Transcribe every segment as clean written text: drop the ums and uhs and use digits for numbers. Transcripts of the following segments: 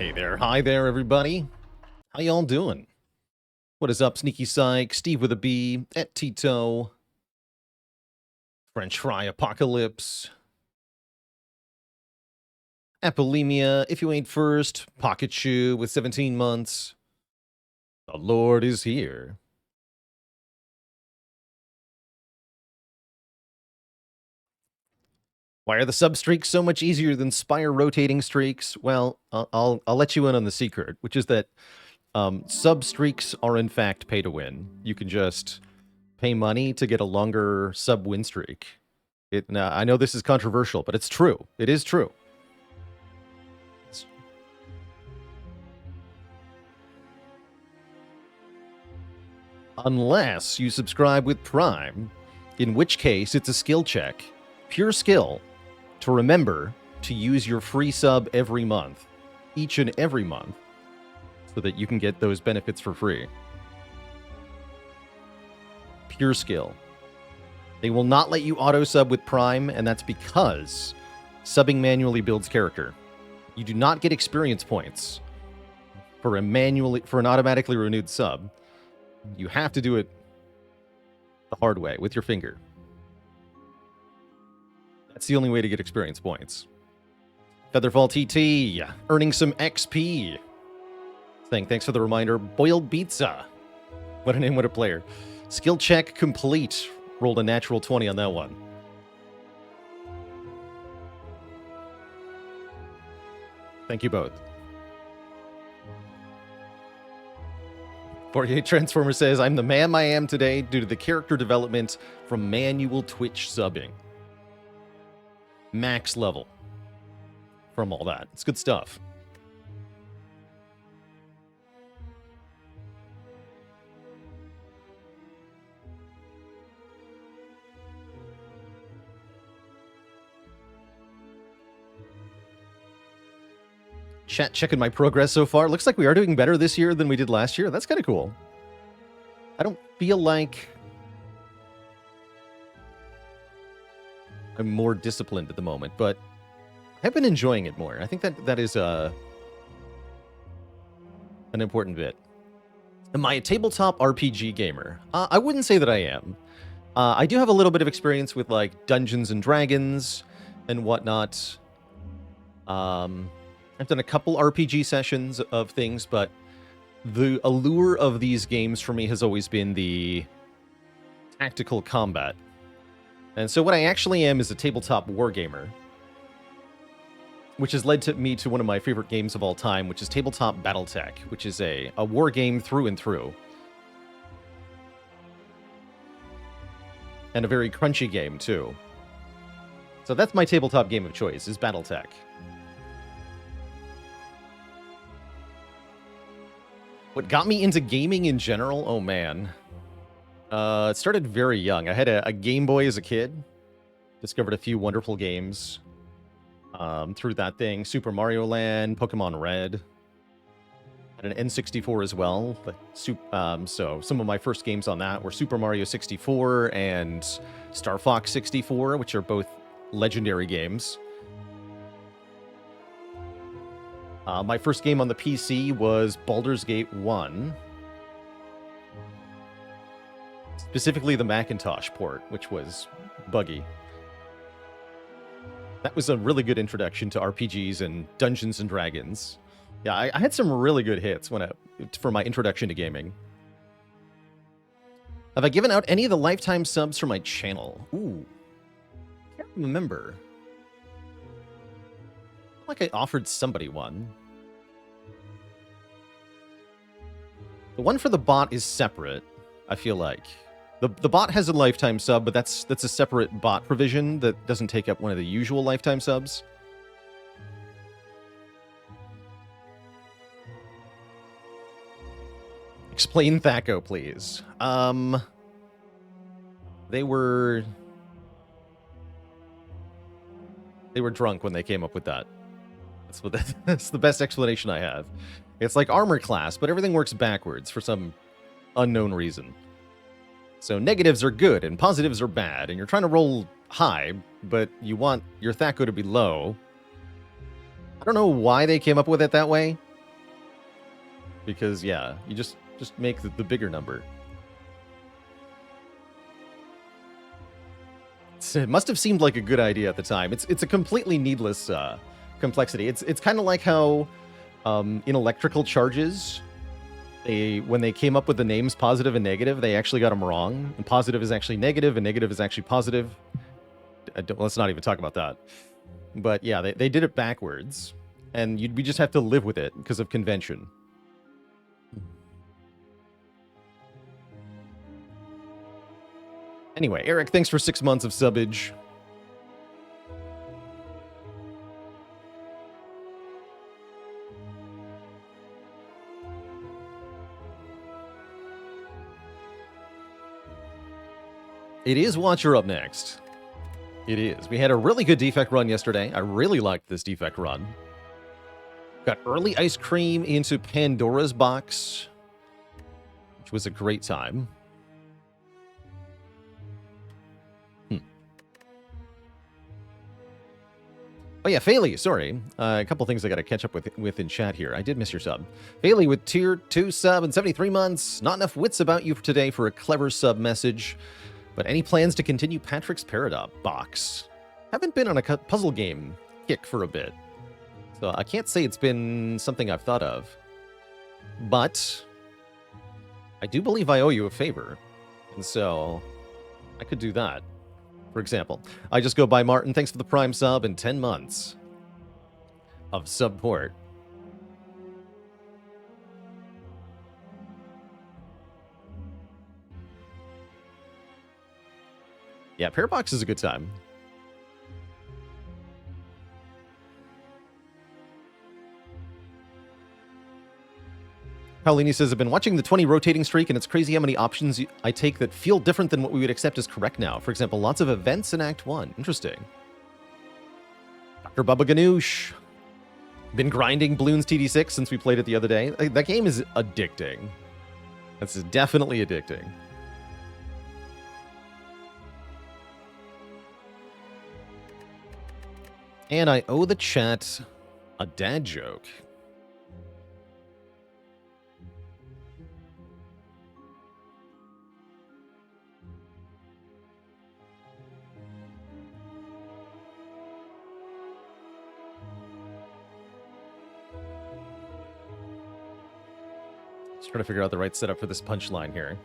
Hey there, hi there, everybody. How y'all doing? What is up, Sneaky Psych, Steve with a B, Et Tito, French Fry Apocalypse, Apolemia, If You Ain't First, Pocket Shoe with 17 months. The Lord is here. Why are the sub streaks so much easier than Spire rotating streaks? Well, I'll let you in on the secret, which is that sub streaks are in fact pay to win. You can just pay money to get a longer sub win streak. I know this is controversial, but it's true. It is true. Unless you subscribe with Prime, in which case it's a skill check. Pure skill to remember to use your free sub every month, each and every month, so that you can get those benefits for free. Pure skill. They will not let you auto-sub with Prime, and that's because subbing manually builds character. You do not get experience points for an automatically renewed sub. You have to do it the hard way, with your finger. That's the only way to get experience points. Featherfall TT, earning some XP. Saying thanks for the reminder. Boiled Pizza. What a name, what a player. Skill check complete. Rolled a natural 20 on that one. Thank you both. 48 Transformer says, I'm the man I am today due to the character development from manual Twitch subbing. Max level from all that. It's good stuff. Chat checking my progress so far. Looks like we are doing better this year than we did last year. That's kind of cool. I don't feel like I'm more disciplined at the moment, but I've been enjoying it more. I think that is an important bit. Am I a tabletop RPG gamer? I wouldn't say that I am. I do have a little bit of experience with like Dungeons and Dragons and whatnot. I've done a couple RPG sessions of things, but the allure of these games for me has always been the tactical combat. And so what I actually am is a tabletop wargamer, which has led me to one of my favorite games of all time, which is Tabletop Battletech, which is a war game through and through. And a very crunchy game, too. So that's my tabletop game of choice, is Battletech. What got me into gaming in general? Oh, man. It started very young. I had a Game Boy as a kid. Discovered a few wonderful games through that thing. Super Mario Land, Pokemon Red. Had an N64 as well. But, so some of my first games on that were Super Mario 64 and Star Fox 64, which are both legendary games. My first game on the PC was Baldur's Gate 1. Specifically the Macintosh port, which was buggy. That was a really good introduction to RPGs and Dungeons and Dragons. Yeah, I had some really good hits for my introduction to gaming. Have I given out any of the lifetime subs for my channel? Ooh. Can't remember. Like I offered somebody one. The one for the bot is separate, I feel like. The bot has a lifetime sub, but that's a separate bot provision that doesn't take up one of the usual lifetime subs. Explain Thaco, please. They were drunk when they came up with that. That's the best explanation I have. It's like armor class, but everything works backwards for some unknown reason. So negatives are good and positives are bad, and you're trying to roll high, but you want your Thaco to be low. I don't know why they came up with it that way. Because, yeah, you just make the bigger number. It must have seemed like a good idea at the time. It's a completely needless complexity. It's kind of like how in electrical charges, when they came up with the names positive and negative, they actually got them wrong. And positive is actually negative, and negative is actually positive. Let's not even talk about that. But yeah, they did it backwards, and we just have to live with it because of convention. Anyway, Eric, thanks for 6 months of subbage. It is Watcher up next. It is. We had a really good defect run yesterday. I really liked this defect run. Got early ice cream into Pandora's box, which was a great time. Oh yeah, Faley, sorry. A couple things I got to catch up with in chat here. I did miss your sub. Faley with tier 2 sub and 73 months. Not enough wits about you today for a clever sub message. But any plans to continue Patrick's Paradox? Haven't been on a puzzle game kick for a bit. So I can't say it's been something I've thought of. But I do believe I owe you a favor. And so I could do that. For example, I just go by Martin. Thanks for the Prime sub and 10 months of support. Yeah, Parabox is a good time. Paulini says, I've been watching the 20 rotating streak, and it's crazy how many options I take that feel different than what we would accept as correct now. For example, lots of events in Act 1. Interesting. Dr. Bubba Ganoush. Been grinding Bloons TD6 since we played it the other day. That game is addicting. That's definitely addicting. And I owe the chat a dad joke. Just trying to figure out the right setup for this punchline here.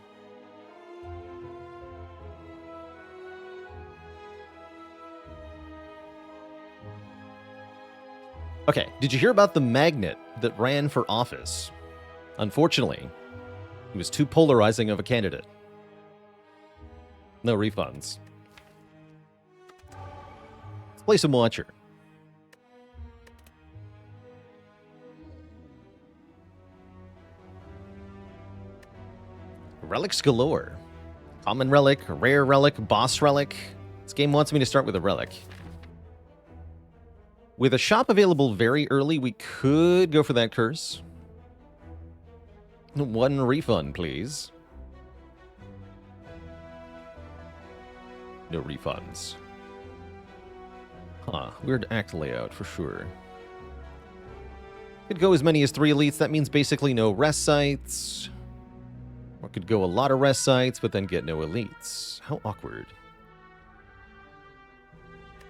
Okay, did you hear about the magnet that ran for office? Unfortunately, he was too polarizing of a candidate. No refunds. Let's play some Watcher. Relics galore. Common relic, rare relic, boss relic. This game wants me to start with a relic. With a shop available very early, we could go for that curse. One refund, please. No refunds. Huh, weird act layout for sure. Could go as many as 3 elites, that means basically no rest sites. Or could go a lot of rest sites, but then get no elites. How awkward.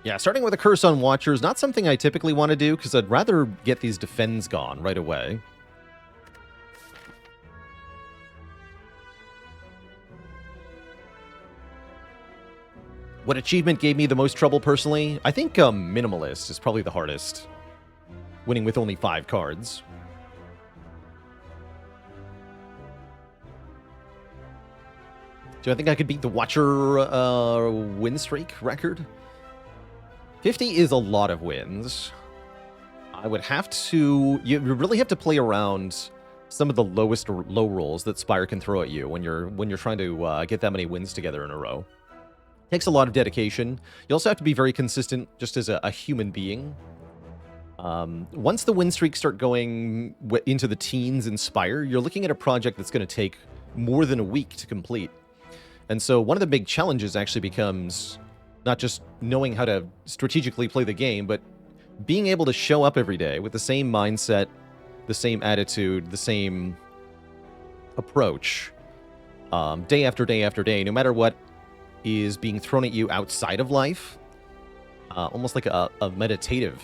Yeah, starting with a curse on Watcher is not something I typically want to do, because I'd rather get these defends gone right away. What achievement gave me the most trouble personally? I think Minimalist is probably the hardest. Winning with only 5 cards. Do I think I could beat the Watcher win streak record? 50 is a lot of wins. I would have to... You really have to play around some of the lowest low rolls that Spire can throw at you when you're trying to get that many wins together in a row. Takes a lot of dedication. You also have to be very consistent just as a human being. Once the win streaks start going into the teens in Spire, you're looking at a project that's going to take more than a week to complete. And so one of the big challenges actually becomes not just knowing how to strategically play the game, but being able to show up every day with the same mindset, the same attitude, the same approach day after day after day, no matter what is being thrown at you outside of life, almost like a meditative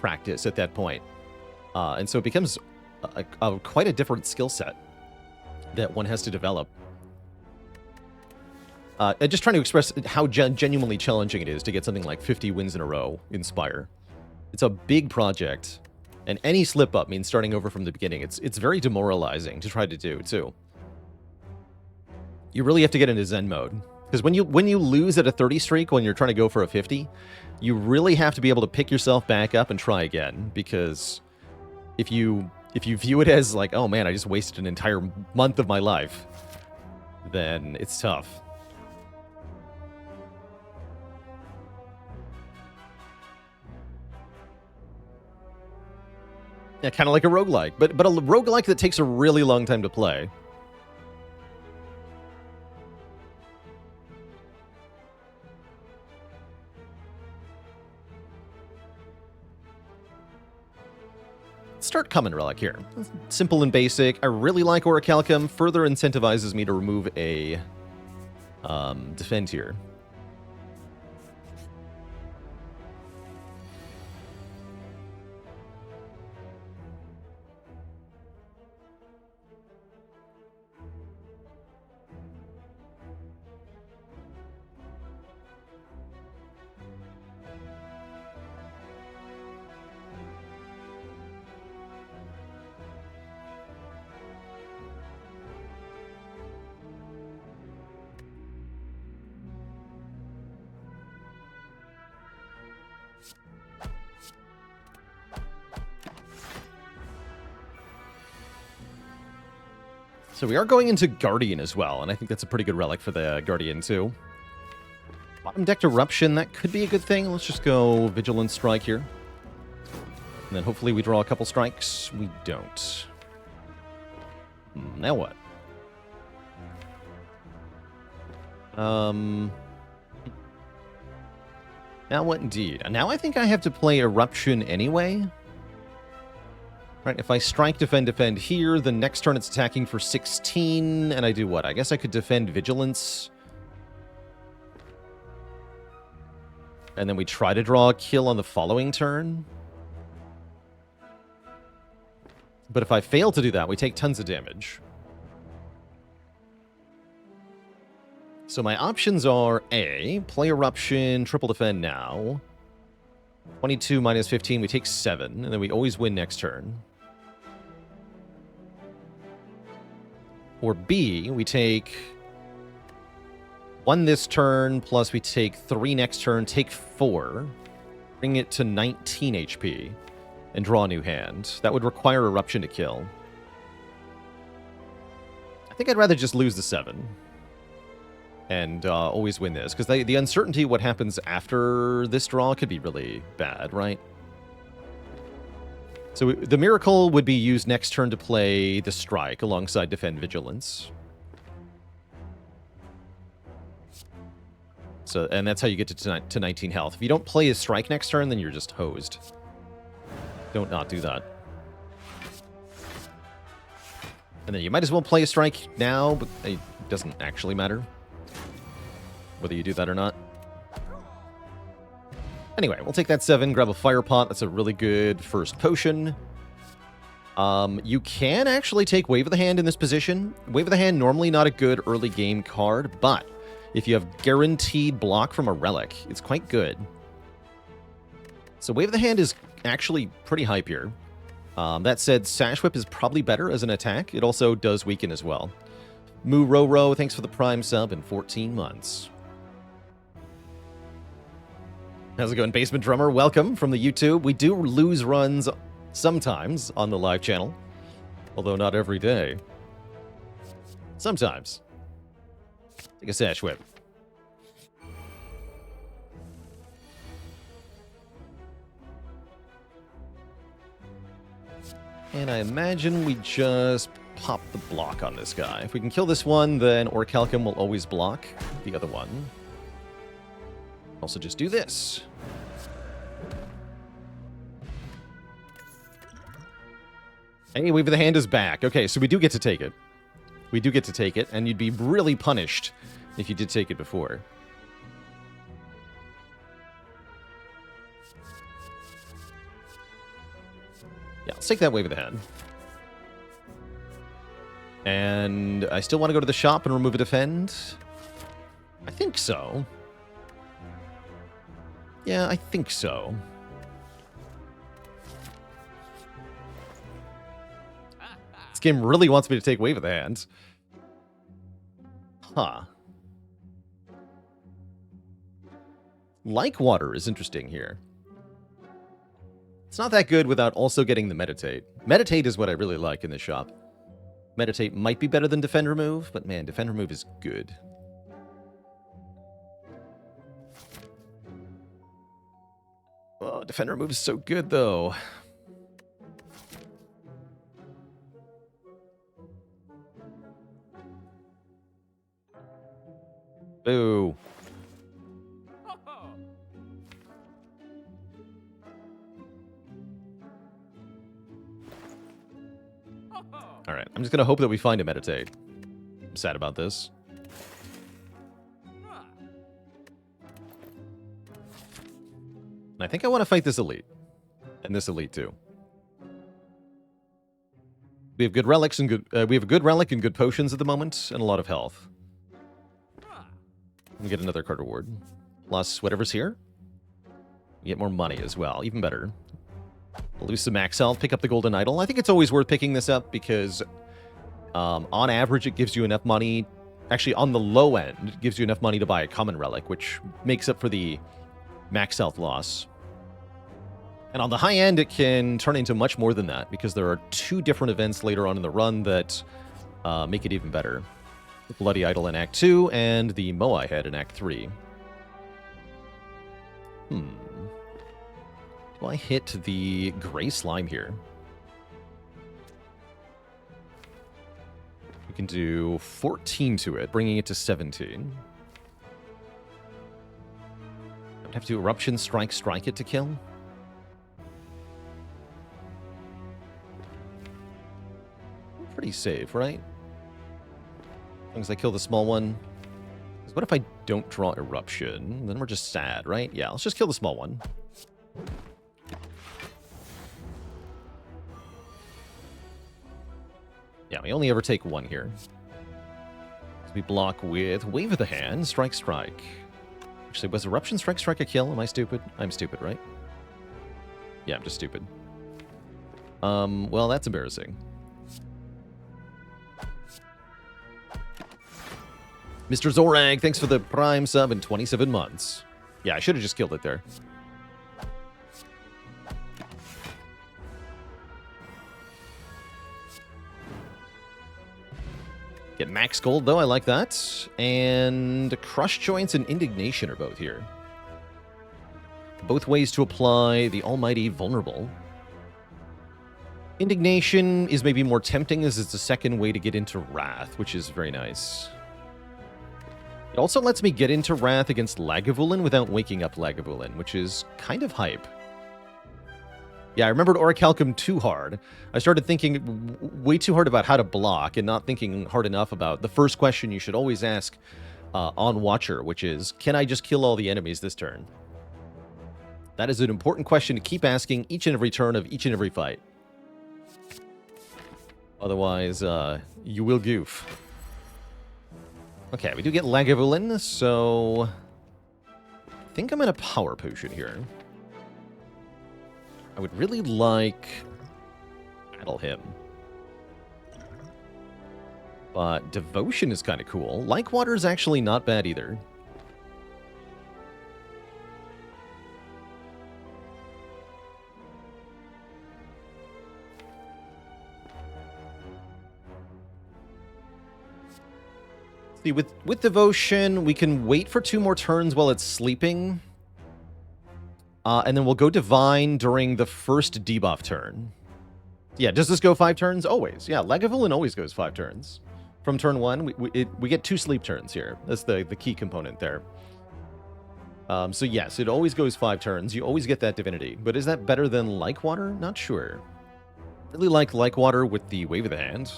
practice at that point. And so it becomes quite a different skill set that one has to develop. And just trying to express how genuinely challenging it is to get something like 50 wins in a row in Spire. It's a big project, and any slip-up means starting over from the beginning. It's very demoralizing to try to do, too. You really have to get into Zen mode. Because when you lose at a 30 streak when you're trying to go for a 50, you really have to be able to pick yourself back up and try again. Because if you view it as like, oh man, I just wasted an entire month of my life, then it's tough. Yeah, kind of like a roguelike, but a roguelike that takes a really long time to play. Start Common Relic here. Simple and basic. I really like Orichalcum. Further incentivizes me to remove a defend here. So we are going into Guardian as well, and I think that's a pretty good relic for the Guardian too. Bottom decked Eruption, that could be a good thing. Let's just go Vigilant Strike here. And then hopefully we draw a couple strikes. We don't. Now what? Now what indeed? Now I think I have to play Eruption anyway. Right, if I strike, defend, defend here, the next turn it's attacking for 16, and I do what? I guess I could defend Vigilance. And then we try to draw a kill on the following turn. But if I fail to do that, we take tons of damage. So my options are A, play Eruption, triple defend now. 22 minus 15, we take 7, and then we always win next turn. Or B, we take 1 this turn, plus we take 3 next turn, take 4, bring it to 19 HP, and draw a new hand. That would require Eruption to kill. I think I'd rather just lose the 7 and always win this, because the uncertainty of what happens after this draw could be really bad, right? So the Miracle would be used next turn to play the Strike alongside Defend Vigilance. So, and that's how you get to 19 health. If you don't play a Strike next turn, then you're just hosed. Don't not do that. And then you might as well play a Strike now, but it doesn't actually matter whether you do that or not. Anyway, we'll take that 7, grab a Fire Pot. That's a really good first potion. You can actually take Wave of the Hand in this position. Wave of the Hand, normally not a good early game card, but if you have guaranteed block from a relic, it's quite good. So Wave of the Hand is actually pretty hype here. That said, Sash Whip is probably better as an attack. It also does weaken as well. Moo Roro, thanks for the Prime sub in 14 months. How's it going, Basement Drummer? Welcome from the YouTube. We do lose runs sometimes on the live channel, although not every day. Sometimes. Take a Sash Whip. And I imagine we just pop the block on this guy. If we can kill this one, then Orichalcum will always block the other one. Also just do this. Hey, Wave of the Hand is back. Okay, so we do get to take it. We do get to take it, and you'd be really punished if you did take it before. Yeah, let's take that Wave of the Hand. And I still want to go to the shop and remove a defend? I think so. Yeah, I think so. This game really wants me to take Wave of the Hand. Huh. Like Water is interesting here. It's not that good without also getting the Meditate. Meditate is what I really like in this shop. Meditate might be better than Defend Remove, but man, Defend Remove is good. Oh, Defend Remove is so good, though. Boo. Alright, I'm just gonna hope that we find a Meditate. I'm sad about this. And I think I want to fight this Elite. And this Elite, too. We have good relics and good... we have a good relic and good potions at the moment, and a lot of health. We get another card reward. Plus whatever's here. We get more money as well, even better. We'll lose some max health, pick up the Golden Idol. I think it's always worth picking this up because on average it gives you enough money. Actually, on the low end, it gives you enough money to buy a common relic, which makes up for the max health loss. And on the high end, it can turn into much more than that because there are 2 different events later on in the run that make it even better. The Bloody Idol in Act 2 and the Moai Head in Act 3. Do I hit the Gray Slime here? We can do 14 to it, bringing it to 17. I'd have to Eruption Strike it to kill. Pretty safe, right? As long as I kill the small one. What if I don't draw Eruption? Then we're just sad, right? Yeah, let's just kill the small one. Yeah, we only ever take 1 here. So we block with Wave of the Hand, Strike. Actually, was Eruption Strike a kill? Am I stupid? I'm stupid, right? Yeah, I'm just stupid. Well, that's embarrassing. Mr. Zorag, thanks for the Prime sub in 27 months. Yeah, I should have just killed it there. Get max gold, though. I like that. And Crush Joints and Indignation are both here. Both ways to apply the almighty Vulnerable. Indignation is maybe more tempting as it's a second way to get into Wrath, which is very nice. It also lets me get into Wrath against Lagavulin without waking up Lagavulin, which is kind of hype. Yeah, I remembered Orichalcum too hard. I started thinking way too hard about how to block and not thinking hard enough about the first question you should always ask on Watcher, which is, can I just kill all the enemies this turn? That is an important question to keep asking each and every turn of each and every fight. Otherwise, you will goof. Okay, we do get Lagavulin, so I think I'm in a Power Potion here. I would really like Battle him. But Devotion is kind of cool. Like Water is actually not bad either. See, with Devotion, we can wait for 2 more turns while it's sleeping. And then we'll go Divine during the first debuff turn. Yeah, does this go 5 turns? Always. Yeah, Lagavulin always goes 5 turns. From turn 1, we get 2 sleep turns here. That's the key component there. So yes, it always goes 5 turns. You always get that Divinity. But is that better than Like Water? Not sure. Really like Water with the Wave of the Hand.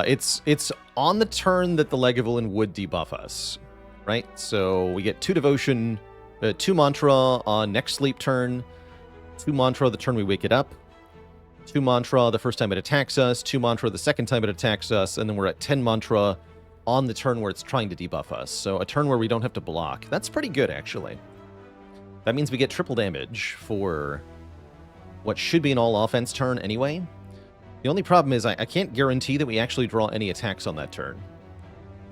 It's on the turn that the Lagavulin would debuff us, right? So we get 2 Devotion, 2 Mantra on next sleep turn, 2 Mantra the turn we wake it up, 2 Mantra the first time it attacks us, 2 Mantra the second time it attacks us, and then we're at 10 Mantra on the turn where it's trying to debuff us. So a turn where we don't have to block. That's pretty good, actually. That means we get triple damage for what should be an all-offense turn anyway. The only problem is I can't guarantee that we actually draw any attacks on that turn.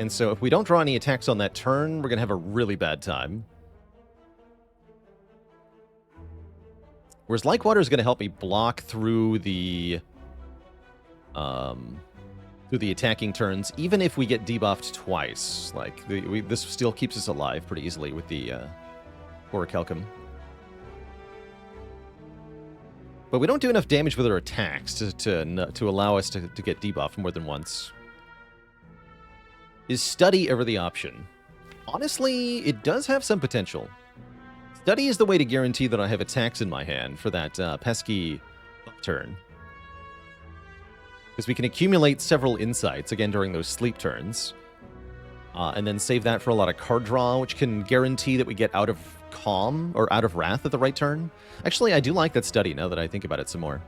And so if we don't draw any attacks on that turn, we're going to have a really bad time. Whereas Lykewater is going to help me block through the attacking turns, even if we get debuffed twice. Like, this still keeps us alive pretty easily with the Orichalcum. But we don't do enough damage with our attacks to allow us to get debuffed more than once. Is Study ever the option? Honestly, it does have some potential. Study is the way to guarantee that I have attacks in my hand for that pesky turn. Because we can accumulate several insights, again, during those sleep turns. And then save that for a lot of card draw, which can guarantee that we get out of Calm, or out of Wrath at the right turn. Actually, I do like that Study, now that I think about it some more.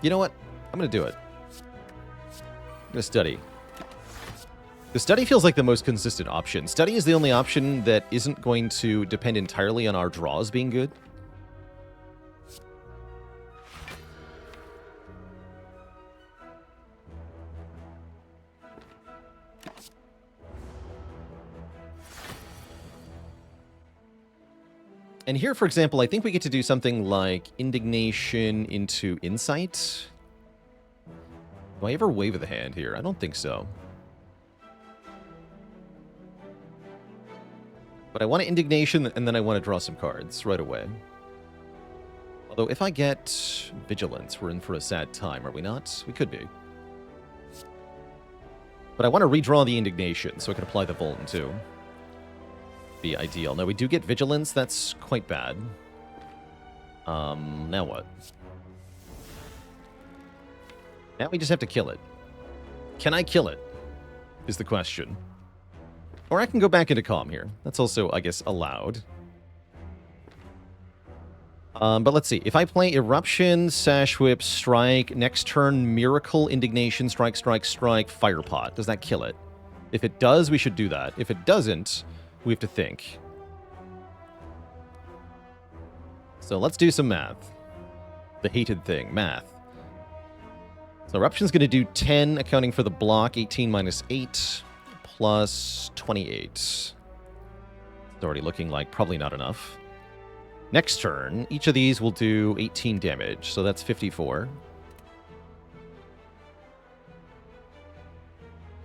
You know what? I'm going to do it. I'm going to Study. The Study feels like the most consistent option. Study is the only option that isn't going to depend entirely on our draws being good. And here, for example, I think we get to do something like Indignation into Insight. Do I ever wave of the hand here? I don't think so. But I want to Indignation, and then I want to draw some cards right away. Although, if I get Vigilance, we're in for a sad time, are we not? We could be. But I want to redraw the Indignation, so I can apply the Volton, too. Be ideal. Now, we do get Vigilance. That's quite bad. Now what? Now we just have to kill it. Can I kill it? Is the question. Or I can go back into Calm here. That's also, I guess, allowed. But let's see. If I play Eruption, Sash Whip, Strike, next turn, Miracle, Indignation, Strike, Strike, Strike, Firepot. Does that kill it? If it does, we should do that. If it doesn't, we have to think. So let's do some math. The hated thing, math. So Eruption's going to do 10, accounting for the block. 18 minus 8, plus 28. It's already looking like probably not enough. Next turn, each of these will do 18 damage, so that's 54.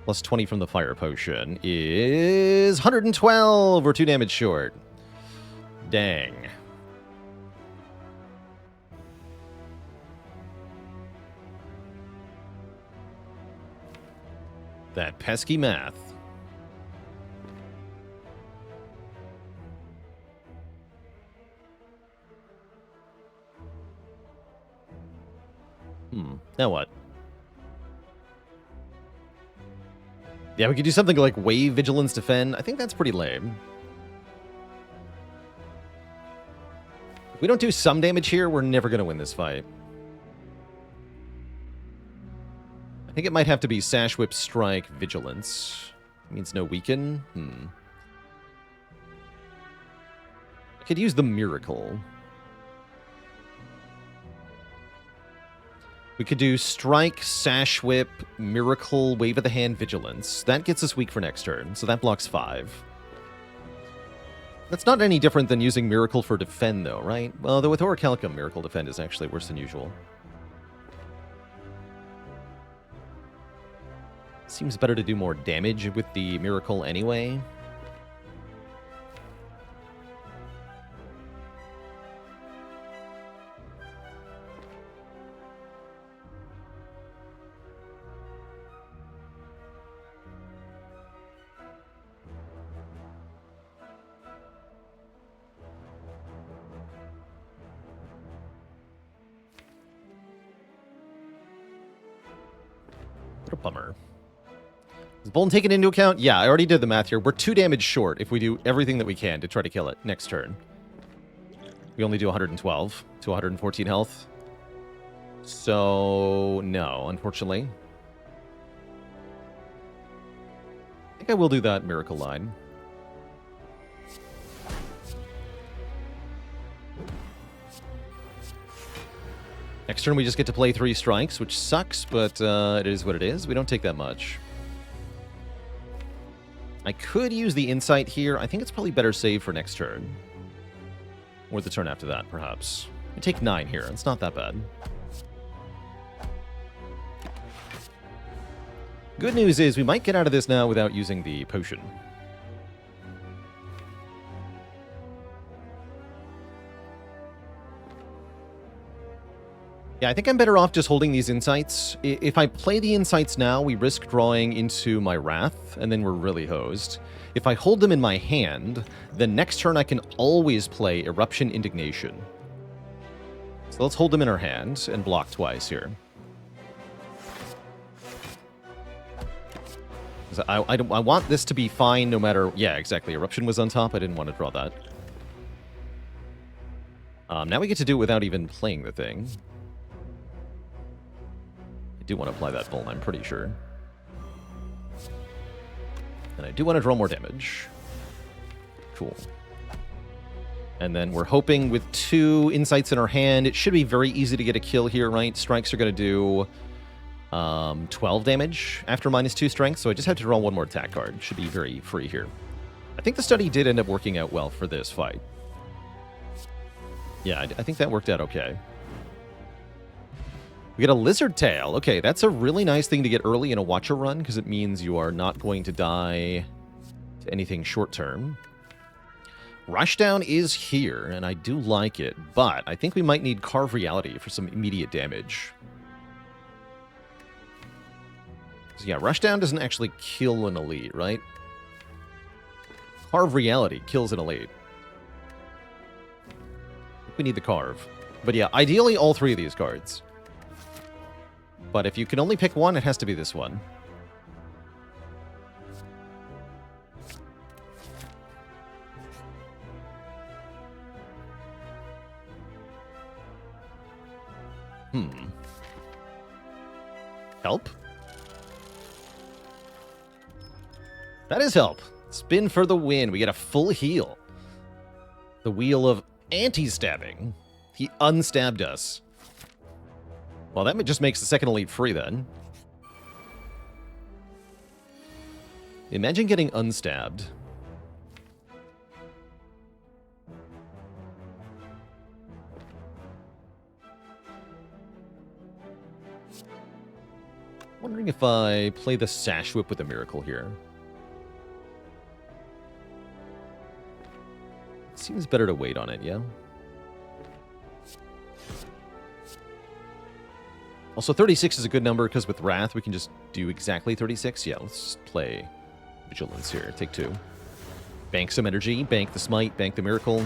Plus 20 from the Fire Potion is 112. We're 2 damage short. Dang. That pesky math. Now what? Yeah, we could do something like Wave Vigilance Defend. I think that's pretty lame. If we don't do some damage here, we're never going to win this fight. I think it might have to be Sash Whip, Strike, Vigilance. It means no weaken. I could use the Miracle. We could do Strike, Sash Whip, Miracle, Wave of the Hand, Vigilance. That gets us weak for next turn, so that blocks 5. That's not any different than using Miracle for Defend, though, right? Well, though with Orichalcum, Miracle Defend is actually worse than usual. Seems better to do more damage with the Miracle anyway. What a bummer. Is Bolton taken into account? Yeah, I already did the math here. We're 2 damage short if we do everything that we can to try to kill it next turn. We only do 112 to 114 health. So, no, unfortunately. I think I will do that miracle line. Next turn we just get to play 3 strikes, which sucks, but it is what it is. We don't take that much. I could use the insight here. I think it's probably better save for next turn. Or the turn after that, perhaps. I take 9 here. It's not that bad. Good news is we might get out of this now without using the potion. Yeah, I think I'm better off just holding these insights. If I play the insights now, we risk drawing into my Wrath, and then we're really hosed. If I hold them in my hand, then next turn I can always play Eruption Indignation. So let's hold them in our hand and block twice here. I want this to be fine no matter... Yeah, exactly. Eruption was on top. I didn't want to draw that. Now we get to do it without even playing the thing. I do want to apply that Bull, I'm pretty sure. And I do want to draw more damage. Cool. And then we're hoping with 2 insights in our hand, it should be very easy to get a kill here, right? Strikes are going to do 12 damage after -2 strength, so I just have to draw 1 more attack card. Should be very free here. I think the study did end up working out well for this fight. Yeah, I think that worked out okay. We get a Lizard Tail. Okay, that's a really nice thing to get early in a Watcher run, because it means you are not going to die to anything short-term. Rushdown is here, and I do like it, but I think we might need Carve Reality for some immediate damage. So yeah, Rushdown doesn't actually kill an elite, right? Carve Reality kills an elite. I think we need the Carve. But yeah, ideally all 3 of these cards. But if you can only pick one, it has to be this one. Help? That is help. Spin for the win. We get a full heal. The wheel of anti-stabbing. He unstabbed us. Well, that just makes the second elite free then. Imagine getting unstabbed. Wondering if I play the Sash Whip with a Miracle here. Seems better to wait on it, yeah? Also, 36 is a good number because with Wrath, we can just do exactly 36. Yeah, let's play Vigilance here. Take 2. Bank some energy. Bank the Smite. Bank the Miracle.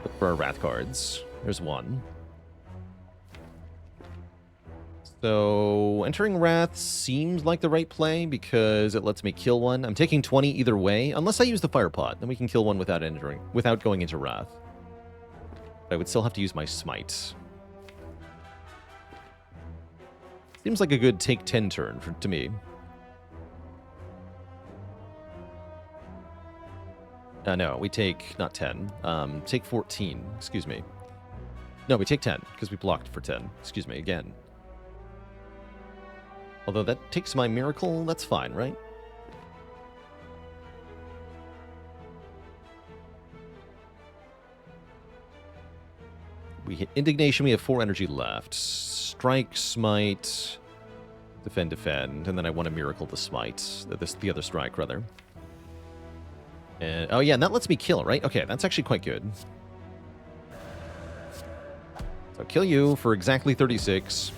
Look for our Wrath cards. There's 1. So, entering Wrath seems like the right play because it lets me kill one. I'm taking 20 either way, unless I use the Fire Pot. Then we can kill one without going into Wrath. But I would still have to use my Smite. Seems like a good take 10 turn to me. No, we take, not 10, take 14, excuse me. No, we take 10, because we blocked for 10, excuse me, again. Although that takes my Miracle, that's fine, right? We hit Indignation, we have 4 energy left. Strike, Smite, defend, and then I want a Miracle to Smite. The other strike, rather. And, oh yeah, and that lets me kill, right? Okay, that's actually quite good. So kill you for exactly 36.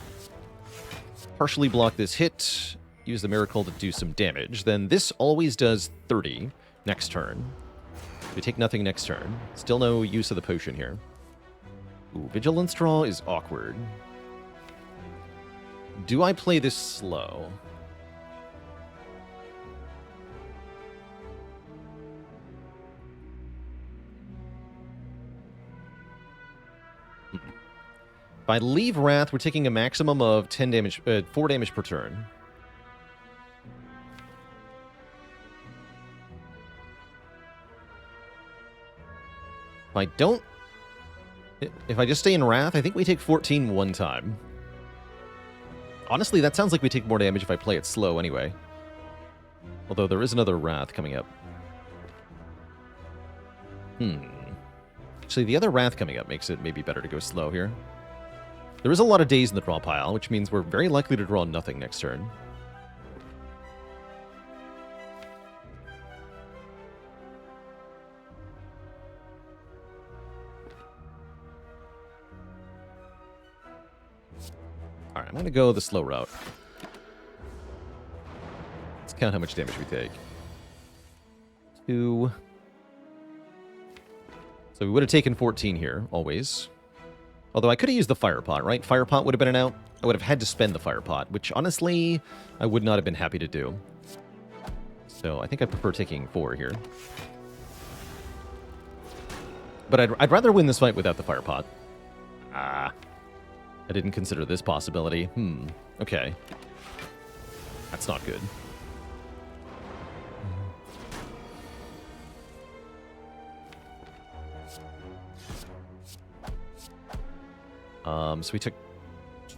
Partially block this hit. Use the Miracle to do some damage. Then this always does 30 next turn. We take nothing next turn. Still no use of the potion here. Ooh, Vigilance draw is awkward. Do I play this slow? If I leave Wrath, we're taking a maximum of 10 damage, 4 damage per turn. If I don't... If I just stay in Wrath, I think we take 14 one time. Honestly, that sounds like we take more damage if I play it slow anyway. Although there is another Wrath coming up. Actually, the other Wrath coming up makes it maybe better to go slow here. There is a lot of days in the draw pile, which means we're very likely to draw nothing next turn. Alright, I'm going to go the slow route. Let's count how much damage we take. 2. So we would have taken 14 here, always. Although I could have used the fire pot, right? Fire pot would have been an out. I would have had to spend the fire pot, which honestly, I would not have been happy to do. So I think I prefer taking 4 here. But I'd rather win this fight without the fire pot. I didn't consider this possibility. Okay. That's not good. So we took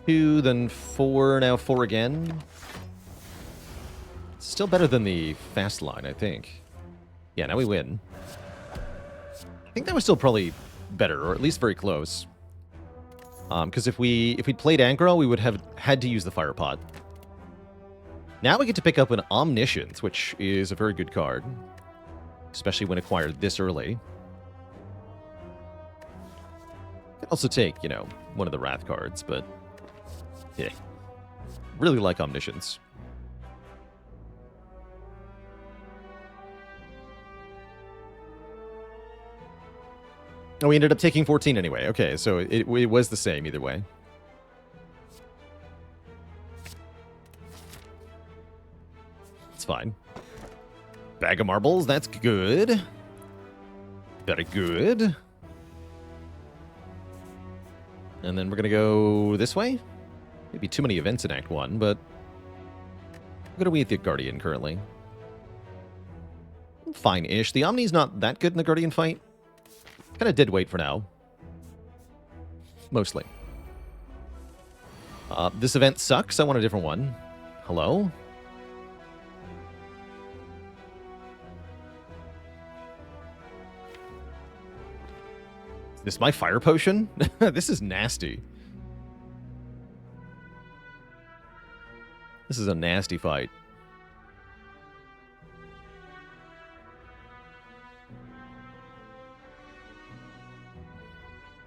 2, then 4, now 4 again. Still better than the fast line, I think. Yeah, now we win. I think that was still probably better, or at least very close. Because if we'd played aggro, we would have had to use the fire pot. Now we get to pick up an Omniscience, which is a very good card. Especially when acquired this early. Could also take, you know, one of the Wrath cards, but yeah. Really like Omniscience. Oh, we ended up taking 14 anyway. Okay, so it was the same either way. It's fine. Bag of marbles, that's good. Very good. And then we're going to go this way? Maybe too many events in Act 1, but... What are we at the Guardian currently? Fine-ish. The Omni's not that good in the Guardian fight. Kind of dead weight for now. Mostly. This event sucks. I want a different one. Hello? Is this my fire potion? This is nasty. This is a nasty fight.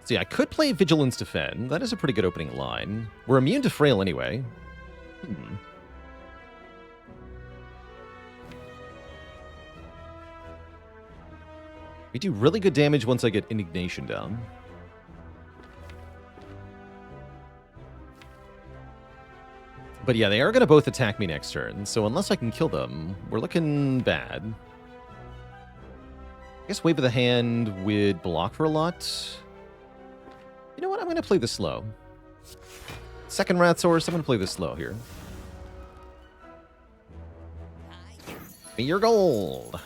See, I could play Vigilance Defend. That is a pretty good opening line. We're immune to Frail anyway. We do really good damage once I get Indignation down. But yeah, they are going to both attack me next turn, so unless I can kill them, we're looking bad. I guess Wave of the Hand would block for a lot. You know what? I'm going to play this slow. Second Rat Source, I'm going to play this slow here. Be your gold.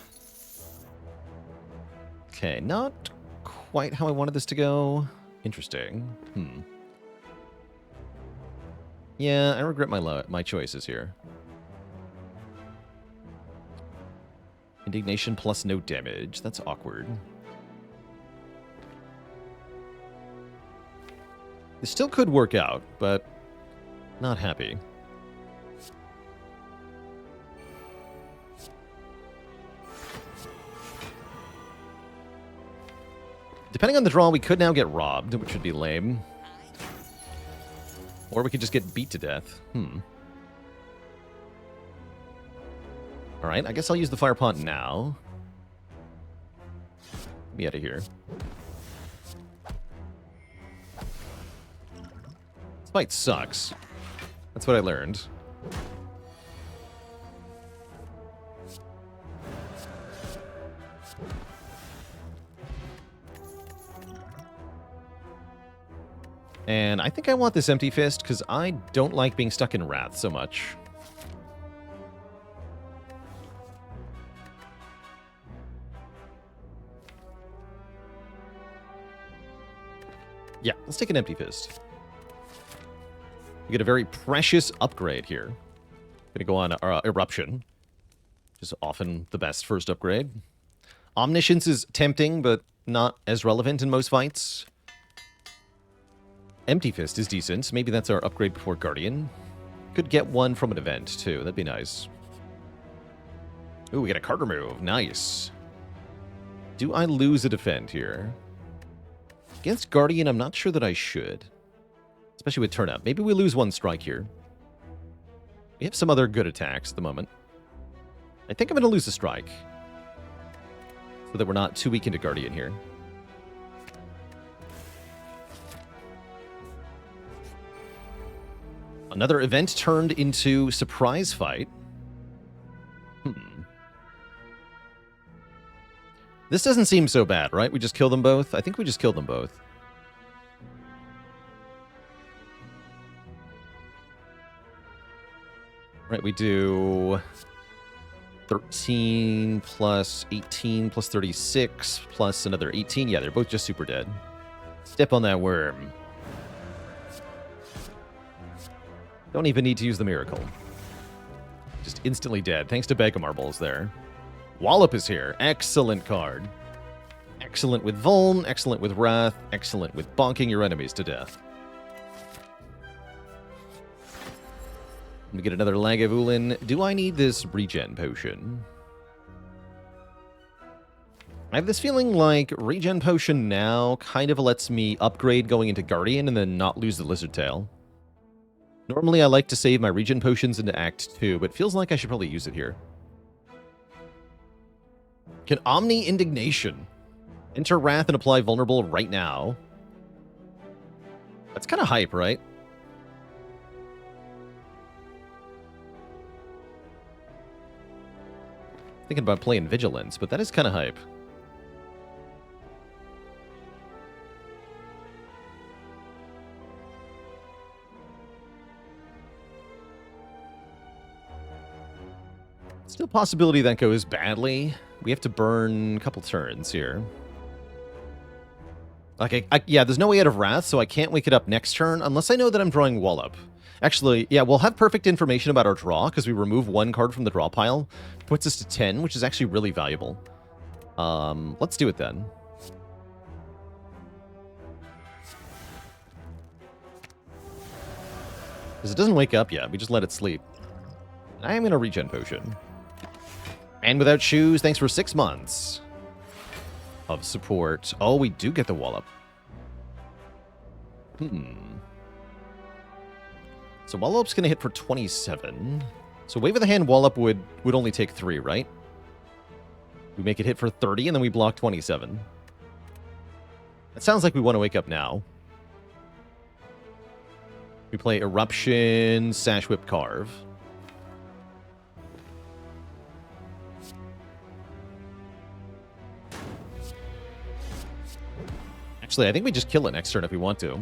Okay, not quite how I wanted this to go. Interesting. Yeah, I regret my choices here. Indignation plus no damage. That's awkward. This still could work out, but not happy. Depending on the draw, we could now get robbed, which would be lame. Or we could just get beat to death. Alright, I guess I'll use the fire pot now. Get me out of here. This fight sucks. That's what I learned. And I think I want this Empty Fist, because I don't like being stuck in Wrath so much. Yeah, let's take an Empty Fist. We get a very precious upgrade here. Gonna go on Eruption, which is often the best first upgrade. Omniscience is tempting, but not as relevant in most fights. Empty Fist is decent. Maybe that's our upgrade before Guardian. Could get one from an event, too. That'd be nice. Ooh, we get a card remove. Nice. Do I lose a defend here? Against Guardian, I'm not sure that I should. Especially with turn up. Maybe we lose one strike here. We have some other good attacks at the moment. I think I'm going to lose a strike. So that we're not too weak into Guardian here. Another event turned into surprise fight. This doesn't seem so bad, right? We just kill them both? I think we just killed them both. Right, we do 13 plus 18 plus 36 plus another 18. Yeah, they're both just super dead. Step on that worm. Don't even need to use the miracle. Just instantly dead, thanks to Bag of Marbles there. Wallop is here. Excellent card. Excellent with Vuln, excellent with Wrath, excellent with bonking your enemies to death. Let me get another Lagavulin. Do I need this regen potion? I have this feeling like regen potion now kind of lets me upgrade going into Guardian and then not lose the Lizard Tail. Normally I like to save my regen potions into Act 2, but it feels like I should probably use it here. Can Omni Indignation enter Wrath and apply Vulnerable right now? That's kind of hype, right? Thinking about playing Vigilance, but that is kind of hype. Still a possibility that goes badly. We have to burn a couple turns here. Like, yeah, there's no way out of Wrath, so I can't wake it up next turn unless I know that I'm drawing Wallop. Actually, yeah, we'll have perfect information about our draw because we remove one card from the draw pile. Puts us to 10, which is actually really valuable. Let's do it then. Because it doesn't wake up yet. We just let it sleep. I am going to regen potion. And without shoes, thanks for 6 months of support. Oh, we do get the Wallop. So Wallop's going to hit for 27. So Wave of the Hand Wallop would only take 3, right? We make it hit for 30, and then we block 27. It sounds like we want to wake up now. We play Eruption, Sash Whip, Carve. Actually, I think we just kill it next turn if we want to.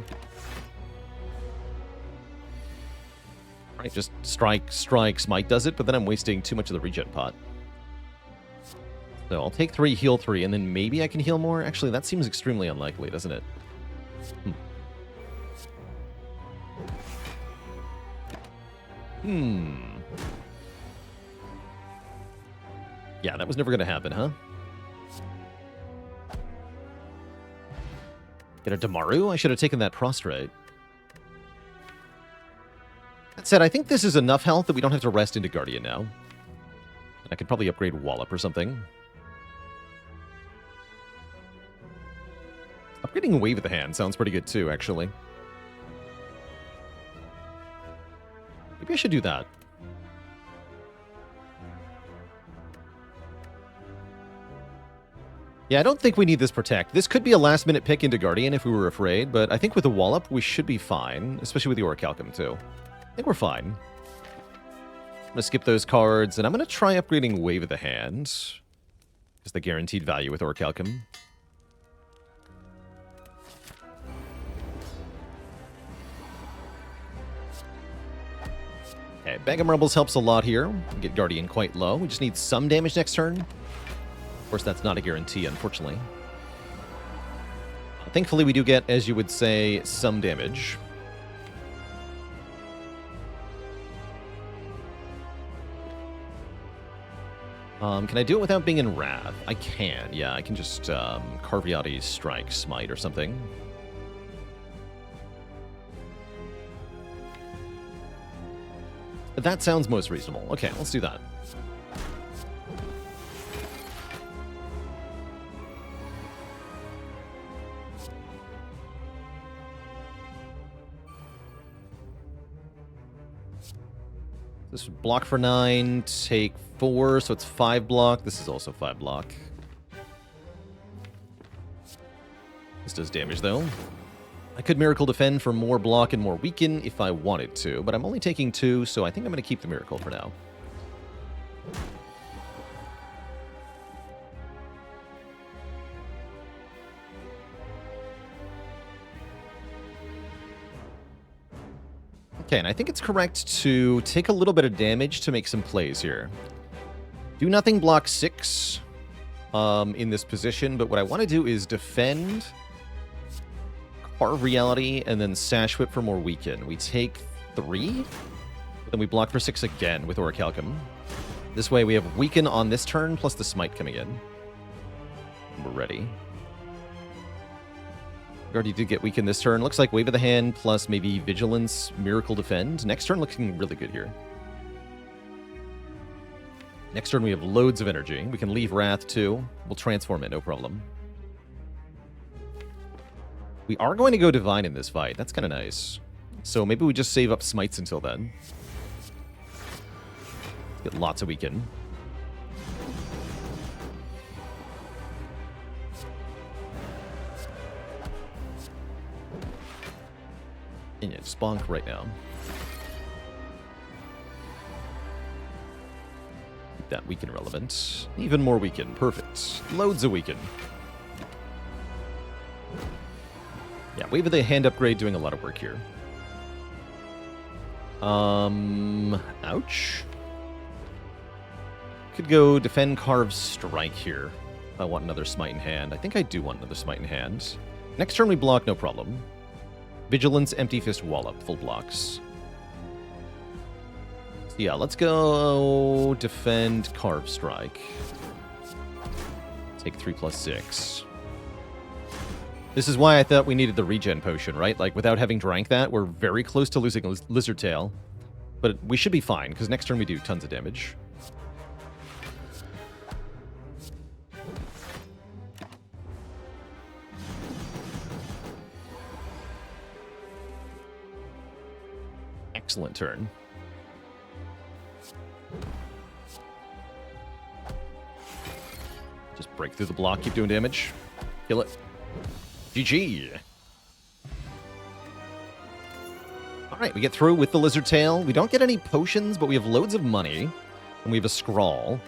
Right, just strike, smite does it, but then I'm wasting too much of the regen pot. So I'll take 3, heal 3, and then maybe I can heal more? Actually, that seems extremely unlikely, doesn't it? Yeah, that was never going to happen, huh? Get a Damaru? I should have taken that prostrate. That said, I think this is enough health that we don't have to rest into Guardian now. And I could probably upgrade Wallop or something. Upgrading Wave of the Hand sounds pretty good too, actually. Maybe I should do that. Yeah, I don't think we need this Protect. This could be a last-minute pick into Guardian if we were afraid, but I think with the Wallop, we should be fine, especially with the Orichalcum, too. think we're fine. I'm going to skip those cards, and I'm going to try upgrading Wave of the Hand. Just the guaranteed value with Orichalcum. Okay, Bag of Marbles helps a lot here. We get Guardian quite low. We just need some damage next turn. Of course, that's not a guarantee, unfortunately. Thankfully, we do get, as you would say, some damage. Can I do it without being in Wrath? I can, yeah. I can just Carviati's Strike, Smite, or something. That sounds most reasonable. Okay, let's do that. This would block for 9, take 4, so it's 5 block. This is also 5 block. This does damage, though. I could Miracle Defend for more block and more weaken if I wanted to, but I'm only taking 2, so I think I'm going to keep the Miracle for now. Okay, and I think it's correct to take a little bit of damage to make some plays here. Do nothing, block 6 in this position, but what I want to do is defend, Carve Reality, and then Sash Whip for more weaken. We take 3, then we block for 6 again with Orichalcum. This way we have weaken on this turn, plus the Smite coming in. We're ready. We already did get weakened this turn. Looks like Wave of the Hand plus maybe Vigilance, Miracle Defend. Next turn looking really good here. Next turn we have loads of energy. We can leave Wrath too. We'll transform it, no problem. We are going to go Divine in this fight. That's kind of nice. So maybe we just save up Smites until then. Get lots of weaken. And yeah, just bonk right now. Keep that weaken relevant. Even more weaken. Perfect. Loads of weaken. Yeah, Wave of the Hand upgrade doing a lot of work here. Ouch. Could go Defend, Carve, Strike here. If I want another Smite in hand. I think I do want another Smite in hand. Next turn we block, no problem. Vigilance, Empty Fist, Wallop, full blocks. So yeah, let's go Defend, Carve, Strike. Take 3 plus 6. This is why I thought we needed the regen potion, right? Like, without having drank that, we're very close to losing Lizard Tail. But we should be fine, because next turn we do tons of damage. Excellent turn. Just break through the block, keep doing damage. Kill it. GG. Alright, we get through with the Lizard Tail. We don't get any potions, but we have loads of money. And we have a Scrawl.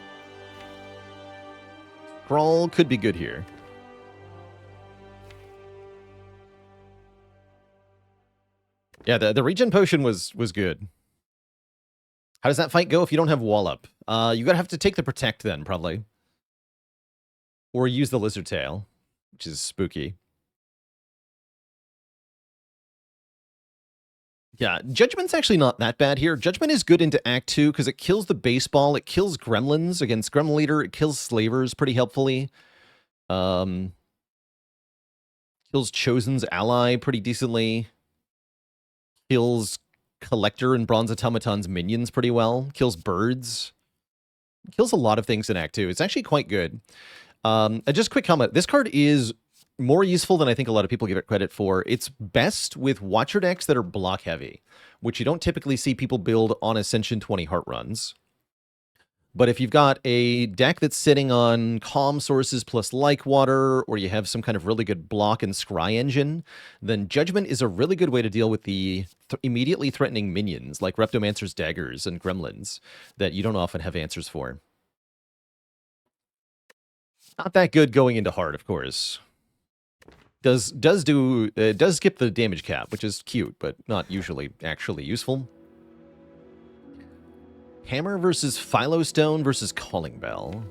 Scrawl could be good here. Yeah, the regen potion was good. How does that fight go if you don't have Wallop? You're gonna have to take the Protect then, probably. Or use the Lizard Tail, which is spooky. Yeah, Judgment's actually not that bad here. Judgment is good into Act 2 because it kills the baseball, it kills gremlins against Gremlin Leader, it kills slavers pretty helpfully. Kills Chosen's ally pretty decently. Kills Collector and Bronze Automaton's minions pretty well. Kills birds. Kills a lot of things in Act 2. It's actually quite good. Just a quick comment. This card is more useful than I think a lot of people give it credit for. It's best with Watcher decks that are block heavy, which you don't typically see people build on Ascension 20 Heart runs. But if you've got a deck that's sitting on calm sources plus like water, or you have some kind of really good block and scry engine, then Judgment is a really good way to deal with the immediately threatening minions like Reptomancer's daggers and gremlins that you don't often have answers for. Not that good going into hard, of course. Does skip the damage cap, which is cute, but not usually actually useful. Hammer versus Philostone versus Calling Bell.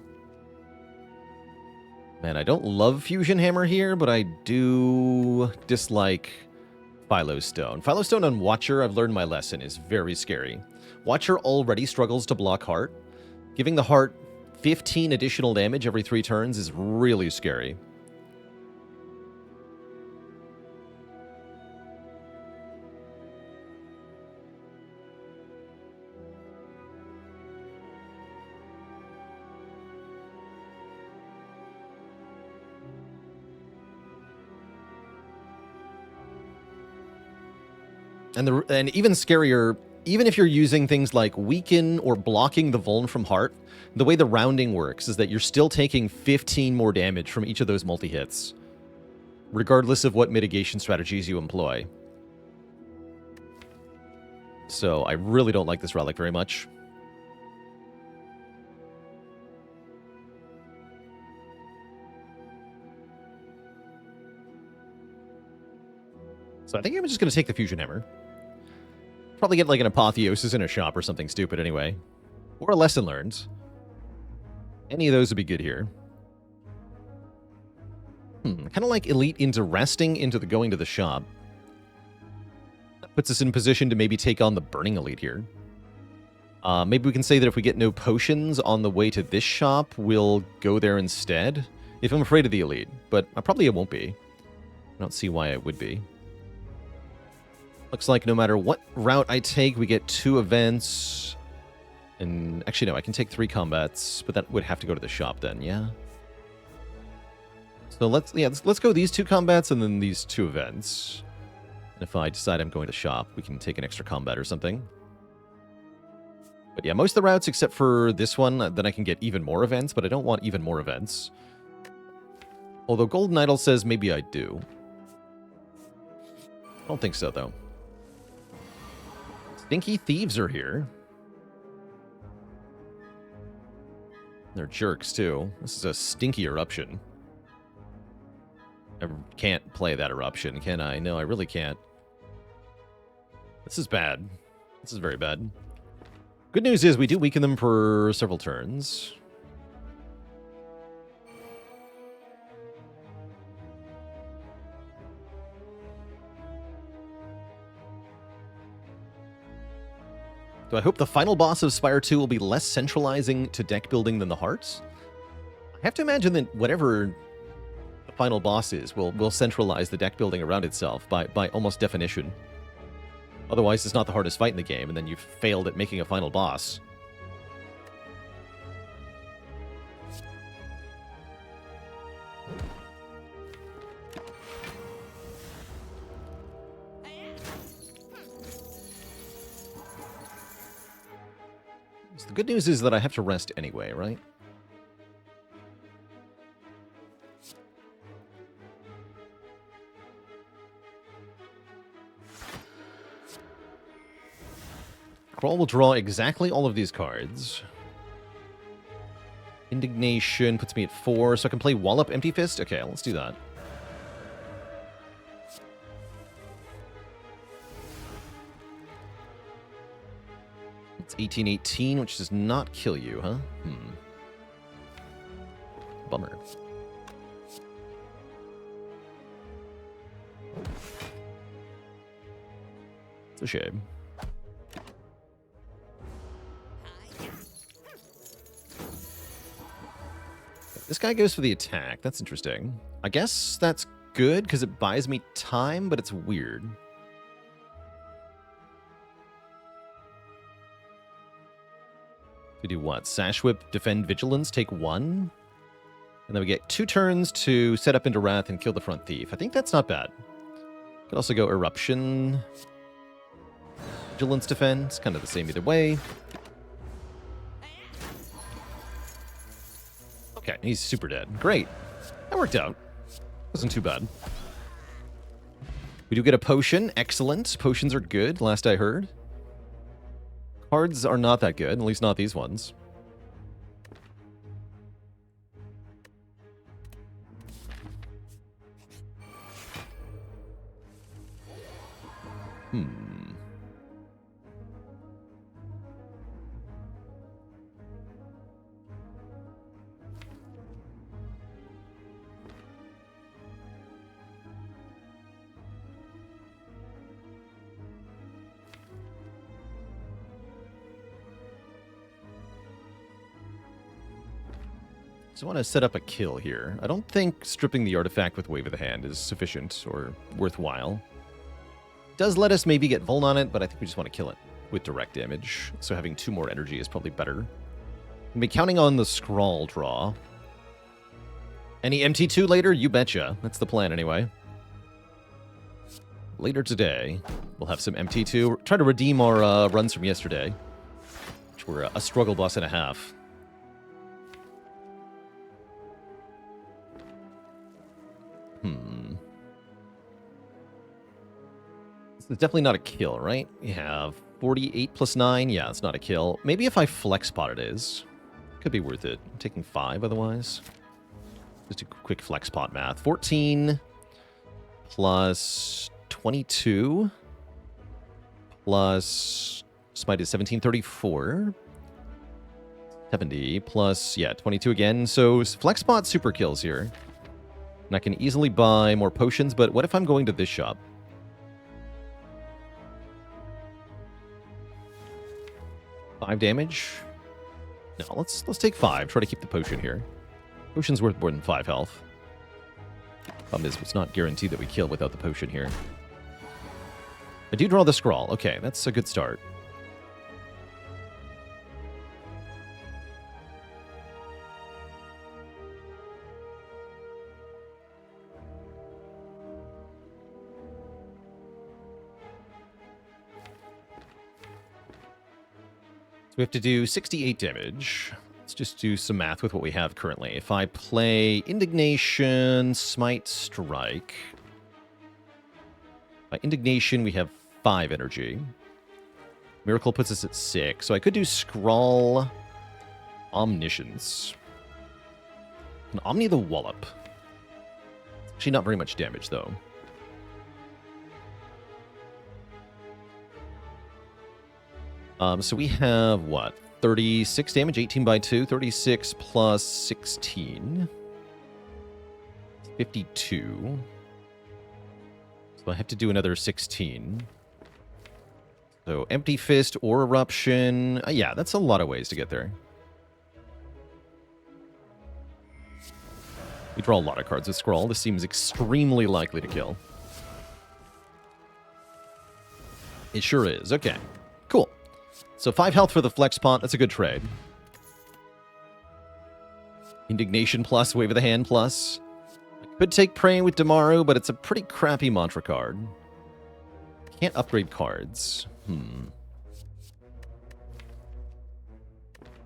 Man, I don't love Fusion Hammer here, but I do dislike Philostone. Philostone on Watcher, I've learned my lesson, is very scary. Watcher already struggles to block Heart. Giving the Heart 15 additional damage every 3 turns is really scary. And even scarier, even if you're using things like Weaken or blocking the Vuln from Heart, the way the rounding works is that you're still taking 15 more damage from each of those multi-hits, regardless of what mitigation strategies you employ. So I really don't like this relic very much. So I think I'm just going to take the Fusion Hammer. Probably get like an Apotheosis in a shop or something stupid anyway. Or a Lesson Learned. Any of those would be good here. Kind of like Elite into resting into the going to the shop. That puts us in position to maybe take on the Burning Elite here. Maybe we can say that if we get no potions on the way to this shop, we'll go there instead. If I'm afraid of the Elite, but probably it won't be. I don't see why it would be. Looks like no matter what route I take, we get 2 events. And actually, no, I can take 3 combats, but that would have to go to the shop then, yeah? So let's go these 2 combats and then these 2 events. And if I decide I'm going to shop, we can take an extra combat or something. But yeah, most of the routes except for this one, then I can get even more events, but I don't want even more events. Although Golden Idol says maybe I do. I don't think so, though. Stinky Thieves are here. They're jerks, too. This is a stinky eruption. I can't play that eruption, can I? No, I really can't. This is bad. This is very bad. Good news is we do weaken them for several turns. So I hope the final boss of Spire 2 will be less centralizing to deck building than the Hearts. I have to imagine that whatever the final boss is will centralize the deck building around itself by almost definition. Otherwise, it's not the hardest fight in the game, and then you've failed at making a final boss. So the good news is that I have to rest anyway, right? Crawl will draw exactly all of these cards. Indignation puts me at 4, so I can play Wallop Empty Fist? Okay, let's do that. It's 1818, which does not kill you, huh? Bummer. It's a shame. This guy goes for the attack. That's interesting. I guess that's good because it buys me time, but it's weird. We do what? Sash Whip, Defend Vigilance, take 1. And then we get 2 turns to set up into Wrath and kill the front thief. I think that's not bad. Could also go Eruption. Vigilance Defend. It's kind of the same either way. Okay, he's super dead. Great. That worked out. Wasn't too bad. We do get a potion. Excellent. Potions are good, last I heard. Cards are not that good, at least not these ones. So I want to set up a kill here. I don't think stripping the artifact with Wave of the Hand is sufficient or worthwhile. It does let us maybe get Vuln on it, but I think we just want to kill it with direct damage. So having 2 more energy is probably better. I'll be counting on the Scrawl draw. Any MT2 later? You betcha. That's the plan anyway. Later today, we'll have some MT2. Try to redeem our runs from yesterday, which were a struggle bus and a half. This is definitely not a kill, right? We have 48 plus 9. Yeah, it's not a kill. Maybe if I flex pot it is. Could be worth it. I'm taking 5 otherwise. Just a quick flex pot math. 14 plus 22 plus smite is 1734. 70 plus, yeah, 22 again. So flex pot super kills here. And I can easily buy more potions, but what if I'm going to this shop? Five damage? No, let's take 5. Try to keep the potion here. Potion's worth more than 5 health. Problem is, it's not guaranteed that we kill without the potion here. I do draw the scroll. Okay, that's a good start. So we have to do 68 damage. Let's just do some math with what we have currently. If I play Indignation, Smite, Strike. By Indignation, we have 5 energy. Miracle puts us at 6. So I could do Scrawl, Omniscience. And Omni the Wallop. Actually not very much damage, though. So we have, what, 36 damage, 18 by 2, 36 plus 16. 52. So I have to do another 16. So Empty Fist or Eruption. Yeah, that's a lot of ways to get there. We draw a lot of cards with Scrawl. This seems extremely likely to kill. It sure is. Okay, cool. So 5 health for the flex pot. That's a good trade. Indignation plus, Wave of the Hand plus. I could take Prey with Damaru, but it's a pretty crappy mantra card. Can't upgrade cards.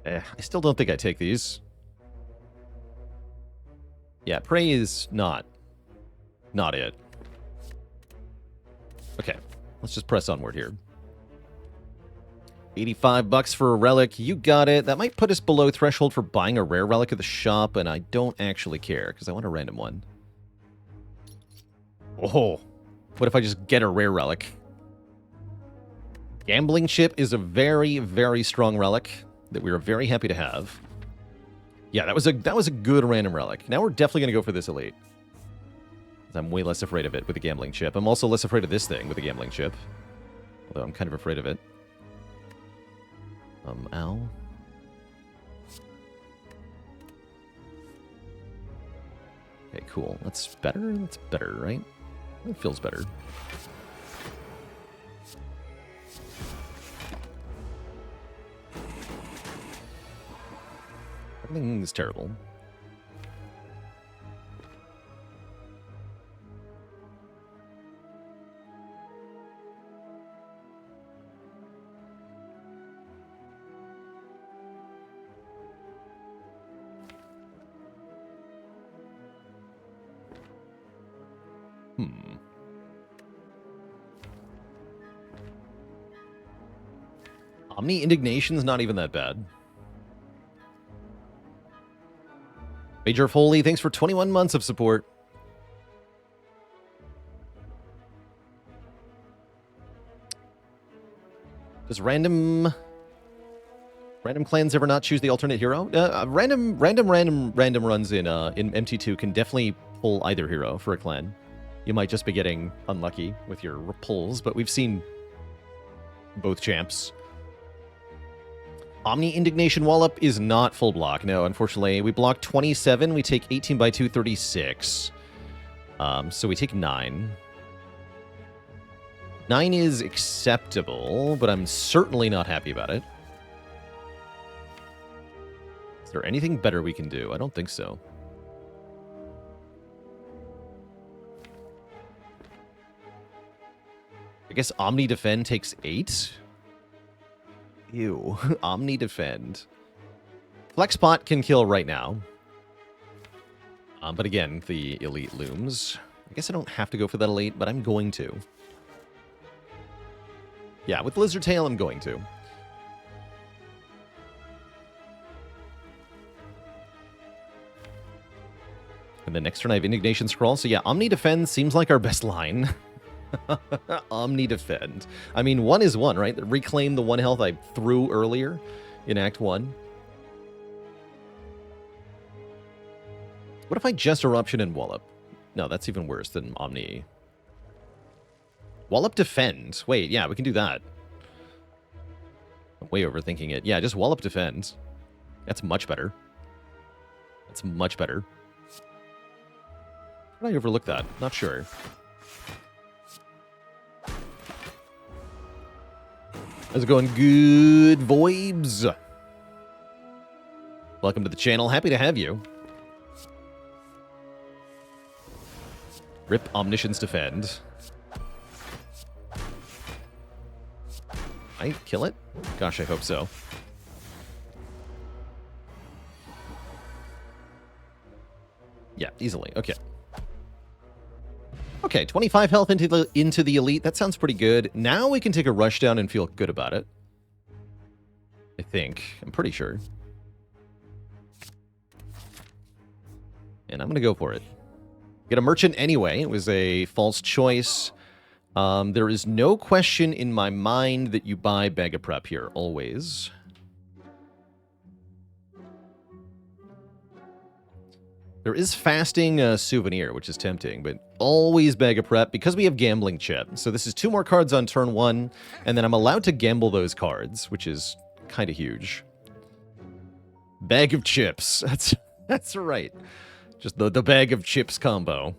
I still don't think I take these. Yeah, Prey is not it. Okay, let's just press onward here. 85 bucks for a relic. You got it. That might put us below threshold for buying a rare relic at the shop, and I don't actually care, because I want a random one. Oh, what if I just get a rare relic? Gambling Chip is a very, very strong relic that we are very happy to have. Yeah, that was a good random relic. Now we're definitely going to go for this elite. I'm way less afraid of it with a Gambling Chip. I'm also less afraid of this thing with a Gambling Chip. Although I'm kind of afraid of it. Ow. Okay, cool. That's better? That's better, right? That feels better. Everything's terrible. Hmm. Omni Indignation's not even that bad. Major Foley, thanks for 21 months of support. Does random clans ever not choose the alternate hero? Random runs in MT2 can definitely pull either hero for a clan. You might just be getting unlucky with your pulls, but we've seen both champs. Omni Indignation Wallop is not full block. No, unfortunately. We block 27. We take 18 by 2, 36. So we take 9. 9 is acceptable, but I'm certainly not happy about it. Is there anything better we can do? I don't think so. I guess Omni Defend takes 8? Ew. Omni Defend. Flexpot can kill right now. But again, the elite looms. I guess I don't have to go for that elite, but I'm going to. Yeah, with Lizard Tail, I'm going to. And then next turn I have Indignation Scroll. So yeah, Omni Defend seems like our best line. Omni Defend. I mean, 1 is 1, right? Reclaim the 1 health I threw earlier in Act 1. What if I just Eruption and Wallop? No, that's even worse than Omni. Wallop Defend. Wait, yeah, we can do that. I'm way overthinking it. Yeah, just Wallop Defend. That's much better. That's much better. How did I overlook that? Not sure. How's it going? Good vibes. Welcome to the channel. Happy to have you. Rip Omniscience Defend. I kill it? Gosh, I hope so. Yeah, easily. Okay. Okay, 25 health into the elite. That sounds pretty good. Now we can take a rush down and feel good about it. I think. I'm pretty sure. And I'm going to go for it. Get a merchant anyway. It was a false choice. There is no question in my mind that you buy Bag of Prep here, always. There is Fasting Souvenir, which is tempting, but always Bag of Prep because we have Gambling Chip. So this is 2 more cards on turn 1, and then I'm allowed to gamble those cards, which is kind of huge. Bag of Chips. That's right. Just the Bag of Chips combo.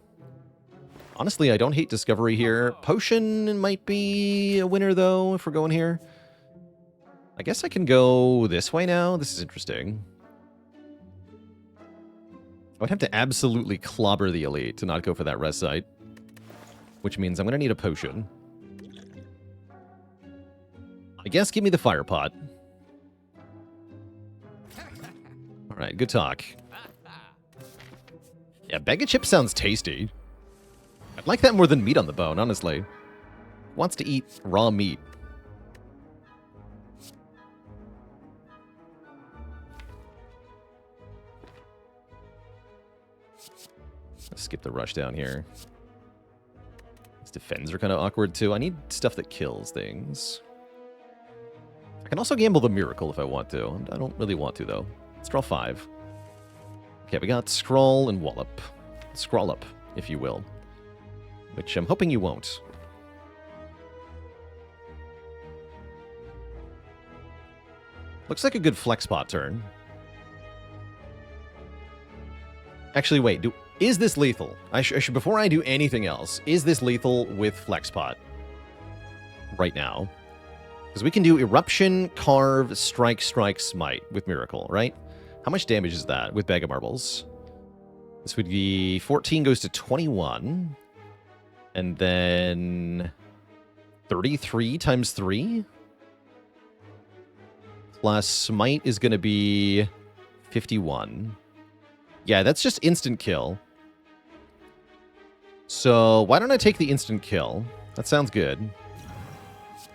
Honestly, I don't hate Discovery here. Potion might be a winner, though, if we're going here. I guess I can go this way now. This is interesting. I would have to absolutely clobber the elite to not go for that rest site. Which means I'm going to need a potion. I guess give me the fire pot. Alright, good talk. Yeah, Bag of Chips sounds tasty. I'd like that more than meat on the bone, honestly. Who wants to eat raw meat? Let's skip the rush down here. These defends are kind of awkward too. I need stuff that kills things. I can also gamble the Miracle if I want to. I don't really want to, though. Let's draw 5. Okay, we got Scroll and Wallop. Scroll up, if you will. Which I'm hoping you won't. Looks like a good flex pot turn. Actually, wait. Is this lethal? I should before I do anything else, is this lethal with flex pot? Right now. Because we can do Eruption, Carve, Strike, Smite with Miracle, right? How much damage is that with Bag of Marbles? This would be 14 goes to 21. And then 33 times 3? Plus Smite is going to be 51. Yeah, that's just instant kill. So why don't I take the instant kill? That sounds good. This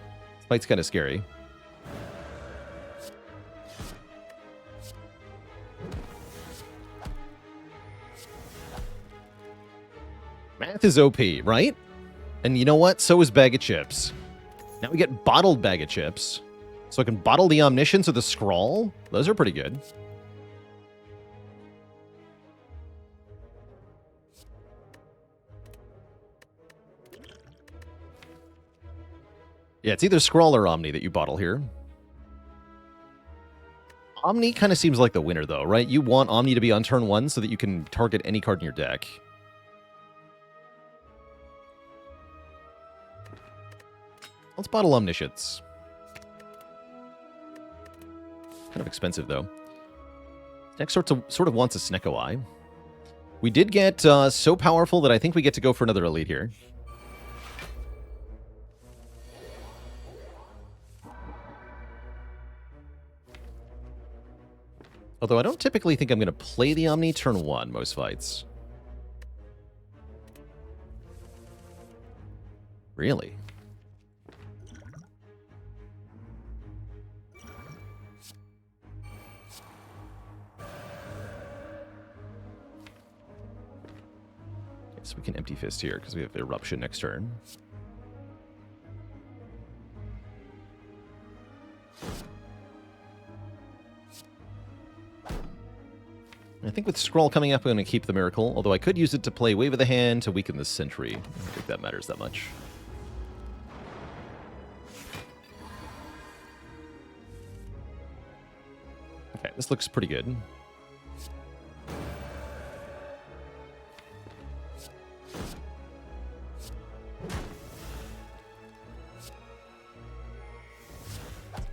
fight's kind of scary. Math is OP, right? And you know what? So is Bag of Chips. Now we get bottled Bag of Chips. So I can bottle the Omniscience or the Scrawl. Those are pretty good. Yeah, it's either Scrawl or Omni that you bottle here. Omni kind of seems like the winner, though, right? You want Omni to be on turn 1 so that you can target any card in your deck. Let's bottle Omniscience. Kind of expensive, though. Next sort of wants a Snecko Eye. We did get so powerful that I think we get to go for another Elite here. Although I don't typically think I'm going to play the Omni turn 1 most fights. Really? So we can Empty Fist here because we have Eruption next turn. I think with Scroll coming up, I'm going to keep the Miracle, although I could use it to play Wave of the Hand to weaken the Sentry. I don't think that matters that much. Okay, this looks pretty good.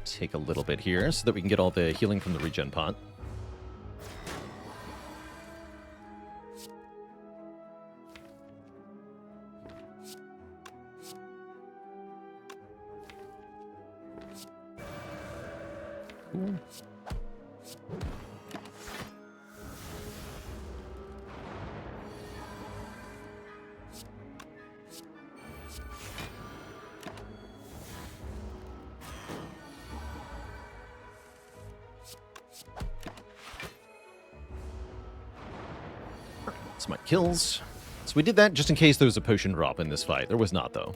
Take a little bit here so that we can get all the healing from the regen pot. Cool. Smite kills. So we did that just in case there was a potion drop in this fight. There was not, though.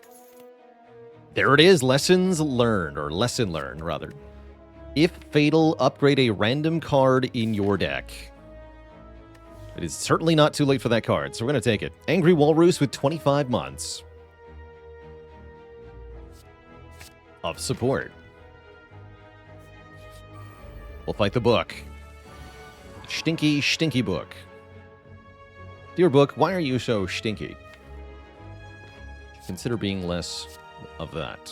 There it is. Lessons learned, or lesson learned, rather. If fatal, upgrade a random card in your deck. It is certainly not too late for that card, so we're going to take it. Angry Walrus with 25 months of support. We'll fight the book. Stinky, stinky book. Dear book, why are you so stinky? Consider being less of that.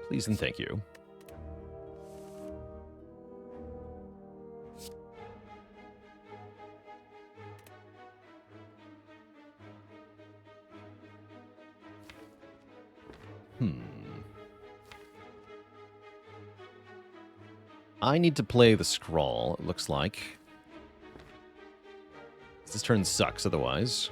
Please and thank you. I need to play the Scrawl, it looks like. This turn sucks otherwise.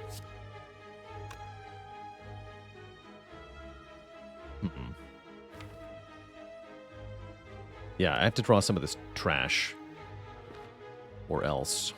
Yeah, I have to draw some of this trash. Or else.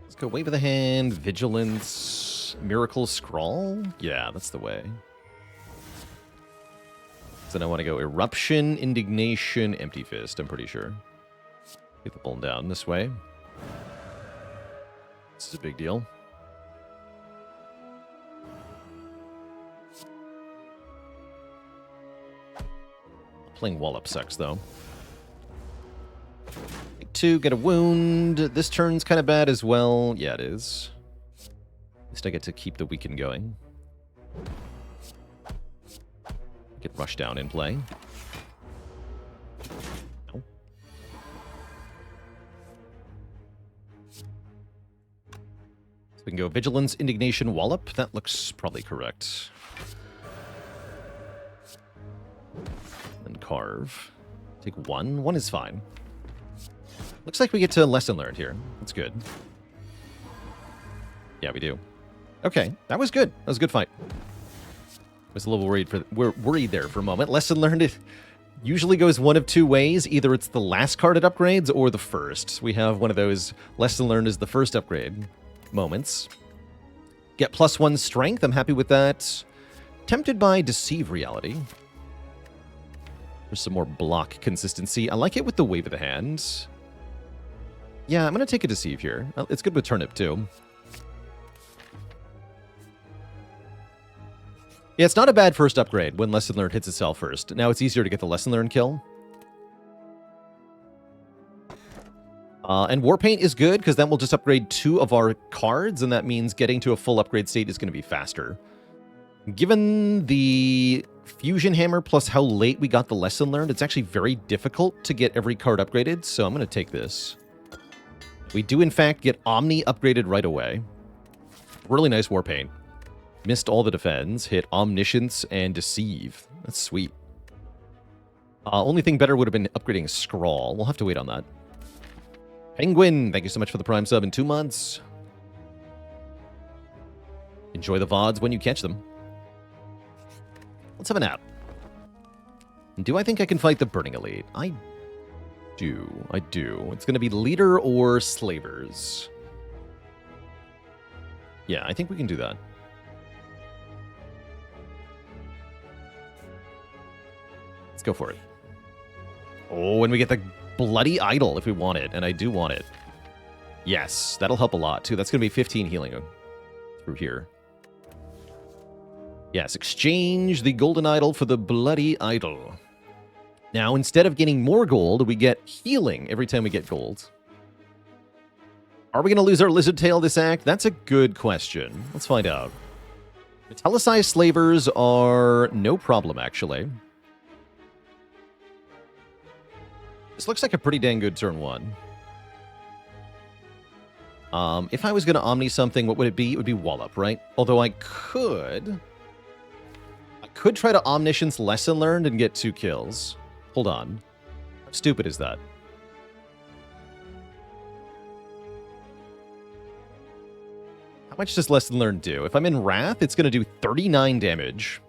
Let's go Wave of the Hand, Vigilance, Miracle Scrawl? Yeah, that's the way. So then I want to go Eruption, Indignation, Empty Fist, I'm pretty sure. Get the ball down this way. This is a big deal. Playing Wallop sucks, though. 2, get a wound. This turn's kind of bad as well. Yeah, it is. At least I get to keep the weaken going. Get Rush Down in play. No. We can go Vigilance, Indignation, Wallop. That looks probably correct. And Carve. Take one. One is fine. Looks like we get to Lesson Learned here. That's good. Yeah, we do. Okay, that was good. That was a good fight. Was a little worried worried there for a moment. Lesson Learned it usually goes one of two ways. Either it's the last card it upgrades or the first. We have one of those Lesson Learned is the first upgrade moments. Get +1 strength. I'm happy with that. Tempted by Deceive Reality. For some more block consistency. I like it with the Wave of the Hand. Yeah, I'm going to take a Deceive here. It's good with Turnip, too. Yeah, it's not a bad first upgrade when Lesson Learned hits itself first. Now it's easier to get the Lesson Learned kill. And Warpaint is good, because then we'll just upgrade 2 of our cards, and that means getting to a full upgrade state is going to be faster. Given the Fusion Hammer plus how late we got the Lesson Learned, it's actually very difficult to get every card upgraded, so I'm going to take this. We do, in fact, get Omni upgraded right away. Really nice Warpaint. Missed all the defense, hit Omniscience and Deceive. That's sweet. Only thing better would have been upgrading Scrawl. We'll have to wait on that. Penguin, thank you so much for the Prime sub in 2 months. Enjoy the VODs when you catch them. Let's have a nap. Do I think I can fight the Burning Elite? I do. It's going to be Leader or Slavers. Yeah, I think we can do that. Let's go for it. Oh, and we get the Bloody Idol if we want it, and I do want it. Yes, that'll help a lot, too. That's going to be 15 healing through here. Yes, exchange the Golden Idol for the Bloody Idol. Now, instead of getting more gold, we get healing every time we get gold. Are we going to lose our Lizard Tail this act? That's a good question. Let's find out. Metallicized Slavers are no problem, actually. This looks like a pretty dang good turn 1. If I was going to Omni something, what would it be? It would be Wallop, right? Although I could try to Omniscience Lesson Learned and get 2 kills. Hold on. How stupid is that? How much does Lesson Learned do? If I'm in Wrath, it's going to do 39 damage.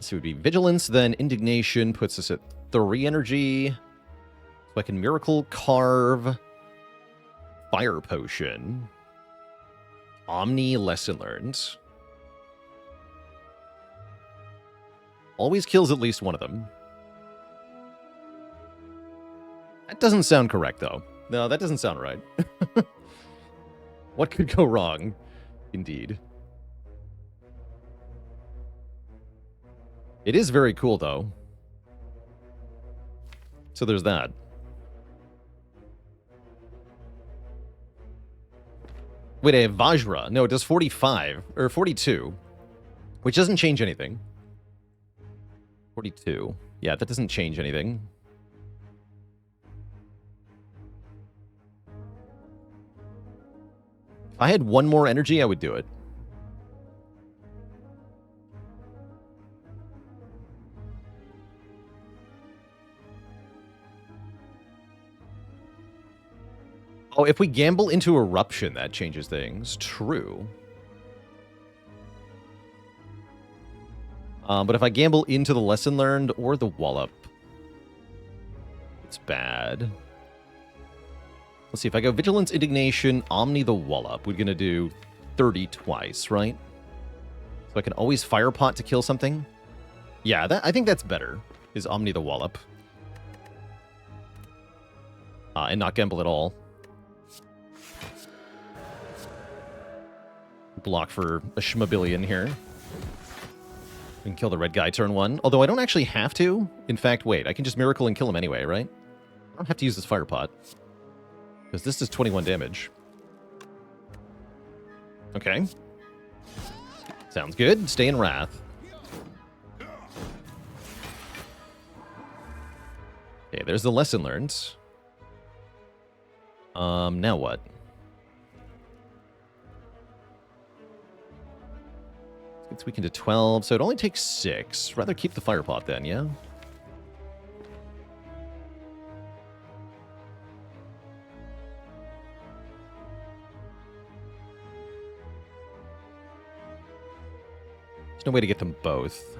So it would be Vigilance, then Indignation puts us at 3 energy. So I can Miracle, Carve, Fire Potion, Omni, Lesson Learned. Always kills at least one of them. That doesn't sound correct, though. No, that doesn't sound right. What could go wrong? Indeed. It is very cool, though. So there's that. Wait, I have Vajra. No, it does 45, or 42, which doesn't change anything. 42. Yeah, that doesn't change anything. If I had 1 more energy, I would do it. Oh, if we gamble into Eruption, that changes things. True. But if I gamble into the Lesson Learned or the Wallop, it's bad. Let's see, if I go Vigilance, Indignation, Omni, the Wallop, we're going to do 30 twice, right? So I can always Fire Pot to kill something? Yeah, I think that's better, is Omni, the Wallop. And not gamble at all. Block for a schmabillion here. We can kill the red guy turn 1. Although I don't actually have to. In fact, wait. I can just Miracle and kill him anyway, right? I don't have to use this Fire Pot. Because this does 21 damage. Okay. Sounds good. Stay in Wrath. Okay, there's the lesson learned. Now what? It's weakened to 12, so it only takes 6. Rather keep the fire pot then, yeah? There's no way to get them both.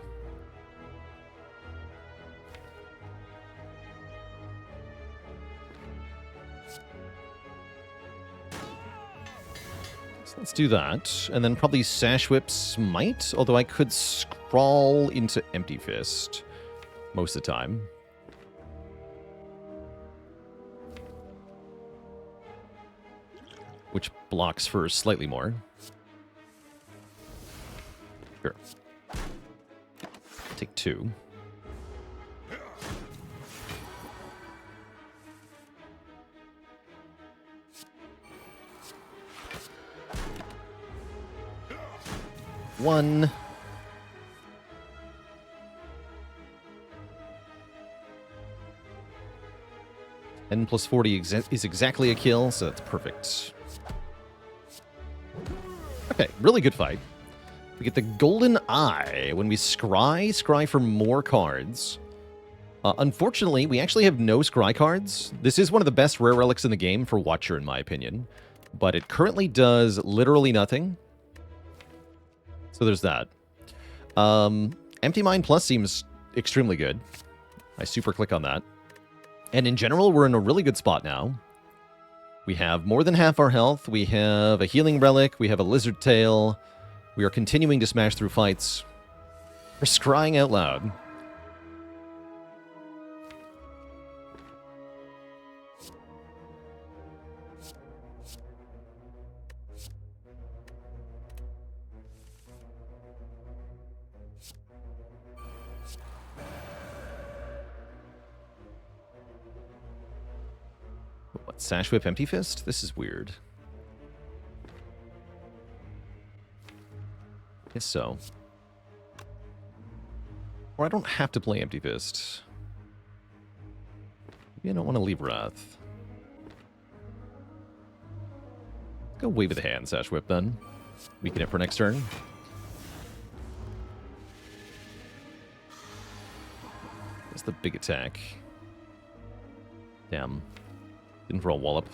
Let's do that, and then probably Sash Whip Smite, although I could scrawl into Empty Fist most of the time. Which blocks for slightly more. Sure. Take 2. One. And plus 40 is exactly a kill, so that's perfect. Okay, really good fight. We get the Golden Eye when we scry for more cards. Unfortunately, we actually have no scry cards. This is one of the best rare relics in the game for Watcher, in my opinion. But it currently does literally nothing. So there's that. Empty Mind Plus seems extremely good. I super click on that. And in general, we're in a really good spot now. We have more than half our health. We have a Healing Relic. We have a Lizard Tail. We are continuing to smash through fights. We're scrying out loud. What, Sash Whip Empty Fist? This is weird. Guess so. Or I don't have to play Empty Fist. Maybe I don't want to leave Wrath. Go Wave of the Hand, Sash Whip, then. Weaken it for next turn. That's the big attack. Damn. Didn't roll Wallop.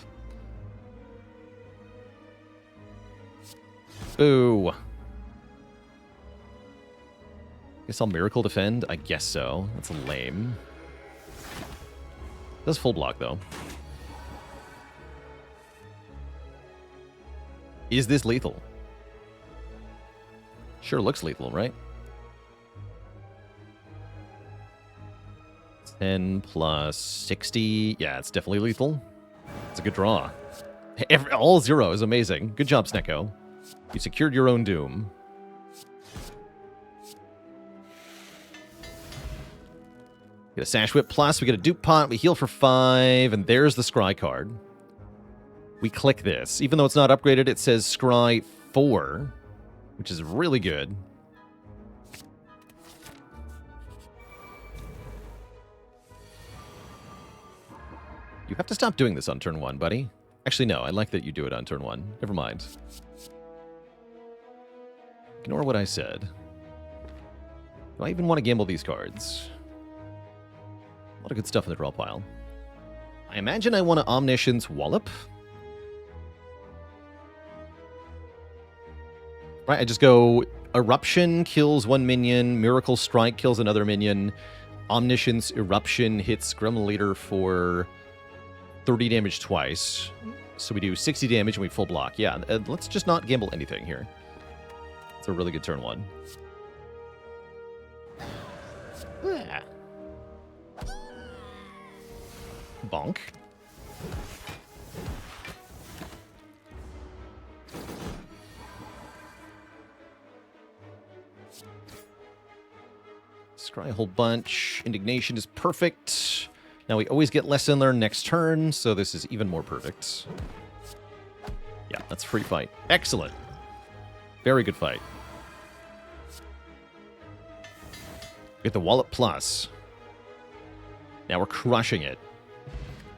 Ooh. Guess I'll Miracle Defend? I guess so. That's lame. Does full block, though. Is this lethal? Sure looks lethal, right? 10 plus 60. Yeah, it's definitely lethal. It's a good draw. All 0 is amazing. Good job, Snecko. You secured your own doom. Get a Sash Whip Plus, we get a Dupe Pot, we heal for 5, and there's the Scry card. We click this. Even though it's not upgraded, it says Scry 4, which is really good. You have to stop doing this on turn 1, buddy. Actually, no, I like that you do it on turn 1. Never mind. Ignore what I said. Do I even want to gamble these cards? A lot of good stuff in the draw pile. I imagine I want to Omniscience Wallop. Right, I just go Eruption kills one minion, Miracle Strike kills another minion, Omniscience Eruption hits Gremlin Leader for 30 damage twice. So we do 60 damage and we full block. Yeah, let's just not gamble anything here. It's a really good turn 1. Yeah. Bonk. Scry a whole bunch. Indignation is perfect. Now we always get Lesson Learned next turn, so this is even more perfect. Yeah, that's free fight. Excellent. Very good fight. Get the Wallop Plus. Now we're crushing it.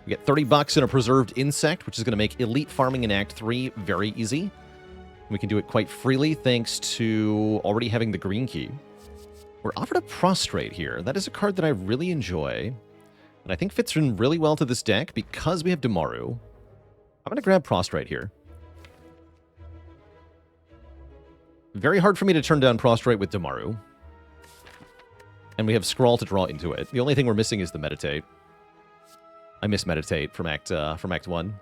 We get 30 bucks in a preserved insect, which is going to make elite farming in Act 3 very easy. We can do it quite freely thanks to already having the green key. We're offered a prostrate here. That is a card that I really enjoy, and I think fits in really well to this deck because we have Damaru. I'm going to grab prostrate here. Very hard for me to turn down prostrate with Damaru. And we have Scrawl to draw into it. The only thing we're missing is the Meditate. I miss Meditate from Act 1.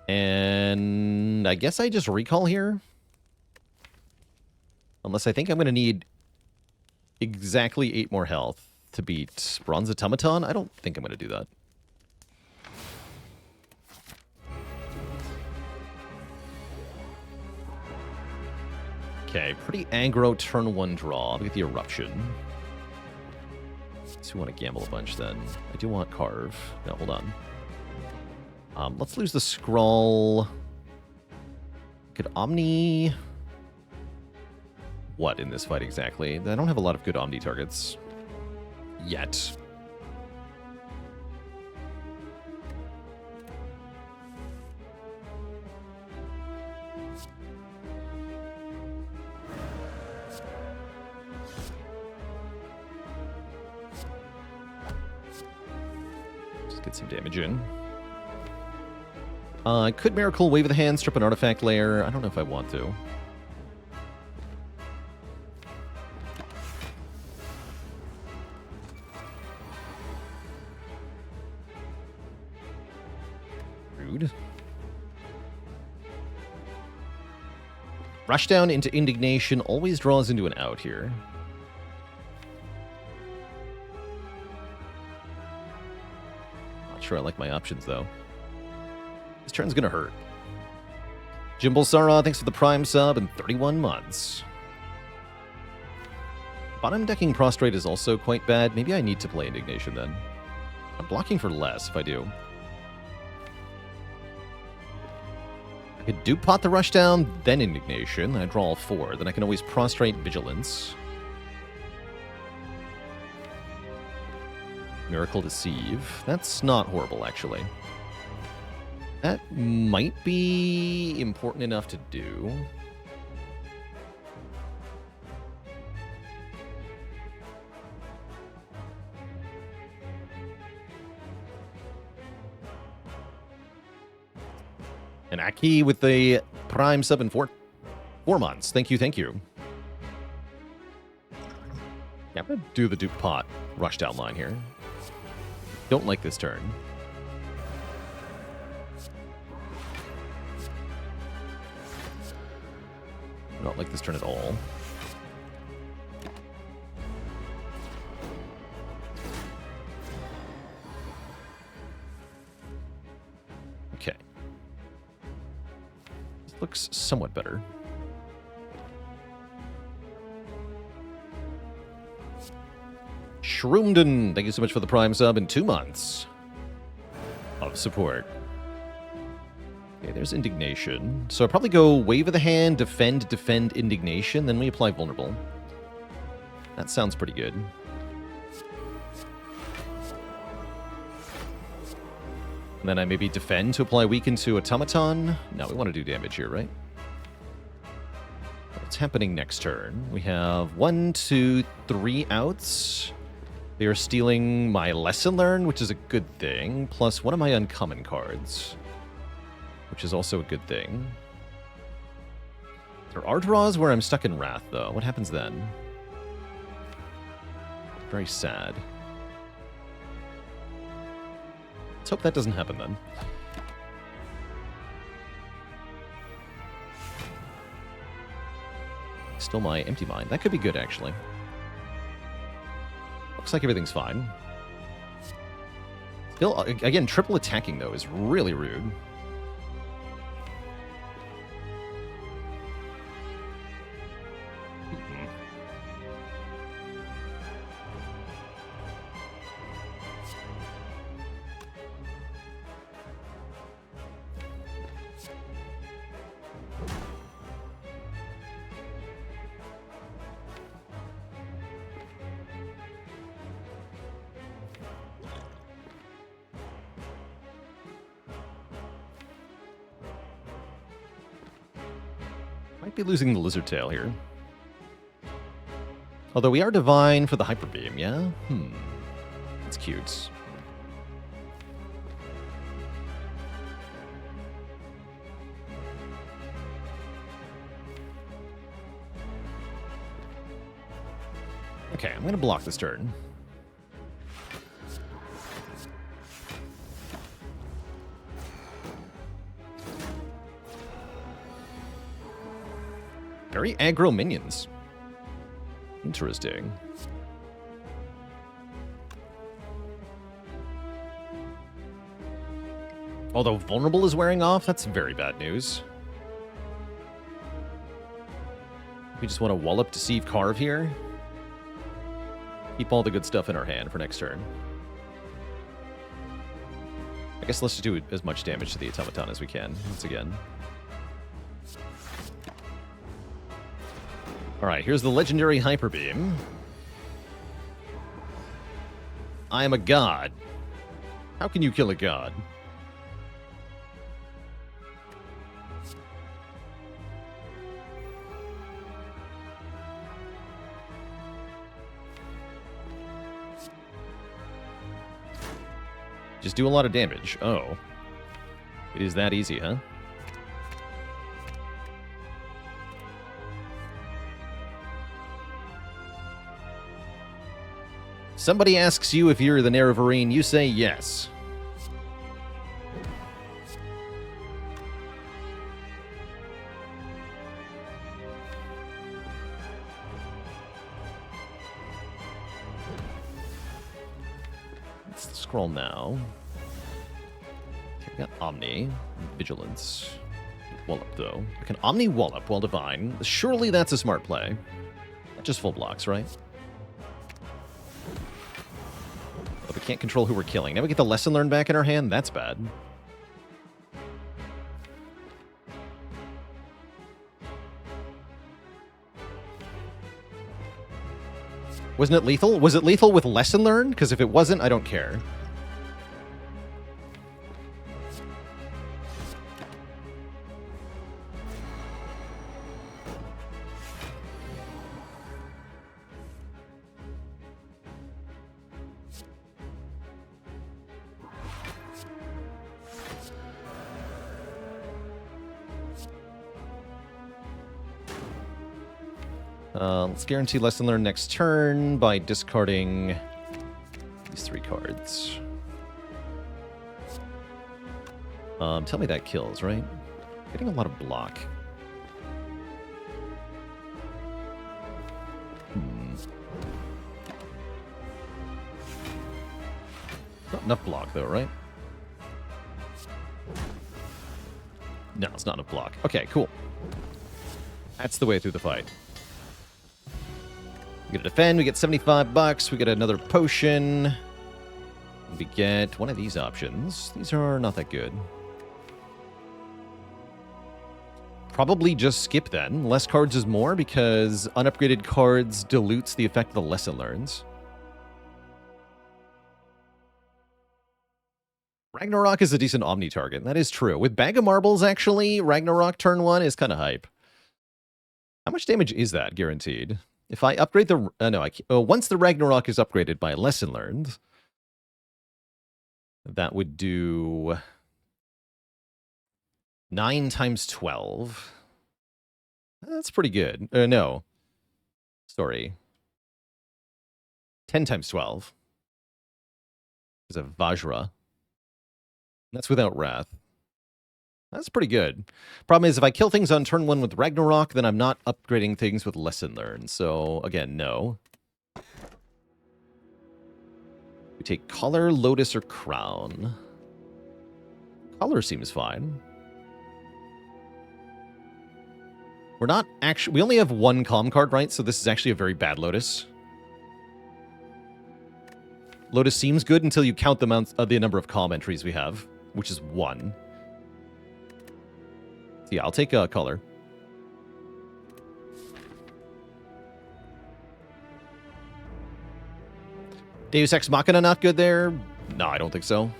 And I guess I just recall here. Unless I think I'm going to need exactly 8 more health to beat Bronze Automaton. I don't think I'm going to do that. Okay, pretty aggro turn 1 draw. We get the Eruption. So we want to gamble a bunch then. I do want Carve. No, hold on. Let's lose the Scrawl. Could Omni... What in this fight exactly? I don't have a lot of good Omni targets. Yet. Just get some damage in. I could Miracle, Wave of the Hand, strip an artifact layer. I don't know if I want to. Rude. Rushdown into Indignation always draws into an out here. Not sure I like my options, though. This turn's gonna hurt. Jimble Sara, thanks for the Prime sub and 31 months. Bottom decking Prostrate is also quite bad. Maybe I need to play Indignation then. I'm blocking for less if I do. I could Dupe Pot the Rushdown, then Indignation. I draw all 4. Then I can always Prostrate Vigilance. Miracle Deceive. That's not horrible, actually. That might be important enough to do. And Aki with the Prime sub in 4 months. Thank you, thank you. Yeah, I'm going to do the Dupe Pot Rushdown line here. Don't like this turn. Not like this turn at all. Okay. This looks somewhat better. Shroomden, thank you so much for the Prime sub in 2 months of support. Okay, there's Indignation. So I'll probably go Wave of the Hand, Defend, Defend, Indignation, then we apply Vulnerable. That sounds pretty good. And then I maybe Defend to apply Weaken to Automaton. No, we want to do damage here, right? What's happening next turn? We have 1, 2, 3 outs. They are stealing my Lesson Learn, which is a good thing, plus one of my uncommon cards, which is also a good thing. There are draws where I'm stuck in Wrath, though. What happens then? Very sad. Let's hope that doesn't happen then. Still my Empty Mind. That could be good, actually. Looks like everything's fine. Still, again, triple attacking, though, is really rude. Might be losing the lizard tail here. Although we are divine for the hyper beam, yeah? That's cute. Okay, I'm gonna block this turn. Very aggro minions. Interesting. Although vulnerable is wearing off, that's very bad news. We just want to wallop, deceive, carve here. Keep all the good stuff in our hand for next turn. I guess let's just do as much damage to the automaton as we can, once again. Alright, here's the legendary Hyper Beam. I am a god. How can you kill a god? Just do a lot of damage. Oh. It is that easy, huh? Somebody asks you if you're the Nerevarine, you say yes. Let's scroll now. Okay, we got Omni, Vigilance. Wallop, though. I can Omni Wallop while Divine. Surely that's a smart play. Not just full blocks, right? But we can't control who we're killing. Now we get the lesson learned back in our hand? That's bad. Wasn't it lethal? Was it lethal with lesson learned? Because if it wasn't, I don't care. Let's guarantee lesson learned next turn by discarding these 3 cards. Tell me that kills, right? Getting a lot of block. Not enough block, though, right? No, it's not enough block. Okay, cool. That's the way through the fight. We get to defend, we get $75, we get another potion. We get one of these options. These are not that good. Probably just skip then. Less cards is more because unupgraded cards dilutes the effect of the lesson learns. Ragnarok is a decent Omni target. That is true. With Bag of Marbles, actually, Ragnarok turn 1 is kind of hype. How much damage is that guaranteed? If I upgrade the... once the Ragnarok is upgraded by lesson learned, that would do 9 times 12. That's pretty good. No. Sorry. 10 times 12. Is a Vajra. That's without Wrath. That's pretty good. Problem is, if I kill things on turn 1 with Ragnarok, then I'm not upgrading things with lesson learned. So, again, no. We take Collar, Lotus, or Crown. Collar seems fine. We're not actually... We only have 1 Calm card, right? So this is actually a very bad Lotus. Lotus seems good until you count the number of Calm entries we have, which is 1. So yeah, I'll take Color. Deus Ex Machina not good there? No, I don't think so.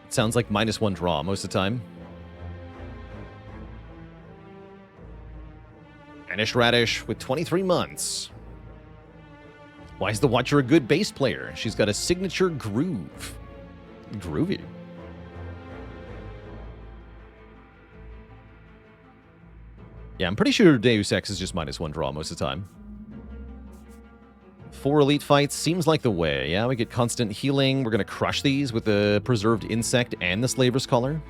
It sounds like -1 draw most of the time. Banished Radish with 23 months. Why is the Watcher a good bass player? She's got a signature groove. Groovy. Yeah, I'm pretty sure Deus Ex is just -1 draw most of the time. 4 elite fights seems like the way. Yeah, we get constant healing. We're going to crush these with the Preserved Insect and the Slaver's Collar.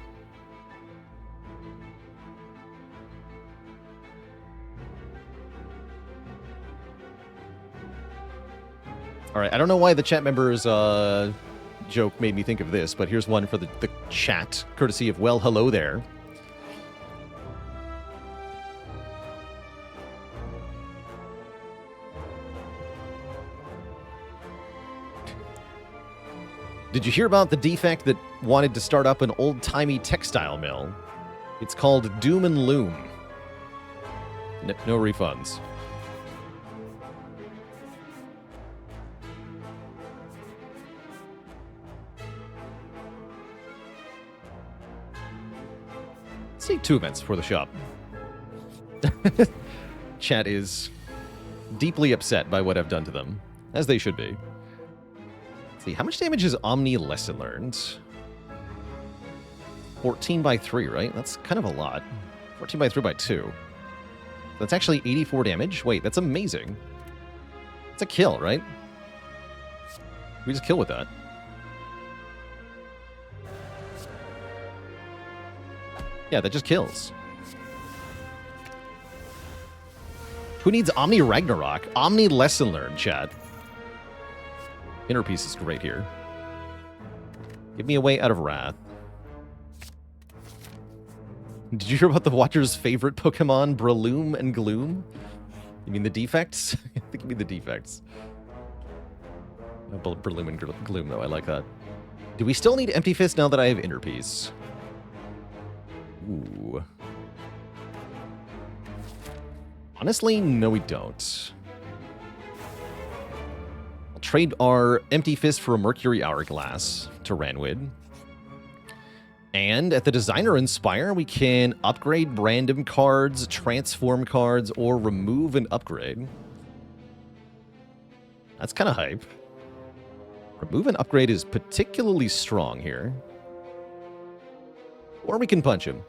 All right, I don't know why the chat members' joke made me think of this, but here's one for the chat, courtesy of Well Hello There. Did you hear about the defect that wanted to start up an old-timey textile mill? It's called Doom and Loom. No refunds. Let's see 2 events before the shop. Chat is deeply upset by what I've done to them, as they should be. Let's see, how much damage is Omni Lesson Learned? 14 by 3, right? That's kind of a lot. 14 by 3 by 2. That's actually 84 damage. Wait, that's amazing. It's a kill, right? We just kill with that. Yeah, that just kills. Who needs Omni Ragnarok? Omni Lesson Learned, chat. Inner Peace is great here. Give me a way out of Wrath. Did you hear about the Watcher's favorite Pokemon, Breloom and Gloom? You mean the defects? I think you mean the defects. Breloom and Gloom, though. I like that. Do we still need Empty Fist now that I have Inner Peace? Ooh. Honestly, no we don't. I'll trade our Empty Fist for a Mercury Hourglass to Ranwid. And at the Designer and Spire, we can upgrade random cards, transform cards, or remove and upgrade. That's kind of hype. Remove and upgrade is particularly strong here. Or we can punch him.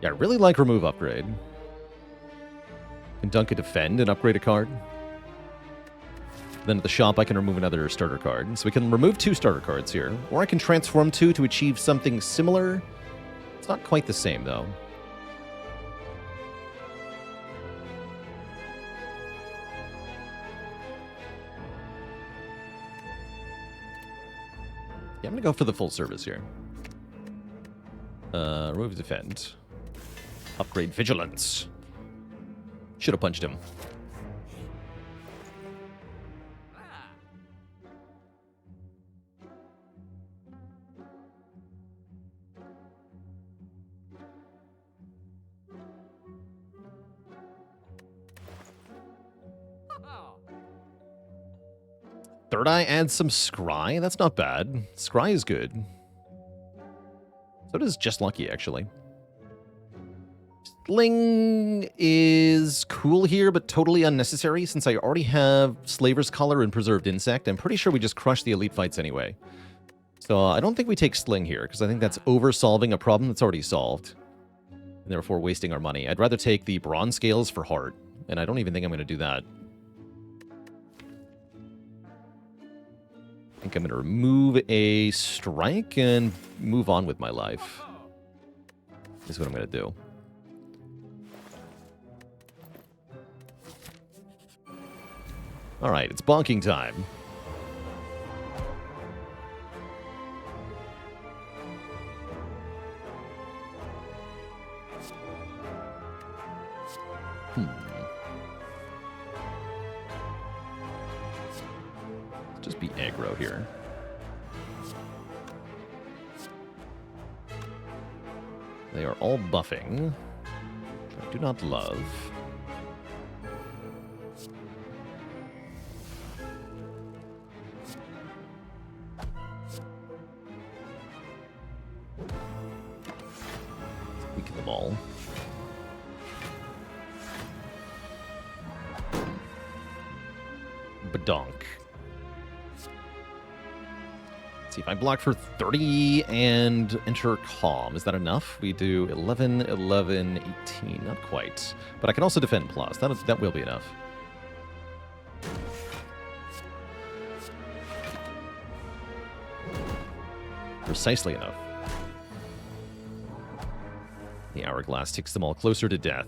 Yeah, I really like remove upgrade. Can dunk a defend and upgrade a card. Then at the shop, I can remove another starter card. So we can remove 2 starter cards here. Or I can transform 2 to achieve something similar. It's not quite the same, though. Yeah, I'm going to go for the full service here. Remove defend. Upgrade vigilance. Should have punched him. Third Eye adds some Scry. That's not bad. Scry is good. So does Just Lucky, actually. Sling is cool here, but totally unnecessary since I already have Slaver's Collar and Preserved Insect. I'm pretty sure we just crush the elite fights anyway. So I don't think we take Sling here, because I think that's over-solving a problem that's already solved. And therefore wasting our money. I'd rather take the Bronze Scales for Heart, and I don't even think I'm going to do that. I think I'm going to remove a strike and move on with my life. Is what I'm going to do. All right, it's bonking time. Just be aggro here. They are all buffing, which I do not love. Weaken them all. Donk. Let's see if I block for 30 and enter Calm. Is that enough? We do 11, 11, 18. Not quite. But I can also defend plus. That will be enough. Precisely enough. The Hourglass takes them all closer to death.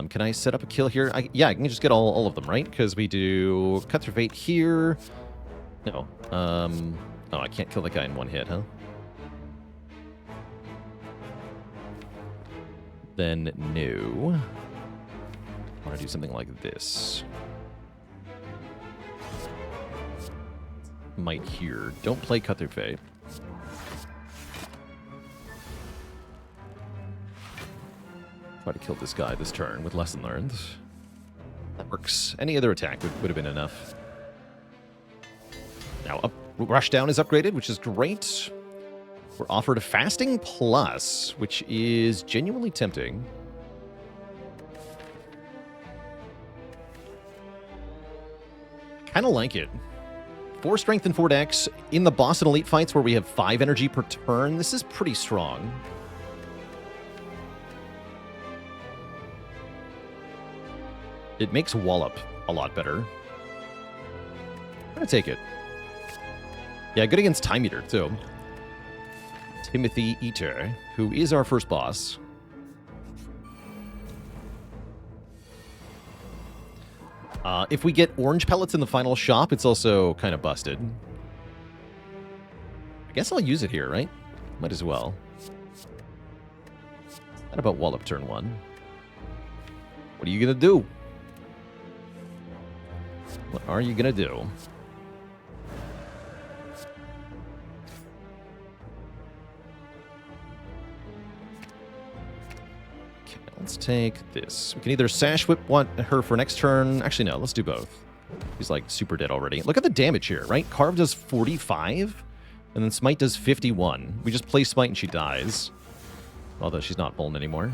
Can I set up a kill here? Yeah, I can just get all of them, right? Because we do Cut Through Fate here. No. Oh, I can't kill that guy in one hit, huh? Then no. I want to do something like this. Might here. Don't play Cut Through Fate. Try to kill this guy this turn with Lesson Learned. That works. Any other attack would have been enough. Now, Rushdown is upgraded, which is great. We're offered a Fasting Plus, which is genuinely tempting. Kind of like it. 4 strength and 4 dex. In the boss and elite fights where we have 5 energy per turn, this is pretty strong. It makes Wallop a lot better. I'm gonna take it. Yeah, good against Time Eater, too. Timothy Eater, who is our first boss. If we get orange pellets in the final shop, it's also kind of busted. I guess I'll use it here, right? Might as well. What about Wallop turn 1? What are you gonna do? What are you gonna do? Okay, let's take this. We can either Sash Whip her for next turn. Actually, no, let's do both. She's like super dead already. Look at the damage here, right? Carve does 45, and then Smite does 51. We just play Smite and she dies. Although she's not Buln anymore.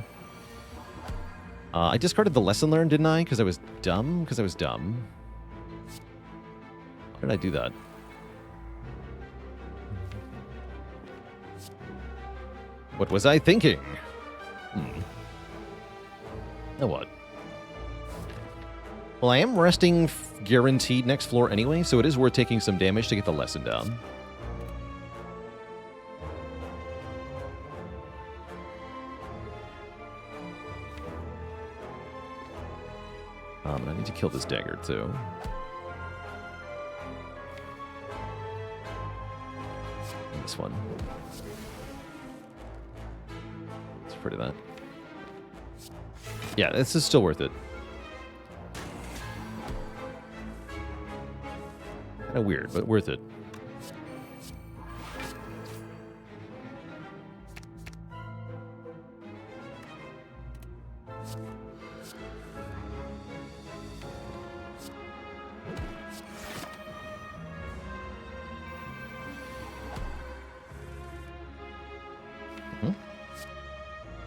I discarded the Lesson Learned, didn't I? Because I was dumb? Why did I do that? What was I thinking? Now what? Well, I am resting guaranteed next floor anyway, so it is worth taking some damage to get the lesson down. And I need to kill this dagger too. And this one. Let's rid of that. Yeah, this is still worth it. Kind of weird, but worth it.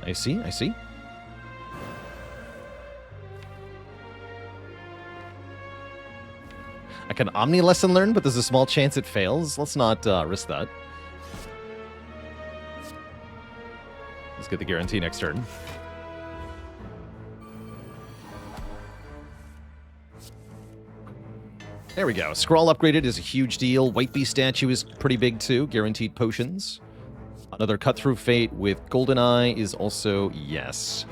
I see. I can Omni Lesson Learn, but there's a small chance it fails. Let's not risk that. Let's get the guarantee next turn. There we go. Scrawl upgraded is a huge deal. White Beast statue is pretty big too. Guaranteed potions. Another Cut Through Fate with Goldeneye is also yes.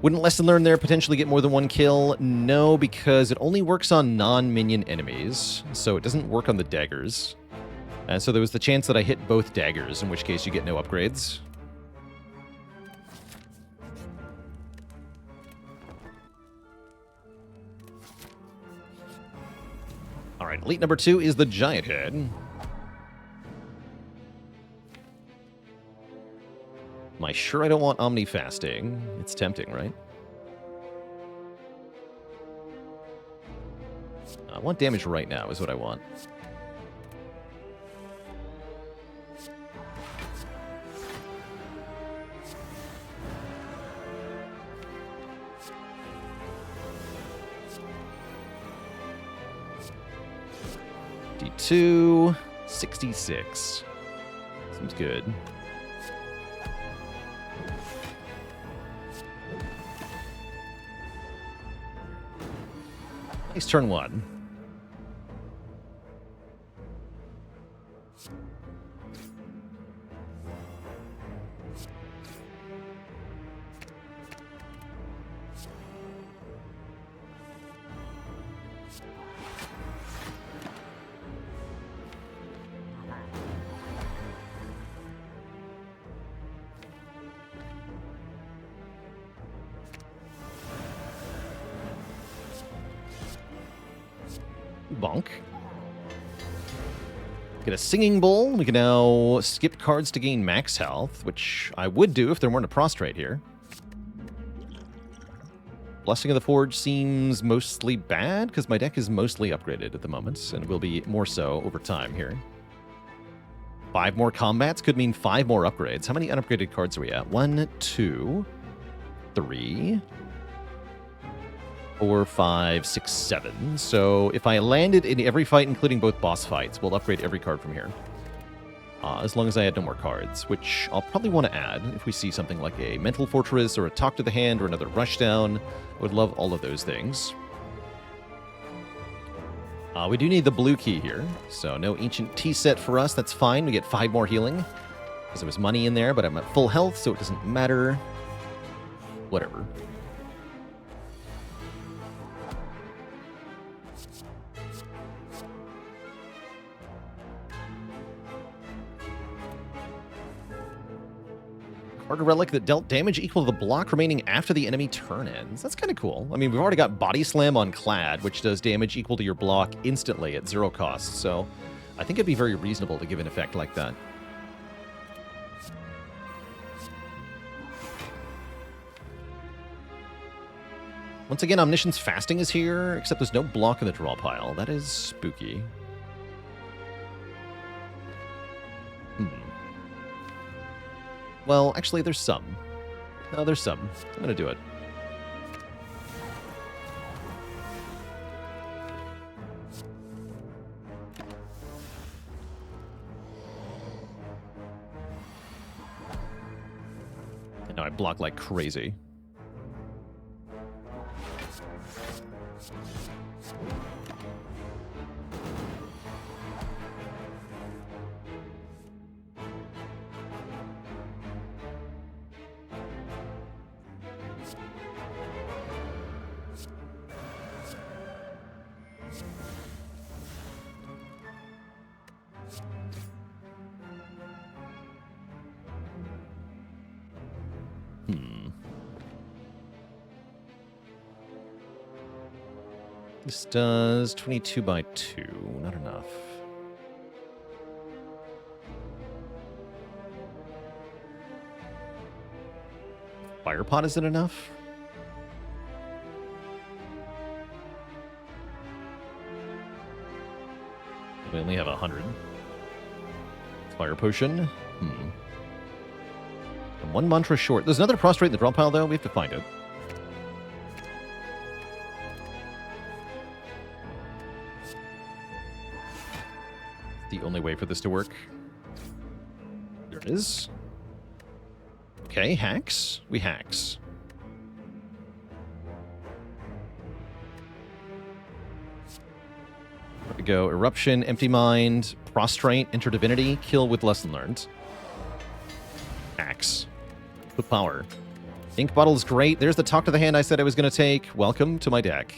Wouldn't Lesson Learn there potentially get more than one kill? No, because it only works on non-minion enemies, so it doesn't work on the daggers. And so there was the chance that I hit both daggers, in which case you get no upgrades. All right, elite number 2 is the Giant Head. Am I sure I don't want Omni Fasting? It's tempting, right? I want damage right now, is what I want. to 66. Seems good. Nice turn one. Bonk. Get a Singing Bowl. We can now skip cards to gain max health, which I would do if there weren't a Prostrate here. Blessing of the Forge seems mostly bad, because my deck is mostly upgraded at the moment, and will be more so over time here. 5 more combats could mean 5 more upgrades. How many unupgraded cards are we at? 1, 2, 3... 4, 5, 6, 7. So if I landed in every fight, including both boss fights, we'll upgrade every card from here. As long as I had no more cards, which I'll probably want to add if we see something like a Mental Fortress or a Talk to the Hand or another Rushdown. I would love all of those things. We do need the blue key here, so no Ancient Tea set for us. That's fine. We get 5 more healing, because there was money in there, but I'm at full health, so it doesn't matter. Whatever. Card relic that dealt damage equal to the block remaining after the enemy turn ends. That's kind of cool. I mean, we've already got Body Slam on Clad, which does damage equal to your block instantly at 0 cost. So I think it'd be very reasonable to give an effect like that. Once again, Omniscience Fasting is here, except there's no block in the draw pile. That is spooky. Well, actually, there's some. No, there's some. I'm going to do it. I know I block like crazy. This does 22 by 2. Not enough. Fire pot isn't enough? We only have 100. Fire potion. And 1 mantra short. There's another prostrate in the draw pile, though. We have to find it. The only way for this to work. There it is. Okay, hacks. We hacks. There we go. Eruption, Empty Mind, Prostrate, Enter Divinity, Kill with Lesson Learned. Hacks. With power. Ink Bottle is great. There's the Talk to the Hand I said I was going to take. Welcome to my deck.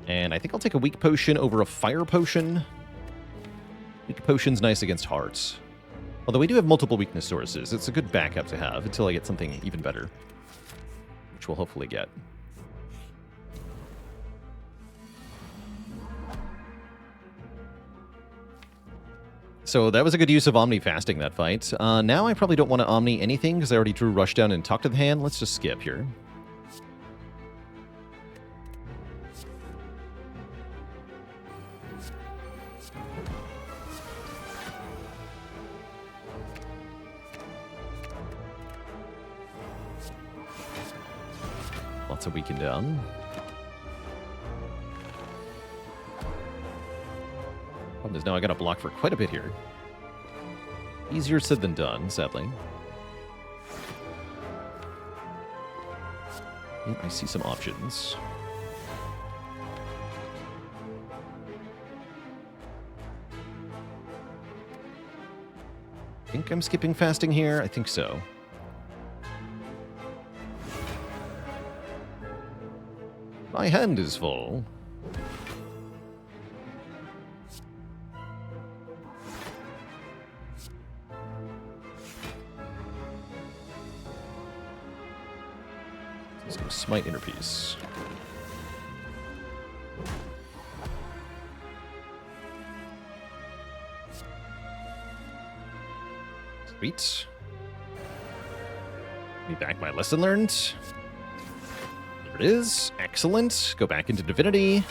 And I think I'll take a Weak Potion over a Fire Potion. Weak Potion's nice against hearts. Although we do have multiple weakness sources, it's a good backup to have until I get something even better. Which we'll hopefully get. So that was a good use of Omni fasting that fight. Now I probably don't want to Omni anything because I already drew Rushdown and Talk to the Hand. Let's just skip here. Lots of weakened down. is now I gotta block for quite a bit here. Easier said than done, sadly. I see some options. I think I'm skipping fasting here. I think so. My hand is full. Let's go smite inner piece. Sweet. Let me back my lesson learned. There it is. Excellent. Go back into Divinity.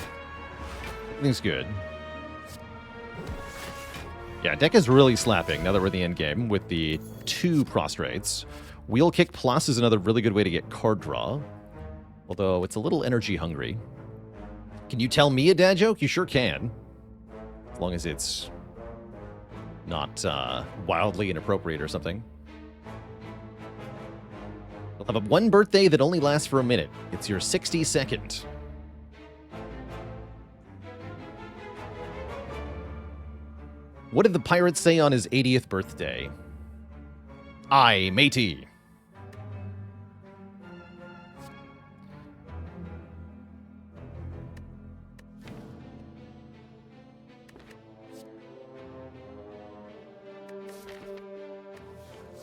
Everything's good. Yeah, deck is really slapping now that we're in the end game with the 2 prostrates. Wheel Kick Plus is another really good way to get card draw, although it's a little energy hungry. Can you tell me a dad joke? You sure can. As long as it's not wildly inappropriate or something. You'll have one birthday that only lasts for a minute. It's your 62nd. What did the pirate say on his 80th birthday? Aye, matey.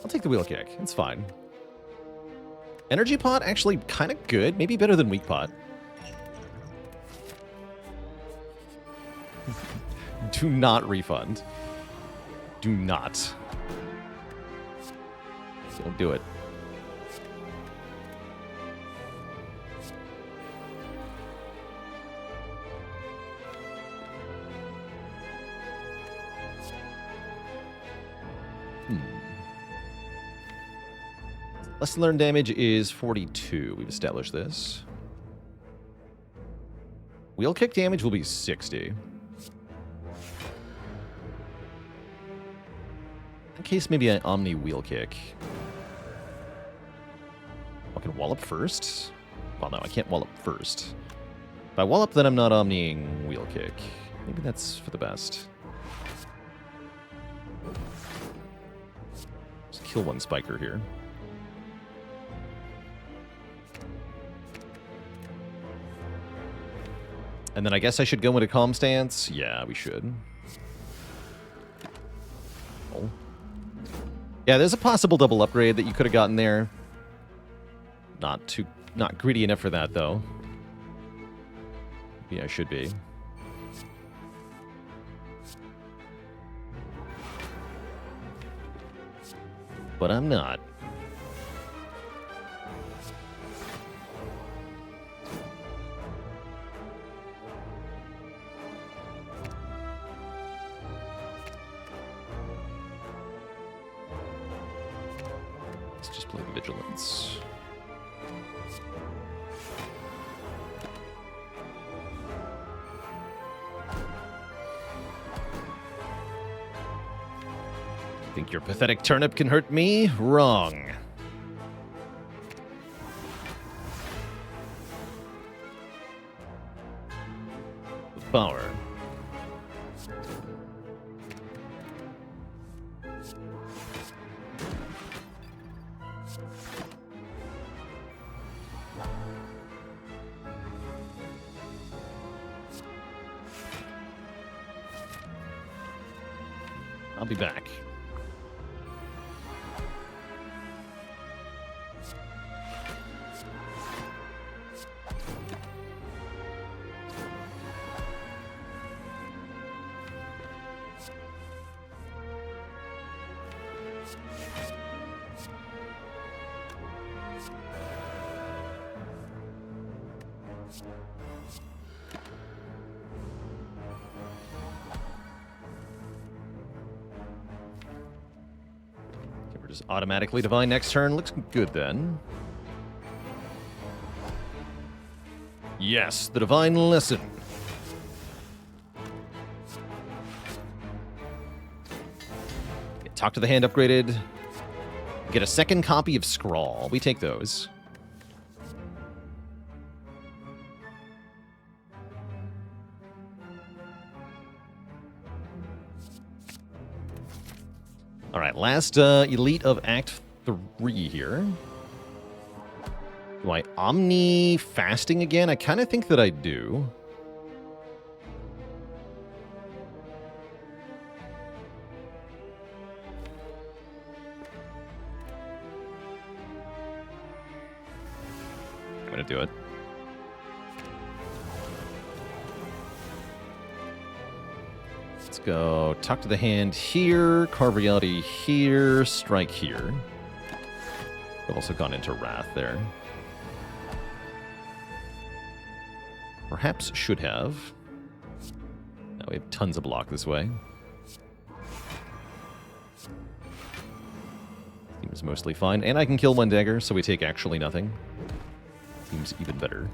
I'll take the wheel kick. It's fine. Energy pot, actually kind of good. Maybe better than weak pot. Do not refund. Do not. Don't do it. Lesson learned damage is 42. We've established this. Wheel kick damage will be 60. In that case, maybe an Omni wheel kick. I can wallop first? Well, no, I can't wallop first. If I wallop, then I'm not Omniing wheel kick. Maybe that's for the best. Just kill one spiker here. And then I guess I should go into calm stance. Yeah, we should. Oh. Yeah, there's a possible double upgrade that you could have gotten there. Not greedy enough for that though. Yeah, I should be. But I'm not. Vigilance. Think your pathetic turnip can hurt me? Wrong. With power. I'll be back. Automatically divine next turn. Looks good then. Yes, the divine lesson. Talk to the Hand upgraded. Get a second copy of Scrawl. We take those. All right, last elite of Act 3 here. Do I Omni Fasting again? I kind of think that I do. I'm going to do it. Let's go Talk to the Hand here, Carve Reality here, Strike here. We've also gone into Wrath there. Perhaps should have. Now we have tons of block this way. Seems mostly fine. And I can kill one dagger, so we take actually nothing. Seems even better.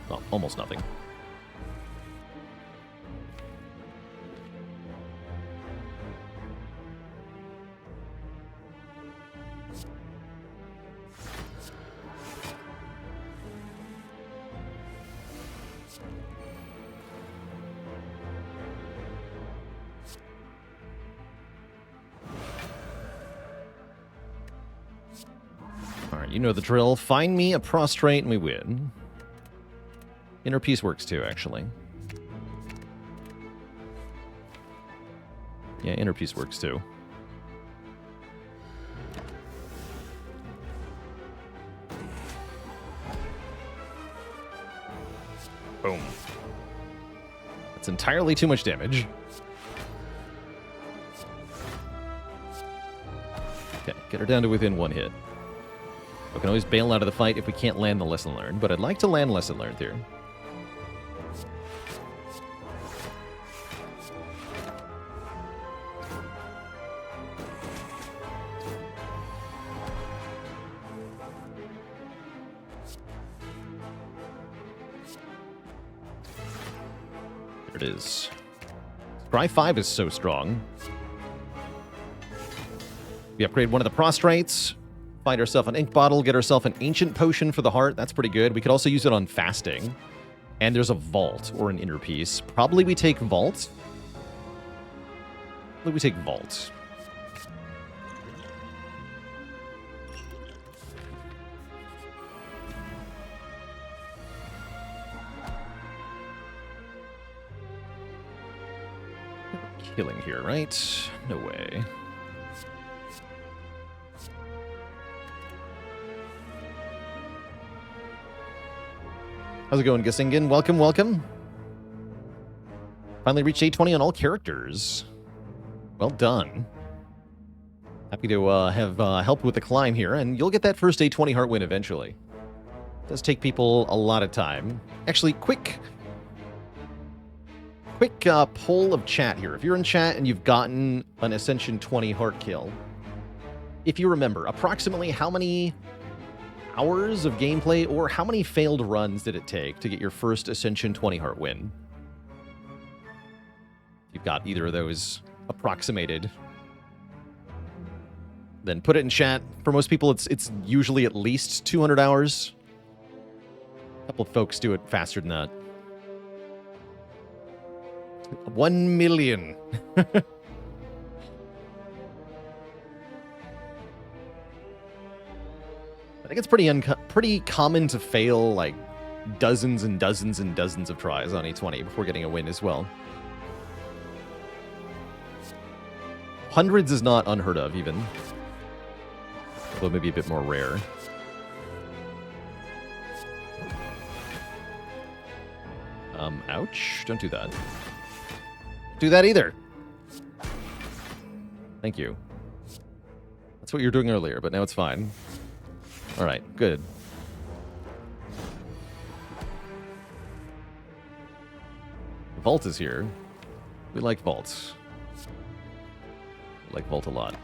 Well, almost nothing. You know the drill. Find me a prostrate and we win. Inner Peace works too, actually. Yeah, Inner Peace works too. Boom. That's entirely too much damage. Okay, get her down to within one hit. We can always bail out of the fight if we can't land the lesson learned, but I'd like to land lesson learned here. There it is. Scry 5 is so strong. We upgrade one of the prostrates. Find ourselves an ink bottle, get ourselves an ancient potion for the heart. That's pretty good. We could also use it on fasting. And there's a vault or an inner piece. Probably we take vault. Probably we take vault. Killing here, right? No way. How's it going, Gisingen? Welcome, welcome. Finally reached 820 on all characters. Well done. Happy to have help with the climb here, and you'll get that first 820 heart win eventually. It does take people a lot of time. Actually, quick poll of chat here. If you're in chat and you've gotten an Ascension 20 heart kill, if you remember, approximately how many hours of gameplay or how many failed runs did it take to get your first Ascension 20 heart win? You've got either of those approximated, then put it in chat. For most people, it's usually at least 200 hours. A couple of folks do it faster than that. 1 million. I think it's pretty common to fail like dozens and dozens and dozens of tries on E20 before getting a win as well. Hundreds is not unheard of, even. Although maybe a bit more rare. Ouch. Don't do that. Do that either. Thank you. That's what you were doing earlier, but now it's fine. All right, good. Vault is here. We like vaults. We like vault a lot.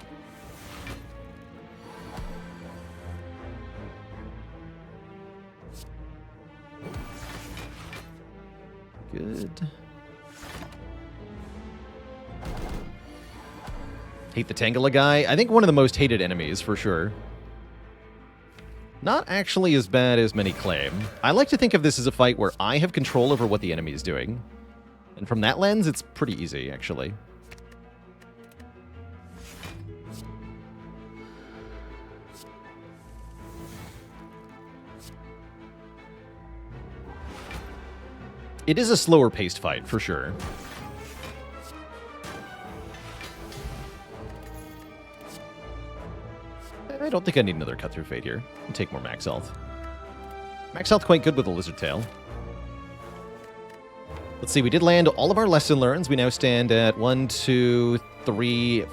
Good. Hate the Tangela guy. I think one of the most hated enemies, for sure. Not actually as bad as many claim. I like to think of this as a fight where I have control over what the enemy is doing. And from that lens, it's pretty easy, actually. It is a slower paced fight, for sure. I don't think I need another cut-through fate here. I'll take more max health. Max health quite good with a lizard tail. Let's see, we did land all of our lesson learns. We now stand at 1, 2, 3,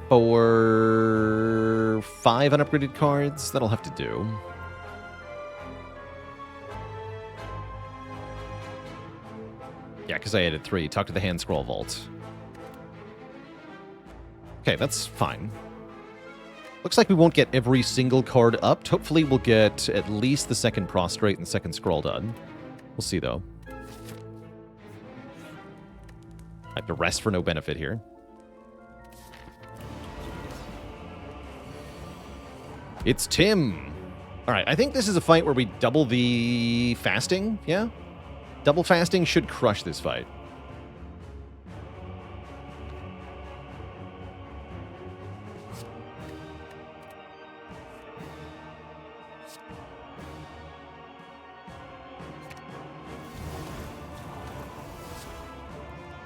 4, 5 unupgraded cards. That'll have to do. Yeah, because I added 3. Talk to the hand scroll vault. Okay, that's fine. Looks like we won't get every single card upped. Hopefully we'll get at least the second prostrate and the second scroll done. We'll see, though. I have to rest for no benefit here. It's Tim. All right, I think this is a fight where we double the fasting, yeah? Double fasting should crush this fight.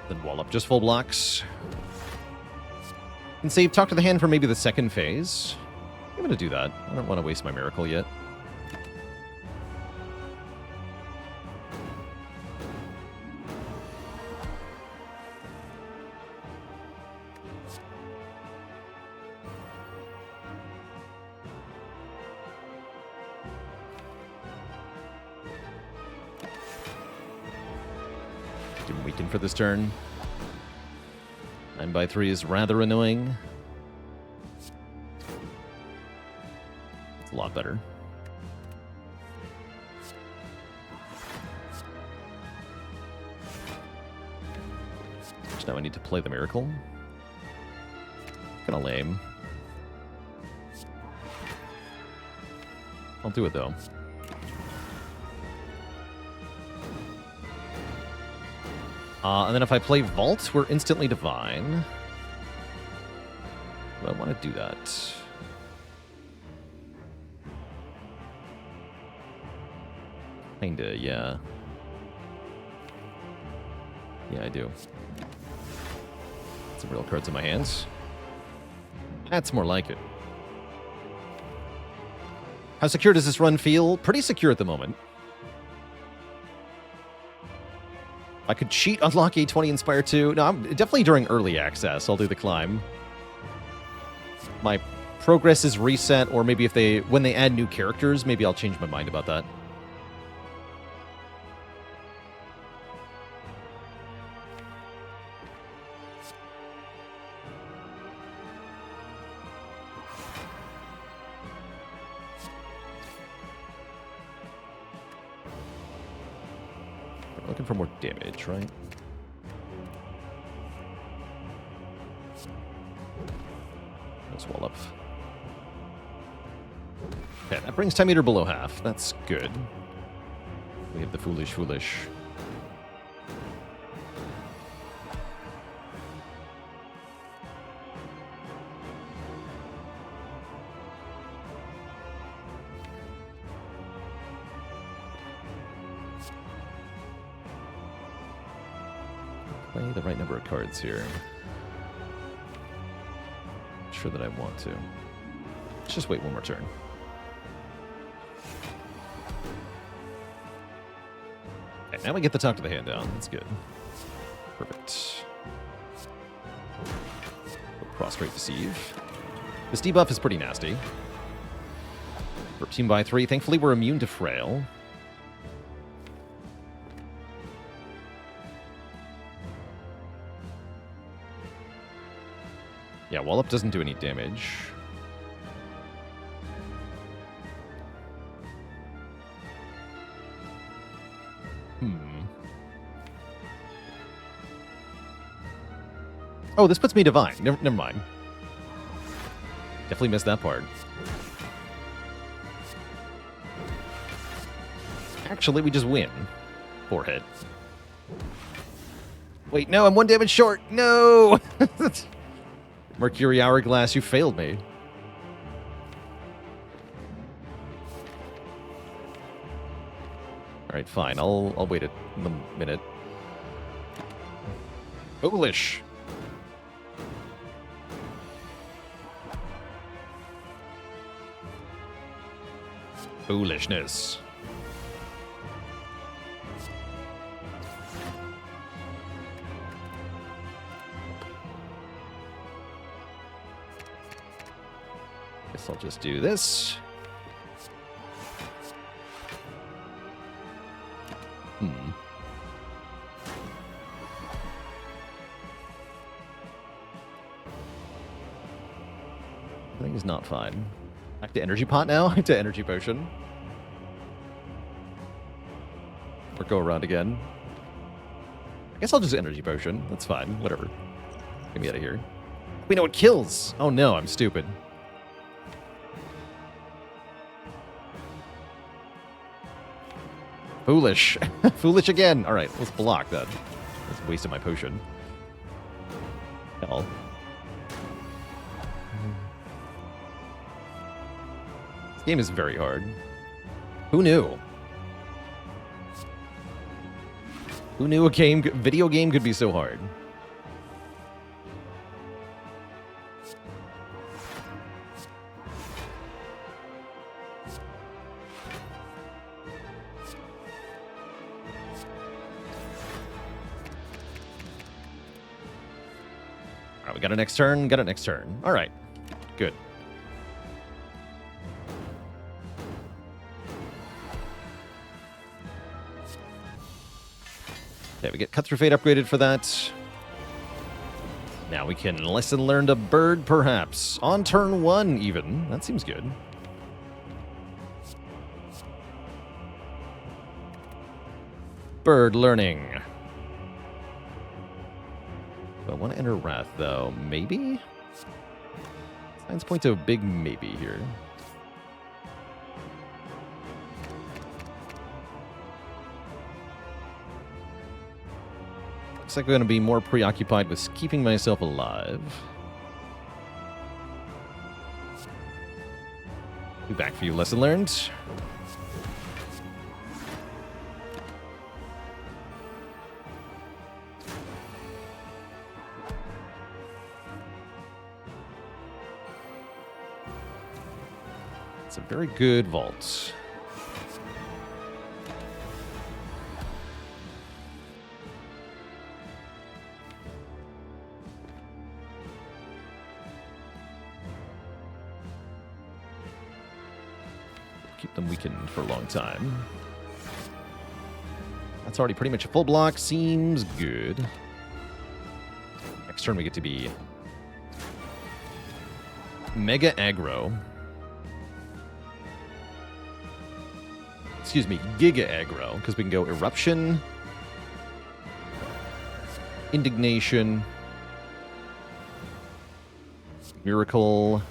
Then wall up just full blocks. And save talk to the hand for maybe the second phase. I'm going to do that. I don't want to waste my miracle yet. Didn't weaken for this turn. 9/3 is rather annoying. It's a lot better. So now I need to play the miracle. Kinda lame. I'll do it though. And then if I play Vault, we're instantly divine. Do I want to do that? Kinda, yeah. Yeah, I do. Some real cards in my hands. That's more like it. How secure does this run feel? Pretty secure at the moment. I could cheat, unlock A20 Inspire 2. No, I'm definitely during early access. I'll do the climb. My progress is reset, or maybe if when they add new characters, maybe I'll change my mind about that. Looking for more damage, right? Let's wall up. Okay, that brings time meter below half. That's good. We have the foolish. Play the right number of cards here. Not sure that I want to. Let's just wait one more turn. Okay, now we get the talk to the hand down. That's good. Perfect. Prostrate Deceive. This debuff is pretty nasty. 13/3. Thankfully, we're immune to Frail. Yeah, wall up doesn't do any damage. Oh, this puts me divine. Never mind. Definitely missed that part. Actually, we just win. 4 hit. Wait, no, I'm 1 damage short. No! Mercury Hourglass, you failed me. Alright, fine. I'll wait a minute. Foolish. Foolishness. Guess I'll just do this. I think he's not fine. Back to energy pot now? To energy potion. Or go around again. I guess I'll just energy potion. That's fine. Whatever. Get me out of here. Wait, no, it kills! Oh no, I'm stupid. Foolish. Foolish again. Alright, let's block that. That's wasting my potion. Hell. This game is very hard. Who knew? Who knew a video game could be so hard? Alright, we got a next turn, Alright, good. Okay, we get Cut Through Fate upgraded for that. Now we can lesson learn a bird, perhaps. On turn 1, even. That seems good. Bird learning. I want to enter Wrath, though. Maybe? Signs point to a big maybe here. Looks like I'm going to be more preoccupied with keeping myself alive. Be back for you, lesson learned. It's a very good vault. Keep them weakened for a long time. That's already pretty much a full block. Seems good. Next turn we get to be mega aggro. Excuse me, giga aggro, because we can go Eruption, Indignation, Miracle,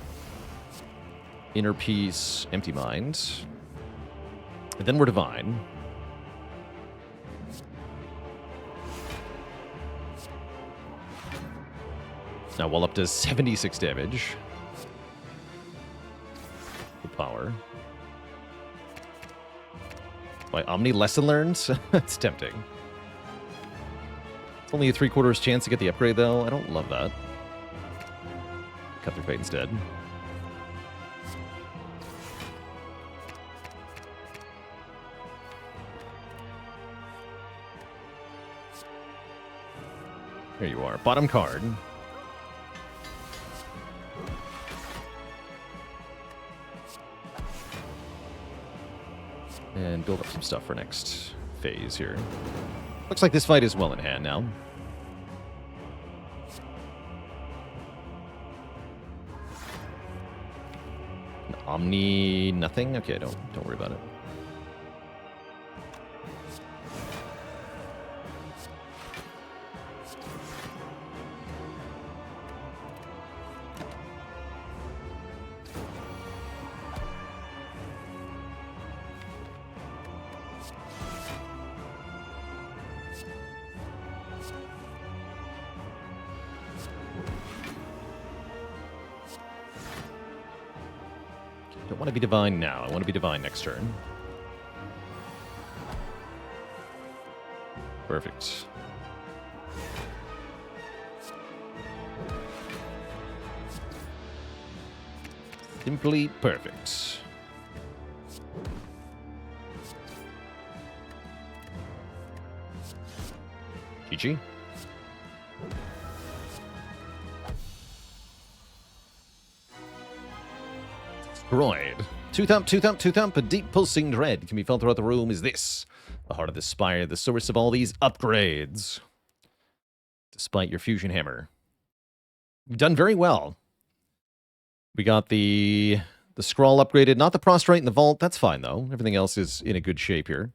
Inner Peace, Empty Mind. And then we're Divine. Now Wallop does 76 damage. The power. My Omni lesson learned? That's tempting. It's only a 3/4 chance to get the upgrade, though. I don't love that. Cut Through Fate instead. There you are. Bottom card. And build up some stuff for next phase here. Looks like this fight is well in hand now. Omni nothing? Okay, don't worry about it. Don't want to be divine now. I want to be divine next turn. Perfect. Simply perfect. GG. Destroyed. Two thump, two thump, two thump. A deep pulsing dread can be felt throughout the room. Is this the heart of the Spire, the source of all these upgrades? Despite your fusion hammer. You've done very well. We got the scroll upgraded, not the prostrate in the vault. That's fine, though. Everything else is in a good shape here.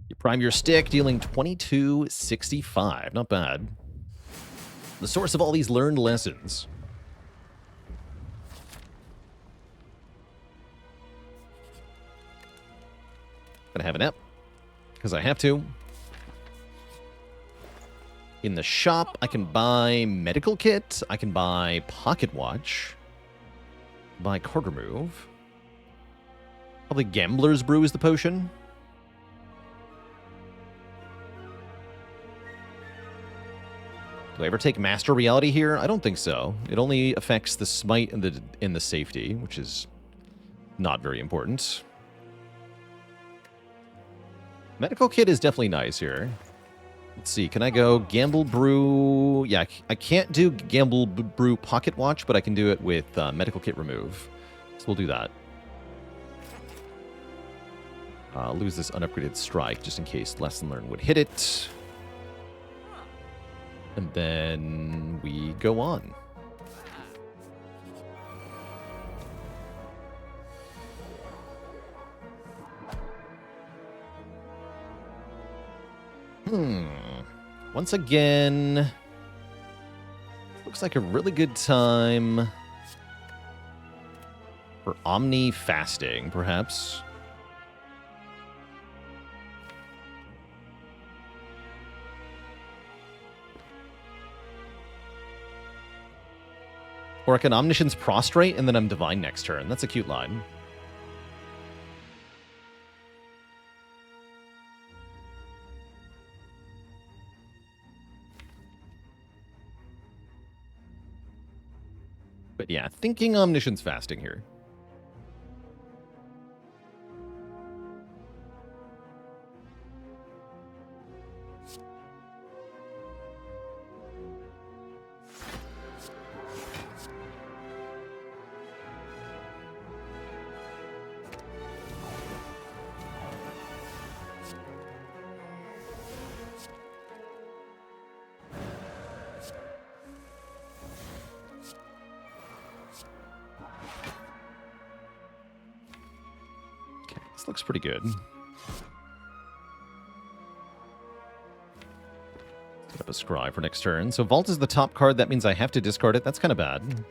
You prime your stick, dealing 2265. Not bad. The source of all these learned lessons. Gonna have an app, because I have to. In the shop, I can buy medical kit. I can buy pocket watch. Buy card remove. Probably Gambler's Brew is the potion. Do I ever take Master Reality here? I don't think so. It only affects the smite and the safety, which is not very important. Medical kit is definitely nice here. Let's see, can I go Gamble Brew? Yeah, I can't do Gamble Brew Pocket Watch, but I can do it with Medical Kit Remove. So we'll do that. I'll lose this unupgraded Strike, just in case Lesson Learned would hit it. And then we go on. Once again, looks like a really good time for Omni Fasting, perhaps. Or I can Omniscience Prostrate, and then I'm Divine next turn. That's a cute line. But yeah, thinking Omniscience Fasting here. This looks pretty good. Set up a Scry for next turn. So Vault is the top card. That means I have to discard it. That's kind of bad.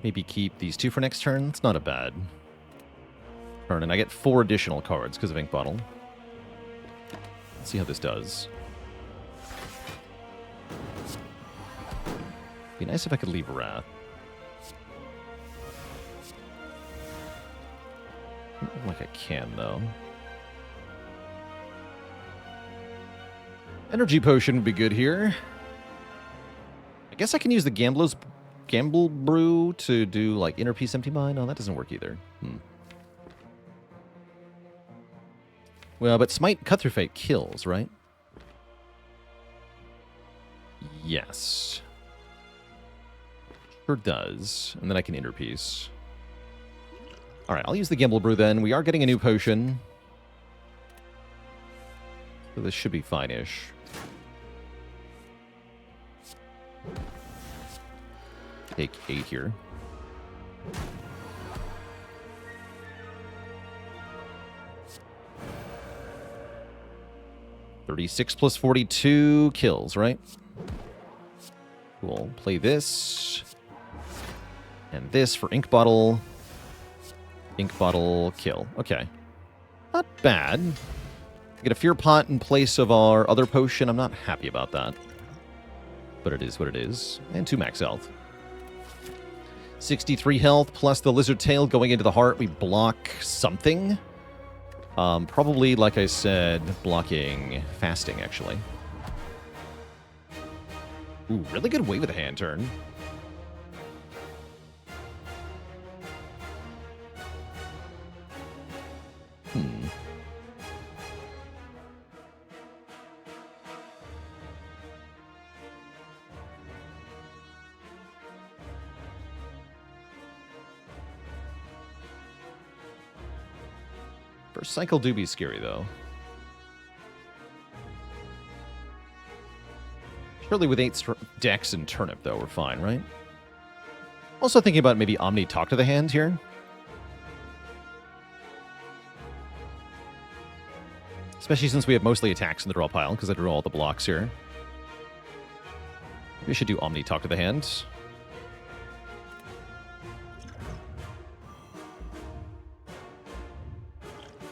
Maybe keep these two for next turn. It's not a bad turn, and I get 4 additional cards because of Ink Bottle. Let's see how this does. Be nice if I could leave Wrath. Don't look like I can, though. Energy Potion would be good here. I guess I can use the Gamble Brew to do, like, Inner Peace, Empty Mind. No, that doesn't work either. Well, but Smite Cut Through Fate kills, right? Yes. Sure does. And then I can Inner Peace. Alright, I'll use the Gamble Brew then. We are getting a new potion. So this should be fine-ish. Take 8 here. $36 plus 42 kills, right? Cool. Play this. And this for Ink Bottle. Ink bottle, kill. Okay. Not bad. Get a fear pot in place of our other potion. I'm not happy about that. But it is what it is. And 2 max health. 63 health plus the lizard tail going into the heart. We block something. Probably, like I said, blocking fasting, actually. Ooh, really good way with a hand turn. First cycle do be scary, though. Surely with 8 Dex and Turnip, though, we're fine, right? Also thinking about maybe Omni Talk to the Hand here. Especially since we have mostly attacks in the draw pile, because I drew all the blocks here. Maybe we should do Omni Talk to the Hand.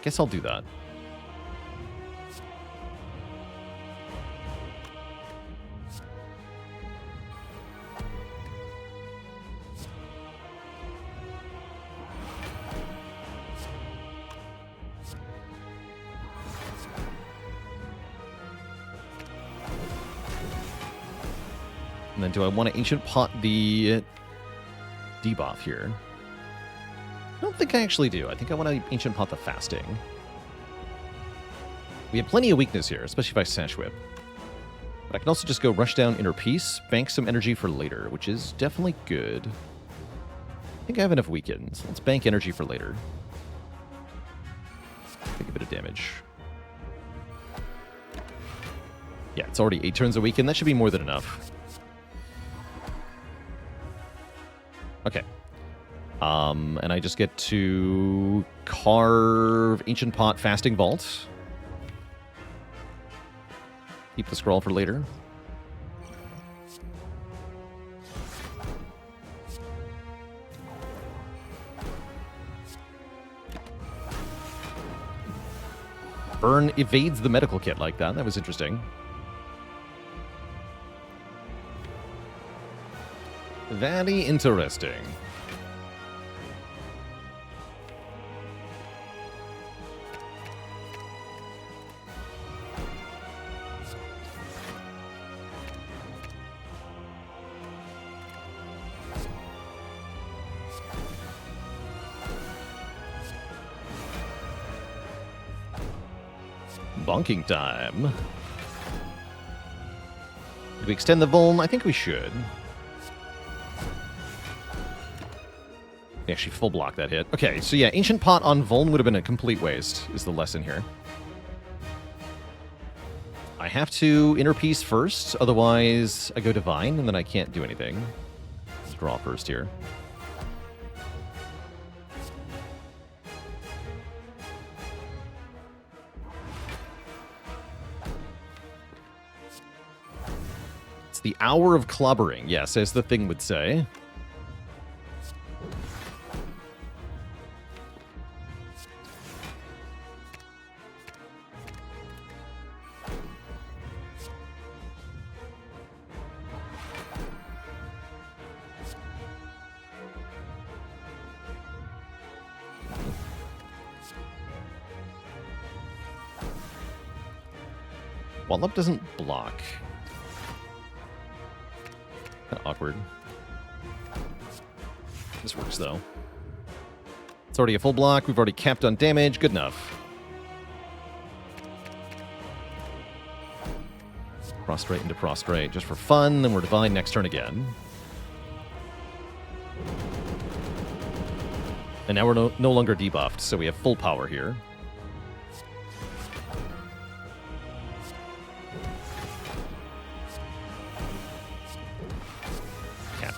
Guess I'll do that. And then do I want to Ancient Pot the debuff here? I don't think I actually do. I think I want to Ancient Pot the fasting. We have plenty of weakness here, especially if I Sash Whip. But I can also just go Rush Down Inner Peace, bank some energy for later, which is definitely good. I think I have enough weakens. Let's bank energy for later. Take a bit of damage. Yeah, it's already 8 turns a weaken. That should be more than enough. Okay. And I just get to carve Ancient Pot Fasting Vault. Keep the scroll for later. Burn evades the medical kit like that. That was interesting. Very interesting. Bonking time. Do we extend the Vuln? I think we should. We actually full block that hit. Okay, so yeah, Ancient Pot on Vuln would have been a complete waste, is the lesson here. I have to Inner Peace first, otherwise I go Divine, and then I can't do anything. Let's draw first here. The hour of clobbering, yes, as the thing would say. Wallop doesn't block. Kind of awkward. This works, though. It's already a full block. We've already capped on damage. Good enough. Prostrate into prostrate just for fun. Then we're Divine next turn again. And now we're no longer debuffed, so we have full power here.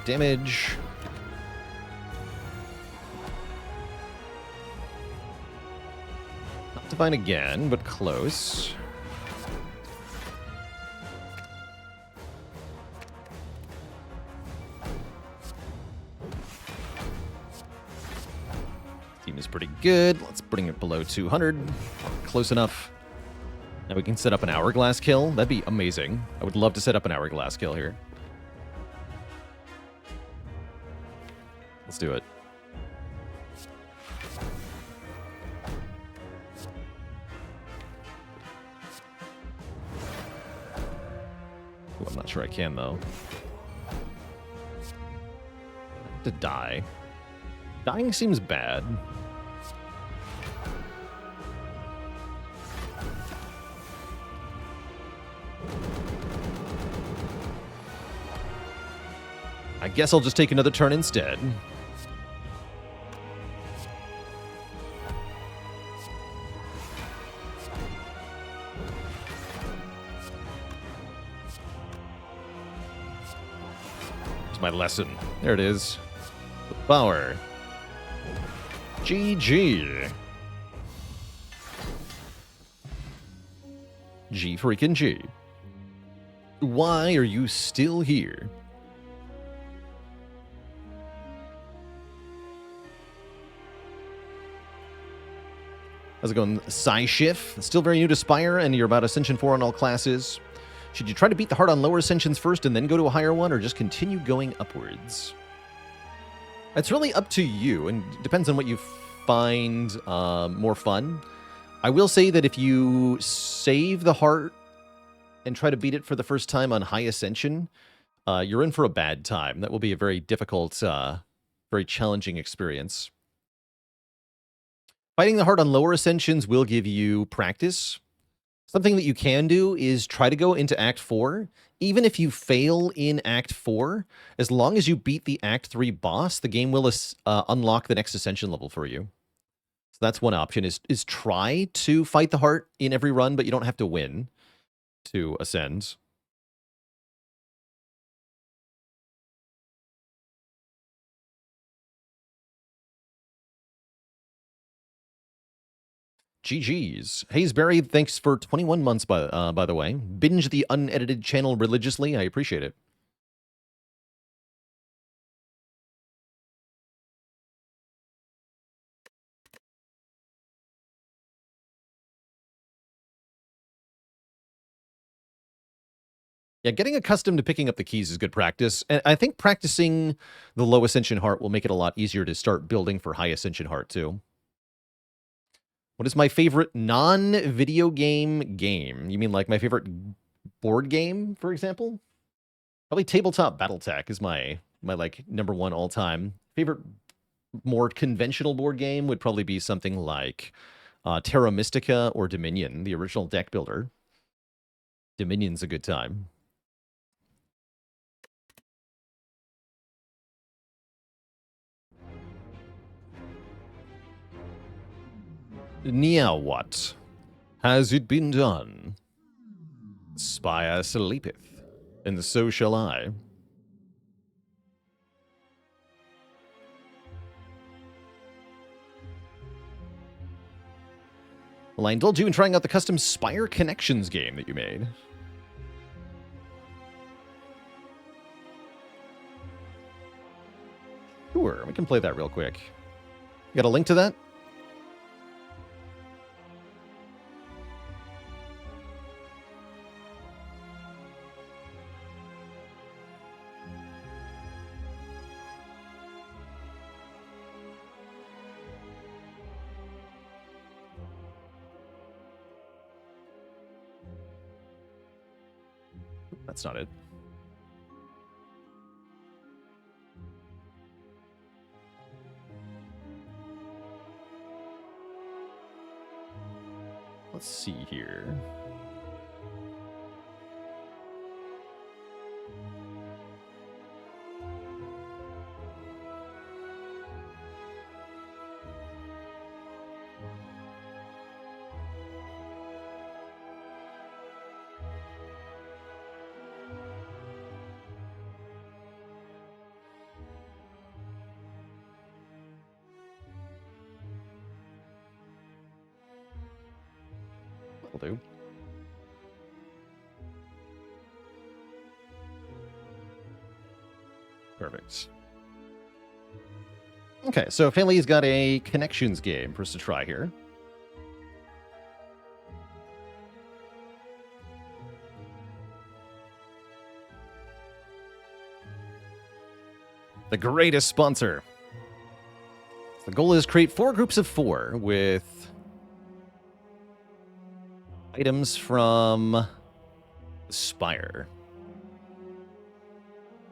Damage. Not Divine again, but close. Team is pretty good. Let's bring it below 200. Close enough. Now we can set up an hourglass kill. That'd be amazing. I would love to set up an hourglass kill here. Let's do it. Ooh, I'm not sure I can, though. I have to die. Dying seems bad. I guess I'll just take another turn instead. It's my lesson. There it is. The power. GG. G freaking G. Why are you still here? How's it going, Psyshift? Still very new to Spire, and you're about Ascension 4 on all classes. Should you try to beat the heart on lower Ascensions first and then go to a higher one, or just continue going upwards? It's really up to you, and depends on what you find more fun. I will say that if you save the heart and try to beat it for the first time on high Ascension, you're in for a bad time. That will be a very difficult, very challenging experience. Fighting the heart on lower Ascensions will give you practice. Something that you can do is try to go into Act 4. Even if you fail in Act 4, as long as you beat the Act 3 boss, the game will unlock the next Ascension level for you. So that's one option, is try to fight the heart in every run, but you don't have to win to ascend. GG's. Hazeberry, thanks for 21 months, by the way. Binge the unedited channel religiously. I appreciate it. Yeah, getting accustomed to picking up the keys is good practice. And I think practicing the low Ascension heart will make it a lot easier to start building for high Ascension heart, too. What is my favorite non-video game game? You mean like my favorite board game, for example? Probably Tabletop Battletech is my like #1 all-time. Favorite more conventional board game would probably be something like Terra Mystica or Dominion, the original deck builder. Dominion's a good time. Now what? Has it been done? Spire sleepeth, and so shall I. Well, I indulge you in trying out the custom Spire Connections game that you made. Sure, we can play that real quick. You got a link to that? That's not it. Let's see here. Will do. Perfect. Okay, so Family's got a connections game for us to try here. The greatest sponsor. The goal is create 4 groups of 4 with items from Spire.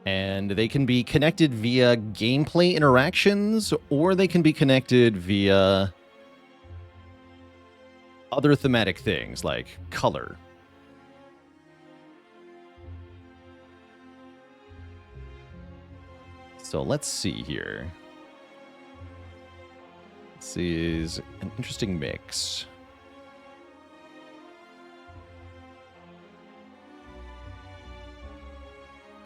And they can be connected via gameplay interactions, or they can be connected via other thematic things like color. So let's see here. This is an interesting mix.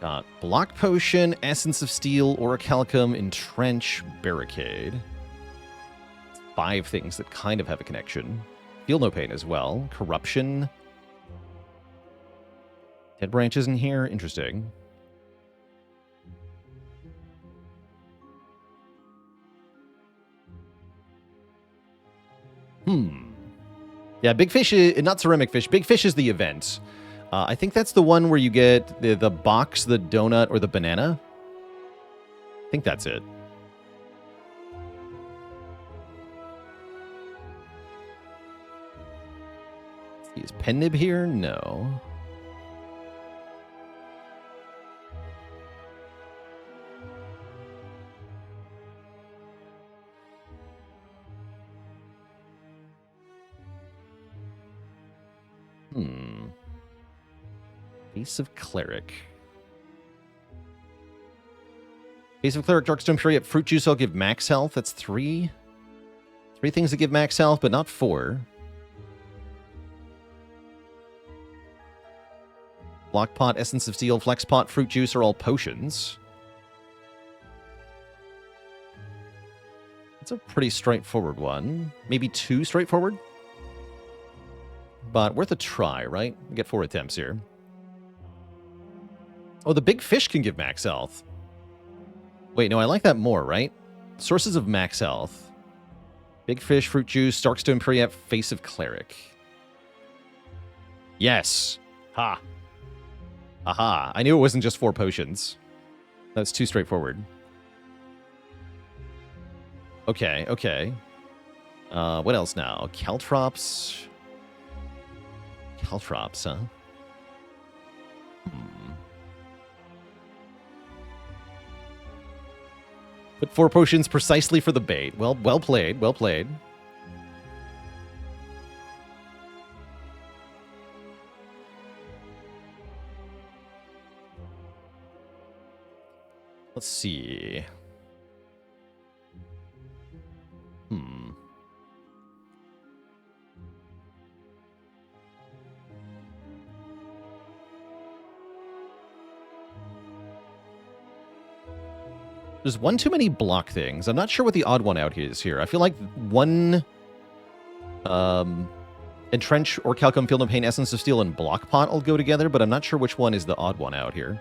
Got Block Potion, Essence of Steel, Orichalcum, Entrench, Barricade. 5 things that kind of have a connection. Feel No Pain as well. Corruption. Dead Branches in here. Interesting. Yeah, Big Fish is not Ceramic Fish. Big Fish is the event. I think that's the one where you get the box, the donut, or the banana. I think that's it. Is Pennib here? No. Face of Cleric. Face of Cleric, Darkstone Fury. Fruit Juice, I'll give max health. That's 3. 3 things that give max health, but not 4. Block Pot, Essence of Steel, Flex Pot, Fruit Juice are all potions. It's a pretty straightforward one. Maybe too straightforward? But worth a try, right? We get 4 attempts here. Oh, the Big Fish can give max health. Wait, no, I like that more, right? Sources of max health. Big Fish, Fruit Juice, Darkstone Pre-Ep, Face of Cleric. Yes. Ha. Aha. I knew it wasn't just 4 potions. That's too straightforward. Okay, okay. What else now? Caltrops. Caltrops, huh? Put 4 potions precisely for the bait. Well played, well played. Let's see. There's one too many block things. I'm not sure what the odd one out is here. I feel like one Entrench, Orichalcum, Feel No Pain, Essence of Steel, and Block Pot will go together, but I'm not sure which one is the odd one out here.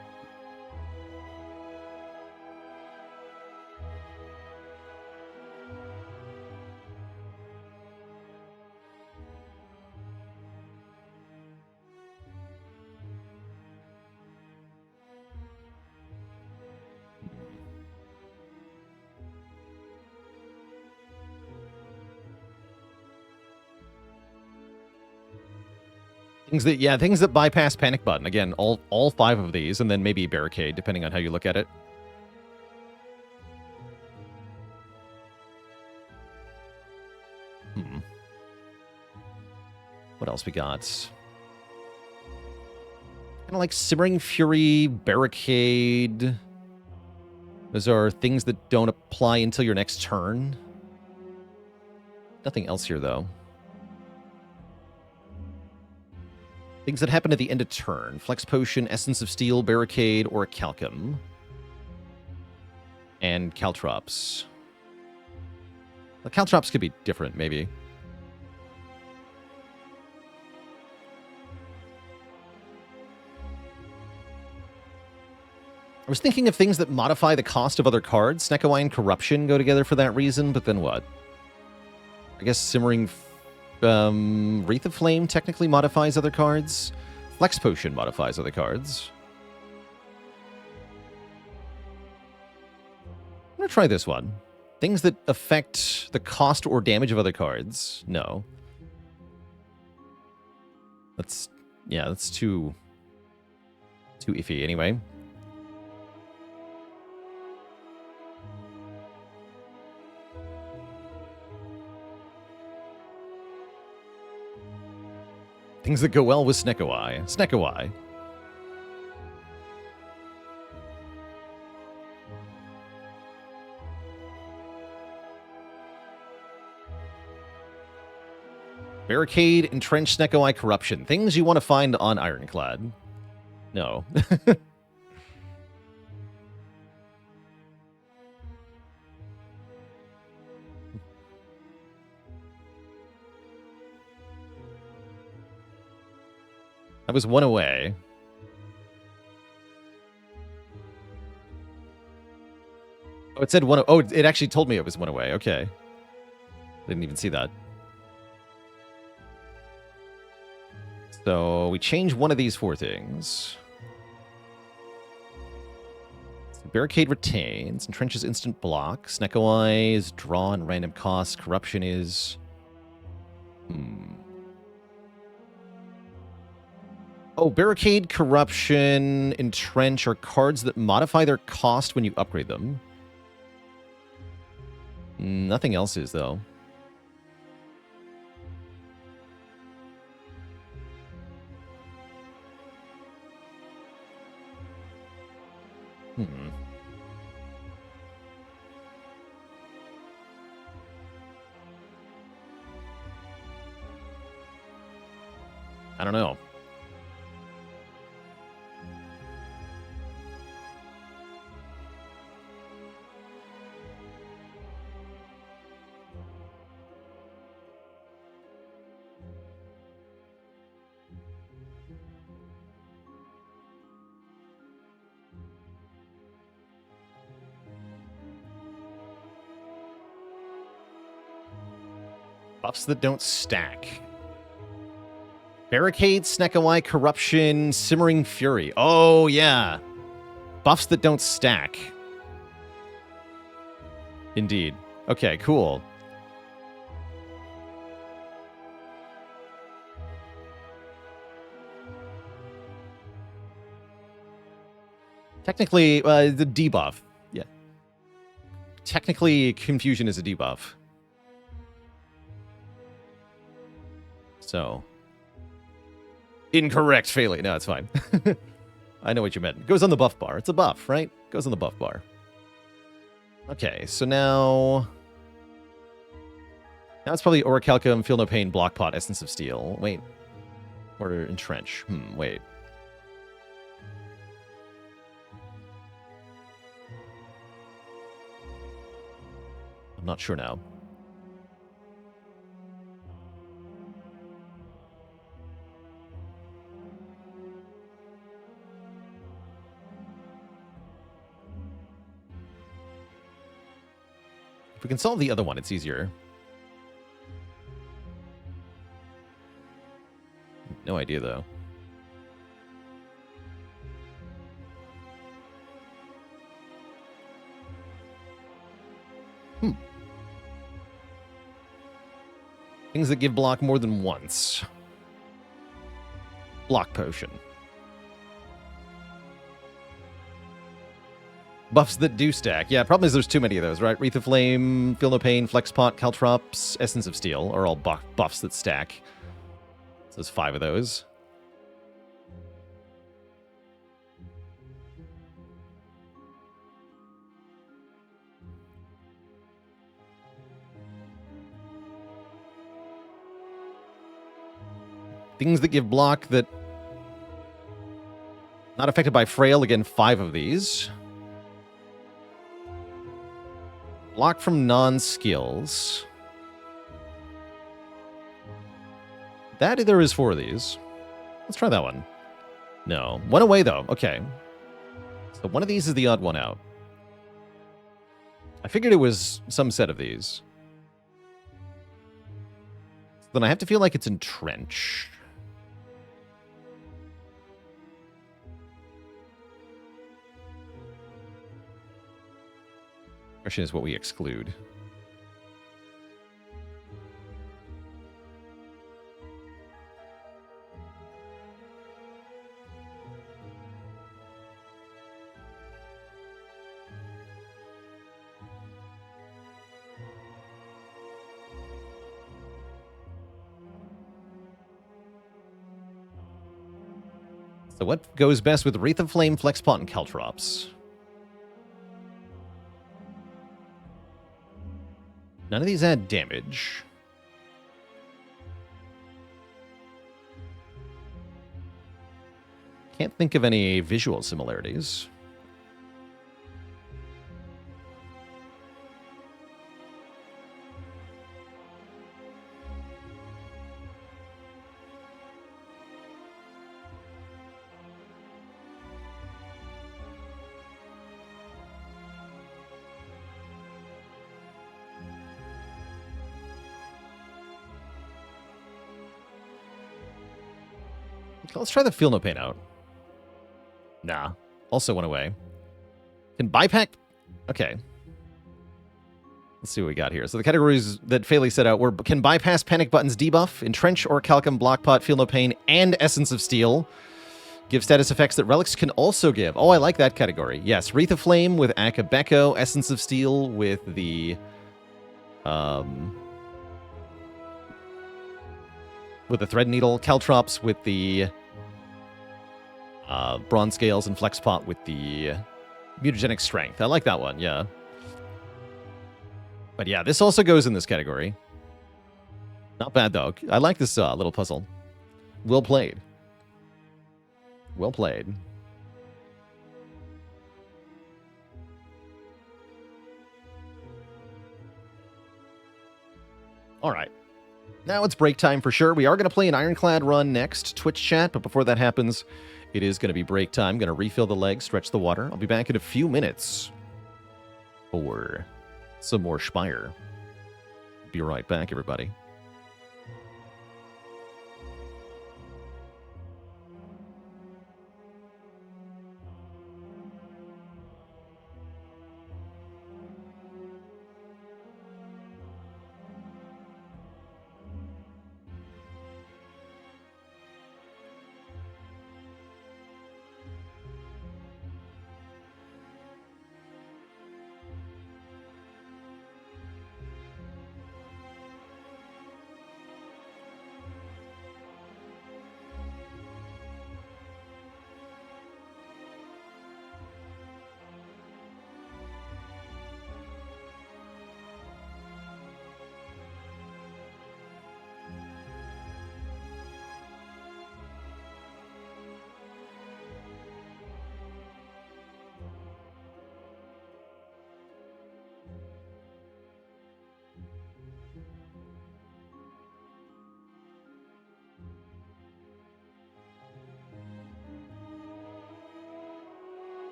Things that bypass panic button. Again, all 5 of these, and then maybe barricade, depending on how you look at it. What else we got? Kind of like Simmering Fury, barricade. Those are things that don't apply until your next turn. Nothing else here, though. Things that happen at the end of turn. Flex Potion, Essence of Steel, Barricade, or Calcum. And Caltrops. The Caltrops could be different, maybe. I was thinking of things that modify the cost of other cards. Snekawai and Corruption go together for that reason, but then what? I guess Simmering Wreath of Flame technically modifies other cards. Flex Potion modifies other cards. I'm going to try this one. Things that affect the cost or damage of other cards. No. That's too iffy anyway. Things that go well with Snekawai. Snekawai. Barricade, Entrench, Snekawai, Corruption. Things you want to find on Ironclad. No. I was one away. Oh, it said one. Oh, it actually told me it was one away. Okay. Didn't even see that. So we change one of these four things. So Barricade retains. Entrenches instant block. Snekawai is draw and random cost. Corruption is... Oh, Barricade, Corruption, Entrench are cards that modify their cost when you upgrade them. Nothing else is, though. I don't know. Buffs that don't stack. Barricade, Snekawai, Corruption, Simmering Fury. Oh, yeah. Buffs that don't stack. Indeed. Okay, cool. Technically, the debuff. Yeah. Technically, Confusion is a debuff. So... Incorrect, Phaley. No, it's fine. I know what you meant. It goes on the buff bar. It's a buff, right? It goes on the buff bar. Okay, so now... Now it's probably Orichalcum, Feel No Pain, Blockpot, Essence of Steel. Wait. Or Entrench. Wait. I'm not sure now. If we can solve the other one, it's easier. No idea, though. Things that give block more than once. Block Potion. Buffs that do stack. Yeah, problem is there's too many of those, right? Wreath of Flame, Feel No Pain, Flexpot, Caltrops, Essence of Steel are all buffs that stack. So there's 5 of those. Things that give block that... Not affected by Frail, again, 5 of these. Block from non-skills. That there is 4 of these. Let's try that one. No. One away, though. Okay. So one of these is the odd one out. I figured it was some set of these. So then I have to feel like it's Entrench. Question is what we exclude. So what goes best with Wreath of Flame, Flexpot, and Caltrops? None of these add damage. Can't think of any visual similarities. Let's try the Feel No Pain out. Nah. Also went away. Can bypass... Okay. Let's see what we got here. So the categories that Phaley set out were can bypass Panic Button's debuff, Entrench or Calcum, Blockpot, Feel No Pain, and Essence of Steel. Give status effects that relics can also give. Oh, I like that category. Yes, Wreath of Flame with Akabeko, Essence of Steel with the... with the Thread Needle, Caltrops with the... Bronze Scales, and Flexpot with the Mutagenic Strength. I like that one, yeah. But yeah, this also goes in this category. Not bad, though. I like this little puzzle. Well played. Well played. All right. Now it's break time for sure. We are going to play an Ironclad run next, Twitch chat, but before that happens, it is going to be break time. Going to refill the legs, stretch the water. I'll be back in a few minutes for some more Spire. Be right back, everybody.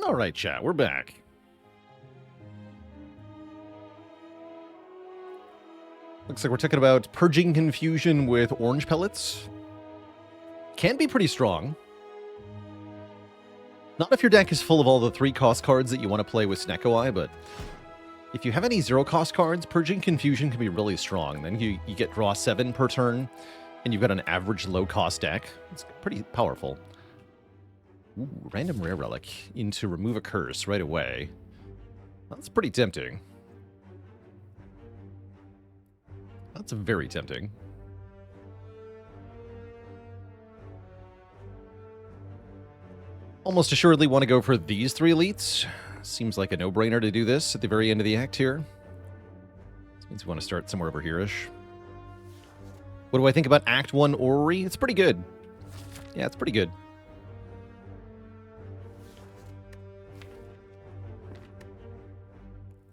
All right, chat, we're back. Looks like we're talking about Purging Confusion with Orange Pellets. Can be pretty strong. Not if your deck is full of all the 3-cost cards that you want to play with Snecko-Eye, but if you have any 0-cost cards, Purging Confusion can be really strong. Then you get draw 7 per turn, and you've got an average low-cost deck. It's pretty powerful. Ooh, random rare relic into remove a curse right away. That's pretty tempting. That's very tempting. Almost assuredly want to go for these 3 elites. Seems like a no-brainer to do this at the very end of the act here. This means we want to start somewhere over here-ish. What do I think about Act 1 Orrery? It's pretty good. Yeah, it's pretty good.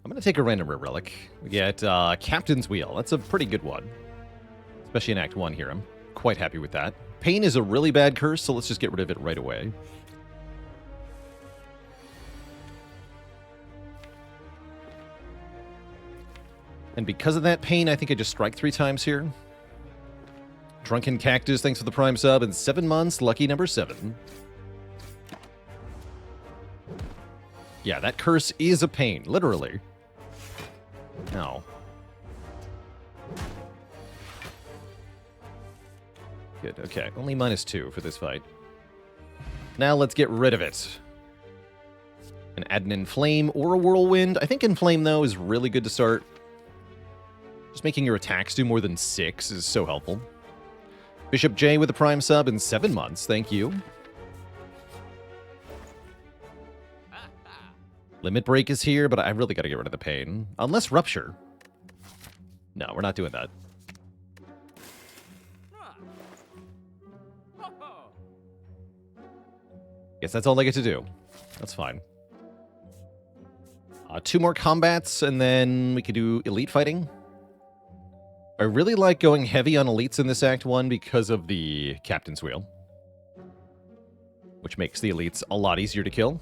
I'm going to take a random rare relic. We get Captain's Wheel. That's a pretty good one. Especially in Act 1 here. I'm quite happy with that. Pain is a really bad curse, so let's just get rid of it right away. And because of that pain, I think I just strike 3 times here. Drunken Cactus, thanks for the Prime sub. And 7 months, lucky number 7. Yeah, that curse is a pain, literally. No. Good, okay. Only -2 for this fight. Now let's get rid of it. And add an Inflame or a Whirlwind. I think Inflame, though, is really good to start. Just making your attacks do more than 6 is so helpful. Bishop J with the Prime sub in 7 months. Thank you. Limit Break is here, but I really got to get rid of the pain. Unless Rupture. No, we're not doing that. Guess that's all I get to do. That's fine. 2 more combats, and then we could do Elite Fighting. I really like going heavy on elites in this Act 1 because of the Captain's Wheel, which makes the elites a lot easier to kill.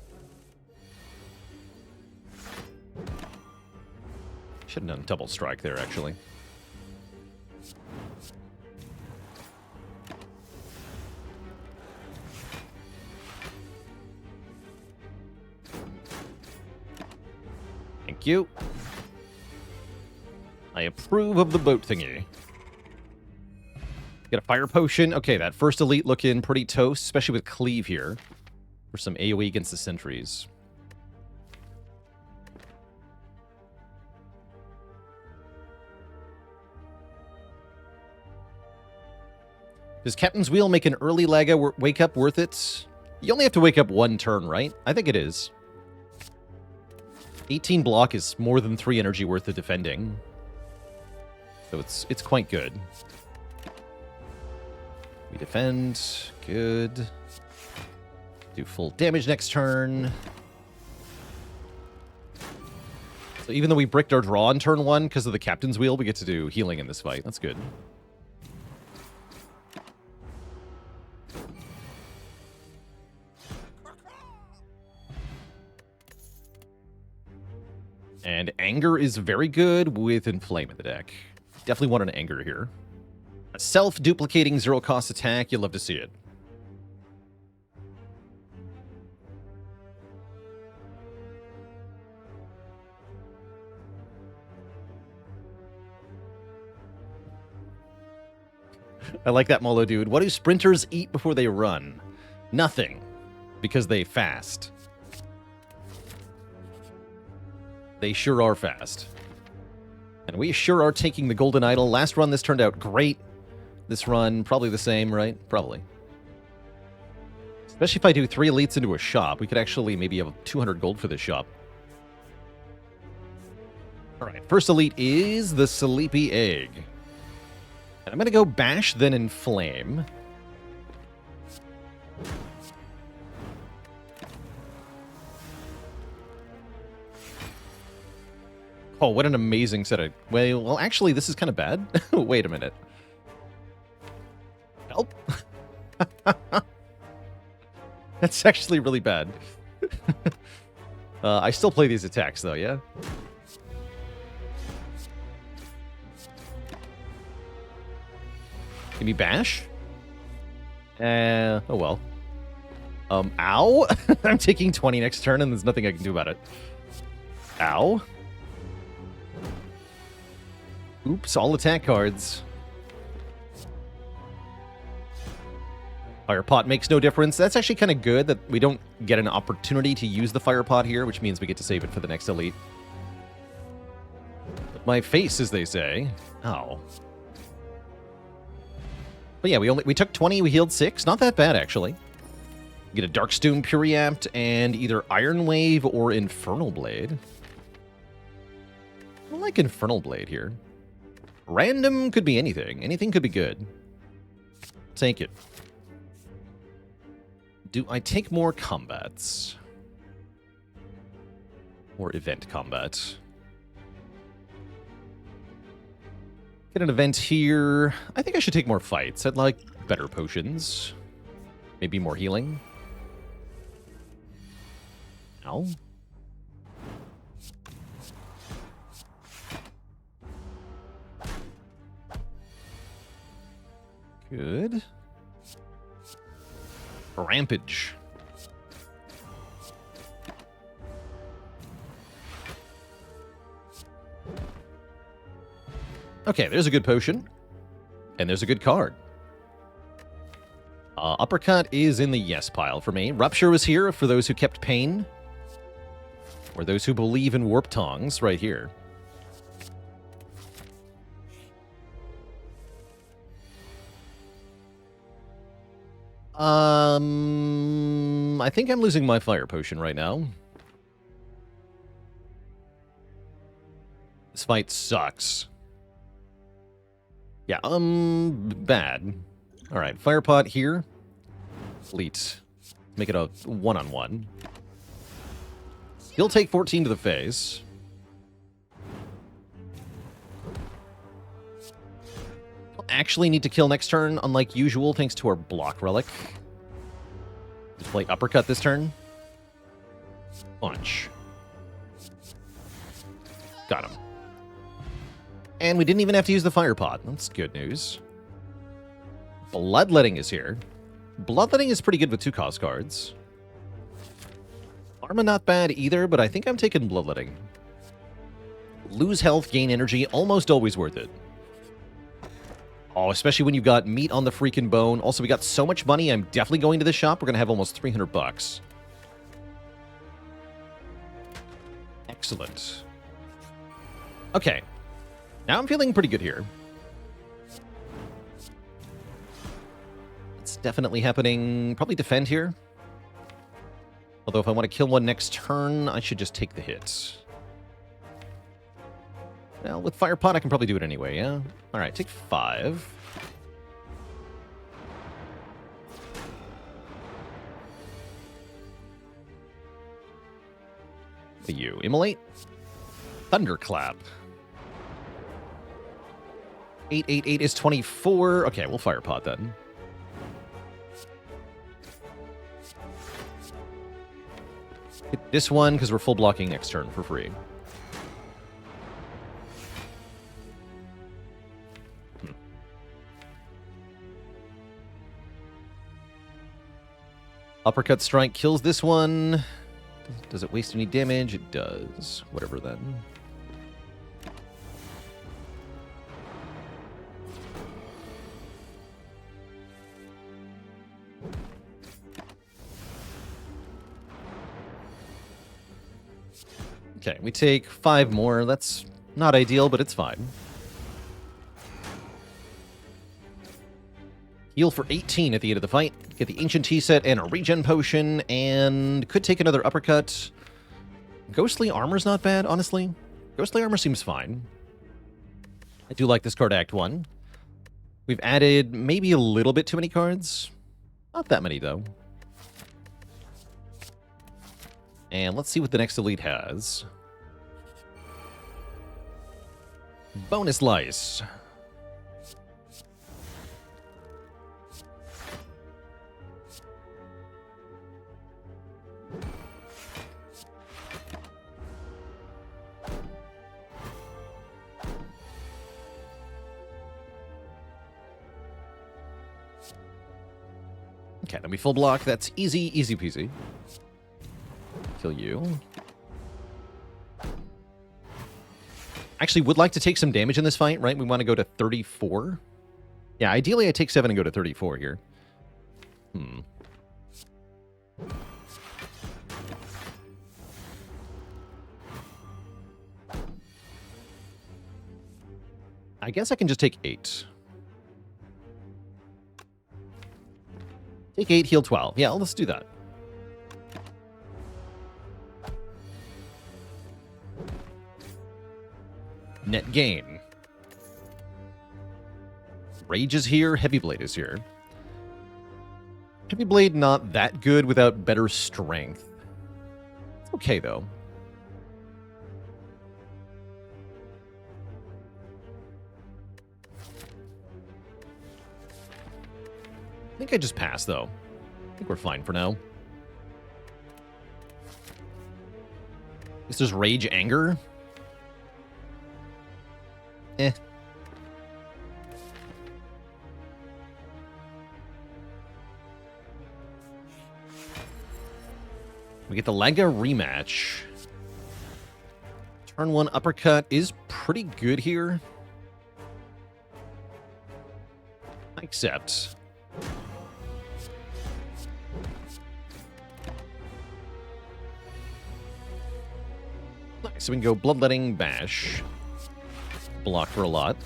Should have done double strike there, actually. Thank you. I approve of the boat thingy. Get a fire potion. Okay, that first elite looking pretty toast, especially with cleave here for some AoE against the sentries. Does Captain's Wheel make an early wake up worth it? You only have to wake up 1 turn, right? I think it is. 18 block is more than 3 energy worth of defending. So it's quite good. We defend. Good. Do full damage next turn. So even though we bricked our draw on turn 1 because of the Captain's Wheel, we get to do healing in this fight. That's good. And Anger is very good with Inflame in the deck. Definitely want an Anger here. A self-duplicating 0-cost attack, you'll love to see it. I like that Molo dude. What do sprinters eat before they run? Nothing. Because they fast. They sure are fast. And we sure are taking the Golden Idol. Last run, this turned out great. This run, probably the same, right? Probably. Especially if I do 3 elites into a shop. We could actually maybe have 200 gold for this shop. Alright, first elite is the Sleepy Egg. And I'm going to go Bash, then Inflame. Oh, what an amazing set of... Well, actually, this is kind of bad. Wait a minute. Help. That's actually really bad. I still play these attacks, though, yeah? Give me bash? Oh well. Ow? I'm taking 20 next turn and there's nothing I can do about it. Ow. Oops, all attack cards. Fire pot makes no difference. That's actually kind of good that we don't get an opportunity to use the fire pot here, which means we get to save it for the next elite. My face, as they say. Oh. But yeah, we took 20, we healed 6. Not that bad, actually. Get a Darkstone Puriapt and either Iron Wave or Infernal Blade. I like Infernal Blade here. Random could be anything. Anything could be good. Take it. Do I take more combats? Or event combat? Get an event here. I think I should take more fights. I'd like better potions. Maybe more healing. Ow. Good. Rampage. Okay, there's a good potion. And there's a good card. Uppercut is in the yes pile for me. Rupture was here for those who kept pain. Or those who believe in warp tongs right here. I think I'm losing my fire potion right now. This fight sucks. Yeah, bad. Alright, fire pot here. Elite. Make it a one-on-one. He'll take 14 to the face. I'll actually need to kill next turn, unlike usual, thanks to our block relic. Just play uppercut this turn. Punch. Got him. And we didn't even have to use the fire pot. That's good news. Bloodletting is here. Bloodletting is pretty good with 2-cost cards. Arma not bad either, but I think I'm taking Bloodletting. Lose health, gain energy, almost always worth it. Oh, especially when you've got meat on the freaking bone. Also, we got so much money, I'm definitely going to the shop. We're going to have almost 300 bucks. Excellent. Okay. Now I'm feeling pretty good here. It's definitely happening. Probably defend here. Although if I want to kill one next turn, I should just take the hit. Well, with Fire Pot, I can probably do it anyway, yeah? Alright, take 5. You immolate. Thunderclap. 888 is 24. Okay, we'll Fire Pot then. Hit this one because we're full blocking next turn for free. Uppercut strike kills this one. Does it waste any damage? It does. Whatever then. Okay, we take 5 more. That's not ideal, but it's fine. Heal for 18 at the end of the fight. Get the Ancient Tea Set and a Regen Potion, and could take another Uppercut. Ghostly Armor's not bad, honestly. Ghostly Armor seems fine. I do like this card, Act 1. We've added maybe a little bit too many cards. Not that many, though. And let's see what the next elite has. Bonus Lice. Okay, let me full block. That's easy, easy peasy. Kill you. Actually, would like to take some damage in this fight, right? We want to go to 34. Yeah, ideally I take 7 and go to 34 here. I guess I can just take 8. Take 8, heal 12. Yeah, let's do that. Net gain. Rage is here, Heavy Blade is here. Heavy Blade not that good without better strength. It's okay, though. I think I just passed, though. I think we're fine for now. Is this Rage Anger? Eh. We get the Lega rematch. Turn 1 uppercut is pretty good here. I accept. So we can go Bloodletting, Bash. Block for a lot.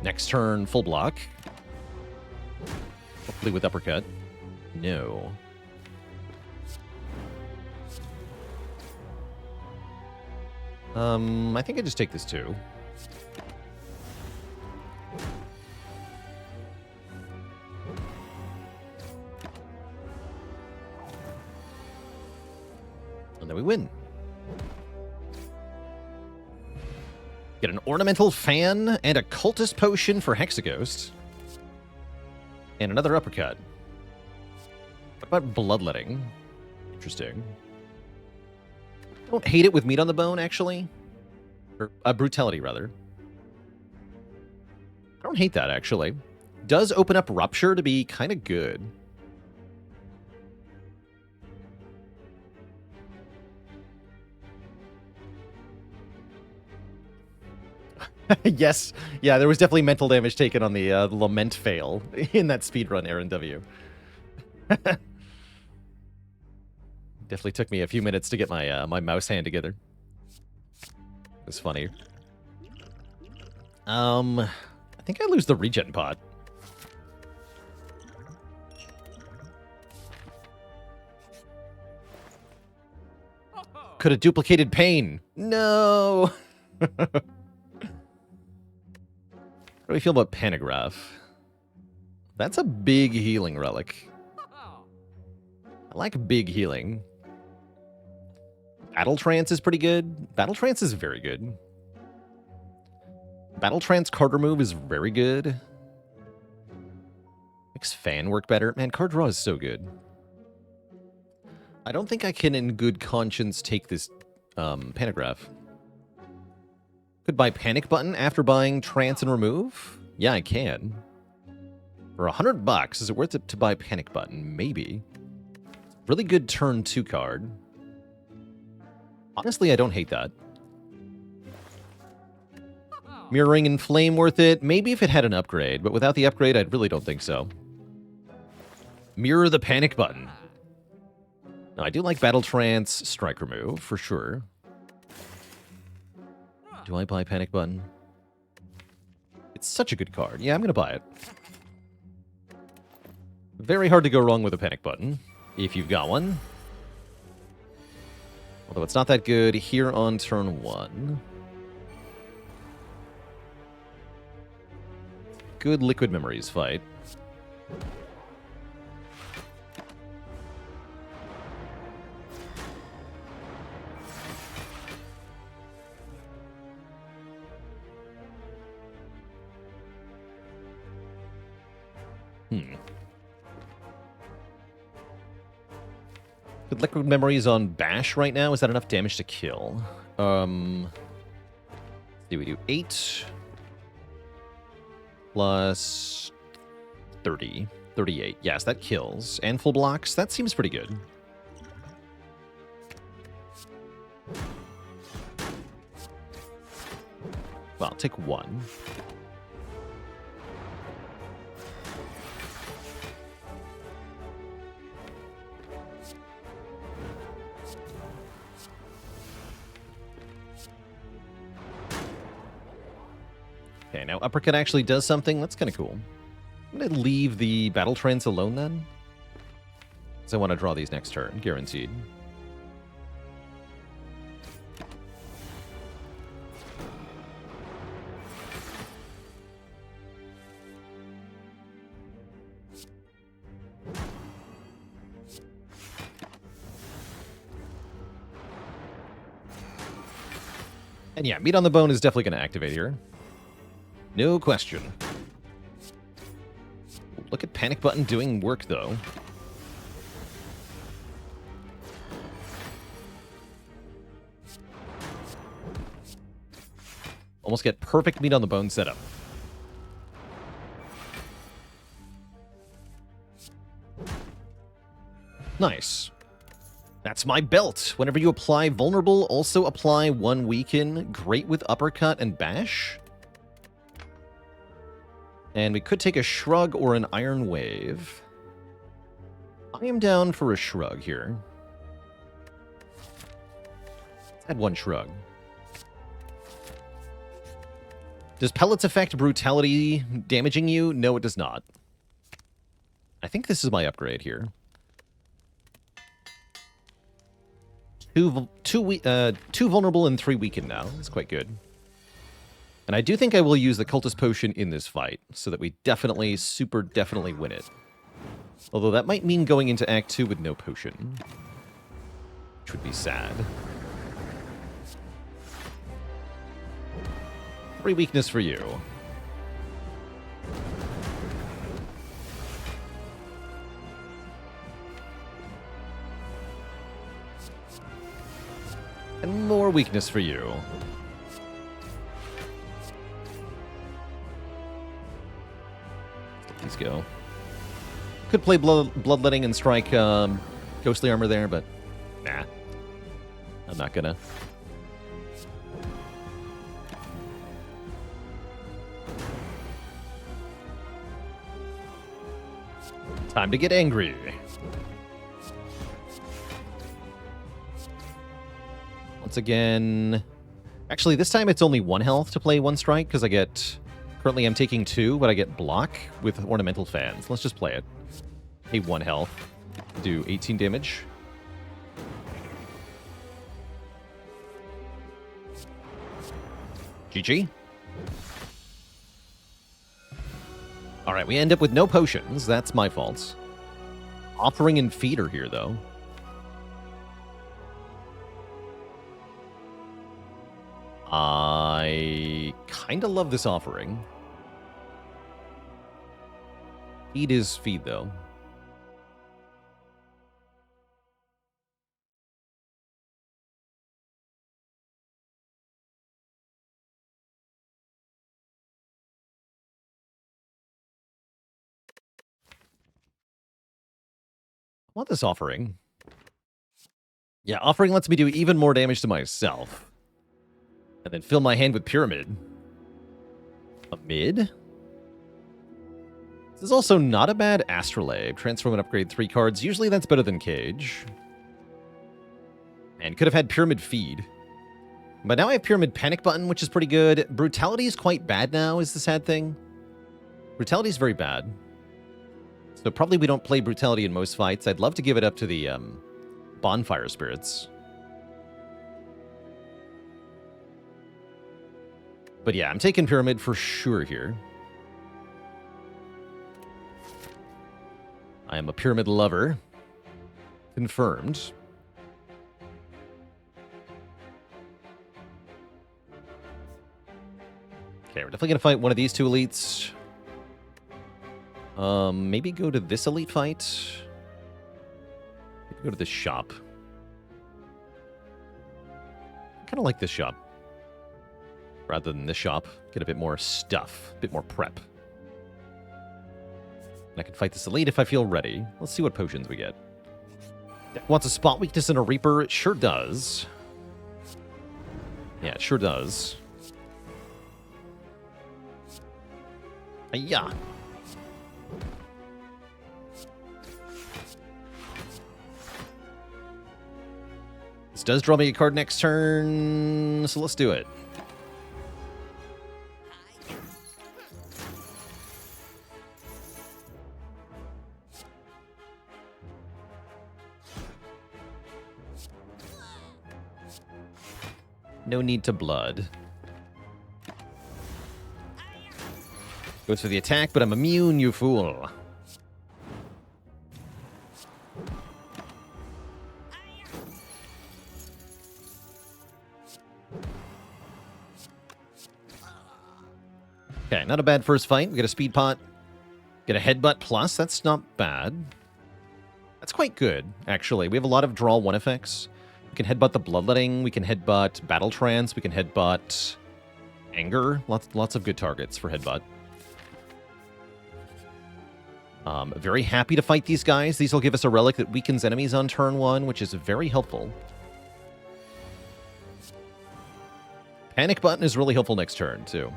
Next turn, full block. Hopefully with uppercut. No. I think I just take this too. And then we win. Get an Ornamental Fan and a Cultist Potion for Hexaghost. And another uppercut. What about Bloodletting? Interesting. Don't hate it with meat on the bone, actually. Or Brutality, rather. I don't hate that, actually. Does open up Rupture to be kind of good. Yes. Yeah, there was definitely mental damage taken on the Lament fail in that speedrun, Aaron W. Definitely took me a few minutes to get my my mouse hand together. It was funny. I think I lose the regen pot. Could have duplicated pain. No. How do we feel about Panagraph? That's a big healing relic. I like big healing. Battle Trance is pretty good. Battle Trance is very good. Battle Trance card remove is very good. Makes fan work better. Man, card draw is so good. I don't think I can in good conscience take this Panagraph. Could buy Panic Button after buying Trance and Remove? Yeah, I can. For $100, is it worth it to buy Panic Button? Maybe. Really good turn 2 card. Honestly, I don't hate that. Mirroring and Flame worth it? Maybe if it had an upgrade, but without the upgrade, I really don't think so. Mirror the Panic Button. No, I do like Battle Trance, Strike Remove, for sure. Do I buy Panic Button? It's such a good card. Yeah, I'm going to buy it. Very hard to go wrong with a Panic Button, if you've got one. Although it's not that good here on turn 1. Good Liquid Memories fight. Good Liquid Memories on Bash right now. Is that enough damage to kill? Let's see, we do 8 plus 30. 38. Yes, that kills. And full blocks. That seems pretty good. Well, I'll take one. Okay, now Uppercut actually does something. That's kind of cool. I'm going to leave the Battle Trance alone then. Because I want to draw these next turn, guaranteed. And yeah, Meat on the Bone is definitely going to activate here. No question. Look at Panic Button doing work, though. Almost get perfect Meat on the Bone setup. Nice. That's my belt. Whenever you apply Vulnerable, also apply 1 Weaken. Great with Uppercut and Bash. And we could take a Shrug or an Iron Wave. I am down for a Shrug here. Let's add 1 Shrug. Does Pellets affect Brutality damaging you? No, it does not. I think this is my upgrade here. Two vulnerable and 3 weakened now. That's quite good. And I do think I will use the Cultist Potion in this fight, so that we definitely, super definitely win it. Although that might mean going into Act 2 with no potion. Which would be sad. 3 weakness for you. And more weakness for you. Let these go. Could play Bloodletting and strike Ghostly Armor there, but nah. I'm not gonna. Time to get angry. Once again... Actually, this time it's only 1 health to play 1 strike, because I get... Currently I'm taking 2, but I get block with Ornamental Fans. Let's just play it. Hey, 1 health. Do 18 damage. GG. Alright, we end up with no potions. That's my fault. Offering and Feeder here, though. I kind of love this offering. Feed is feed, though. I want this offering. Yeah, offering lets me do even more damage to myself. And then fill my hand with Pyramid. A mid? This is also not a bad Astrolabe. Transform and upgrade 3 cards. Usually that's better than Cage. And could have had Pyramid Feed. But now I have Pyramid Panic Button, which is pretty good. Brutality is quite bad now, is the sad thing. Brutality is very bad. So probably we don't play Brutality in most fights. I'd love to give it up to the Bonfire Spirits. But yeah, I'm taking Pyramid for sure here. I am a Pyramid lover. Confirmed. Okay, we're definitely going to fight one of these 2 elites. Maybe go to this elite fight. Maybe go to this shop. I kind of like this shop. Rather than this shop. Get a bit more stuff. A bit more prep. I can fight this elite if I feel ready. Let's see what potions we get. Wants a spot weakness in a Reaper? It sure does. Yeah, it sure does. Yeah. This does draw me a card next turn, so let's do it. No need to blood. Goes for the attack, but I'm immune, you fool. Okay, not a bad first fight. We get a speed pot. Get a headbutt plus. That's not bad. That's quite good, actually. We have a lot of draw 1 effects. We can headbutt the Bloodletting. We can headbutt Battle Trance. We can headbutt Anger. Lots of good targets for headbutt. Very happy to fight these guys. These will give us a relic that weakens enemies on turn 1, which is very helpful. Panic Button is really helpful next turn, too.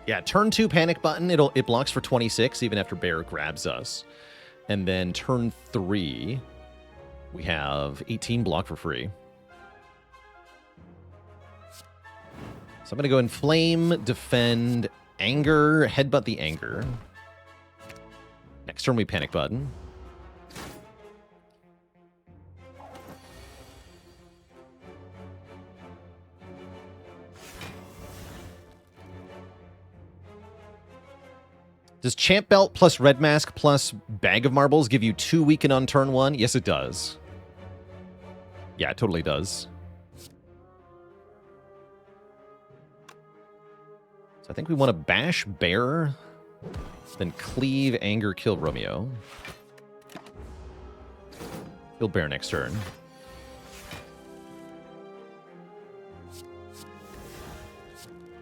Yeah, turn 2 Panic Button, it blocks for 26 even after Bear grabs us. And then turn 3, we have 18 block for free. So I'm going to go Inflame, Defend, Anger, Headbutt the Anger. Next turn we Panic Button. Does Champ Belt plus Red Mask plus Bag of Marbles give you 2 weaken on turn 1? Yes, it does. Yeah, it totally does. So I think we want to bash Bear, then cleave, Anger, kill Romeo. Kill Bear next turn.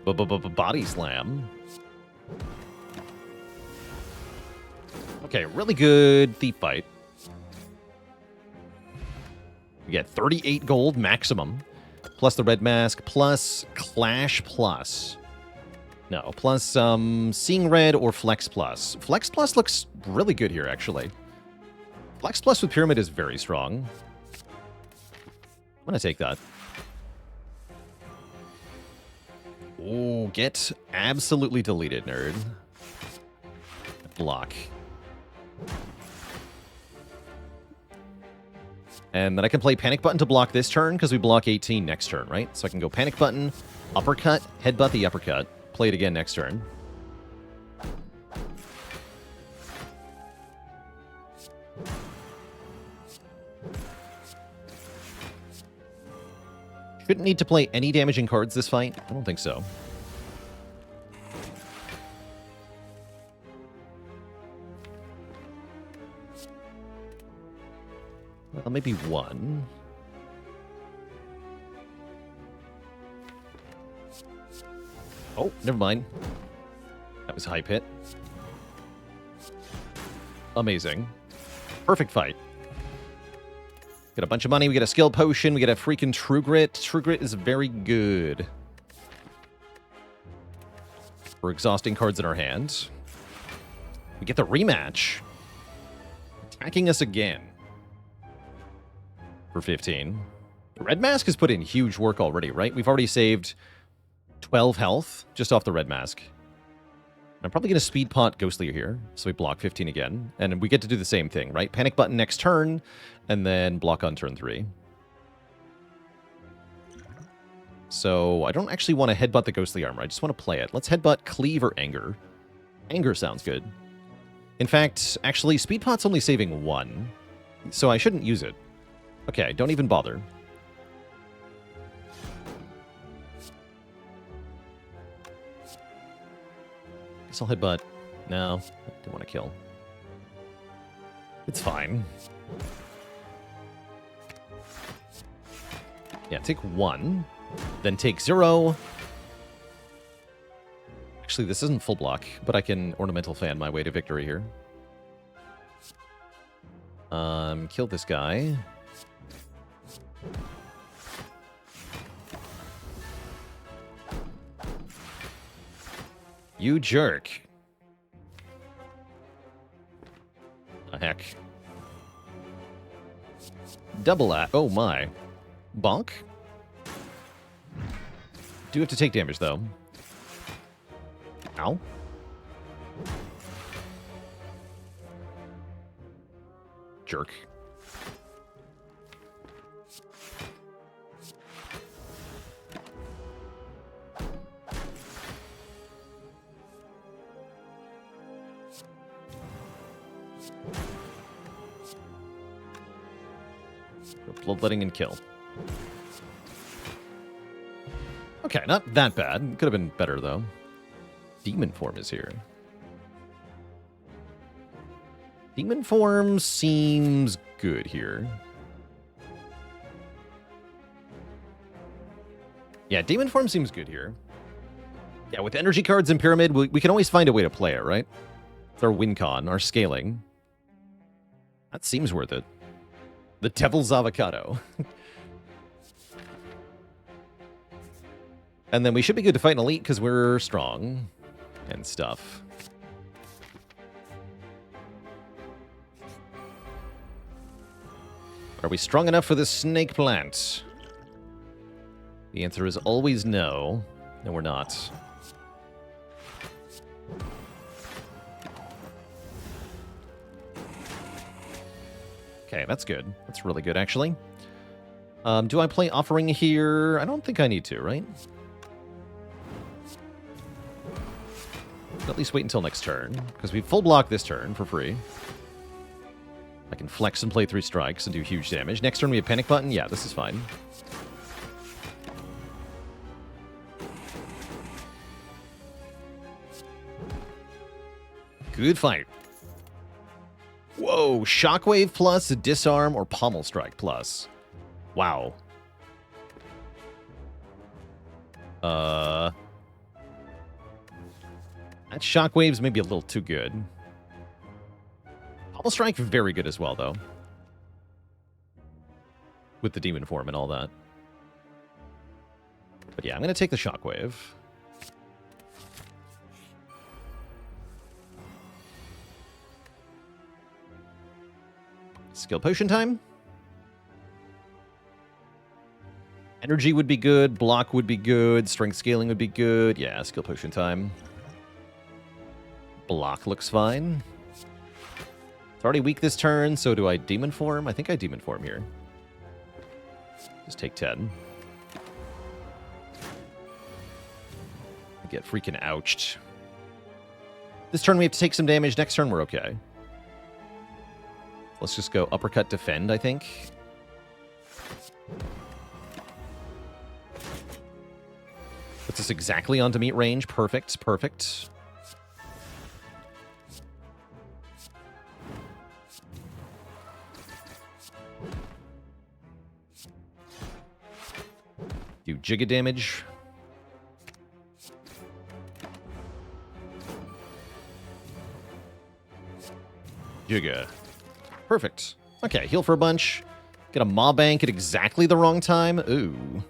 Body Slam. Okay, really good Thief Fight. We get 38 gold maximum, plus the Red Mask, plus Clash Plus. No, plus Seeing Red or Flex Plus. Flex Plus looks really good here, actually. Flex Plus with Pyramid is very strong. I'm going to take that. Ooh, get absolutely deleted, nerd. Block. And then I can play Panic Button to block this turn, because we block 18 next turn, right? So I can go Panic Button, Uppercut, Headbutt the Uppercut, play it again next turn. Shouldn't need to play any damaging cards this fight. I don't think so. Well, maybe one. Oh, never mind. That was a high pit. Amazing. Perfect fight. Get a bunch of money, we get a skill potion, we get a freaking True Grit. True Grit is very good. We're exhausting cards in our hand. We get the rematch. Attacking us again. For 15. Red Mask has put in huge work already, right? We've already saved 12 health just off the Red Mask. I'm probably going to speed pot Ghostly here, so we block 15 again. And we get to do the same thing, right? Panic Button next turn, and then block on turn 3. So I don't actually want to headbutt the Ghostly Armor. I just want to play it. Let's headbutt Cleave or Anger. Anger sounds good. In fact, actually, speed pot's only saving 1, so I shouldn't use it. Okay, don't even bother. Guess I'll headbutt. No, I don't want to kill. It's fine. Yeah, take 1. Then take 0. Actually, this isn't full block, but I can Ornamental Fan my way to victory here. Kill this guy. You jerk. The heck. Double at. Oh my. Bonk. Do have to take damage though. Ow. Jerk. Bloodletting and kill. Okay, not that bad. Could have been better, though. Demon form is here. Demon form seems good here. Yeah, demon form seems good here. Yeah, with energy cards and pyramid, we can always find a way to play it, right? With our win con, our scaling. That seems worth it. The Devil's Avocado. And then we should be good to fight an elite because we're strong and stuff. Are we strong enough for this snake plant? The answer is always no. No, we're not. Okay, that's good. That's really good, actually. Do I play Offering here? I don't think I need to, right? At least wait until next turn, because we full block this turn for free. I can flex and play 3 strikes and do huge damage. Next turn we have Panic Button. Yeah, this is fine. Good fight. Whoa, Shockwave plus, Disarm, or Pommel Strike plus. Wow. That Shockwave's maybe a little too good. Pommel Strike, very good as well, though. With the Demon form and all that. But yeah, I'm going to take the Shockwave. Skill Potion time. Energy would be good. Block would be good. Strength Scaling would be good. Yeah, Skill Potion time. Block looks fine. It's already weak this turn, so do I Demon Form? I think I Demon Form here. Just take 10. I get freaking ouched. This turn we have to take some damage. Next turn we're okay. Let's just go Uppercut Defend, I think. Puts us exactly onto meat range. Perfect, perfect. Do Giga damage. Giga. Perfect. Okay, heal for a bunch. Get a Maw Bank at exactly the wrong time. Ooh.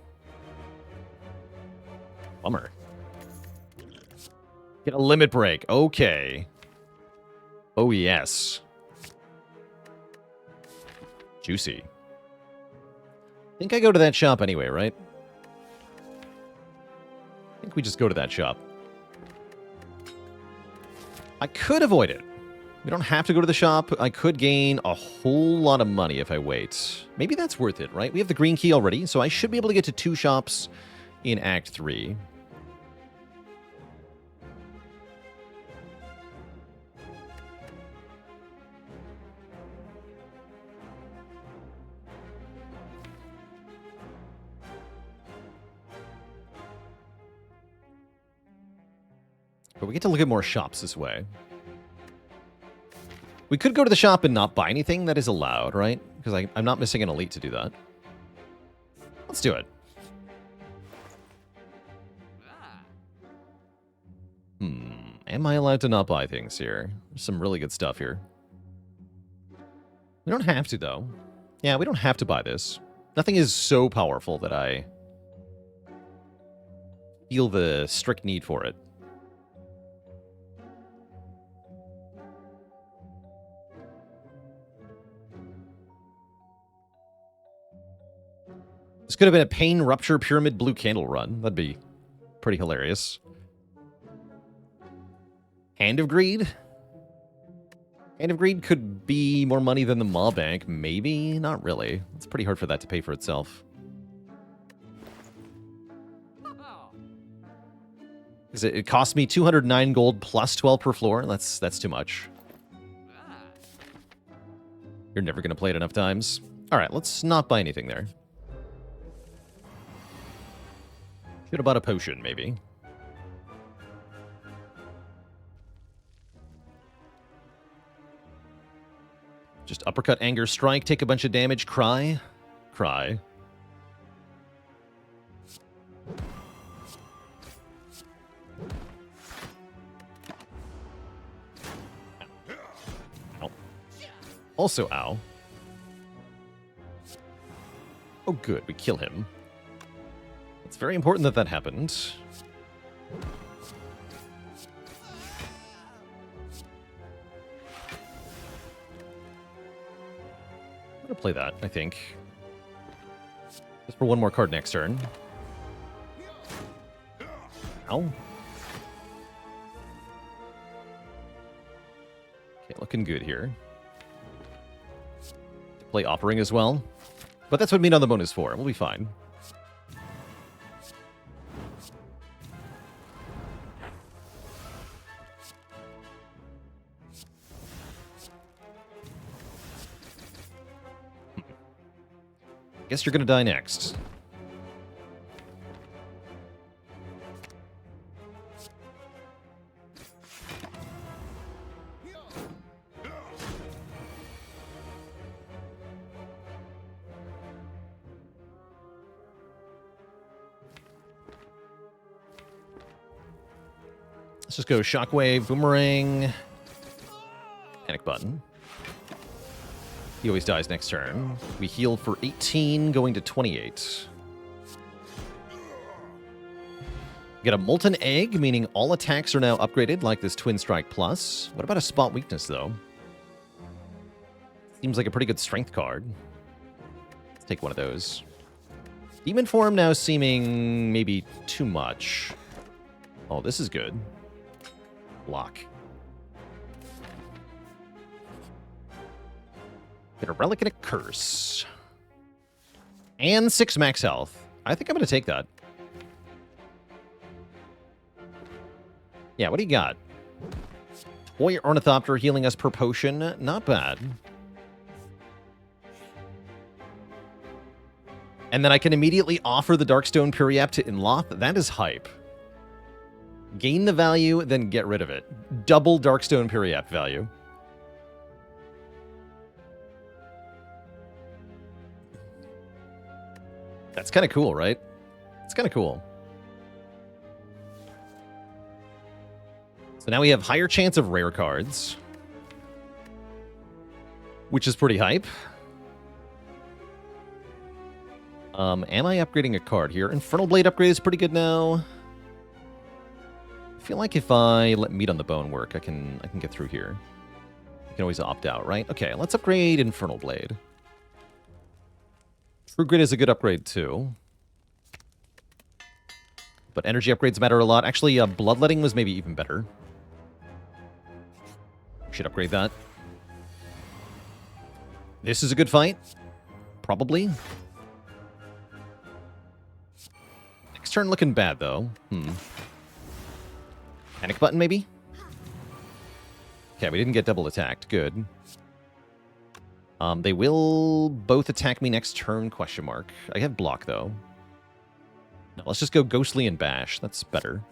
Bummer. Get a Limit Break. Okay. Oh, yes. Juicy. I think I go to that shop anyway, right? I think we just go to that shop. I could avoid it. We don't have to go to the shop. I could gain a whole lot of money if I wait. Maybe that's worth it, right? We have the green key already, so I should be able to get to 2 shops in Act 3. But we get to look at more shops this way. We could go to the shop and not buy anything. That is allowed, right? Because I'm not missing an elite to do that. Let's do it. Am I allowed to not buy things here? There's some really good stuff here. We don't have to, though. Yeah, we don't have to buy this. Nothing is so powerful that I feel the strict need for it. This could have been a Pain Rupture Pyramid Blue Candle run. That'd be pretty hilarious. Hand of Greed? Hand of Greed could be more money than the Maw Bank. Maybe? Not really. It's pretty hard for that to pay for itself. It cost me 209 gold plus 12 per floor. That's too much. You're never going to play it enough times. All right, let's not buy anything there. Should have bought a potion, maybe. Just uppercut, anger, strike, take a bunch of damage, cry. Cry. Ow. Also, ow. Oh, good, we kill him. It's very important that that happened. I'm gonna play that, I think. Just for one more card next turn. Ow. Okay, looking good here. Play Offering as well. But that's what Meat on the Bone is for. We'll be fine. Guess you're gonna die next. Let's just go Shockwave, Boomerang, Panic Button. He always dies next turn. We heal for 18, going to 28. Get a Molten Egg, meaning all attacks are now upgraded, like this Twin Strike Plus. What about a Spot Weakness, though? Seems like a pretty good strength card. Let's take one of those. Demon Form now seeming maybe too much. Oh, this is good. Block. Get a Relic and a Curse. And 6 max health. I think I'm going to take that. Yeah, what do you got? Boy Ornithopter healing us per potion. Not bad. And then I can immediately offer the Darkstone Periap to Inloth. That is hype. Gain the value, then get rid of it. Double Darkstone Periap value. That's kind of cool, right? It's kind of cool. So now we have higher chance of rare cards, which is pretty hype. Am I upgrading a card here? Infernal Blade upgrade is pretty good now. I feel like if I let Meat on the Bone work, I can get through here. I can always opt out, right? Okay, let's upgrade Infernal Blade. True Grit is a good upgrade, too. But energy upgrades matter a lot. Actually, Bloodletting was maybe even better. Should upgrade that. This is a good fight. Probably. Next turn looking bad, though. Panic Button, maybe? Okay, we didn't get double attacked. Good. They will both attack me next turn, question mark. I have block, though. No, let's just go Ghostly and Bash. That's better.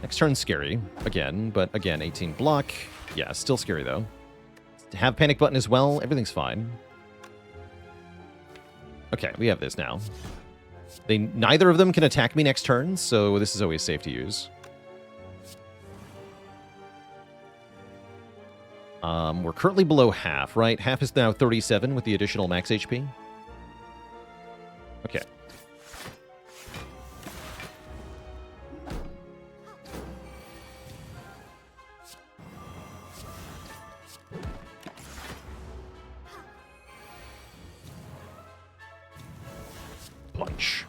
Next turn's scary, again, but again, 18 block. Yeah, still scary, though. To have Panic Button as well, everything's fine. Okay, we have this now. Neither of them can attack me next turn, so this is always safe to use. We're currently below half, right? Half is now 37 with the additional max HP. Okay. Punch.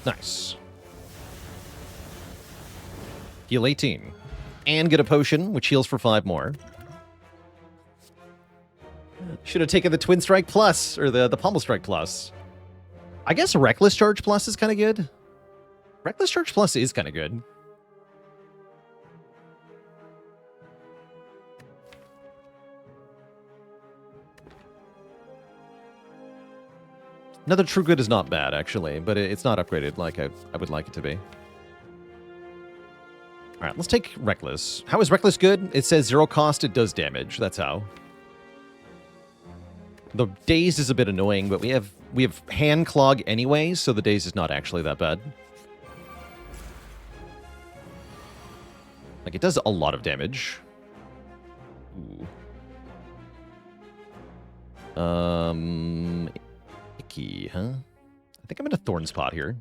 Nice. Heal 18. And get a potion, which heals for 5 more. Should have taken the Twin Strike Plus, or the Pommel Strike Plus. I guess Reckless Charge Plus is kind of good. Reckless Charge Plus is kind of good. Another True Grit is not bad, actually, but it's not upgraded like I would like it to be. Alright, let's take Reckless. How is Reckless good? It says 0 cost, it does damage. That's how. The Dazed is a bit annoying, but we have Hand Clog anyway, so the Dazed is not actually that bad. Like, it does a lot of damage. Ooh. Icky, huh? I think I'm in a Thorn spot here.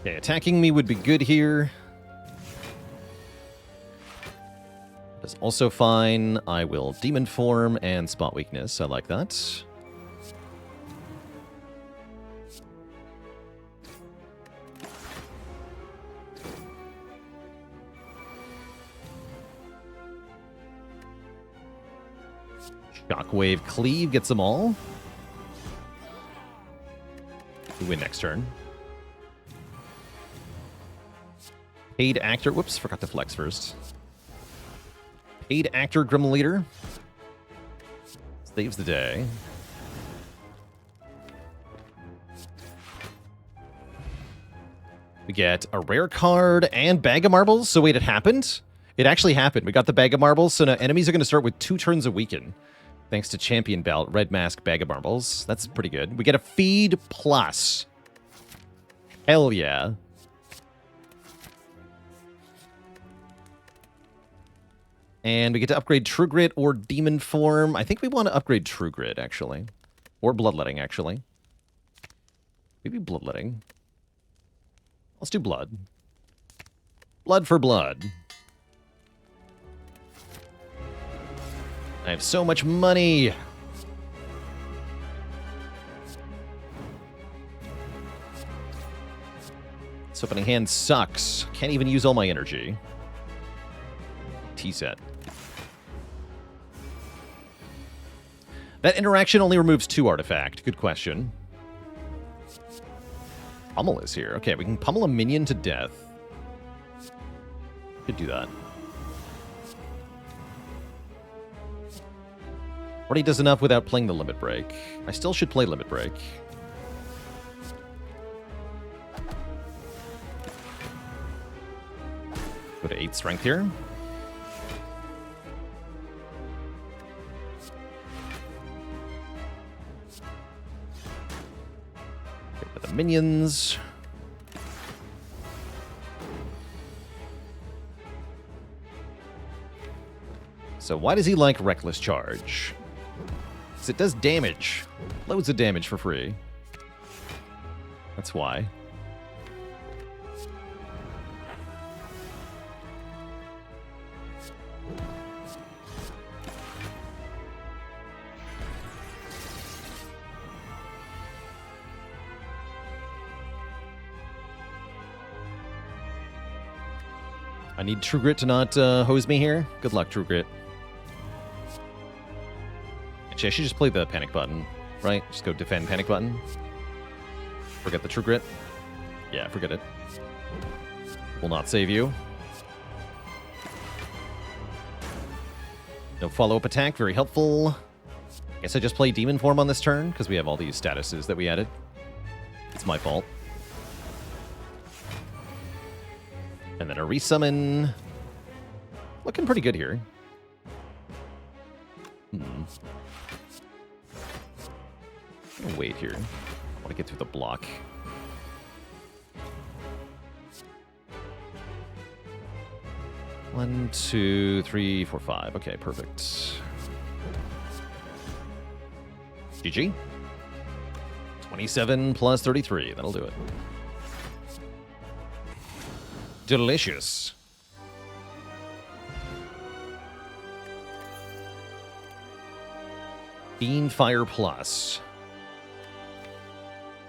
Okay, attacking me would be good here. That's also fine. I will Demon Form and Spot Weakness. I like that. Shockwave Cleave gets them all. We win next turn. Paid Actor... Whoops, forgot to flex first. Paid Actor Grim Leader. Saves the day. We get a rare card and Bag of Marbles. So wait, it happened? It actually happened. We got the Bag of Marbles, so now enemies are going to start with 2 turns of Weaken. Thanks to Champion Belt, Red Mask, Bag of Marbles. That's pretty good. We get a Feed Plus. Hell yeah. And we get to upgrade True Grit or Demon Form. I think we want to upgrade True Grit, actually. Or Bloodletting, actually. Maybe Bloodletting. Let's do Blood. Blood for blood. I have so much money! This opening hand sucks. Can't even use all my energy. T-set. That interaction only removes 2 artifact. Good question. Pummel is here. Okay, we can pummel a minion to death. Could do that. Already does enough without playing the Limit Break. I still should play Limit Break. Go to 8 strength here. Minions. So why does he like Reckless Charge? Because it does damage. Loads of damage for free. That's why. I need True Grit to not hose me here. Good luck, True Grit. Actually, I should just play the panic button. right? Just go defend panic button. Forget the true grit. Yeah, forget it. Will not save you. No follow-up attack, very helpful. Guess I just play demon form on this turn because we have all these statuses that we added. It's my fault. And then a resummon. Looking pretty good here. I'll wait here. I want to get through the block. One, two, three, four, five. Okay, perfect. GG. 27 plus 33. That'll do it. Delicious. Fire Plus.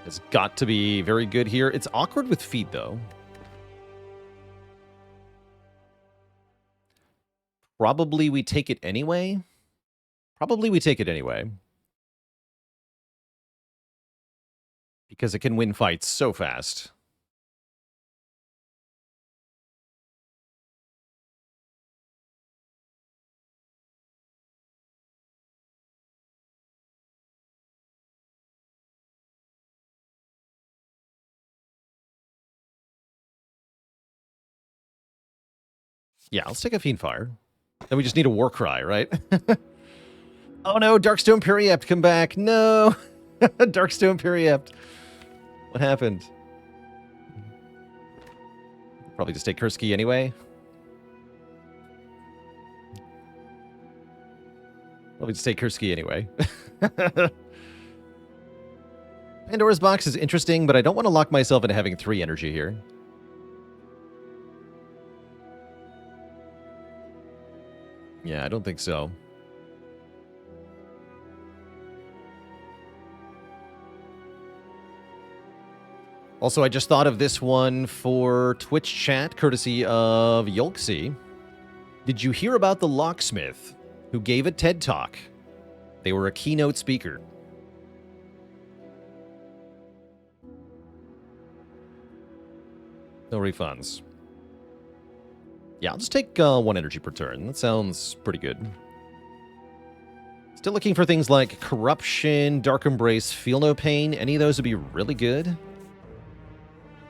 It's got to be very good here. It's awkward with feet, though. Probably we take it anyway. Because it can win fights so fast. Yeah, let's take a Fiend Fire. Then we just need a War Cry, right? Oh no, Darkstone Periept, come back. No! Darkstone Periept. What happened? Probably just take Kurski anyway. Pandora's Box is interesting, but I don't want to lock myself into having 3 energy here. Yeah, I don't think so. Also, I just thought of this one for Twitch chat, courtesy of Yolksy. Did you hear about the locksmith who gave a TED Talk? They were a keynote speaker. No refunds. Yeah, I'll just take 1 energy per turn. That sounds pretty good. Still looking for things like Corruption, Dark Embrace, Feel No Pain. Any of those would be really good.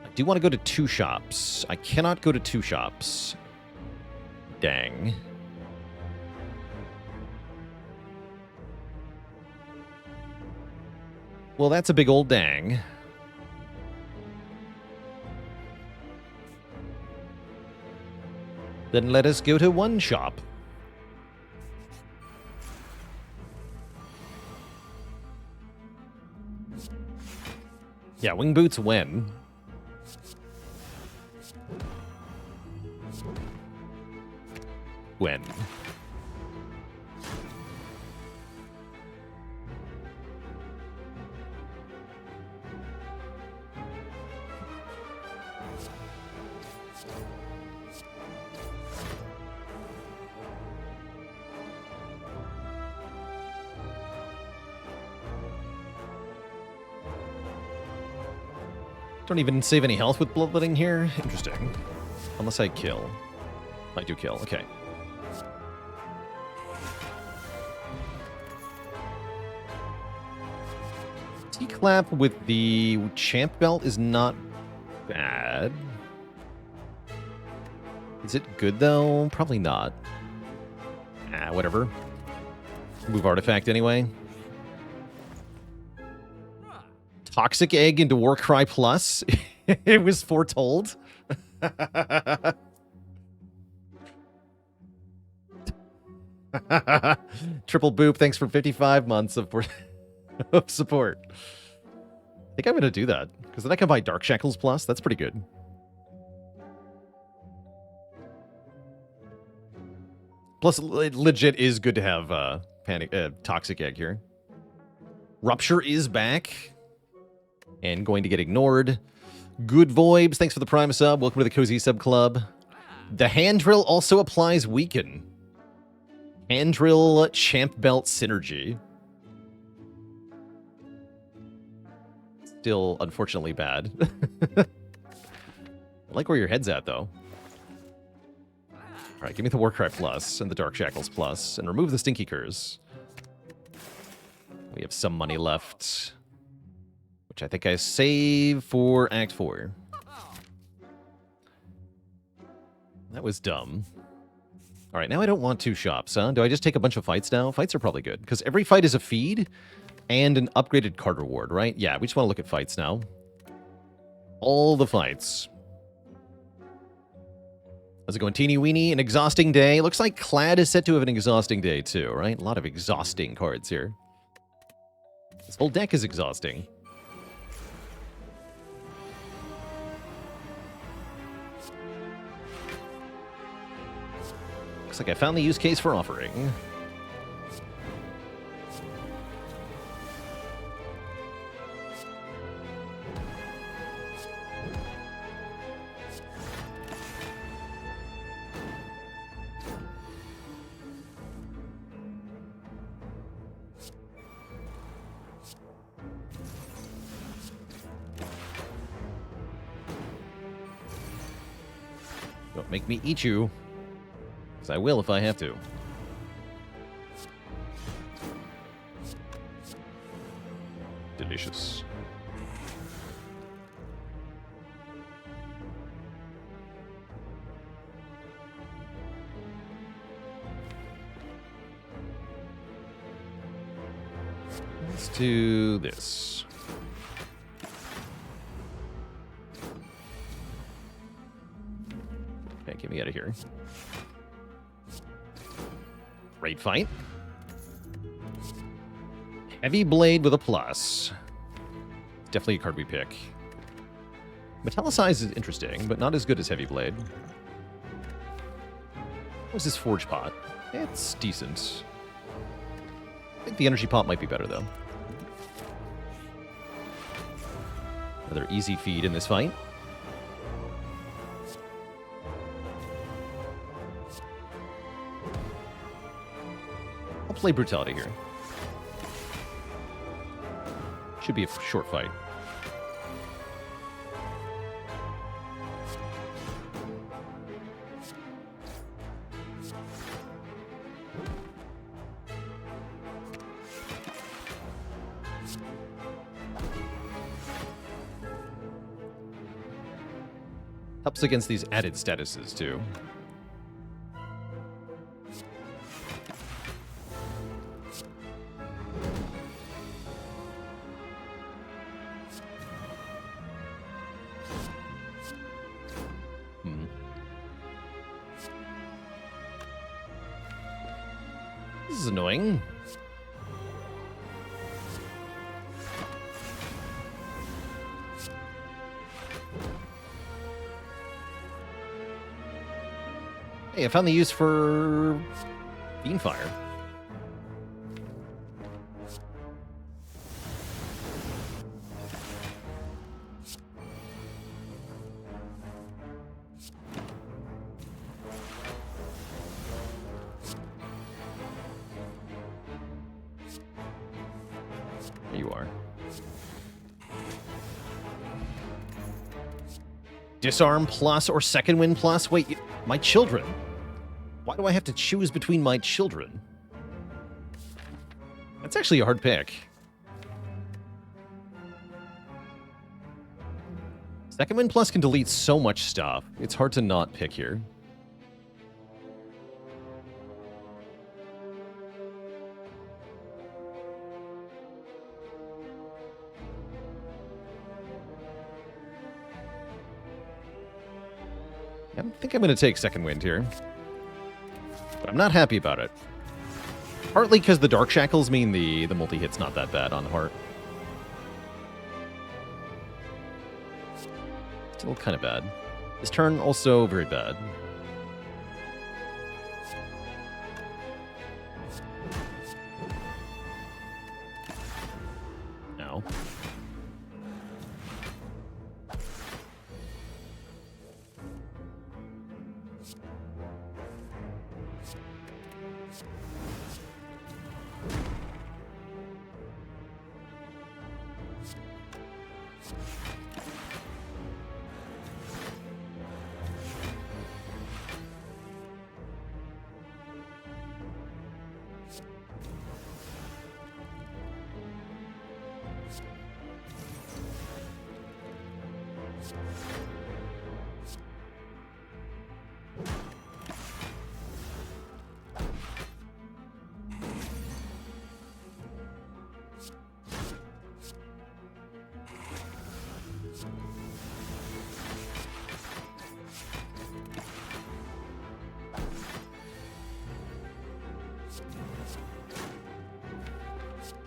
I do want to go to 2 shops. I cannot go to 2 shops. Dang. Well, that's a big old dang. Then let us go to 1 shop. Yeah, Wing Boots when? When? Don't even save any health with bloodletting here. Interesting. Unless I kill. I do kill. Okay. T-Clap with the champ belt is not bad. Is it good, though? Probably not. Ah, whatever. Move artifact anyway. Toxic Egg into Warcry Plus. It was foretold. Triple Boop, thanks for 55 months of support. I think I'm going to do that, because then I can buy Dark Shackles Plus. That's pretty good. Plus, it legit is good to have Toxic Egg here. Rupture is back. And going to get ignored. Good Voibs, thanks for the Prime sub. Welcome to the Cozy Sub Club. The Hand Drill also applies Weaken. Hand Drill Champ Belt Synergy. still unfortunately bad. I like where your head's at, though. All right, give me the Warcry Plus and the Dark Shackles Plus, and remove the Stinky Curse. We have some money left, which I think I save for Act 4. That was dumb. All right, now I don't want 2 shops, huh? Do I just take a bunch of fights now? Fights are probably good, because every fight is a feed and an upgraded card reward, right? Yeah, we just want to look at fights now. All the fights. How's it going, teeny weeny? An exhausting day. Looks like Clad is set to have an exhausting day, too, right? A lot of exhausting cards here. This whole deck is exhausting. Looks like I found the use case for offering. Don't make me eat you. Because I will if I have to. Delicious. Let's do this. Okay, get me out of here. Great fight. Heavy Blade with a plus. Definitely a card we pick. Metallicize is interesting, but not as good as Heavy Blade. What's this Forge Pot? It's decent. I think the Energy Pot might be better, though. Another easy feed in this fight. I'll play Brutality here. Should be a short fight. Helps against these added statuses, too. This is annoying. Hey, I found the use for Beanfire. There you are. Disarm plus or second wind plus? Wait, my children. Why do I have to choose between my children? That's actually a hard pick. Second wind plus can delete so much stuff. It's hard to not pick here. I think I'm going to take second wind here. But I'm not happy about it. Partly because the Dark Shackles mean the multi-hit's not that bad on Heart. Still kind of bad. This turn also very bad. Ow.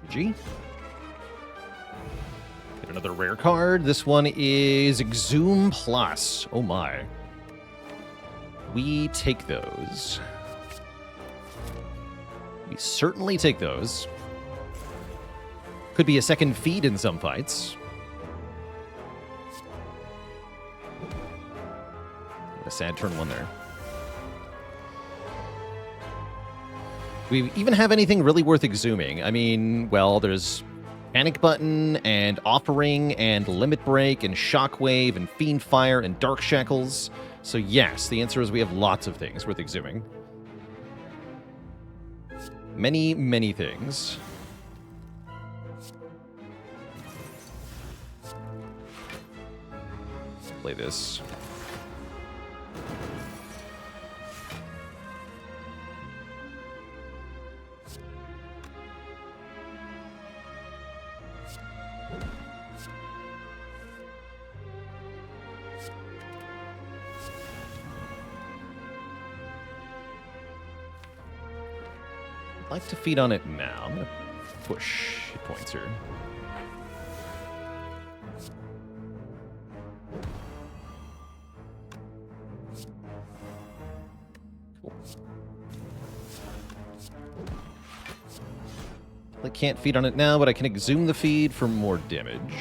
G. Get another rare card. This one is Exhume Plus. Oh my. We take those. We certainly take those. Could be a second feed in some fights. A sad turn one there. Do we even have anything really worth exhuming? I mean, well, there's Panic Button, and Offering, and Limit Break, and Shockwave, and Fiend Fire, and Dark Shackles. So yes, the answer is we have lots of things worth exhuming. Many, many things. Play this. I'd like to feed on it now. I'm going to push hit points here. Cool. I can't feed on it now, but I can exhume the feed for more damage.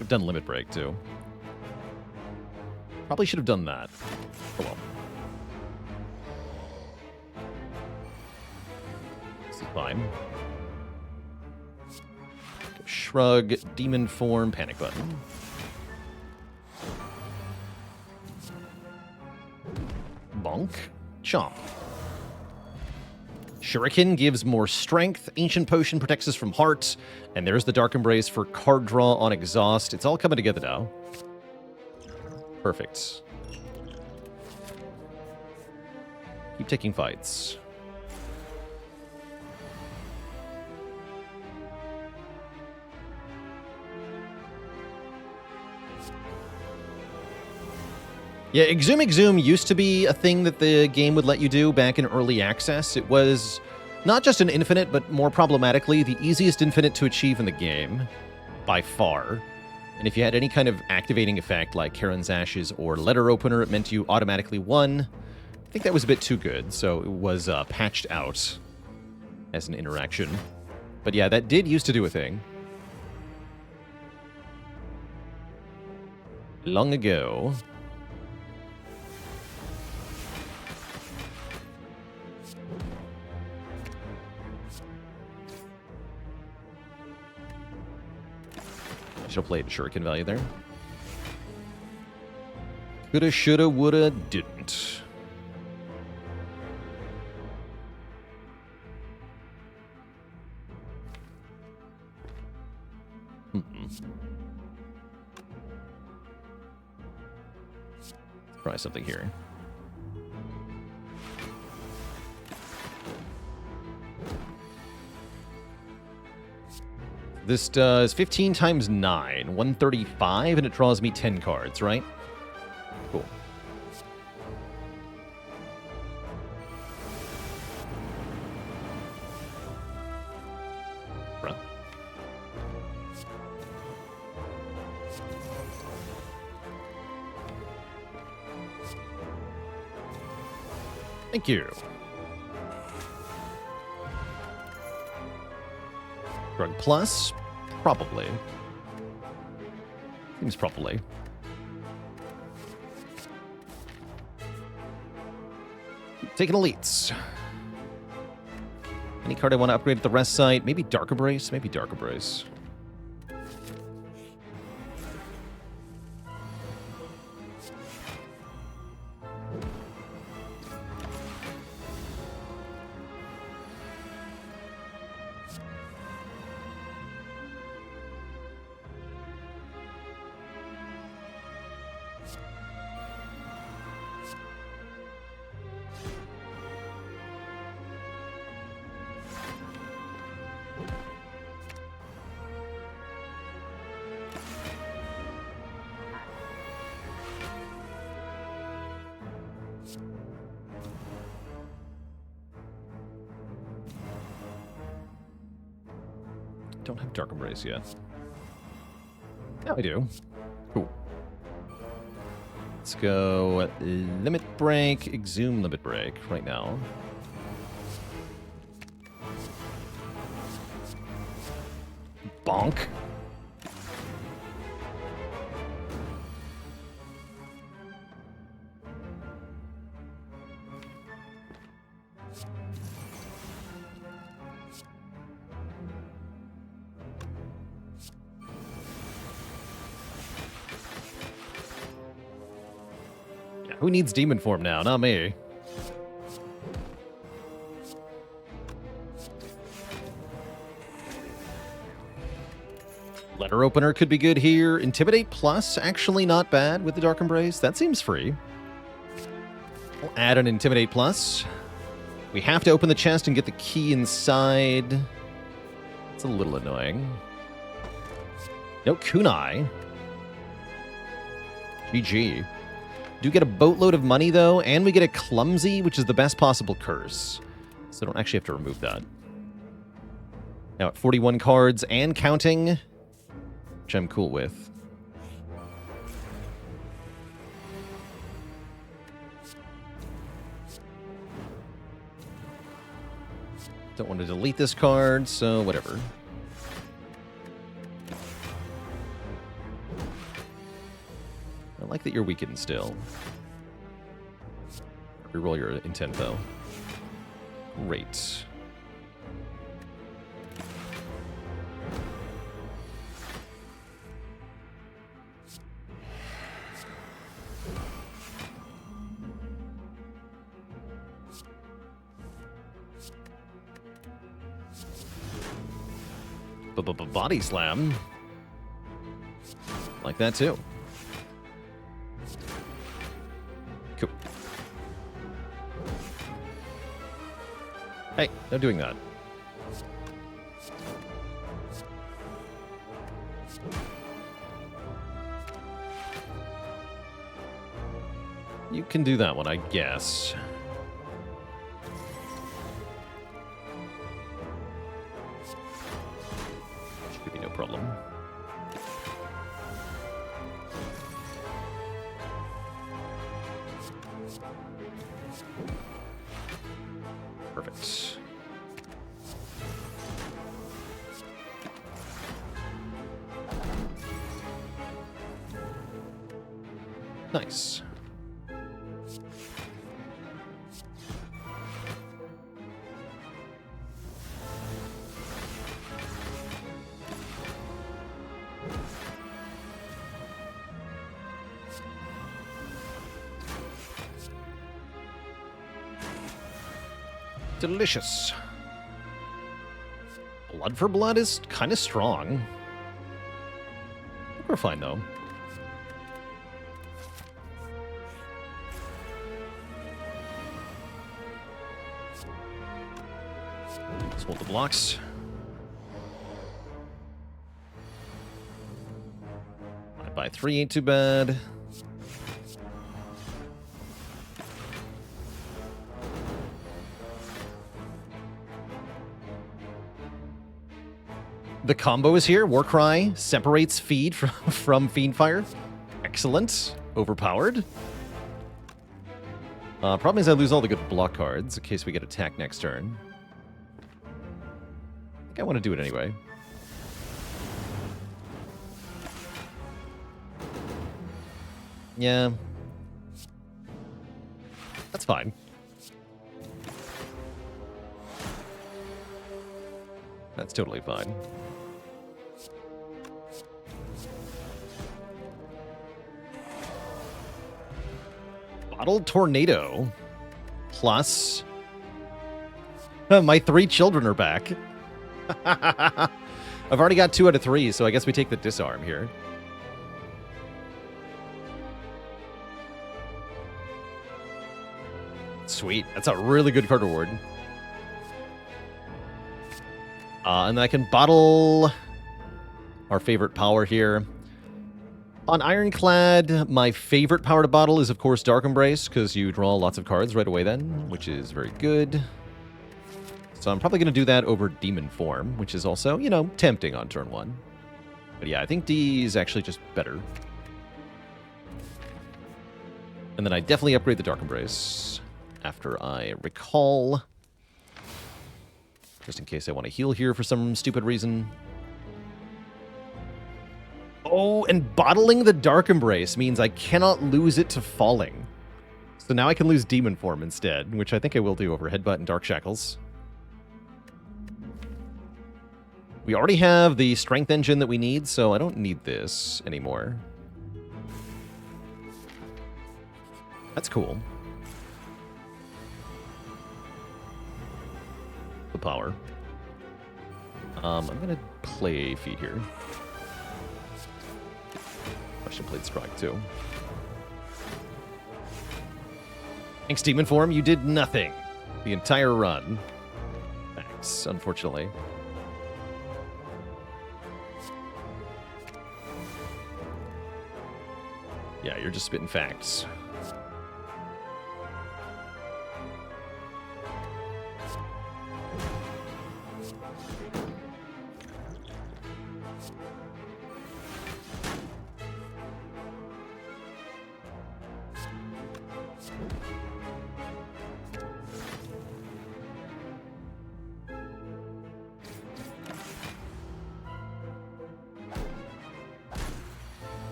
I've done Limit Break, too. Probably should have done that. Oh well. Fine. Shrug, Demon Form, Panic Button. Bonk, Chomp. Shuriken gives more strength. Ancient Potion protects us from heart. And there's the Dark Embrace for card draw on exhaust. It's all coming together now. Perfect. Keep taking fights. Yeah, Exhume used to be a thing that the game would let you do back in early access. It was not just an infinite, but more problematically, the easiest infinite to achieve in the game, by far. And if you had any kind of activating effect, like Karen's Ashes or Letter Opener, it meant you automatically won. I think that was a bit too good, so it was patched out as an interaction. But yeah, that did used to do a thing. Long ago. Should have played Shuriken value there. Coulda, shoulda, woulda, didn't. Try something here. This does 15 times 9, 135, and it draws me 10 cards, right? Cool. Bruh. Thank you. Drug Plus? Probably. Seems probably. Taking elites. Any card I want to upgrade at the rest site? Maybe Dark Embrace? Maybe Dark Embrace. don't have Dark Embrace yet. Now I do. Cool. Let's go Limit Break, Exhume Limit Break right now. Bonk. Who needs demon form now? Not me. Letter opener could be good here. Intimidate plus, actually not bad with the Dark Embrace. That seems free. We'll add an Intimidate plus. We have to open the chest and get the key inside. It's a little annoying. No kunai. GG. Do get a boatload of money, though, and we get a Clumsy, which is the best possible curse. So I don't actually have to remove that. Now at 41 cards and counting, which I'm cool with. Don't want to delete this card, so whatever. I like that you're weakened still. Reroll your intent, though. Great. Body slam. Like that, too. Cool. Hey, no doing that. You can do that one, I guess. Should be no problem. Perfect. Nice. Delicious. Blood for blood is kind of strong. We're fine, though. Let's hold the blocks. 5x3 ain't too bad. The combo is here. Warcry separates feed from Fiendfire. Excellent. Overpowered. Problem is I lose all the good block cards in case we get attacked next turn. I think I want to do it anyway. Yeah. That's fine. That's totally fine. Bottled Tornado. Plus... my 3 children are back. I've already got 2 out of 3, so I guess we take the disarm here. Sweet. That's a really good card reward. And then I can bottle our favorite power here. On Ironclad, my favorite power to bottle is, of course, Dark Embrace, because you draw lots of cards right away then, which is very good. So I'm probably going to do that over Demon Form, which is also, you know, tempting on turn 1. But yeah, I think D is actually just better. And then I definitely upgrade the Dark Embrace after I recall. Just in case I want to heal here for some stupid reason. Oh, and bottling the Dark Embrace means I cannot lose it to falling. So now I can lose Demon Form instead, which I think I will do over Headbutt and Dark Shackles. We already have the Strength Engine that we need, so I don't need this anymore. That's cool. The power. I'm going to play Feed here. I should play Strike too. Thanks, Demon Form. You did nothing the entire run. Thanks, unfortunately. Yeah, you're just spitting facts.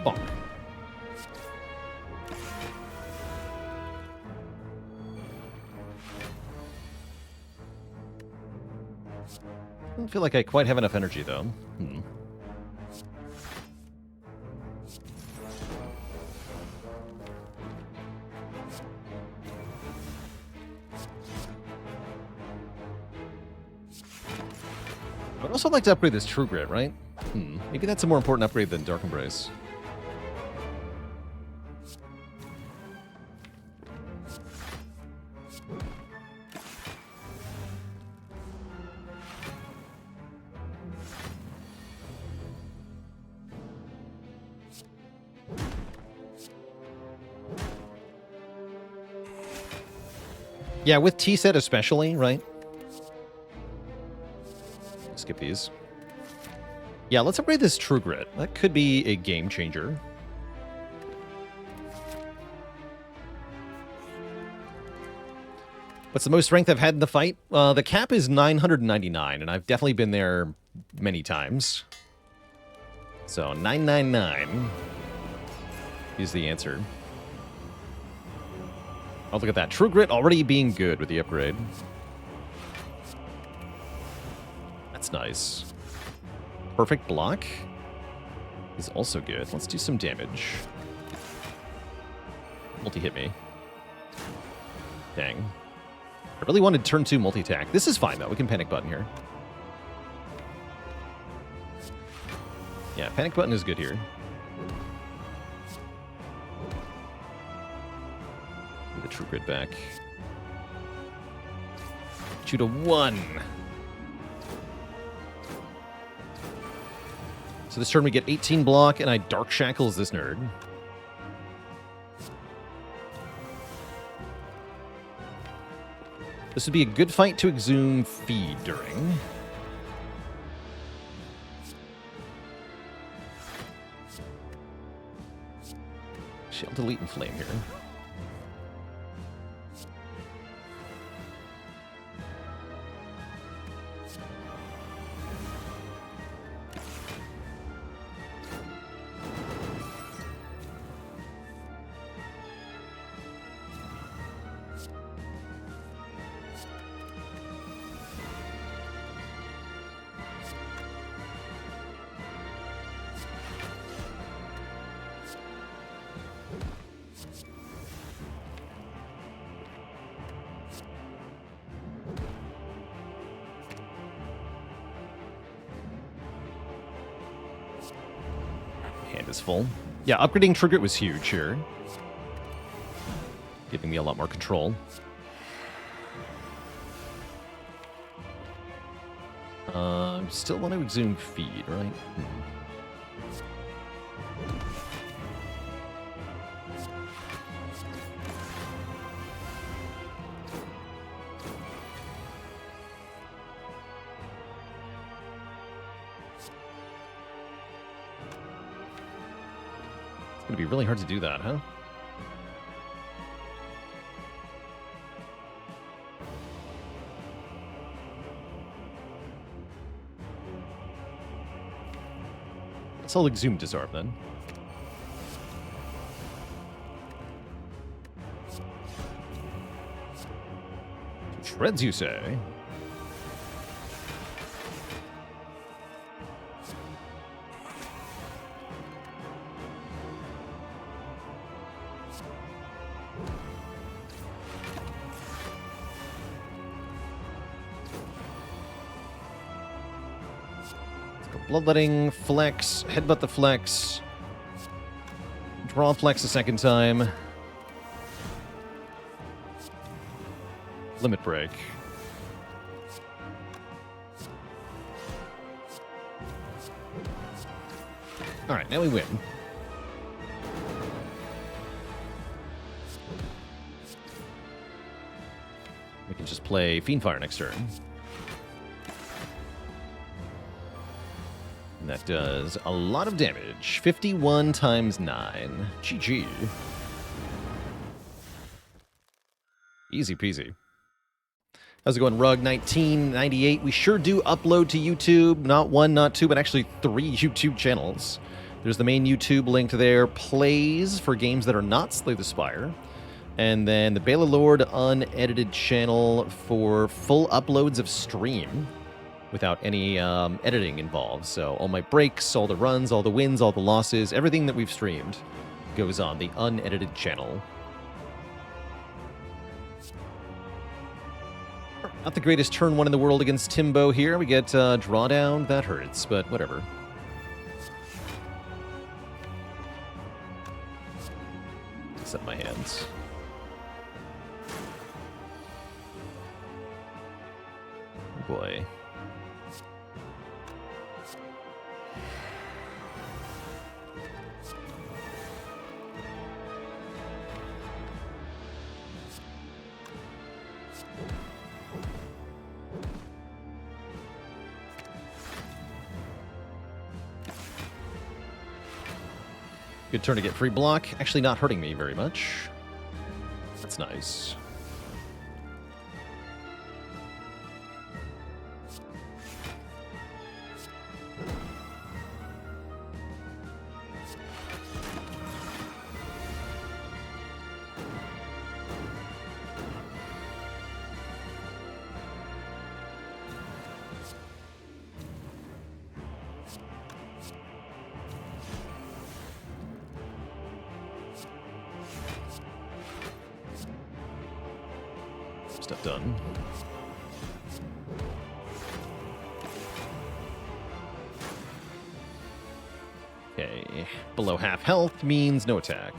Bonk. I don't feel like I quite have enough energy, though. I'd also like to upgrade this True Grit, right? Maybe that's a more important upgrade than Dark Embrace. Yeah, with T-set especially, right? Skip these. Yeah, let's upgrade this True Grit. That could be a game changer. What's the most strength I've had in the fight? The cap is 999, and I've definitely been there many times. So 999 is the answer. Oh, look at that. True Grit already being good with the upgrade. That's nice. Perfect block is also good. Let's do some damage. Multi-hit me. Dang. I really wanted turn 2 multi-attack. This is fine, though. We can panic button here. Yeah, panic button is good here. The True Grit back. Shoot a 1. So this turn we get 18 block, and I Dark Shackles this nerd. This would be a good fight to exhume Feed during. I'll delete and flame here. is full. Yeah, upgrading Trigger was huge here. Giving me a lot more control. Still want to exhume feed, right? It's going to be really hard to do that, huh? I'll exhume Disarm then. Shreds, you say? Bloodletting, flex, headbutt the flex, draw flex a second time, limit break. Alright, now we win. We can just play Fiendfire next turn. That does a lot of damage. 51 times 9. GG. Easy peasy. How's it going, Rug1998? We sure do upload to YouTube. Not one, not two, but actually 3 YouTube channels. There's the main YouTube linked there. Plays for games that are not Slay the Spire. And then the Bela Lord Unedited channel for full uploads of stream. Without any editing involved. So all my breaks, all the runs, all the wins, all the losses, everything that we've streamed goes on the unedited channel. Not the greatest turn 1 in the world against Timbo here. We get drawdown. That hurts, but whatever. Set my hands. Oh boy. Good turn to get free block. Actually not hurting me very much. That's nice. Stuff done. Okay, below half health means no attack.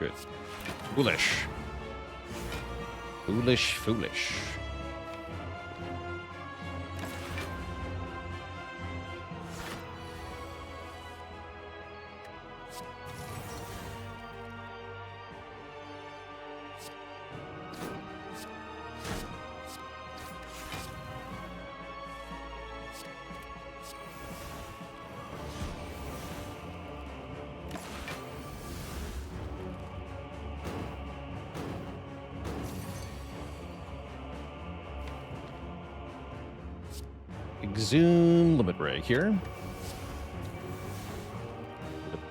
Good. Foolish. Foolish, foolish. Exhume, limit break here.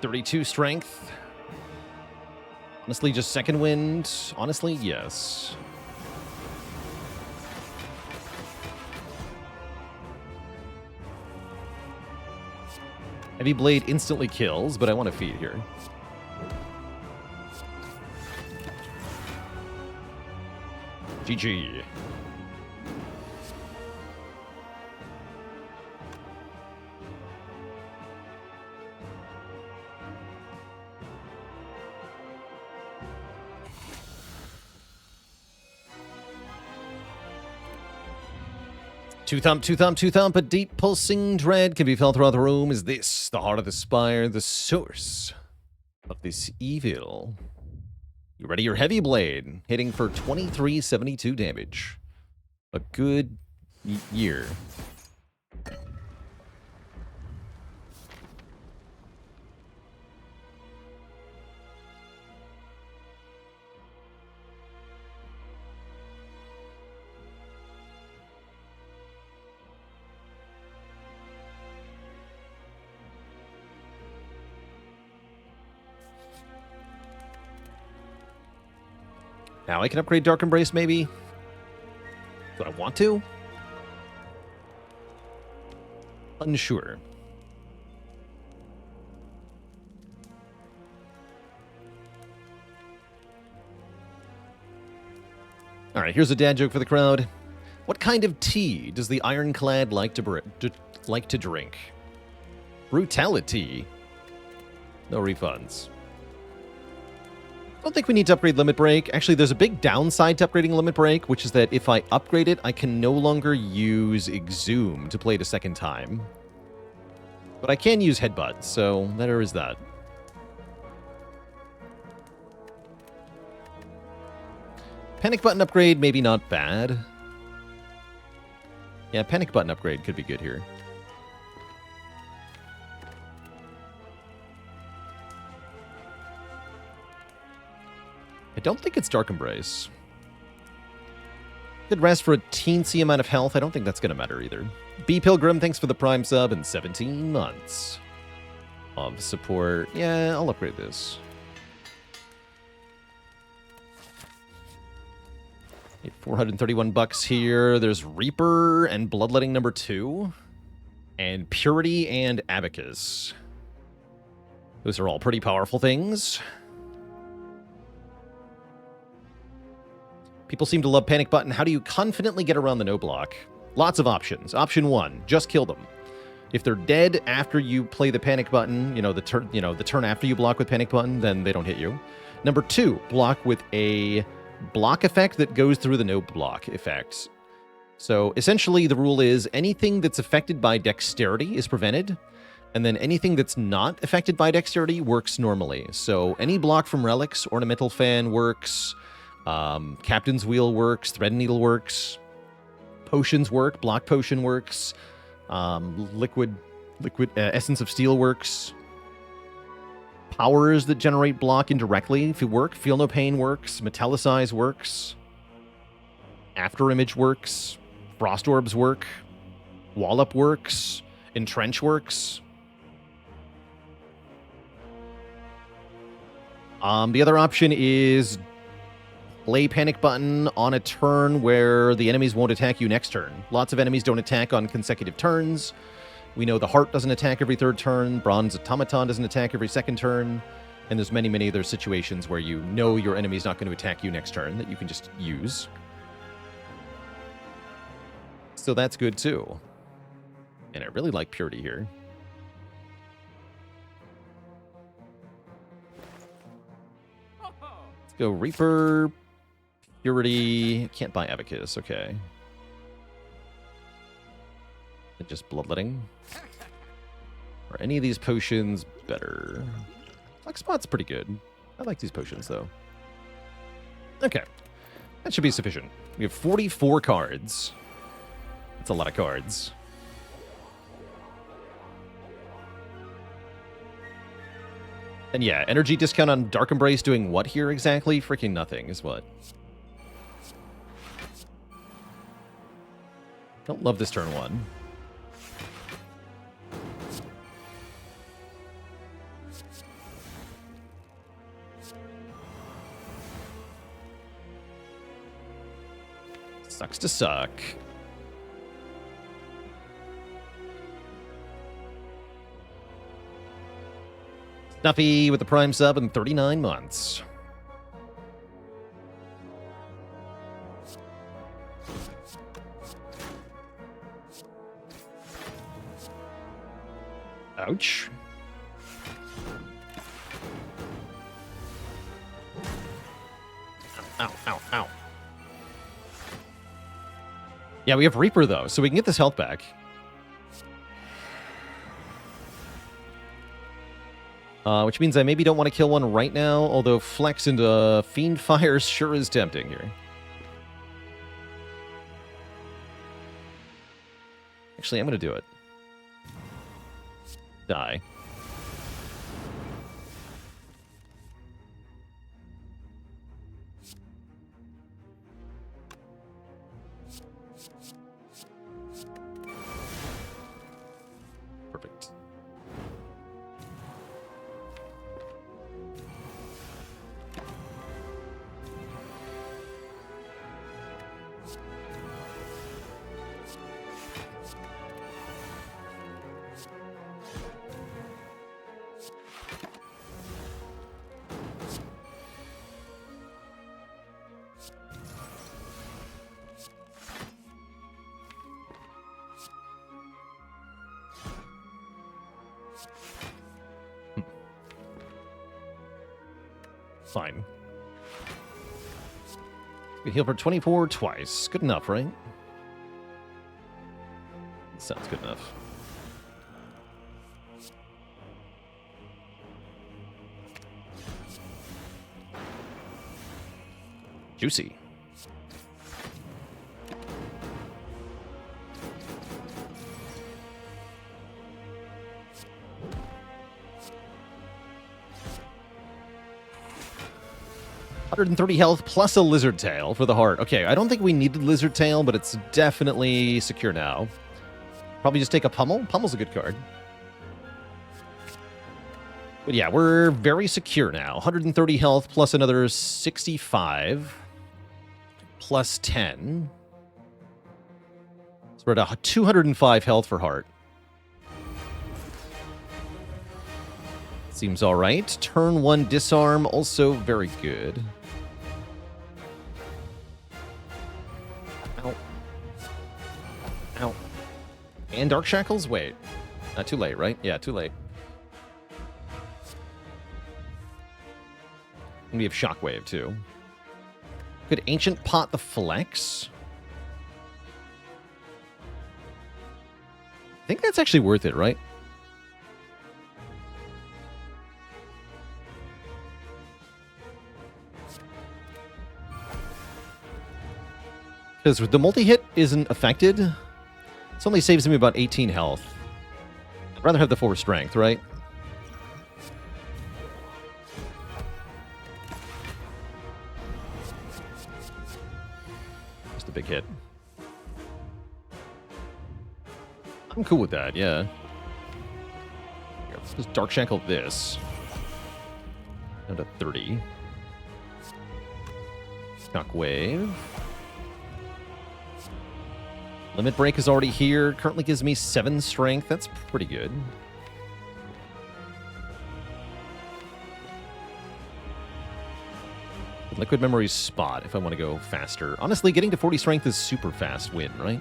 32 strength. Honestly, just second wind. Honestly, yes. Heavy Blade instantly kills, but I want to feed here. GG. Two thump, a deep pulsing dread can be felt throughout the room. Is this the heart of the Spire, the source of this evil? You ready your heavy blade, hitting for 2372 damage. A good year. Now I can upgrade Dark Embrace, maybe? Do I want to? Unsure. Alright, here's a dad joke for the crowd. What kind of tea does the Ironclad like to drink? Brutality. No refunds. I don't think we need to upgrade Limit Break. Actually, there's a big downside to upgrading Limit Break, which is that if I upgrade it, I can no longer use Exhume to play it a second time. But I can use Headbutt, so there is that. Panic Button upgrade, maybe not bad. Yeah, Panic Button upgrade could be good here. I don't think it's Dark Embrace. Could rest for a teensy amount of health. I don't think that's going to matter either. B Pilgrim, thanks for the Prime sub and 17 months of support. Yeah, I'll upgrade this. 431 bucks here. There's Reaper and Bloodletting number 2. And Purity and Abacus. Those are all pretty powerful things. People seem to love Panic Button. How do you confidently get around the no block? Lots of options. Option 1, just kill them. If they're dead after you play the Panic Button, the turn after you block with Panic Button, then they don't hit you. Number 2, block with a block effect that goes through the no block effects. So essentially the rule is anything that's affected by dexterity is prevented, and then anything that's not affected by dexterity works normally. So any block from relics, ornamental fan works, Captain's Wheel works, Thread Needle works, potions work, block potion works, liquid Essence of Steel works, powers that generate block indirectly if you work, Feel No Pain works, Metallicize works, After Image works, Frost Orbs work, Wallop works, Entrench works. The other option is play Panic Button on a turn where the enemies won't attack you next turn. Lots of enemies don't attack on consecutive turns. We know the Heart doesn't attack every third turn. Bronze Automaton doesn't attack every second turn. And there's many, many other situations where you know your enemy's not going to attack you next turn that you can just use. So that's good too. And I really like Purity here. Let's go Reaper, Purity. Can't buy Abacus, okay. And just Bloodletting. Are any of these potions better? Flex Spot's pretty good. I like these potions, though. Okay. That should be sufficient. We have 44 cards. That's a lot of cards. And yeah, energy discount on Dark Embrace doing what here exactly? Freaking nothing is what. Don't love this turn 1. Sucks to suck. Snuffy with the Prime sub and 39 months. Ouch. Ow, ow, ow. Yeah, we have Reaper, though, so we can get this health back. Which means I maybe don't want to kill one right now, although Flex into Fiend Fire sure is tempting here. Actually, I'm going to do it. Die. Perfect. Fine. We heal for 24 twice. Good enough, right? Sounds good enough. Juicy. $130 health plus a lizard tail for the heart. Okay, I don't think we needed lizard tail, but it's definitely secure now. Probably just take a pummel. Pummel's a good card. But yeah, we're very secure now. 130 health plus another 65 plus 10. So we're at 205 health for heart. Seems all right. Turn 1 disarm, also very good. Ow. Ow. And Dark Shackles? Wait. Not too late, right? Yeah, too late. And we have Shockwave, too. Could Ancient Pot the Flex? I think that's actually worth it, right? Because the multi-hit isn't affected. This only saves me about 18 health. I'd rather have the 4 strength, right? Just a big hit. I'm cool with that, yeah. Here, let's just Dark Shackle this. Down to 30. Shockwave. Limit Break is already here. Currently gives me 7 strength. That's pretty good. Liquid Memory's spot if I want to go faster. Honestly, getting to 40 strength is super fast win, right?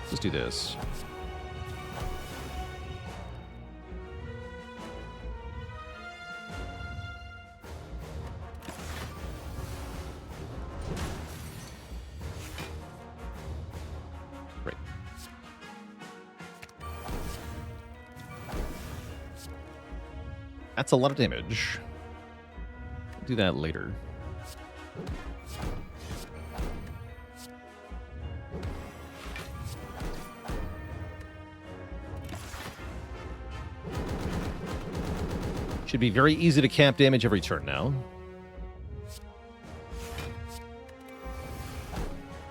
Let's do this. That's a lot of damage. I'll do that later. Should be very easy to cap damage every turn now.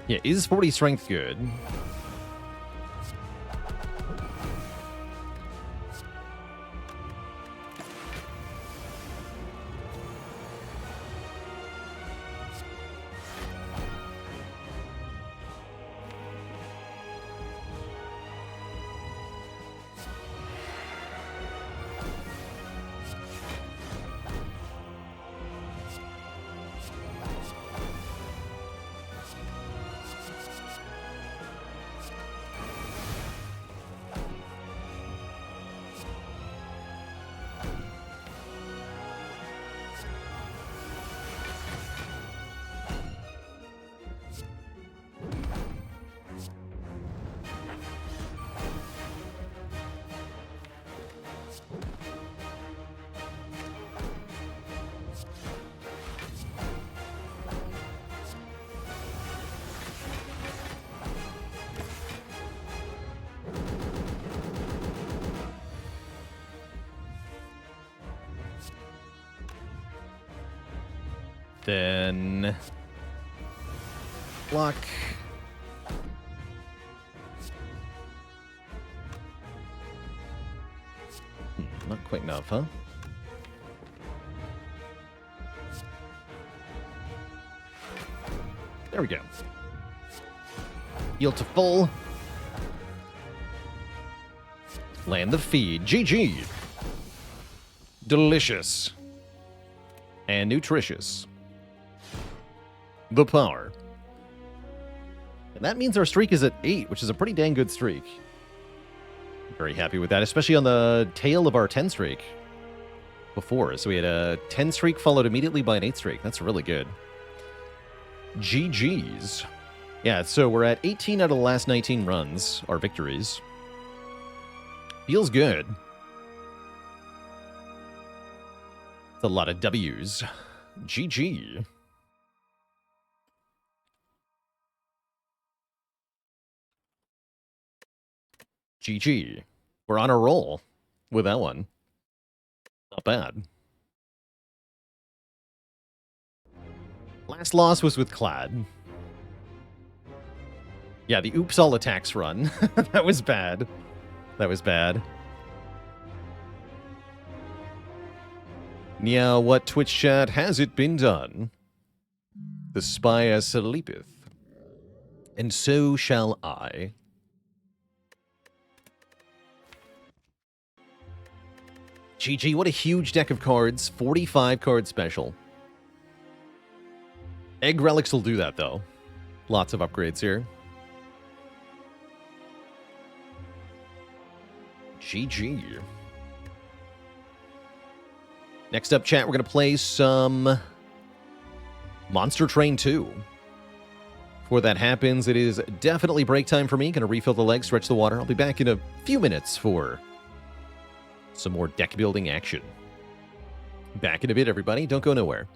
Yeah, is 40 strength good? Then... block. Not quite enough, huh? There we go. Heal to full. Land the feed. GG. Delicious. And nutritious. The power. And that means our streak is at 8, which is a pretty dang good streak. Very happy with that, especially on the tail of our 10 streak before. So we had a 10 streak followed immediately by an 8 streak. That's really good. GG's. Yeah, so we're at 18 out of the last 19 runs, our victories. Feels good. It's a lot of W's. GG. GG. We're on a roll with that one. Not bad. Last loss was with Clad. Yeah, the oops all attacks run. That was bad. That was bad. Yeah, what Twitch chat has it been done? The Spire sleepeth, and so shall I. GG, what a huge deck of cards. 45 card special. Egg Relics will do that, though. Lots of upgrades here. GG. Next up, chat, we're going to play some Monster Train 2. Before that happens, it is definitely break time for me. Going to refill the legs, stretch the water. I'll be back in a few minutes for some more deck building action. Back in a bit, everybody. Don't go nowhere.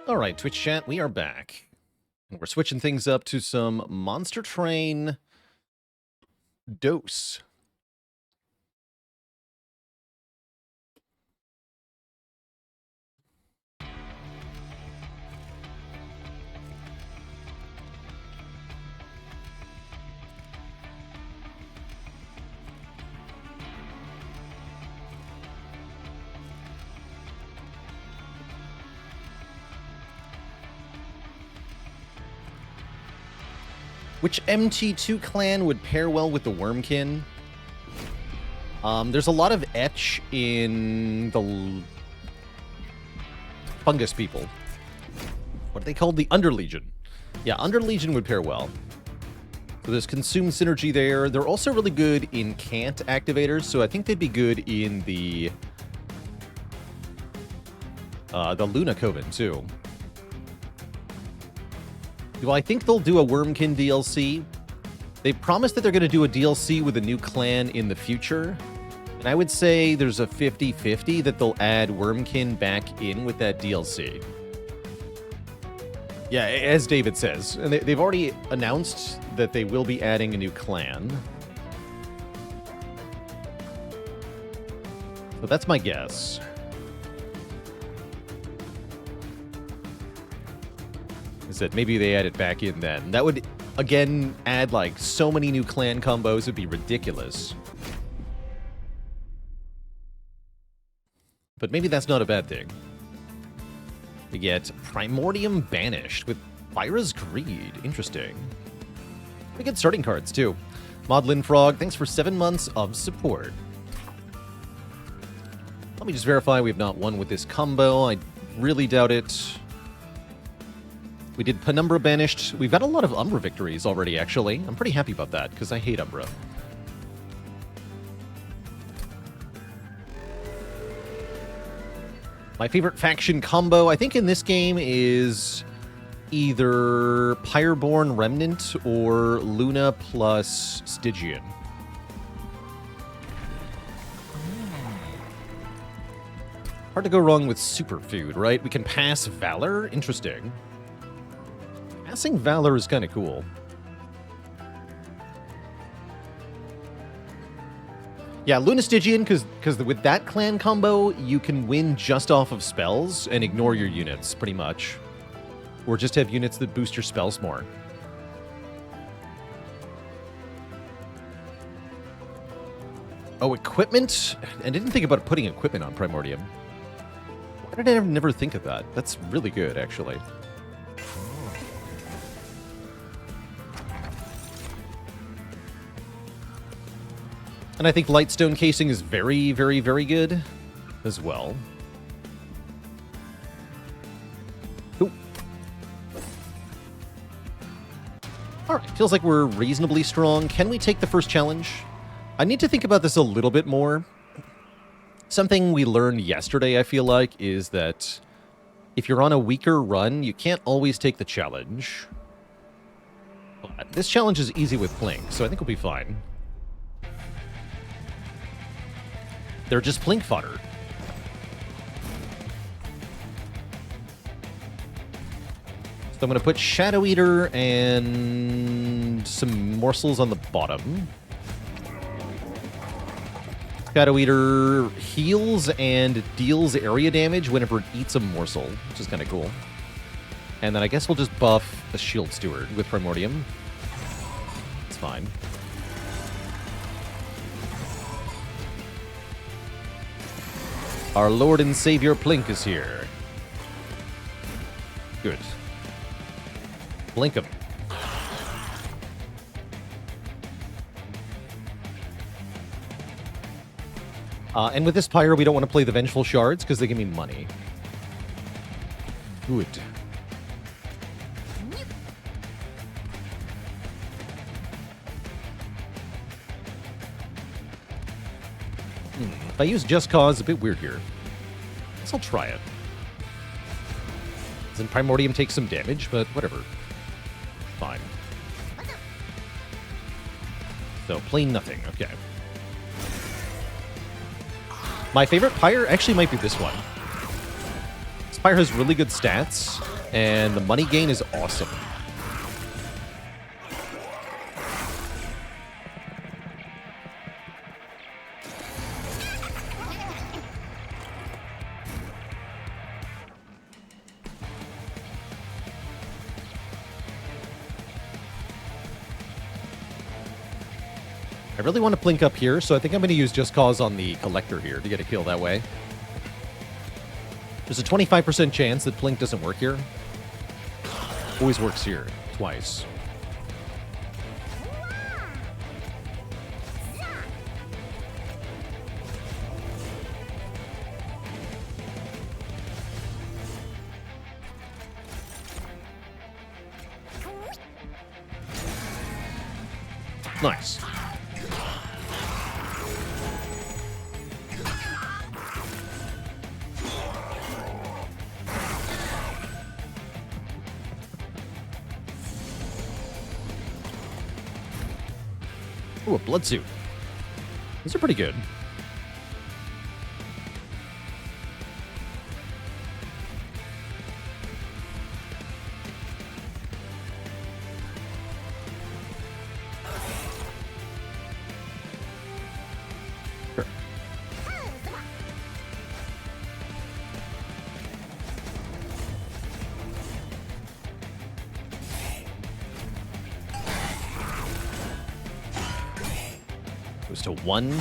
All right, Twitch chat, we are back. We're switching things up to some Monster Train Dose. Which MT2 clan would pair well with the Wormkin? There's a lot of etch in the fungus people. What are they called? The Underlegion. Yeah, Underlegion would pair well. So there's consume synergy there. They're also really good in Cant activators, so I think they'd be good in the Luna Coven too. Well, I think they'll do a Wormkin DLC. They promised that they're going to do a DLC with a new clan in the future. And I would say there's a 50-50 that they'll add Wormkin back in with that DLC. Yeah, as David says. And they've already announced that they will be adding a new clan. So that's my guess. That maybe they add it back in then. That would, again, add like so many new clan combos. It'd be ridiculous. But maybe that's not a bad thing. We get Primordium Banished with Fhyra's Greed. Interesting. We get starting cards too. Maudlin Frog, thanks for 7 months of support. Let me just verify we have not won with this combo. I really doubt it. We did Penumbra Banished. We've got a lot of Umbra victories already, actually. I'm pretty happy about that, because I hate Umbra. My favorite faction combo, I think in this game, is either Pyreborne Remnant or Luna plus Stygian. Hard to go wrong with Superfood, right? We can pass Valor? Interesting. Passing Valor is kind of cool. Yeah, Luna Stygian, because with that clan combo, you can win just off of spells and ignore your units, pretty much. Or just have units that boost your spells more. Oh, equipment? I didn't think about putting equipment on Primordium. Why did I never think of that? That's really good, actually. And I think Lightstone Casing is very, very, very good as well. Ooh. Alright, feels like we're reasonably strong. Can we take the first challenge? I need to think about this a little bit more. Something we learned yesterday, I feel like, is that if you're on a weaker run, you can't always take the challenge. But this challenge is easy with Plink, so I think we'll be fine. They're just Plink fodder. So I'm going to put Shadow Eater and some morsels on the bottom. Shadow Eater heals and deals area damage whenever it eats a morsel, which is kind of cool. And then I guess we'll just buff the Shield Steward with Primordium. It's fine. Our Lord and Savior Plink is here. Good. Blink him. And with this Pyre, we don't want to play the Vengeful Shards because they give me money. Good. If I use Just Cause, a bit weird here. I guess I'll try it. Then Primordium takes some damage, but whatever. Fine. So, plain nothing. Okay. My favorite Pyre actually might be this one. Spire has really good stats, And the money gain is awesome. I really want to plink up here, so I think I'm going to use Just Cause on the Collector here to get a kill that way. There's a 25% chance that plink doesn't work here. Always works here, twice. Nice. Ooh, a blood suit. These are pretty good. Sure. Goes to 1.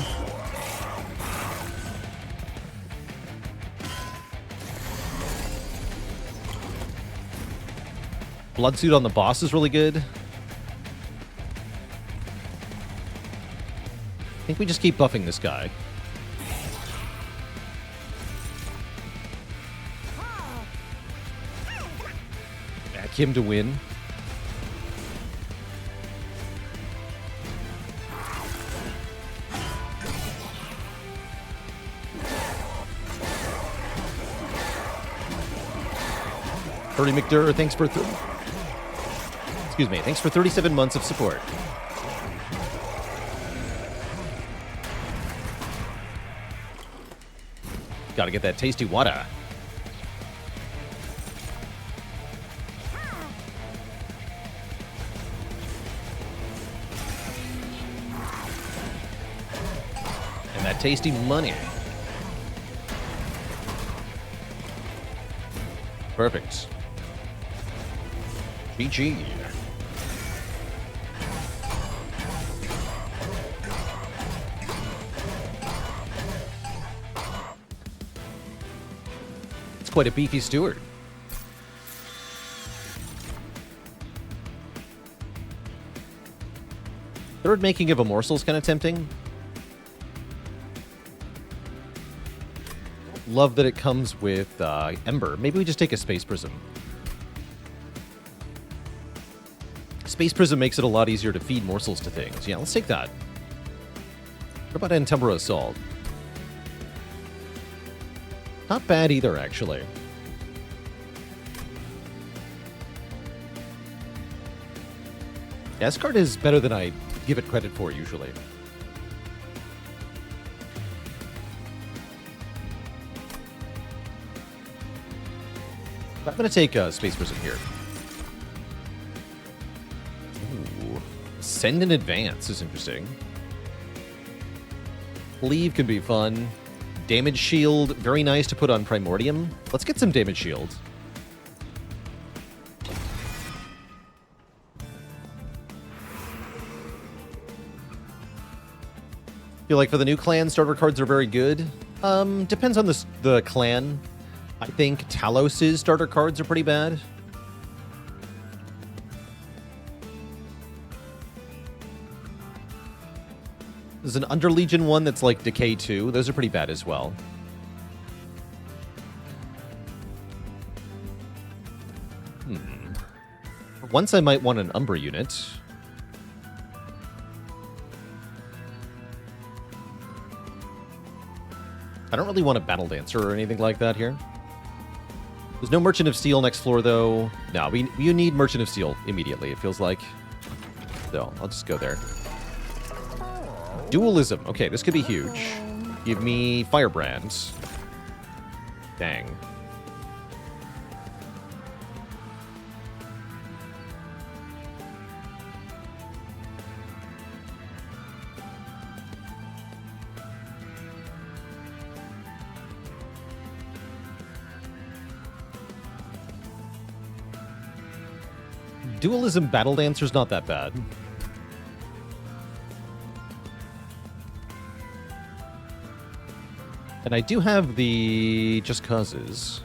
Blood suit on the boss is really good. I think we just keep buffing this guy. Back him to win. Hurry McDurr, thanks for excuse me, thanks for 37 months of support. Gotta get that tasty water. And that tasty money. Perfect. GG. It's quite a beefy steward. Third making of a morsel is kind of tempting. Love that it comes with Ember. Maybe we just take a Space Prism. Space Prism makes it a lot easier to feed morsels to things. Yeah, let's take that. What about Antembra Assault? Not bad either, actually. Yeah, this card is better than I give it credit for, usually. I'm going to take Space Prism here. Ooh. Send in advance is interesting. Cleave can be fun. Damage Shield, very nice to put on Primordium. Let's get some Damage Shield. Feel like for the new clan, starter cards are very good. Depends on the clan. I think Talos' starter cards are pretty bad. There's an Underlegion one that's like Decay 2. Those are pretty bad as well. Once I might want an Umbra unit. I don't really want a Battle Dancer or anything like that here. There's no Merchant of Steel next floor, though. No, you need Merchant of Steel immediately, it feels like. So, I'll just go there. Dualism. Okay, this could be huge. Give me Firebrand. Dang. Dualism Battle Dancer's not that bad. And I do have the Just Causes.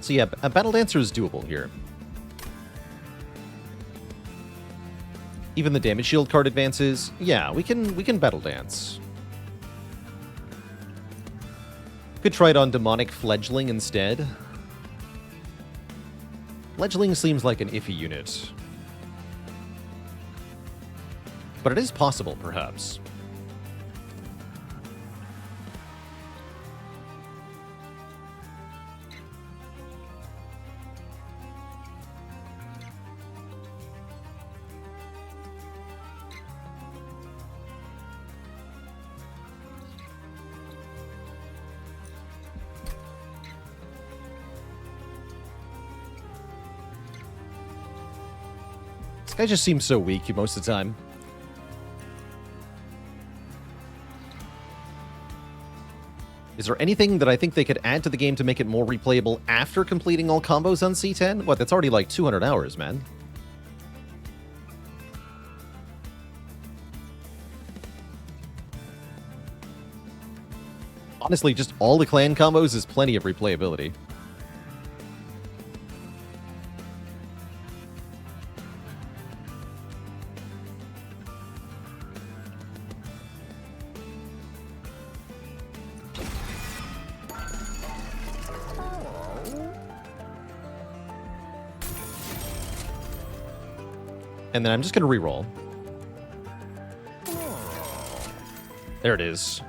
So yeah, a Battle Dancer is doable here. Even the damage shield card advances. Yeah, we can Battle Dance. Could try it on Demonic Fledgling instead. Fledgling seems like an iffy unit. But it is possible, perhaps. This guy just seems so weak most of the time. Is there anything that I think they could add to the game to make it more replayable after completing all combos on C10? What, that's already like 200 hours, man. Honestly, just all the clan combos is plenty of replayability. And then I'm just going to reroll. There it is.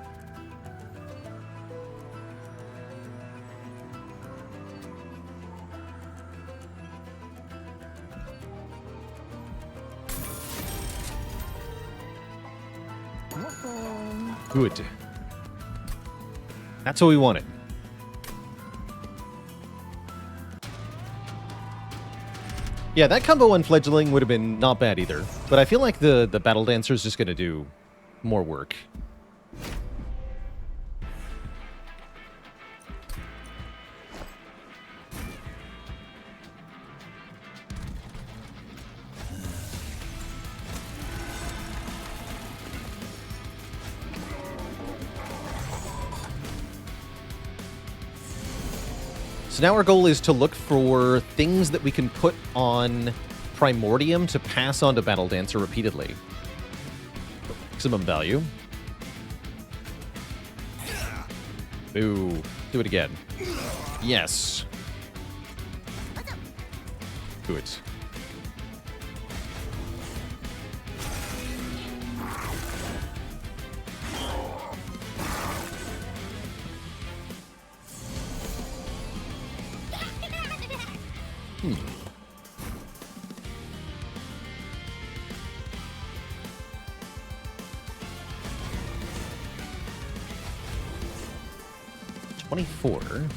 Good. That's what we wanted. Yeah, that combo on Fledgling would have been not bad either. But I feel like the Battle Dancer is just going to do more work. So now our goal is to look for things that we can put on Primordium to pass on to Battle Dancer repeatedly. Maximum value. Ooh, do it again. Yes. Do it. Hmm. $24.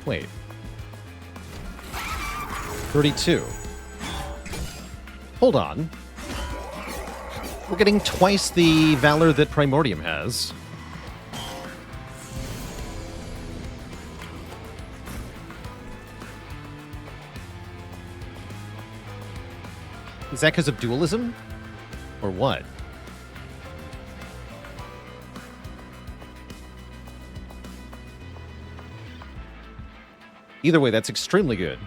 Wait. 32. Hold on. We're getting twice the valor that Primordium has. Is that because of dualism? Or what? Either way, that's extremely good.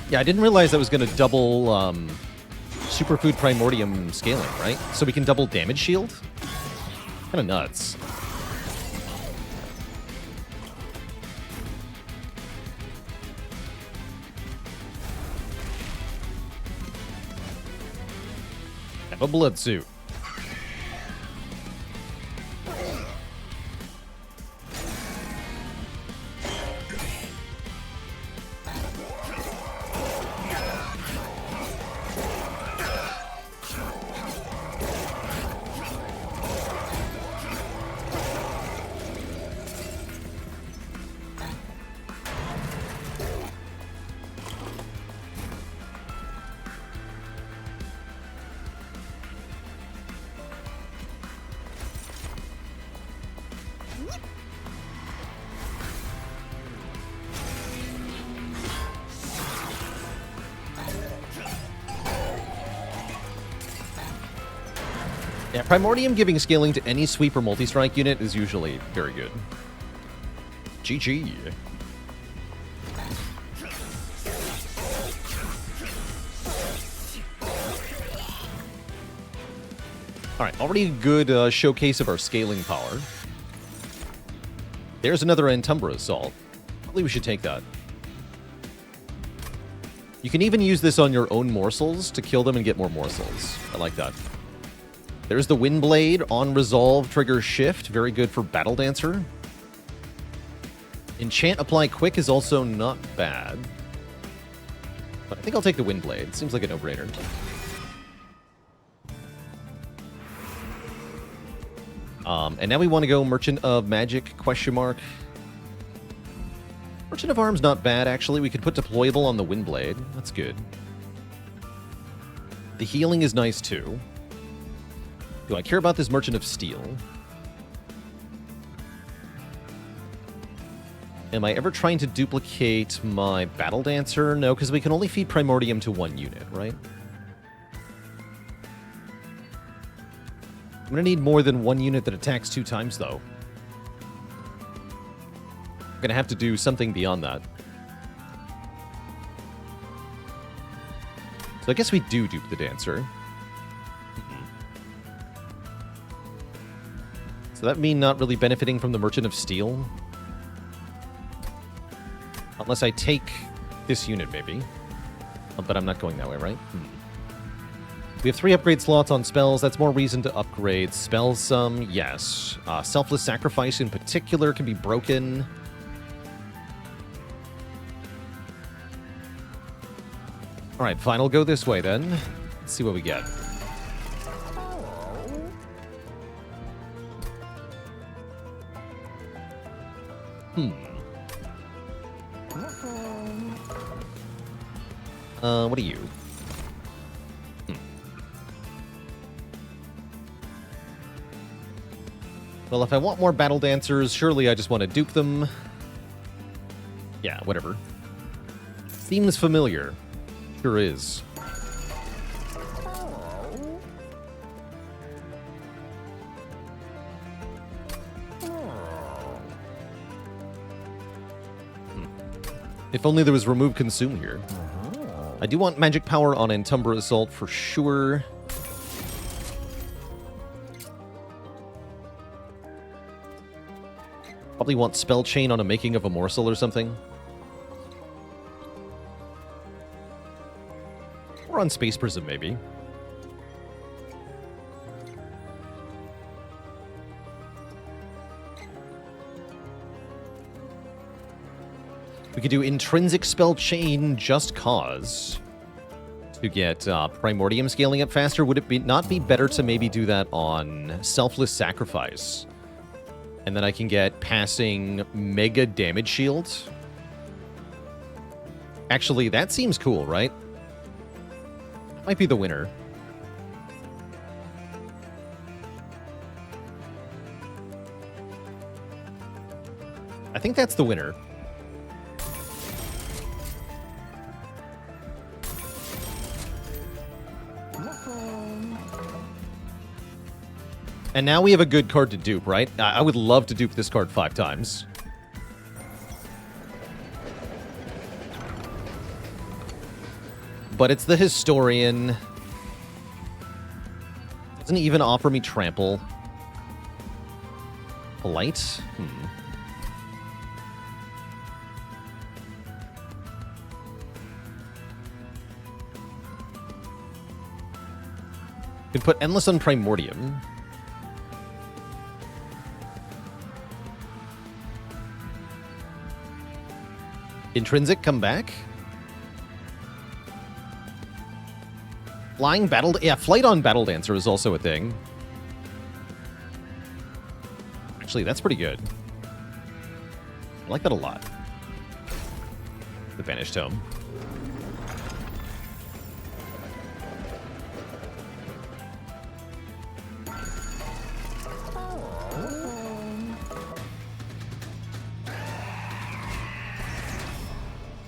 Yeah, I didn't realize that was going to double Superfood Primordium scaling, right? So we can double damage shield? Kind of nuts. Have a blood suit. Yeah, Primordium giving scaling to any sweep or multi-strike unit is usually very good. GG. Alright, already a good showcase of our scaling power. There's another Umbra assault. Probably we should take that. You can even use this on your own morsels to kill them and get more morsels. I like that. There's the Windblade on resolve, trigger shift. Very good for Battle Dancer. Enchant apply quick is also not bad. But I think I'll take the Windblade. Seems like a no-brainer. And now we want to go Merchant of Magic, ? Merchant of Arms not bad, actually. We could put Deployable on the Windblade. That's good. The healing is nice, too. Do I care about this Merchant of Steel? Am I ever trying to duplicate my Battle Dancer? No, because we can only feed Primordium to one unit, right? I'm going to need more than one unit that attacks 2 times, though. I'm going to have to do something beyond that. So I guess we do dupe the Dancer. So that mean not really benefiting from the Merchant of Steel? Unless I take this unit, maybe. But I'm not going that way, right? We have 3 upgrade slots on spells. That's more reason to upgrade. Spells some, yes. Selfless Sacrifice in particular can be broken. Alright, fine. I'll go this way then. Let's see what we get. What are you? Well, if I want more Battle Dancers, surely I just want to dupe them. Yeah, whatever. Seems familiar. Sure is. If only there was Remove Consume here. I do want magic power on Umbra Assault for sure. Probably want Spell Chain on a Making of a Morsel or something. Or on Space Prism, maybe. We could do Intrinsic Spell Chain just cause to get Primordium scaling up faster. Would it not be better to maybe do that on Selfless Sacrifice? And then I can get passing Mega Damage Shield. Actually, that seems cool, right? Might be the winner. I think that's the winner. And now we have a good card to dupe, right? I would love to dupe this card 5 times. But it's the Historian. Doesn't even offer me Trample. Polite? Could put Endless on Primordium. Intrinsic, come back. Flying Battle... Yeah, Flight on Battle Dancer is also a thing. Actually, that's pretty good. I like that a lot. The Banished Tome.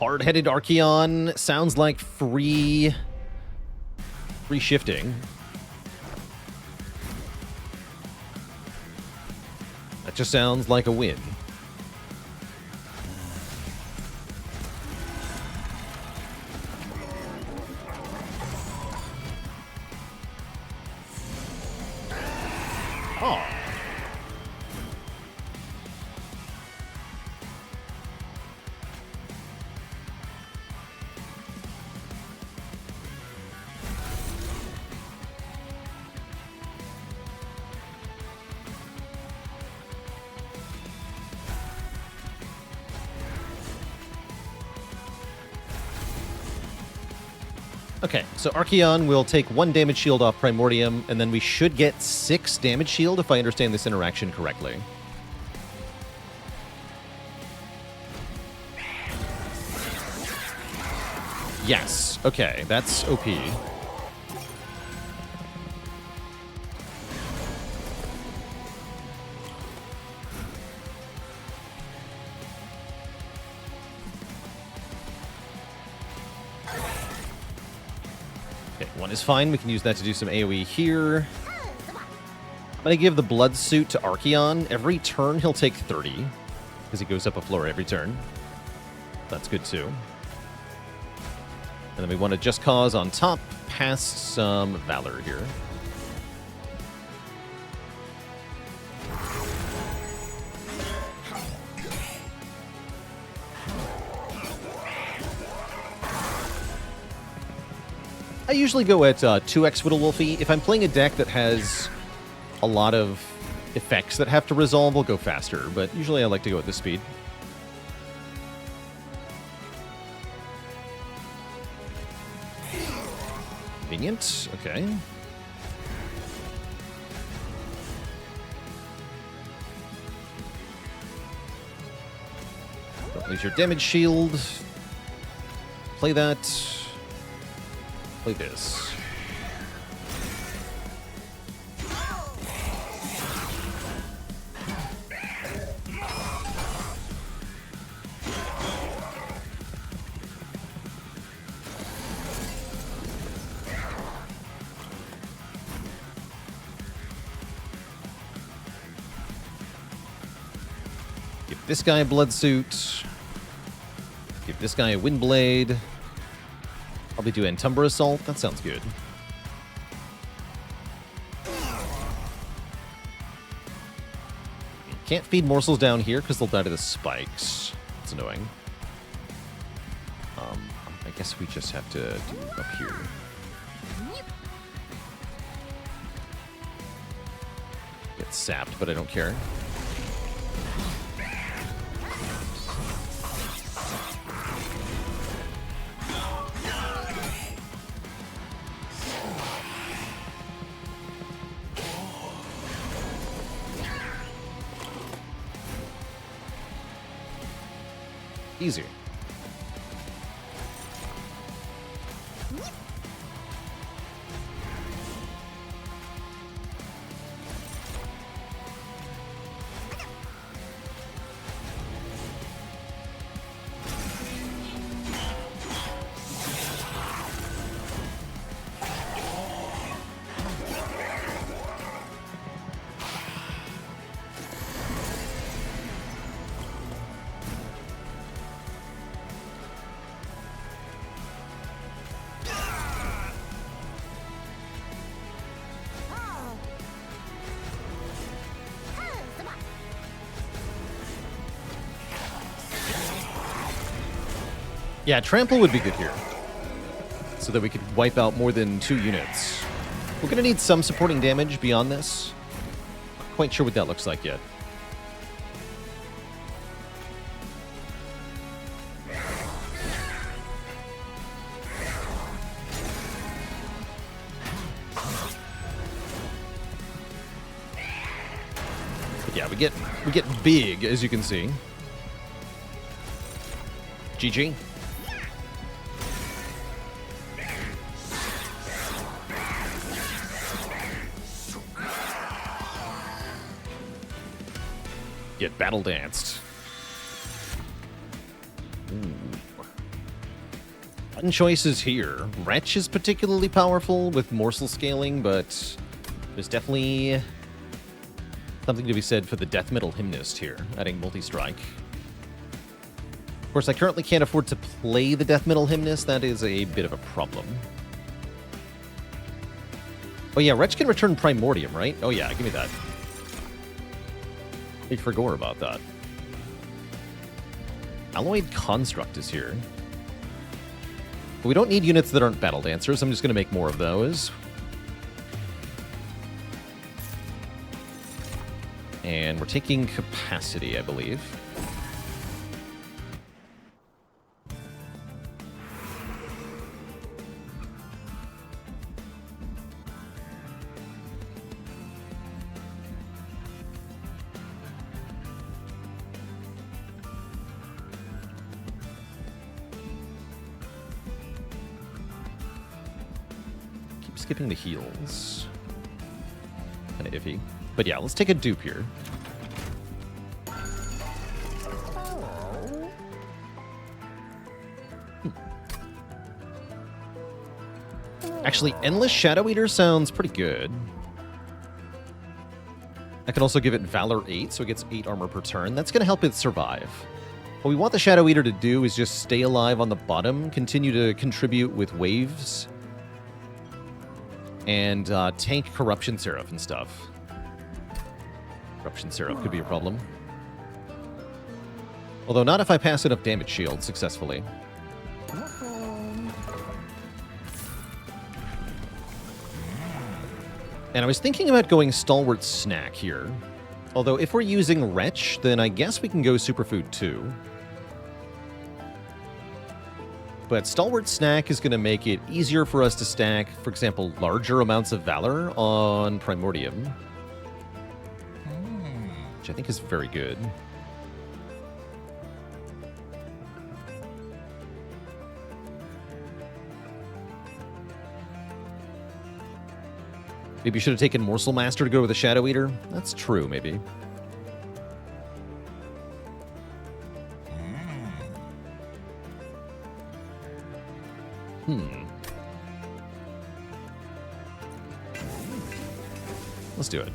Hard-headed Archeon sounds like free shifting. just sounds like a win. Oh. Okay, so Archeon will take 1 damage shield off Primordium, and then we should get 6 damage shield if I understand this interaction correctly. Yes, okay, that's OP. One is fine. We can use that to do some AoE here. I'm going to give the Blood Suit to Archeon. Every turn, he'll take 30, because he goes up a floor every turn. That's good, too. And then we want to Just Cause on top, past some Valor here. I usually go at 2x Whittle Wolfie. If I'm playing a deck that has a lot of effects that have to resolve, I'll go faster, but usually I like to go at this speed. Convenient, okay. Don't lose your damage shield. Play that. Play this. Give this guy a Blood Suit. Give this guy a Windblade. Probably do Umbra Assault. That sounds good. Can't feed morsels down here because they'll die to the spikes. It's annoying. I guess we just have to do up here. Get sapped, but I don't care. Easy. Yeah, Trample would be good here, so that we could wipe out more than 2 units. We're going to need some supporting damage beyond this. Not quite sure what that looks like yet. But yeah, we get big, as you can see. GG. Get battle danced. Ooh. Fun choices here. Wretch is particularly powerful with morsel scaling, but there's definitely Something to be said for the death metal hymnist here, adding multi-strike. Of course, I currently can't afford to play the death metal hymnist. That is a bit of a problem. Oh yeah, Wretch can return Primordium, right? Oh yeah, give me that. I forgot about that. Alloyed Construct is here. But we don't need units that aren't Battle Dancers. I'm just going to make more of those. And we're taking capacity, I believe. Keep skipping the heals. Kind of iffy. But yeah, let's take a dupe here. Actually, Endless Shadow Eater sounds pretty good. I can also give it Valor 8, so it gets 8 armor per turn. That's going to help it survive. What we want the Shadow Eater to do is just stay alive on the bottom, continue to contribute with waves, and tank Corruption Seraph and stuff. Corruption Seraph could be a problem. Although not if I pass enough damage shield successfully. And I was thinking about going Stalwart Snack here. Although if we're using Wretch, then I guess we can go Superfood too. But Stalwart Snack is going to make it easier for us to stack, for example, larger amounts of Valor on Primordium. Which I think is very good. Maybe you should have taken Morsel Master to go with a Shadow Eater. That's true, maybe. Let's do it.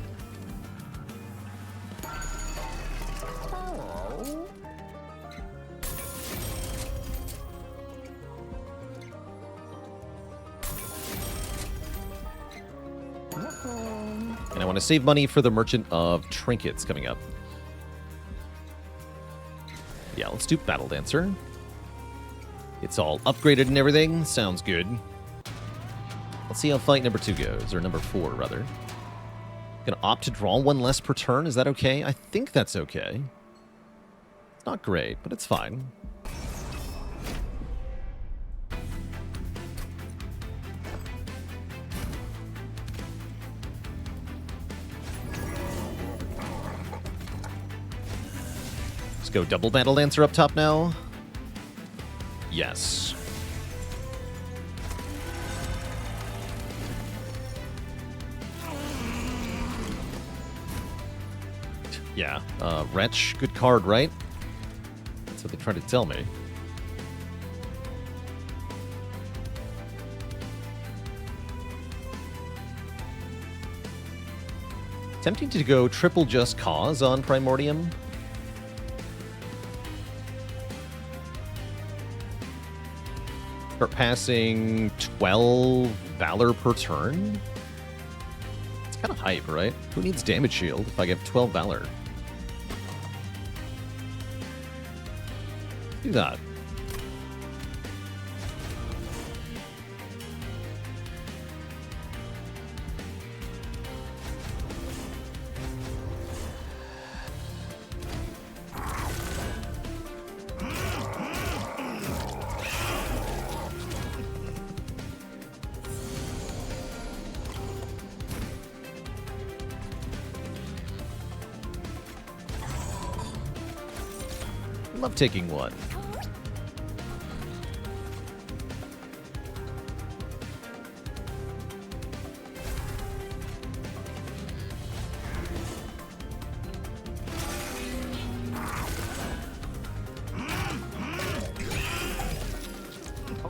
And I want to save money for the Merchant of Trinkets coming up. Yeah, let's do Battle Dancer. It's all upgraded and everything. Sounds good. Let's see how fight number 2 goes, or number 4, rather. Gonna opt to draw 1 less per turn. Is that okay? I think that's okay. It's not great, but it's fine. Let's go double Battle Dancer up top now. Yes. Yeah, Wretch, good card, right? That's what they tried to tell me. Tempting to go triple Just Cause on Primordium. Start passing 12 Valor per turn. It's kind of hype, right? Who needs damage shield if I get 12 Valor? Do that. Love taking one.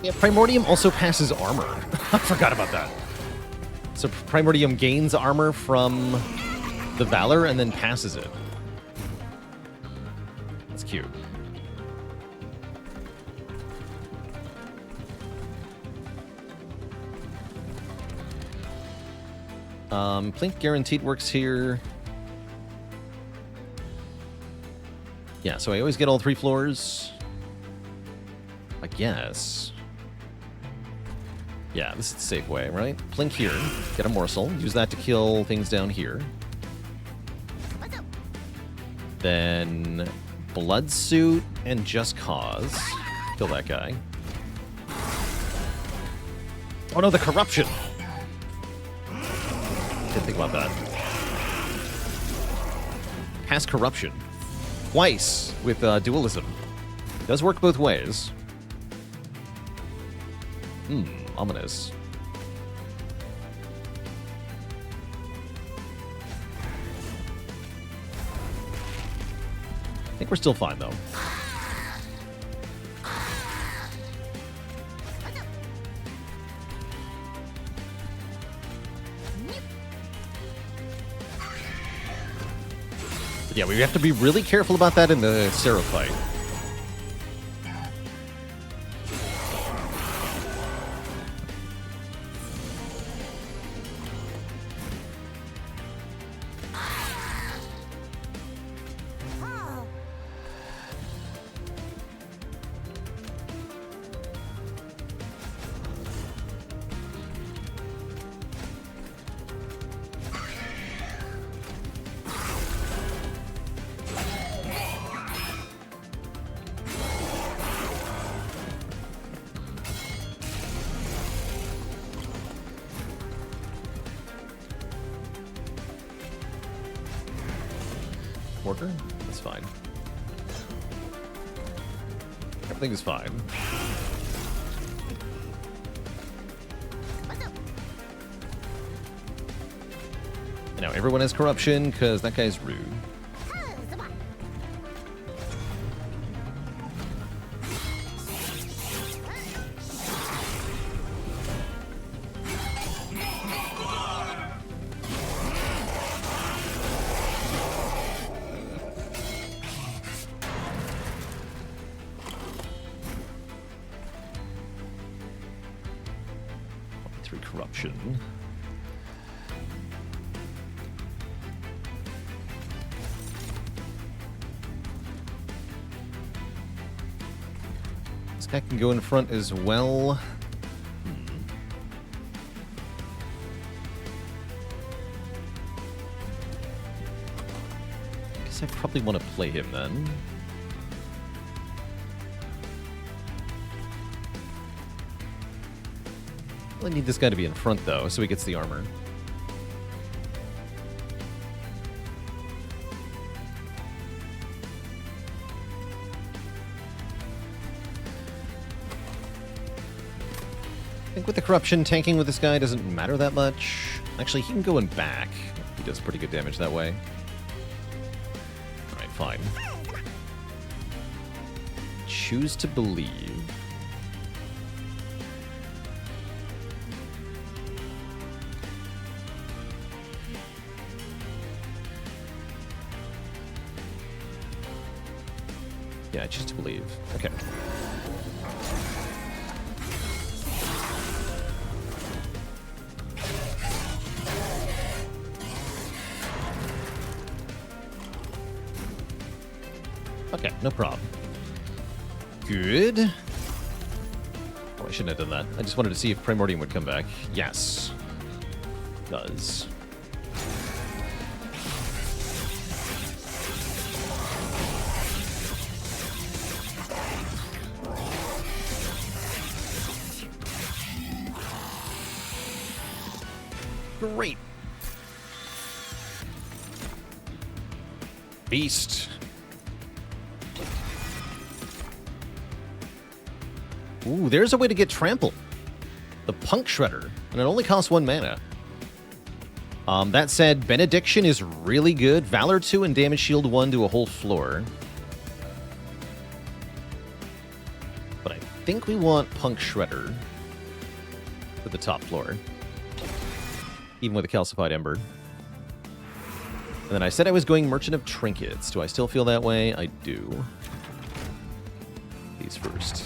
Yeah, Primordium also passes armor. I forgot about that. So Primordium gains armor from the Valor and then passes it. That's cute. Plink Guaranteed works here. Yeah, so I always get all 3 floors. I guess. Yeah, this is the safe way, right? Plink here, get a morsel, use that to kill things down here. Then Blood Suit and Just Cause. Kill that guy. Oh no, the corruption! Didn't think about that. Pass corruption. Twice with dualism. Does work both ways. Ominous. I think we're still fine, though. But yeah, we have to be really careful about that in the Sarah fight. Worker? That's fine. Everything is fine. And now everyone has corruption because that guy's rude. Corruption. This guy can go in front as well. Guess I probably want to play him then. I need this guy to be in front, though, so he gets the armor. I think with the corruption, tanking with this guy doesn't matter that much. Actually, he can go in back. He does pretty good damage that way. Alright, fine. Choose to believe. Yeah, I choose to believe. Okay. Okay, no problem. Good. Oh, I shouldn't have done that. I just wanted to see if Primordium would come back. Yes. It does. Great. Beast. Ooh, there's a way to get trampled. The Punk Shredder. And it only costs 1 mana. That said, Benediction is really good. Valor 2 and Damage Shield 1 to a whole floor. But I think we want Punk Shredder for the top floor. Even with a Calcified Ember. And then I said I was going Merchant of Trinkets. Do I still feel that way? I do. These first.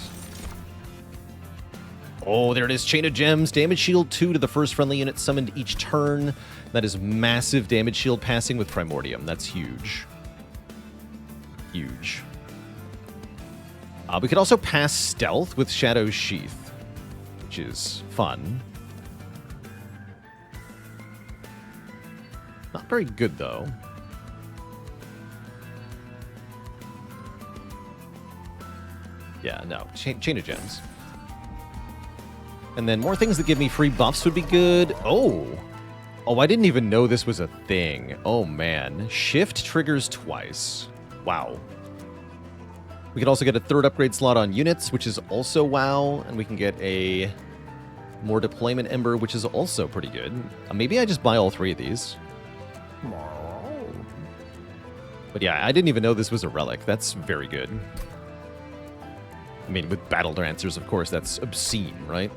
Oh, there it is. Chain of Gems. Damage shield 2 to the first friendly unit summoned each turn. That is massive damage shield passing with Primordium. That's huge. Huge. We could also pass Stealth with Shadow's Sheath, which is fun. Not very good, though. Yeah, no. Chain of Gems. And then more things that give me free buffs would be good. Oh, I didn't even know this was a thing. Oh, man. Shift triggers twice. Wow. We could also get a third upgrade slot on units, which is also wow. And we can get a more deployment ember, which is also pretty good. Maybe I just buy all 3 of these. But yeah, I didn't even know this was a relic. That's very good. I mean, with battle dancers, of course, that's obscene, right?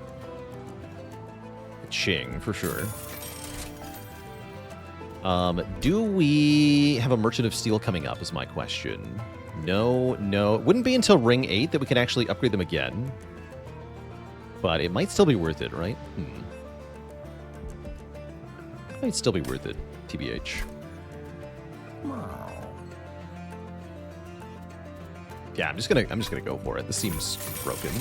Ching, for sure. Do we have a Merchant of Steel coming up is my question. No. It wouldn't be until Ring 8 that we can actually upgrade them again. But it might still be worth it, right? It might still be worth it, TBH. Yeah, I'm just gonna go for it. This seems broken.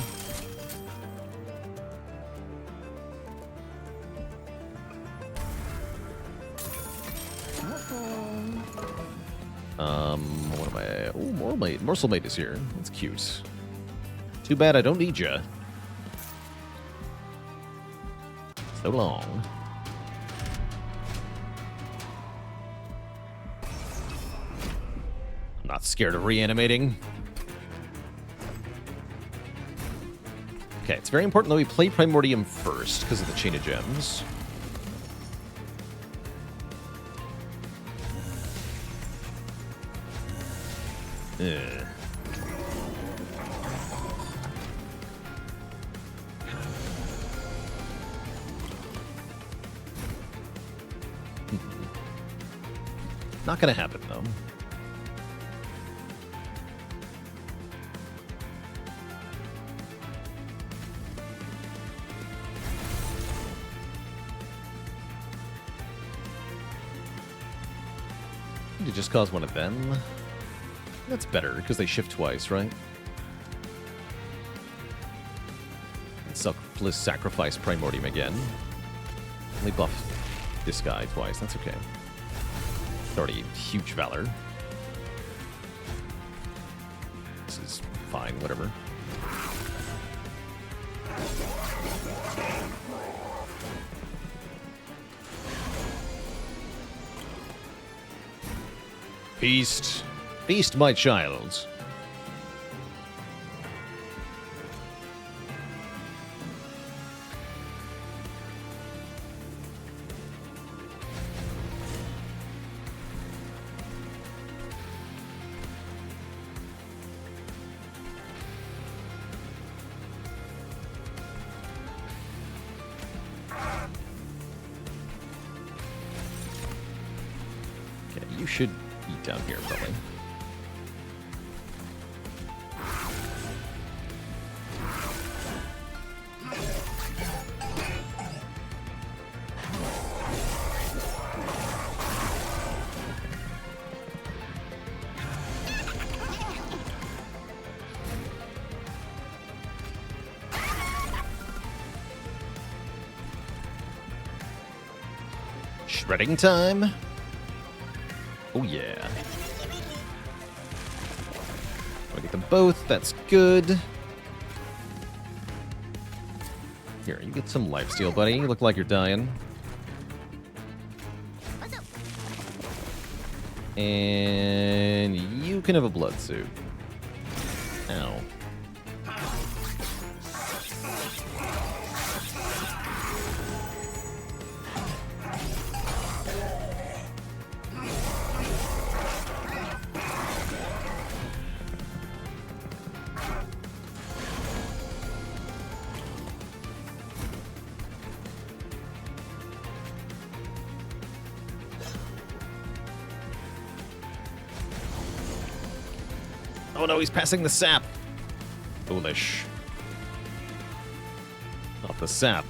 What am I? Oh, Morsel Mate is here. That's cute. Too bad I don't need ya. So long. I'm not scared of reanimating. Okay, it's very important that we play Primordium first because of the Chain of Gems. Not gonna happen, though. You just cause one of them. That's better, because they shift twice, right? And selfless sacrifice Primordium again. Only buff this guy twice, that's okay. It's already huge valor. This is fine, whatever. Feast. Feast, my child. Okay, you should eat down here, probably. Shredding time. Oh yeah. I'll get them both. That's good. Here, you get some lifesteal, buddy. You look like you're dying. And you can have a blood suit. Ow. Oh no, he's passing the sap. Foolish. Not the sap.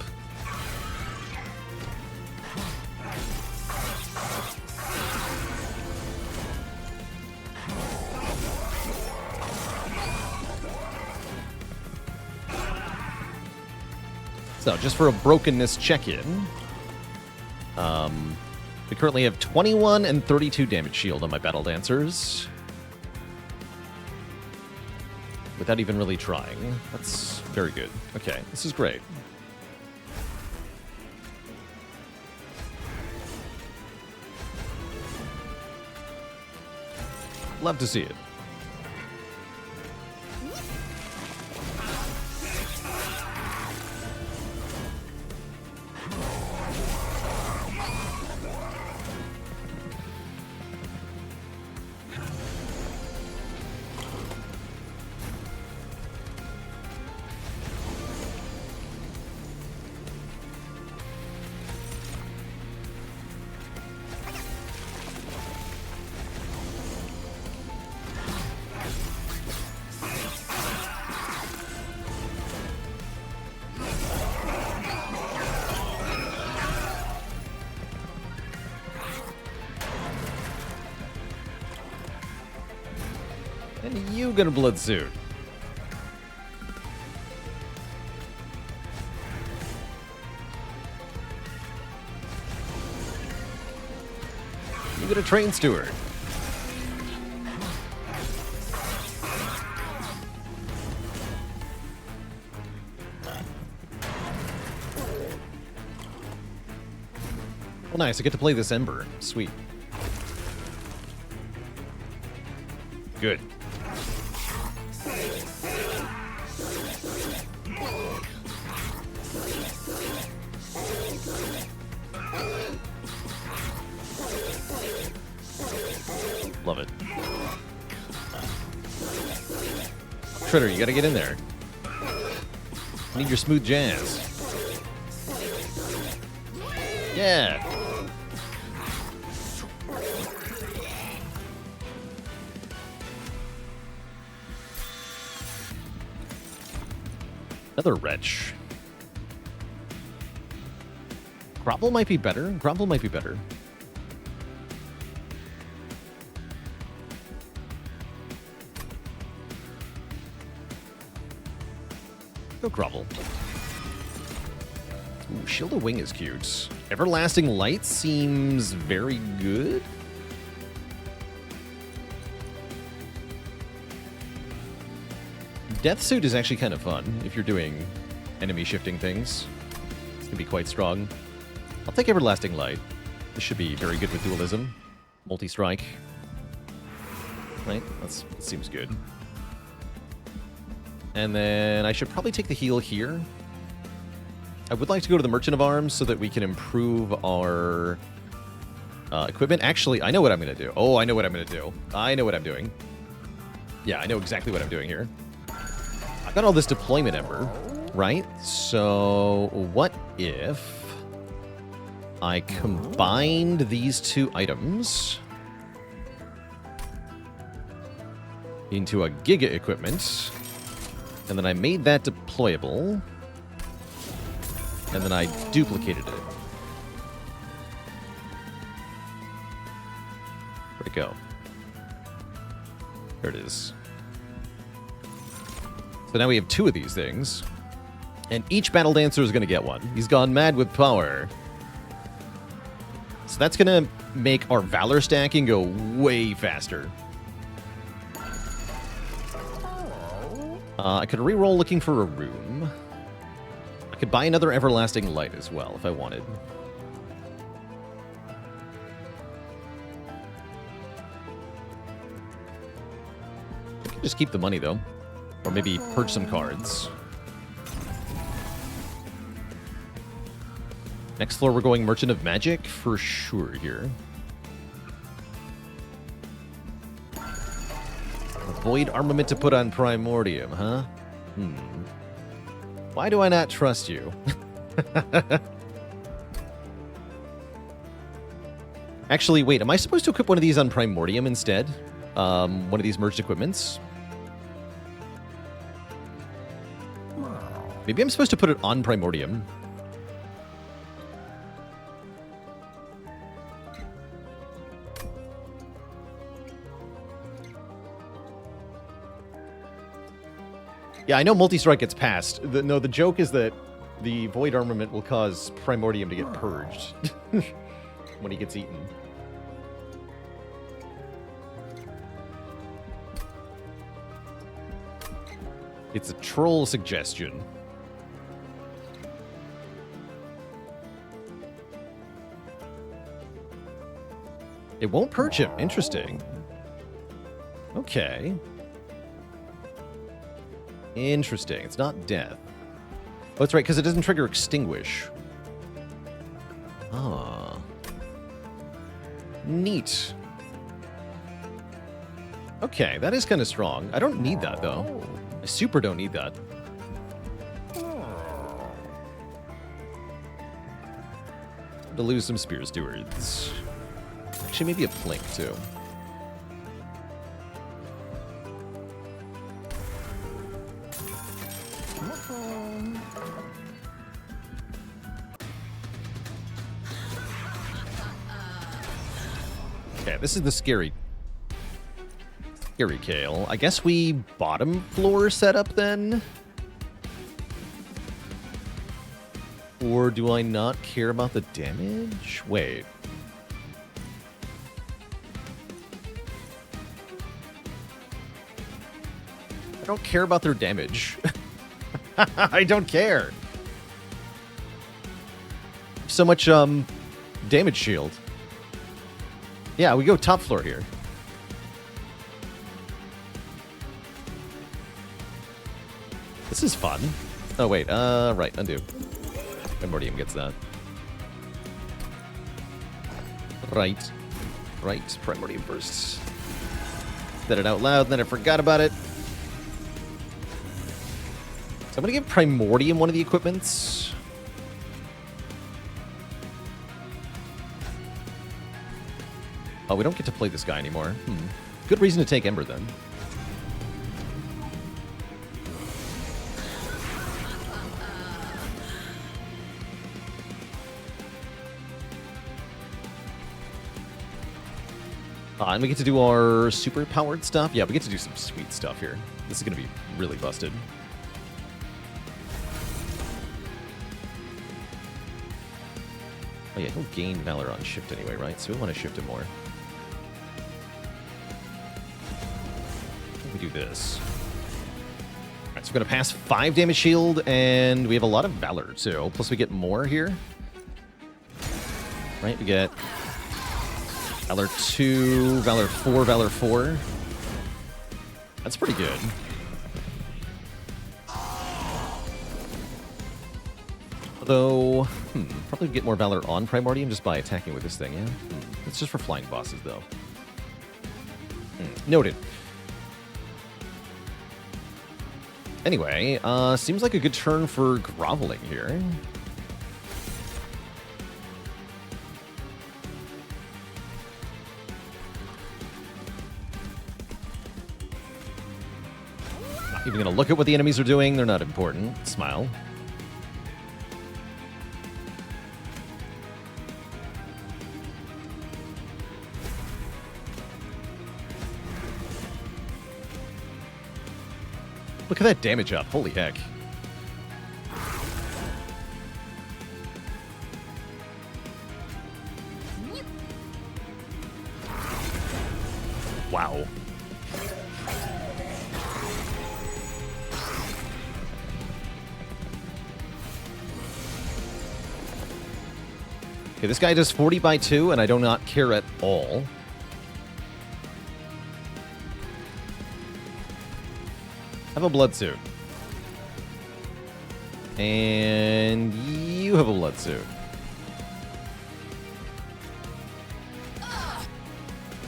So, just for a brokenness check-in, we currently have 21 and 32 damage shield on my Battle Dancers. Without even really trying. That's very good. Okay, this is great. Love to see it. And you get a blood suit. You get a train steward. Well, nice. I get to play this Ember. Sweet. Good. Love it. Shredder, you gotta get in there. I need your smooth jazz. Yeah. Another wretch. Grapple might be better. Grapple might be better. Go Grovel. Ooh, Shield of Wing is cute. Everlasting Light seems very good. Death Suit is actually kind of fun if you're doing enemy shifting things. It's going to be quite strong. I'll take Everlasting Light. This should be very good with dualism. Multi-strike. Right? That seems good. And then I should probably take the heal here. I would like to go to the Merchant of Arms so that we can improve our equipment. Actually, I know what I'm going to do. Oh, I know what I'm going to do. I know what I'm doing. Yeah, I know exactly what I'm doing here. I've got all this deployment ember, right? So what if I combined these two items into a Giga equipment, and then I made that deployable, and then I duplicated it. Where'd it go? There it is. So now we have two of these things, and each Battle Dancer is going to get one. He's gone mad with power. So that's going to make our Valor stacking go way faster. I could reroll looking for a room. I could buy another Everlasting Light as well if I wanted. I could just keep the money though. Or maybe purge some cards. Next floor we're going Merchant of Magic for sure here. Avoid armament to put on Primordium, huh? Why do I not trust you? Actually, wait, am I supposed to equip one of these on Primordium instead? One of these merged equipments? Maybe I'm supposed to put it on Primordium. Yeah, I know multi-strike gets passed. No, the joke is that the Void Armament will cause Primordium to get purged when he gets eaten. It's a troll suggestion. It won't purge him. Interesting. Okay. Interesting. It's not death. Oh, that's right, because it doesn't trigger extinguish. Ah. Neat. Okay, that is kind of strong. I don't need that, though. I super don't need that. Time to lose some Spear Stewards. Actually, maybe a Plink, too. Okay, this is the scary Kale. I guess we bottom floor setup then? Or do I not care about the damage? Wait. I don't care about their damage. I don't care. So much damage shield. Yeah, we go top floor here. This is fun. Oh, wait. Right. Undo. Primordium gets that. Right. Right. Primordium first. Said it out loud, then I forgot about it. So I'm going to give Primordium one of the equipments. Oh, we don't get to play this guy anymore. Good reason to take Ember, then. And we get to do our super-powered stuff. Yeah, we get to do some sweet stuff here. This is going to be really busted. Oh yeah, he'll gain Valor on shift anyway, right? So we want to shift him more. We do this. Alright, so we're going to pass 5 damage shield, and we have a lot of Valor, too. Plus we get more here. Right, we get Valor 2, Valor 4, Valor 4. That's pretty good. Although, probably get more Valor on Primordium just by attacking with this thing, yeah? It's just for flying bosses, though. Noted. Anyway, seems like a good turn for groveling here. Not even gonna look at what the enemies are doing. They're not important. Smile. Look at that damage up. Holy heck. Wow. Okay, this guy does 40 by 2, and I do not care at all. Have a blood suit. And you have a blood suit.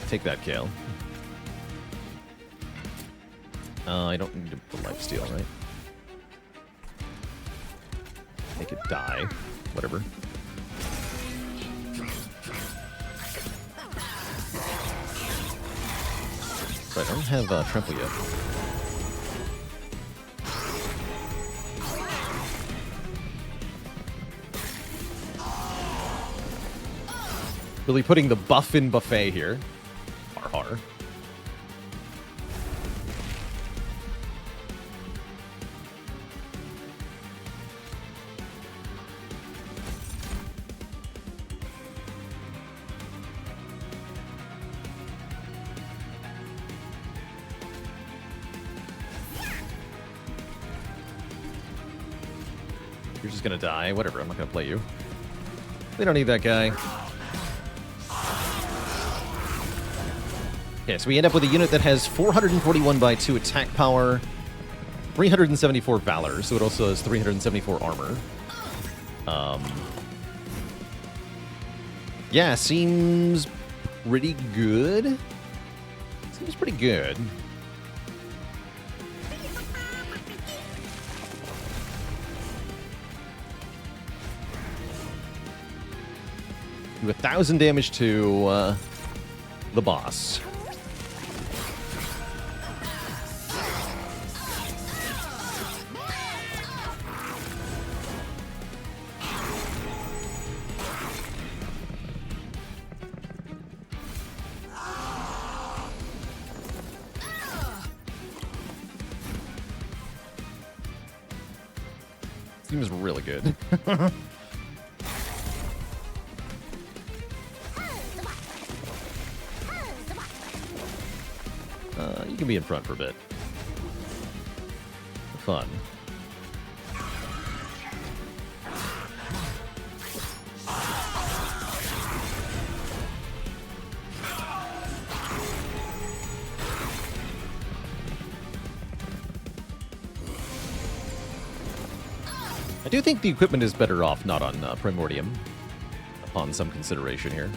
Take that, Kale. I don't need the lifesteal, right? Make it die. Whatever. Right, I don't have Trample yet. Really putting the buff in buffet here. Har har. You're just gonna die. Whatever, I'm not gonna play you. We don't need that guy. Okay, so we end up with a unit that has 441 by 2 attack power, 374 valor, so it also has 374 armor. Yeah, seems pretty good. Seems pretty good. Do 1,000 damage to the boss. Seems really good. You can be in front for a bit. Fun. I do think the equipment is better off not on Primordium, upon some consideration here.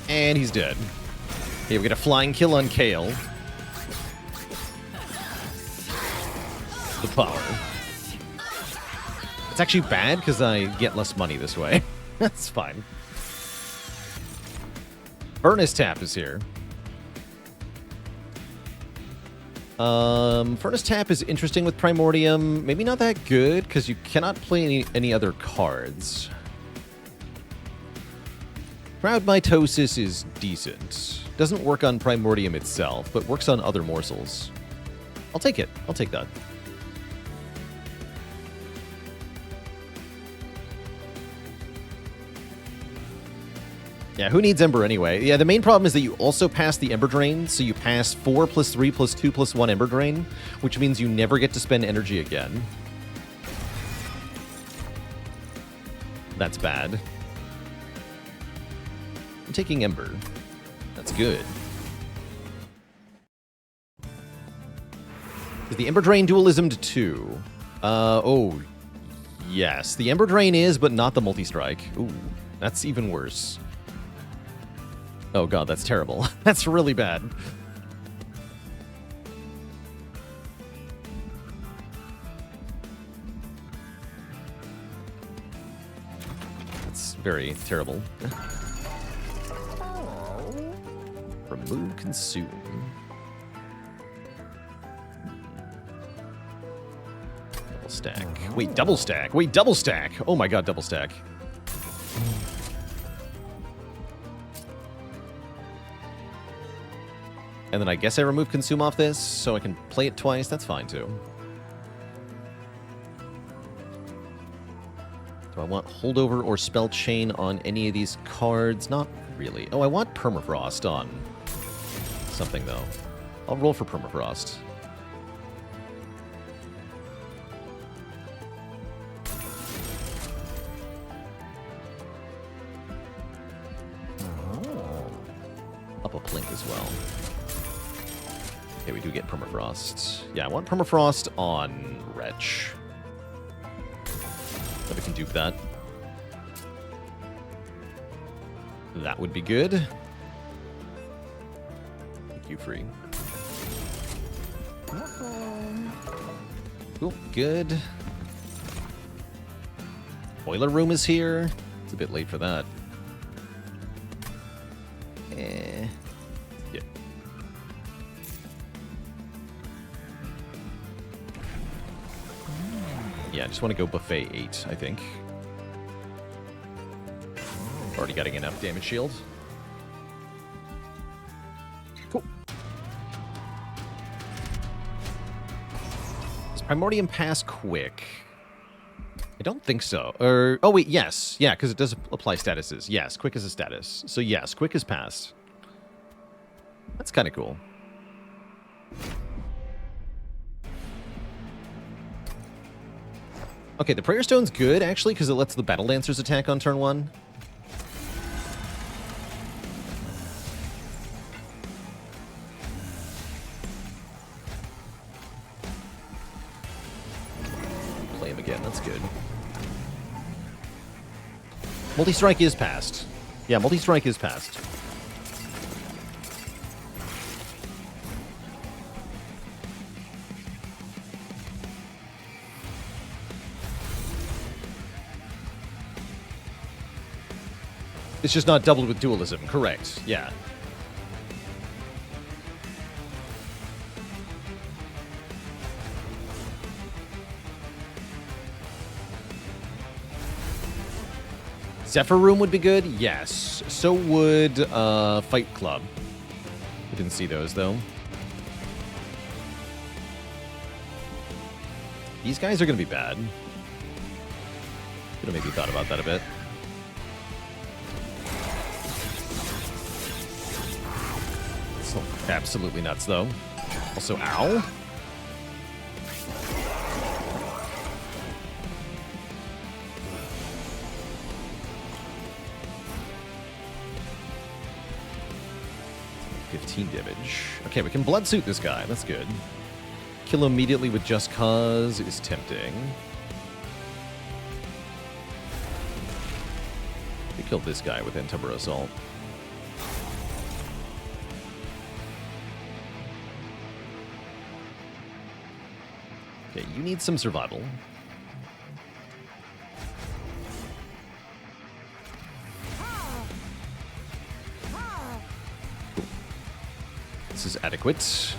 And he's dead. Okay, we get a flying kill on Kale. The power. It's actually bad because I get less money this way. That's fine. Furnace Tap is here. Furnace Tap is interesting with Primordium. Maybe not that good because you cannot play any other cards. Crowd Mitosis is decent. Doesn't work on Primordium itself, but works on other morsels. I'll take it. I'll take that. Yeah, who needs Ember anyway? Yeah, the main problem is that you also pass the Ember Drain, so you pass 4 plus 3 plus 2 plus 1 Ember Drain, which means you never get to spend energy again. That's bad. I'm taking Ember. That's good. Is the Ember Drain dualism to 2? Oh, yes. The Ember Drain is, but not the multi-strike. Ooh, that's even worse. Oh god, that's terrible. That's really bad. That's very terrible. Remove, consume. Double stack. Wait, double stack. Wait, double stack. Oh my god, double stack. And then I guess I remove consume off this, so I can play it twice. That's fine, too. Do I want holdover or spell chain on any of these cards? Not really. Oh, I want permafrost on something, though. I'll roll for permafrost. Up a plink as well. Okay, we do get permafrost. Yeah, I want permafrost on Wretch. But we can dupe that. That would be good. Thank you, free. Cool, good. Boiler Room is here. It's a bit late for that. Yeah. Yeah, I just want to go buffet 8, I think. Already getting enough damage shield. Cool. Does Primordium pass quick? I don't think so. Or, oh wait, yes. Yeah, because it does apply statuses. Yes, quick is a status. So yes, quick is passed. That's kind of cool. Okay, the Prayer Stone's good, actually, because it lets the Battle Dancers attack on turn 1. Play him again, that's good. Multi-strike is passed. Yeah, multi-strike is passed. It's just not doubled with dualism, correct, yeah. Zephyr Room would be good, yes. So would Fight Club. I didn't see those, though. These guys are going to be bad. Could have maybe thought about that a bit. So absolutely nuts, though. Also, ow. Damage. Okay, we can blood suit this guy. That's good. Kill him immediately with Just Cause is tempting. We killed this guy with Entropy Assault. Okay, you need some survival. This is adequate.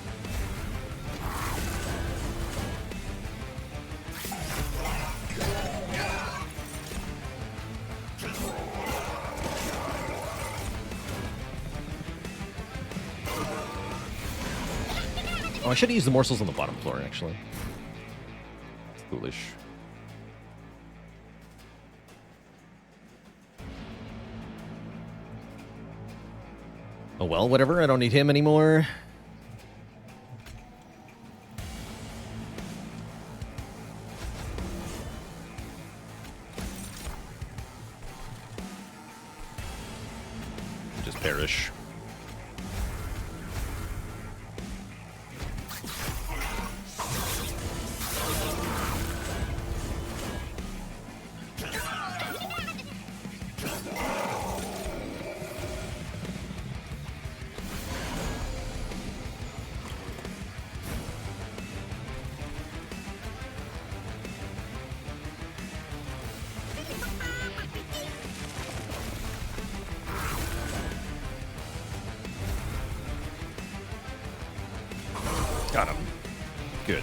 Oh, I should have used the morsels on the bottom floor, actually. It's foolish. Oh well, whatever. I don't need him anymore. Just perish. Got him. Good.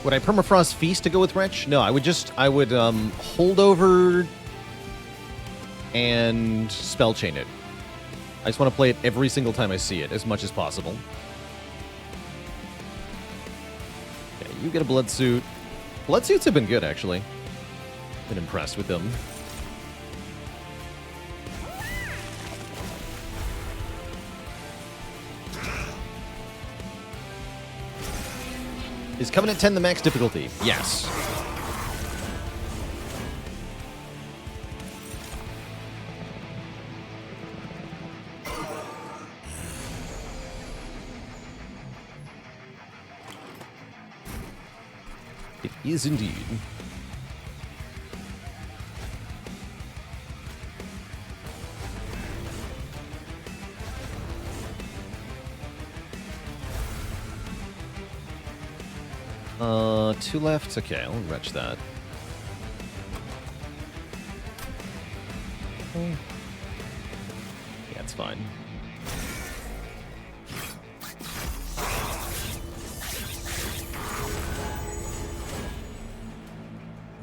Would I permafrost feast to go with Wretch? No, I would hold over and spell chain it. I just want to play it every single time I see it, as much as possible. Okay, you get a blood suit. Blood suits have been good, actually. Been impressed with them. Is Covenant 10 the max difficulty? Yes. It is indeed. Two left. Okay, I'll wretch that. Yeah, it's fine.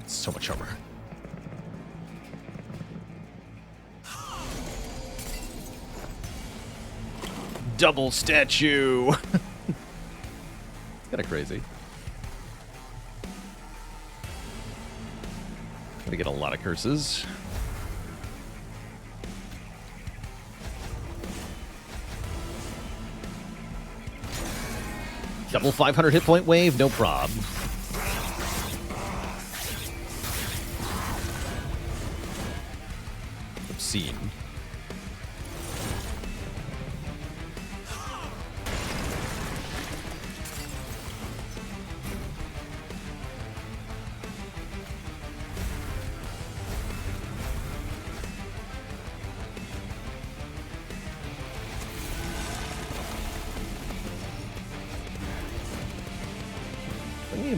So much armor. Double statue! It's kind of crazy. Gonna get a lot of curses. Double 500 hit point wave, no prob. Obscene.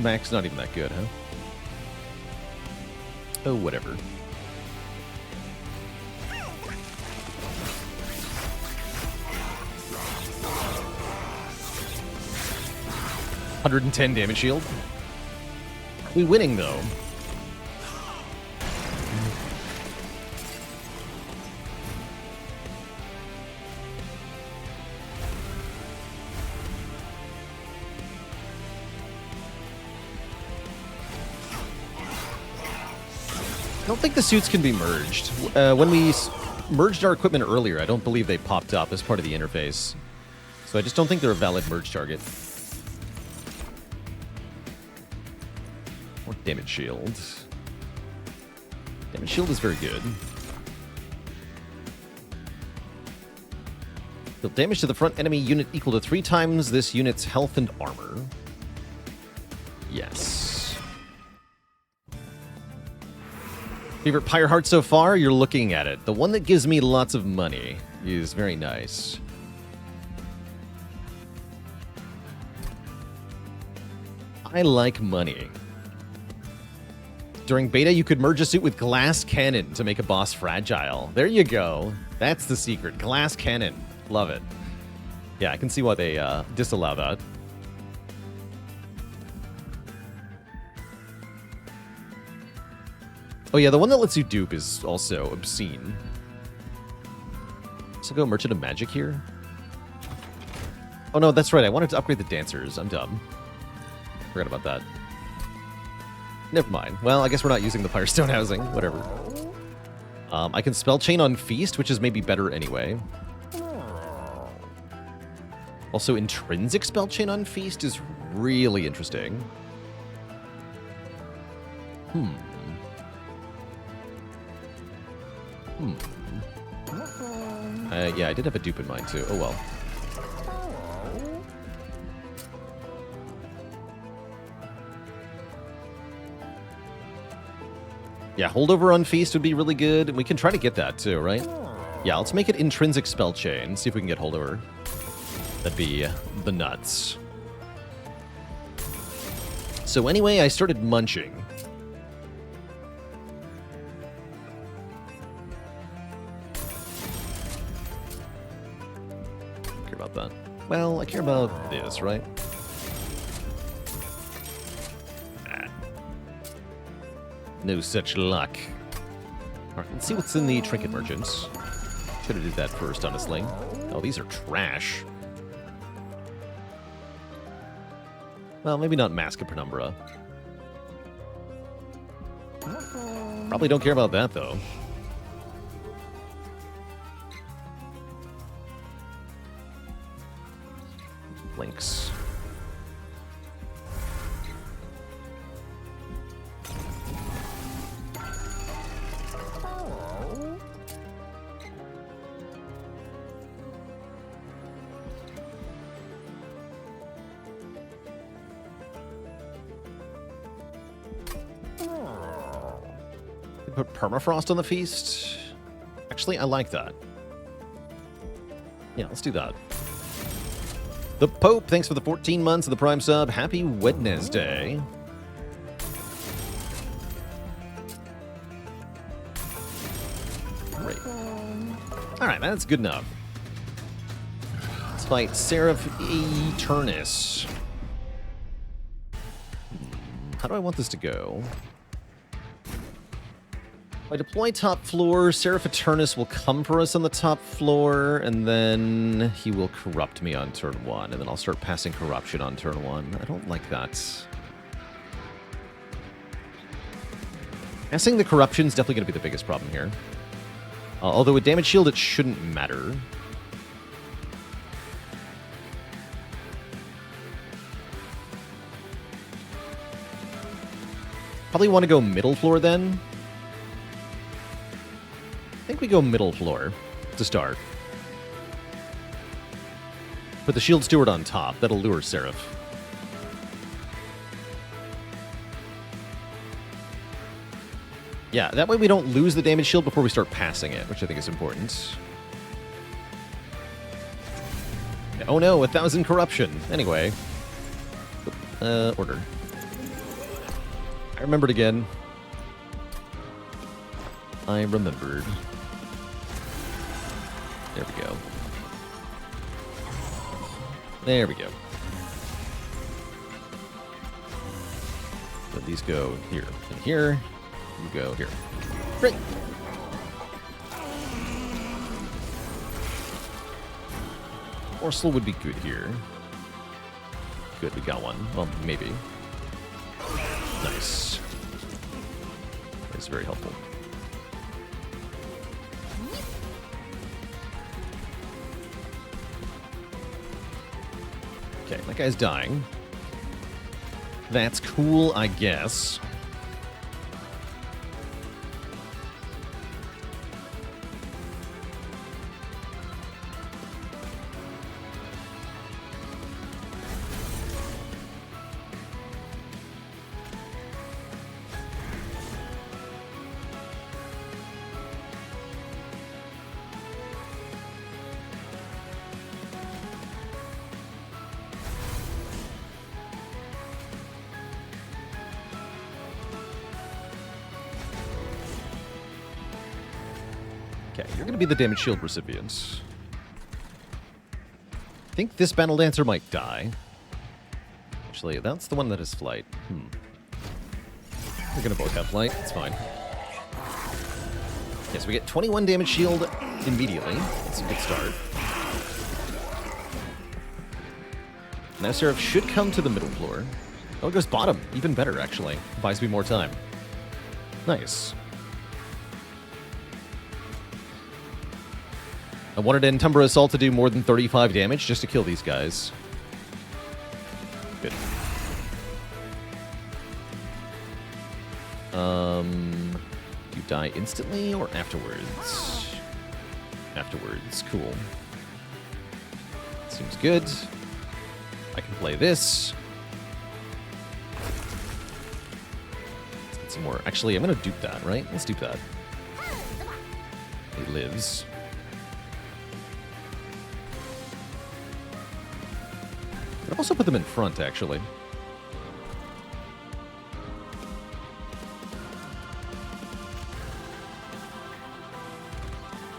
Mac's not even that good, huh? Oh, whatever. $110 damage shield. We winning though. I don't think the suits can be merged. When we merged our equipment earlier, I don't believe they popped up as part of the interface. So I just don't think they're a valid merge target. Or damage shield. Damage shield is very good. Deal damage to the front enemy unit equal to 3 times this unit's health and armor. Yes. Favorite Pyre heart so far? You're looking at it. The one that gives me lots of money is very nice. I like money. During beta, you could merge a suit with glass cannon to make a boss fragile. There you go. That's the secret. Glass cannon. Love it. Yeah, I can see why they disallow that. Oh yeah, the one that lets you dupe is also obscene. So go Merchant of Magic here. Oh no, that's right. I wanted to upgrade the dancers. I'm dumb. Forgot about that. Never mind. Well, I guess we're not using the Firestone housing. Whatever. I can spell chain on Feast, which is maybe better anyway. Also, intrinsic spell chain on Feast is really interesting. Yeah, I did have a dupe in mind too. Oh well. Yeah, holdover on Feast would be really good. We can try to get that too, right? Yeah, let's make it intrinsic spell chain. See if we can get holdover. That'd be the nuts. So anyway, I started munching. Care about that. Well, I care about this, right? No such luck. Alright, let's see what's in the trinket merchants. Should have did that first, honestly. Oh, these are trash. Well, maybe not Mask of Penumbra. Probably don't care about that, though. Links. Put permafrost on the feast. Actually, I like that. Yeah, let's do that. The Pope, thanks for the 14 months of the Prime sub. Happy Wednesday. Great. that's good enough. Let's fight Seraph Eternus. How do I want this to go? If I deploy top floor, Seraph Eternus will come for us on the top floor, and then he will corrupt me on turn 1, and then I'll start passing corruption on turn 1. I don't like that. Passing the corruption is definitely going to be the biggest problem here. Although with damage shield, it shouldn't matter. Probably want to go middle floor then. I think we go middle floor to start. Put the Shield Steward on top. That'll lure Seraph. Yeah, that way we don't lose the damage shield before we start passing it, which I think is important. Oh no, 1,000 corruption. Anyway. Order. I remembered again. I remembered. There we go. There we go. Let these go here and here. You go here. Great. Morsel would be good here. Good, we got one. Well, maybe. Nice. That's very helpful. Okay, that guy's dying. That's cool, I guess. Okay, you're going to be the damage shield recipient. I think this Battle Dancer might die. Actually, that's the one that has flight. We're going to both have flight. It's fine. Okay, so we get 21 damage shield immediately. That's a good start. Now Seraph should come to the middle floor. Oh, it goes bottom. Even better, actually. Buys me more time. Nice. I wanted Entumbra Assault to do more than 35 damage just to kill these guys. Good. Do you die instantly or afterwards? Afterwards, cool. Seems good. I can play this. Let's get some more. Actually, I'm gonna dupe that, right? Let's dupe that. He lives. I'll also put them in front, actually.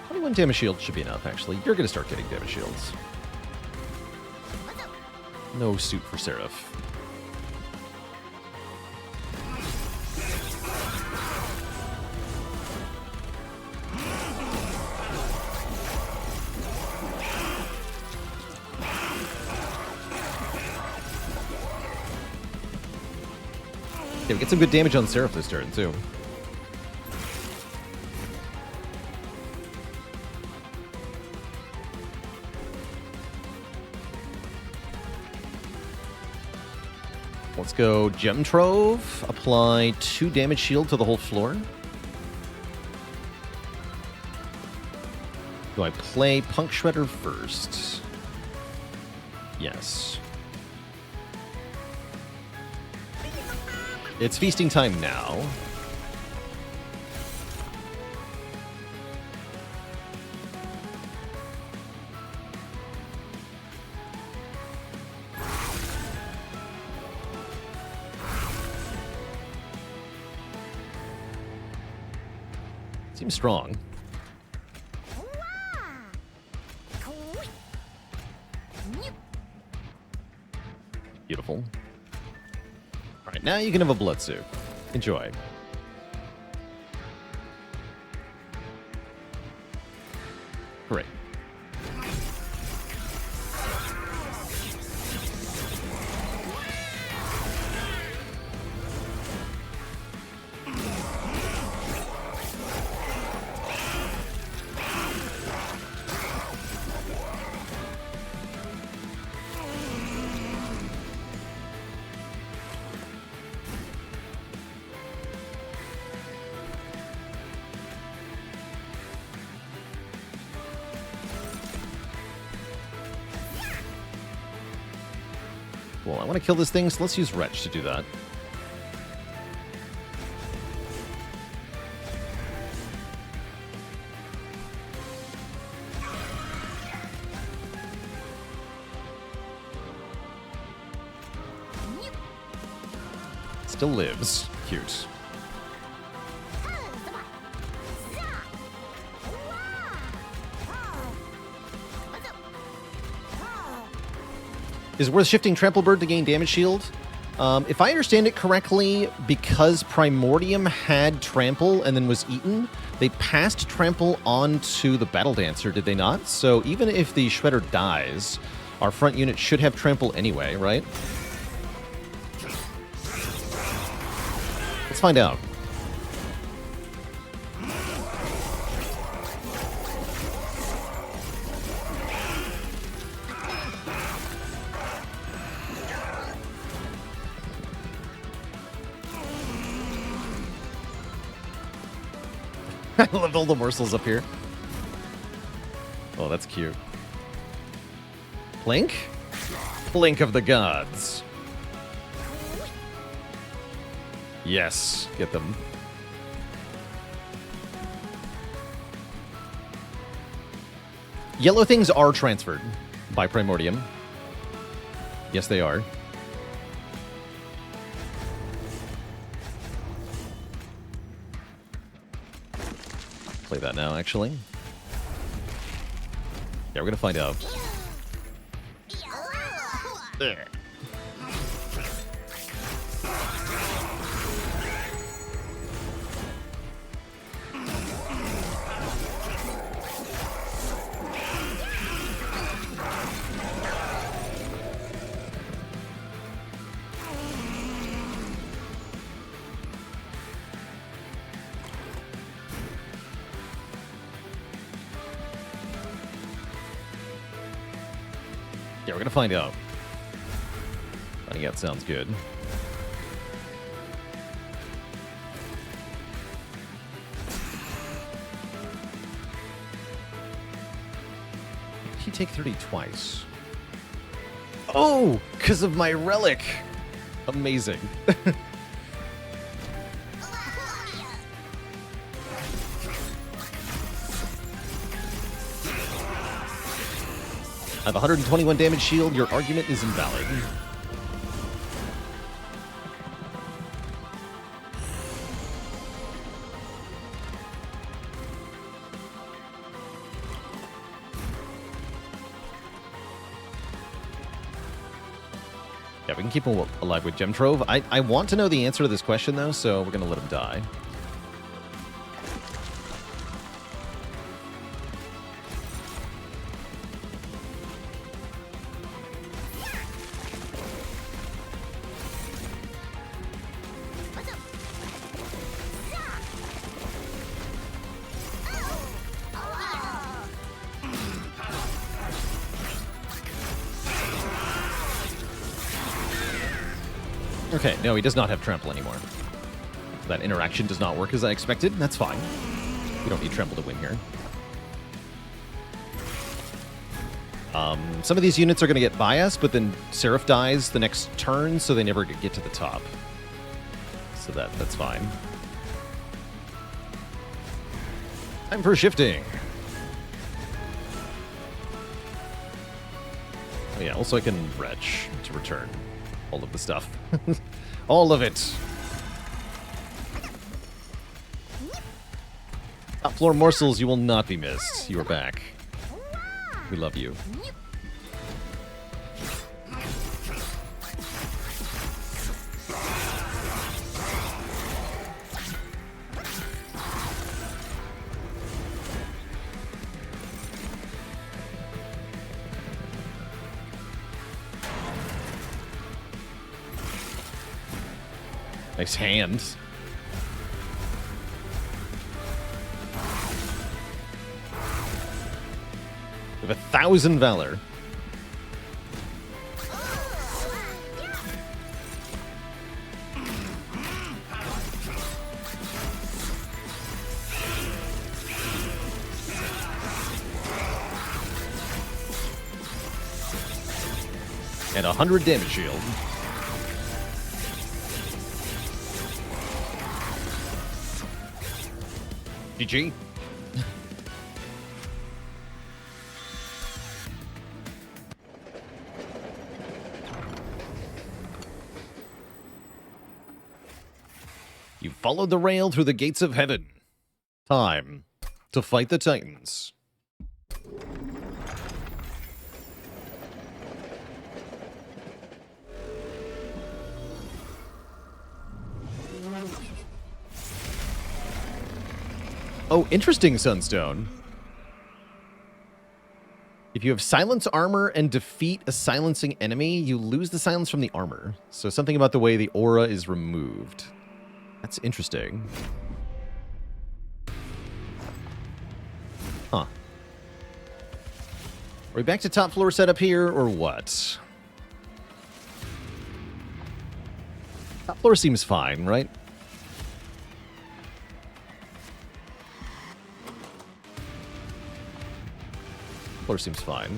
21 damage shield should be enough, actually. You're going to start getting damage shields. No suit for Seraph. Yeah, we get some good damage on Seraph this turn, too. Let's go Gem Trove. Apply 2 damage shield to the whole floor. Do I play Punk Shredder first? Yes. It's feasting time now. Seems strong. Alright, now you can have a blood soup. Enjoy. Great. Well, I want to kill this thing, so let's use Wretch to do that. Still lives. Cute. Is it worth shifting Trample Bird to gain damage shield? If I understand it correctly, because Primordium had Trample and then was eaten, they passed Trample on to the Battle Dancer, did they not? So even if the Shredder dies, our front unit should have Trample anyway, right? Let's find out. I love all the morsels up here. Oh, that's cute. Plink? Plink of the gods. Yes, get them. Yellow things are transferred by Primordium. Yes, they are. Play that now, actually. Yeah, we're gonna find out. There. Yeah, we're gonna find out. Finding out sounds good. He take 30 twice. Oh, because of my relic. Amazing. I have 121 damage shield. Your argument is invalid. Yeah, we can keep him alive with Gem Trove. I want to know the answer to this question, though, so we're going to let him die. Okay, no, he does not have Trample anymore. That interaction does not work as I expected. That's fine. We don't need Trample to win here. Some of these units are going to get biased, but then Seraph dies the next turn, so they never get to the top. So that's fine. Time for shifting. Oh yeah, also I can Wretch to return all of the stuff. All of it. Top floor morsels, you will not be missed. You are back. We love you. Nice hand. We have 1,000 Valor. And 100 damage shield. GG. You followed the rail through the gates of heaven. Time to fight the Titans. Oh, interesting, Sunstone. If you have silence armor and defeat a silencing enemy, you lose the silence from the armor. So something about the way the aura is removed. That's interesting. Huh. Are we back to top floor setup here, or what? Top floor seems fine, right? Floor seems fine.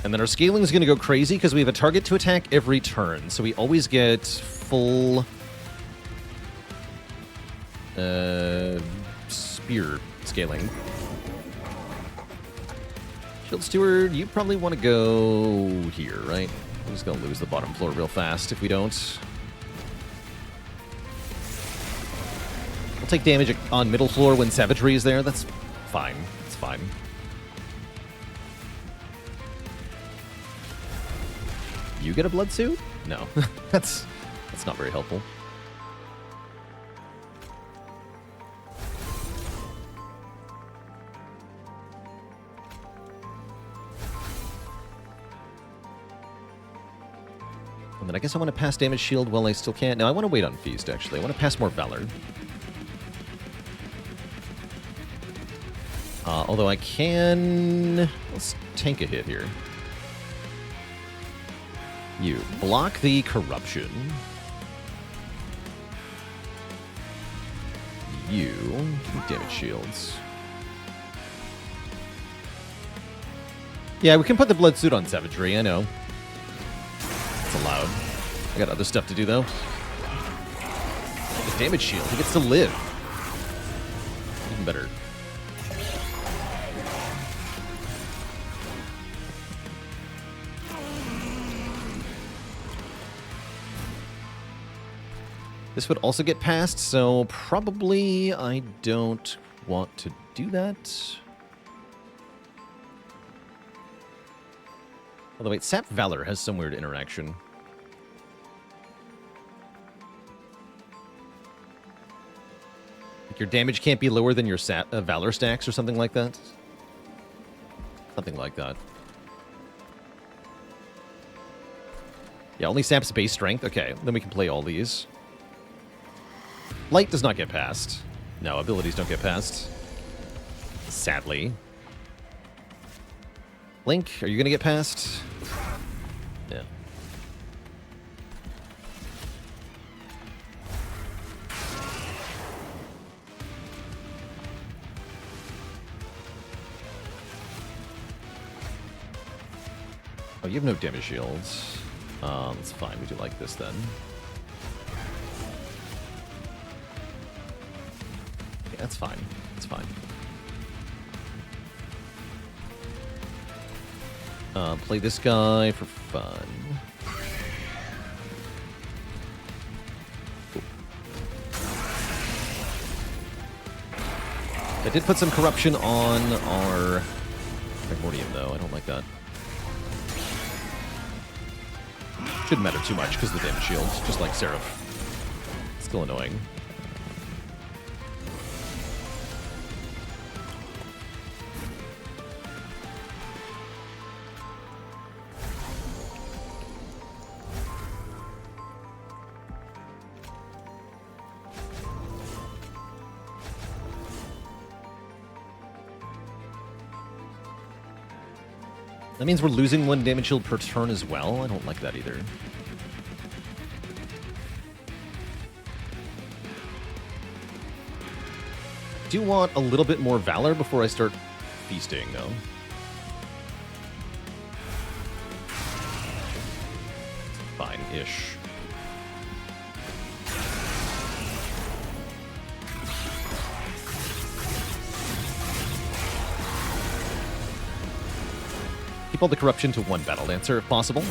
And then our scaling is going to go crazy because we have a target to attack every turn. So we always get full spear scaling. Shield Steward, you probably want to go here, right? We're just going to lose the bottom floor real fast if we don't. We'll take damage on middle floor when Savagery is there. That's fine. It's fine. You get a blood suit? No. that's not very helpful. And then I guess I want to pass damage shield while I still can. No, I want to wait on Feast, actually. I want to pass more Valor. Although I can... Let's tank a hit here. You block the Corruption. You damage shields. Yeah, we can put the blood suit on Savagery, I know. It's allowed. I got other stuff to do, though. The damage shield. He gets to live. Even better. This would also get passed, so probably I don't want to do that. Although, wait, Sap Valor has some weird interaction. Like your damage can't be lower than your Valor stacks or something like that? Something like that. Yeah, only Sap's base strength? Okay, then we can play all these. Light does not get passed. No, abilities don't get passed. Sadly. Link, are you going to get passed? Yeah. Oh, you have no damage shields. That's fine. We do like this then. Yeah, that's fine. That's fine. Play this guy for fun. Cool. I did put some corruption on our Primordium, though. I don't like that. Shouldn't matter too much because of the damage shield, just like Seraph. Still annoying. That means we're losing 1 damage shield per turn as well. I don't like that either. Do want a little bit more Valor before I start feasting, though. Fine-ish. Keep all the corruption to 1 Battle Dancer if possible.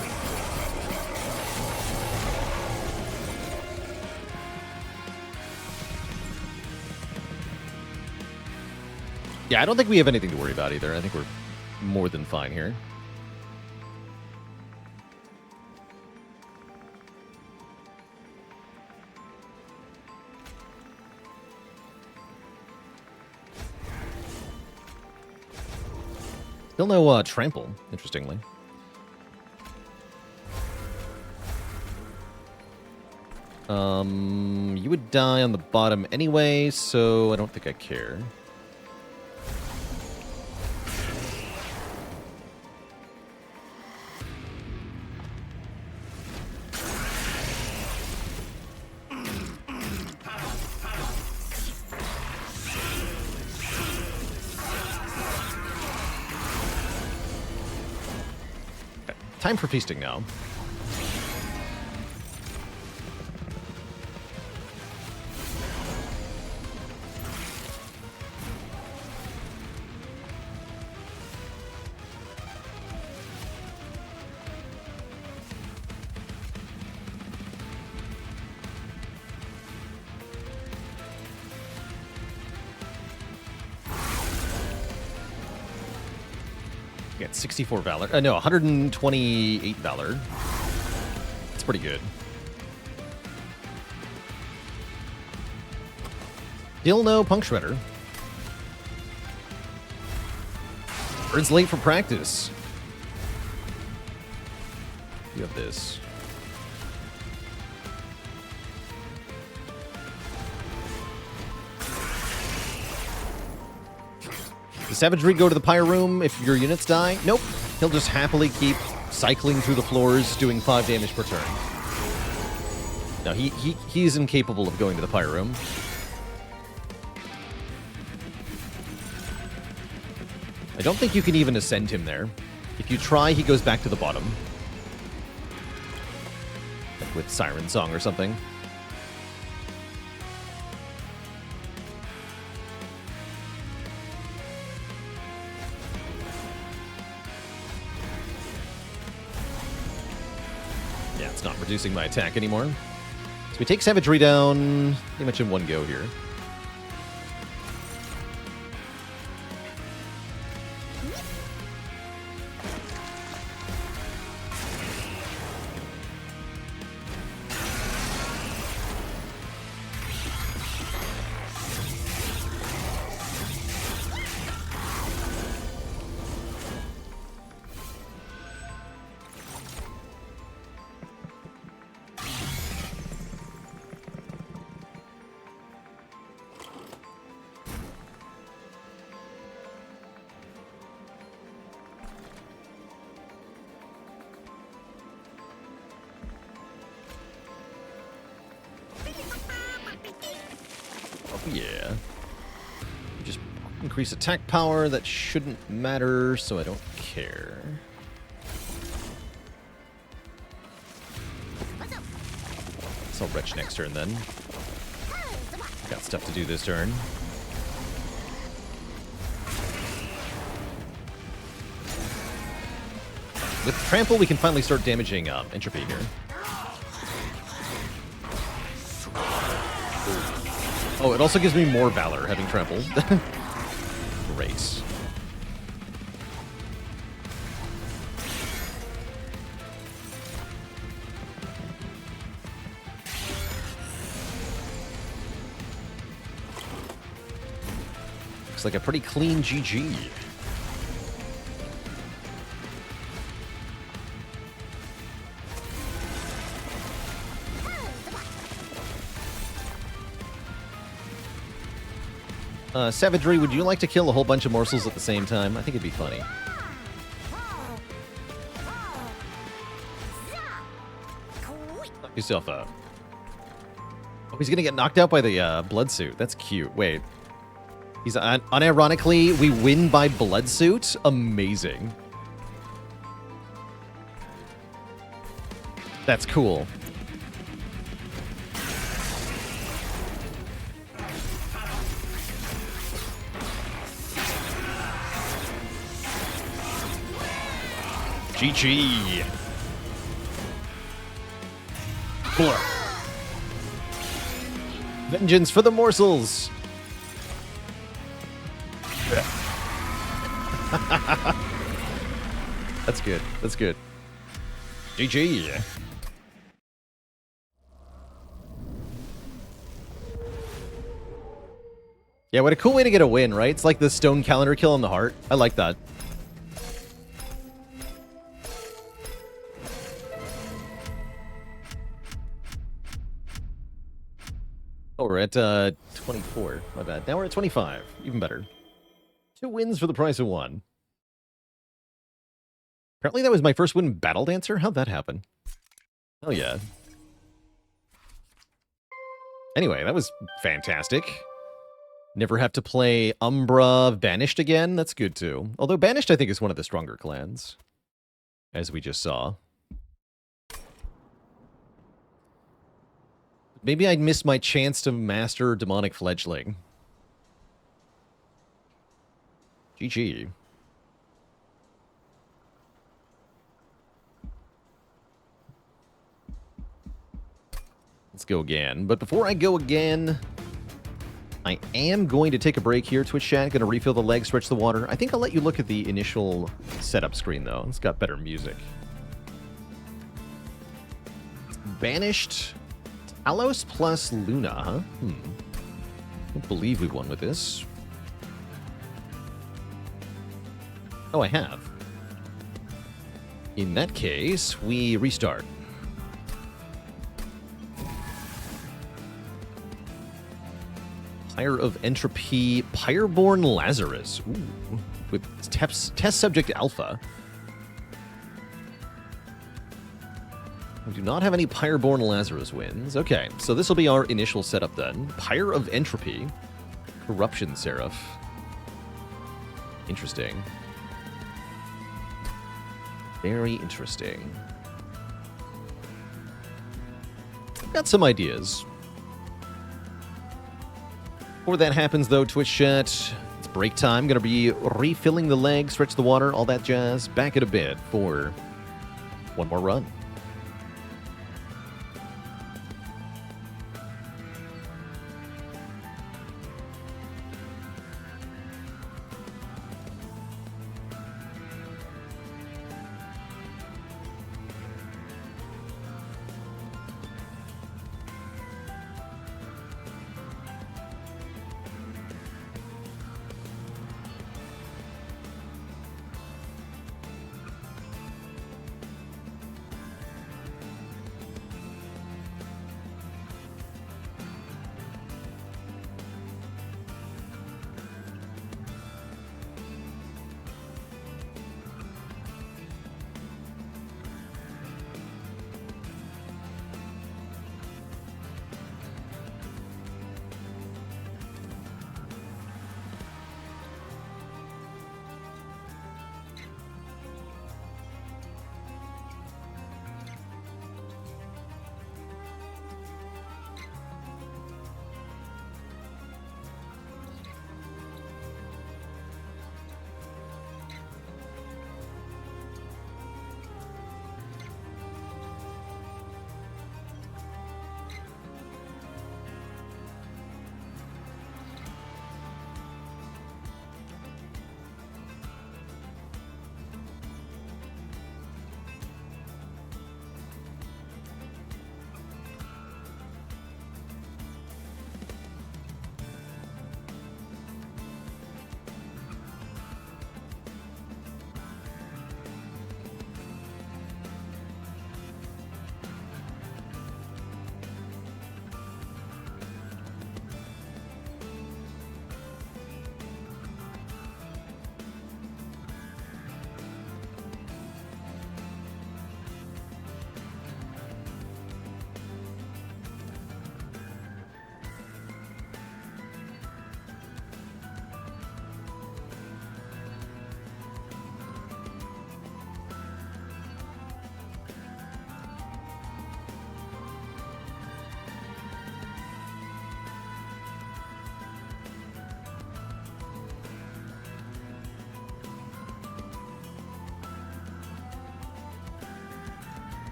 Yeah, I don't think we have anything to worry about either. I think we're more than fine here. Still no trample, interestingly. You would die on the bottom anyway, so I don't think I care. Time for feasting now. Got 64 Valor. No, 128 Valor. That's pretty good. Still no Punk Shredder. Bird's late for practice. You have this. Does Savagery go to the Pyre room if your units die? Nope. He'll just happily keep cycling through the floors, doing 5 damage per turn. No, he's incapable of going to the Pyre room. I don't think you can even ascend him there. If you try, he goes back to the bottom. Like with Siren Song or something. Yeah, it's not reducing my attack anymore. So we take Savagery down pretty much in one go here. Yeah. Just increase attack power. That shouldn't matter, so I don't care. So I'll Wretch next turn then. Got stuff to do this turn. With Trample, we can finally start damaging Entropy here. Oh, it also gives me more Valor having Trampled. Great. Looks like a pretty clean GG. Savagery, would you like to kill a whole bunch of morsels at the same time? I think it'd be funny. yourself up. Oh, he's gonna get knocked out by the blood suit. That's cute. Wait. He's unironically, we win by blood suit? Amazing. That's cool. GG. Blah. Vengeance for the morsels. That's good. That's good. GG. Yeah, what a cool way to get a win, right? It's like the stone calendar kill on the heart. I like that. Oh, we're at 24. My bad. Now we're at 25. Even better. 2 wins for the price of 1. Apparently that was my first win in Battle Dancer? How'd that happen? Oh yeah. Anyway, that was fantastic. Never have to play Umbra Banished again. That's good too. Although Banished I think is one of the stronger clans. As we just saw. Maybe I'd miss my chance to master Demonic Fledgling. GG. Let's go again. But before I go again, I am going to take a break here, Twitch chat. Going to refill the leg, stretch the water. I think I'll let you look at the initial setup screen, though. It's got better music. Banished Talos plus Luna, huh? I don't believe we won with this. Oh, I have. In that case, we restart. Pyre of Entropy, Pyreborne Lazarus. Ooh, with test subject alpha. We do not have any Pyreborne Lazarus wins. Okay, so this will be our initial setup then. Pyre of Entropy, Corruption Seraph. Interesting. Very interesting. I've got some ideas. Before that happens, though, Twitch chat, it's break time. Going to be refilling the leg, stretch the water, all that jazz. Back in a bit for one more run.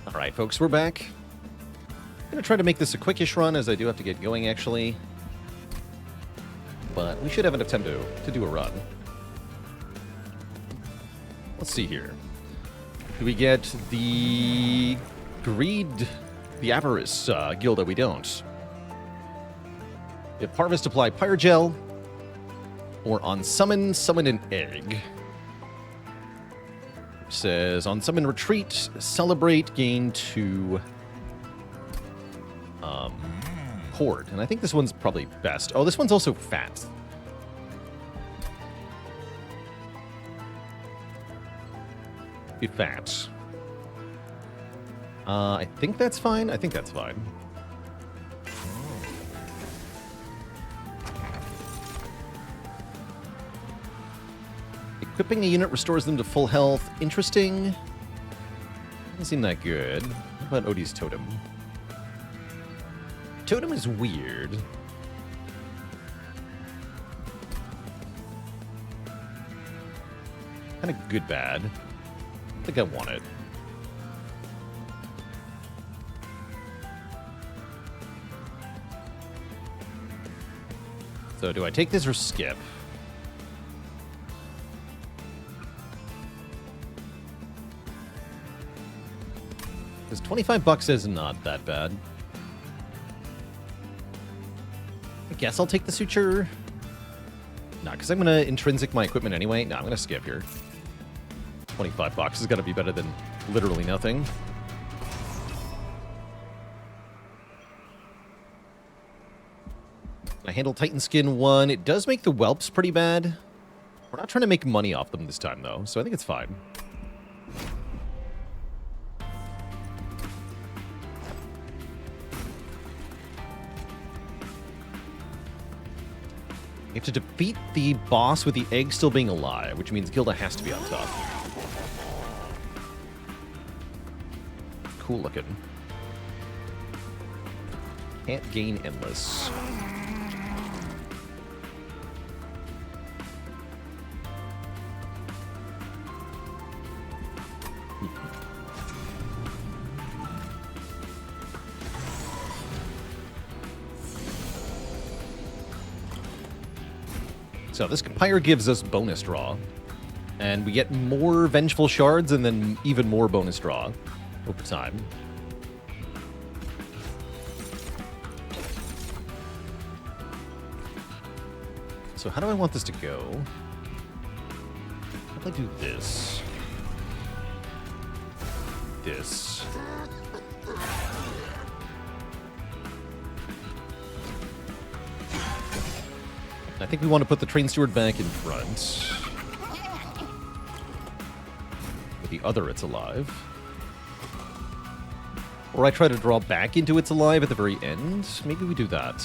Alright, folks, we're back. I'm going to try to make this a quickish run, as I do have to get going, actually. But we should have enough time to do a run. Let's see here. Do we get the Greed, the Avarice Gilda? We don't. If Harvest, apply Pyre Gel. Or on Summon, summon an egg. It says, on Summon Retreat, celebrate, gain 2 Horde. And I think this one's probably best. Oh, this one's also fat. Be fat. I think that's fine. I think that's fine. Equipping a unit restores them to full health. Interesting. Doesn't seem that good. What about Odie's Totem? Totem is weird. Kind of good bad. I think I want it. So do I take this or skip? Because $25 is not that bad. I guess I'll take the suture. Nah, because I'm going to intrinsic my equipment anyway. No, I'm going to skip here. $25 is going to be better than literally nothing. I handle Titan Skin 1. It does make the whelps pretty bad. We're not trying to make money off them this time, though, so I think it's fine. You have to defeat the boss with the egg still being alive, which means Gilda has to be on top. Cool looking. Can't gain endless. So this Pyre gives us bonus draw, and we get more Vengeful Shards and then even more bonus draw over time. So how do I want this to go? How do I do this? This. I think we want to put the Train Steward back in front. With the other It's Alive. Or I try to draw back into It's Alive at the very end. Maybe we do that.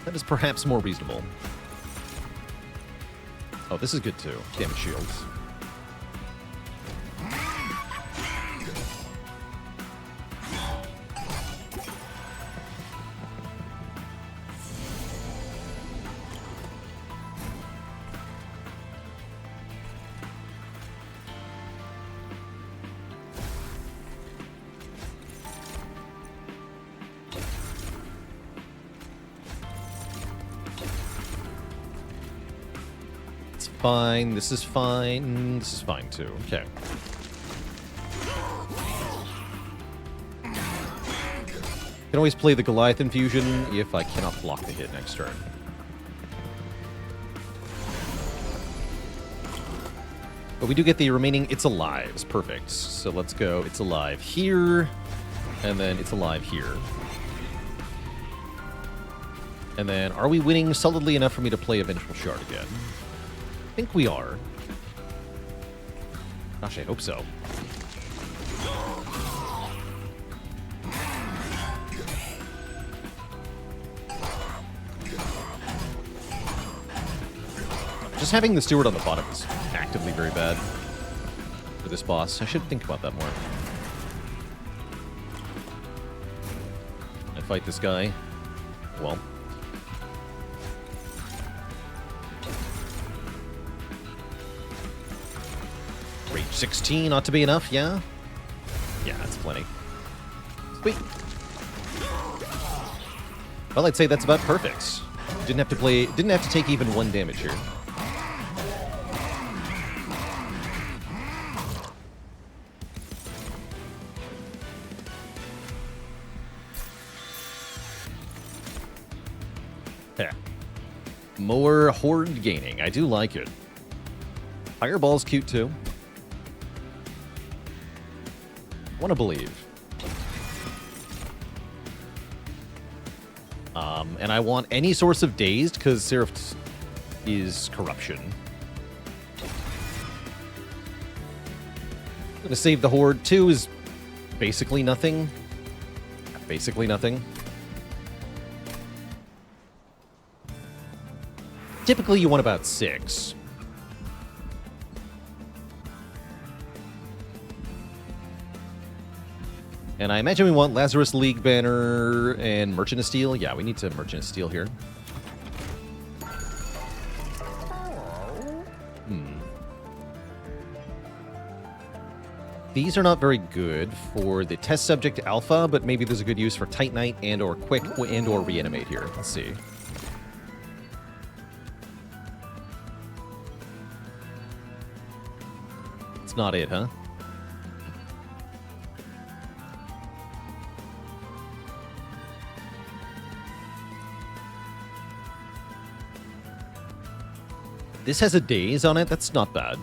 That is perhaps more reasonable. Oh, this is good too. Damage shields. Fine, this is fine, this is fine too. Okay. Can always play the Goliath Infusion if I cannot block the hit next turn. But we do get the remaining It's Alives. Perfect. So let's go It's Alive here, and then It's Alive here. And then, are we winning solidly enough for me to play a Vengeful Shard again? I think we are. Gosh, I hope so. Just having the Steward on the bottom is actively very bad for this boss. I should think about that more. I fight this guy. Well. 16 ought to be enough, yeah? Yeah, that's plenty. Sweet. Well, I'd say that's about perfect. Didn't have to take even 1 damage here. Yeah. More horde gaining. I do like it. Fireball's cute too. Want to believe. And I want any source of dazed because Seraph is corruption. I'm gonna save the horde. 2 is basically nothing. Basically nothing. Typically, you want about 6. And I imagine we want Lazarus League banner and Merchant of Steel. Yeah, we need to Merchant of Steel here. These are not very good for the test subject alpha, but maybe there's a good use for Titanite and or Quick and or Reanimate here. Let's see. It's not it, huh? This has a daze on it. That's not bad.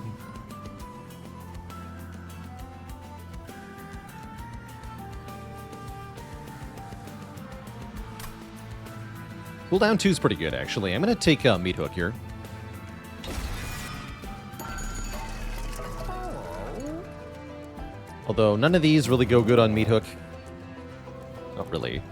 Cooldown 2 is pretty good, actually. I'm going to take Meat Hook here. Although none of these really go good on Meat Hook. Not really.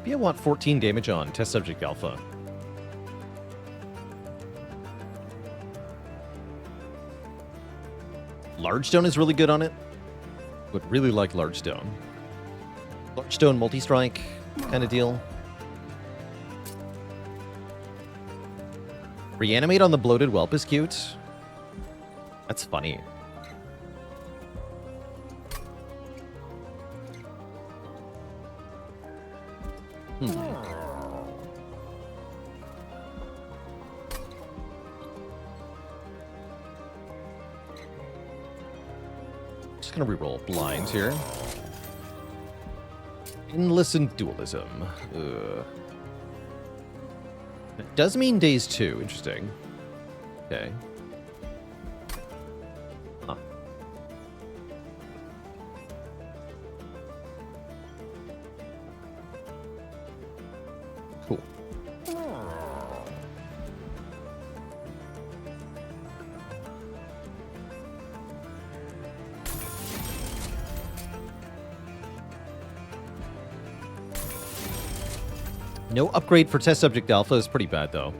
Maybe I want 14 damage on Test Subject Alpha. Large Stone is really good on it. Would really like Large Stone. Large Stone multi-strike kind of deal. Reanimate on the Bloated Whelp is cute. That's funny. Just gonna reroll blinds here. Endless and Dualism. Ugh. It does mean days 2. Interesting. Okay. Huh. Cool. No upgrade for Test Subject Alpha is pretty bad, though.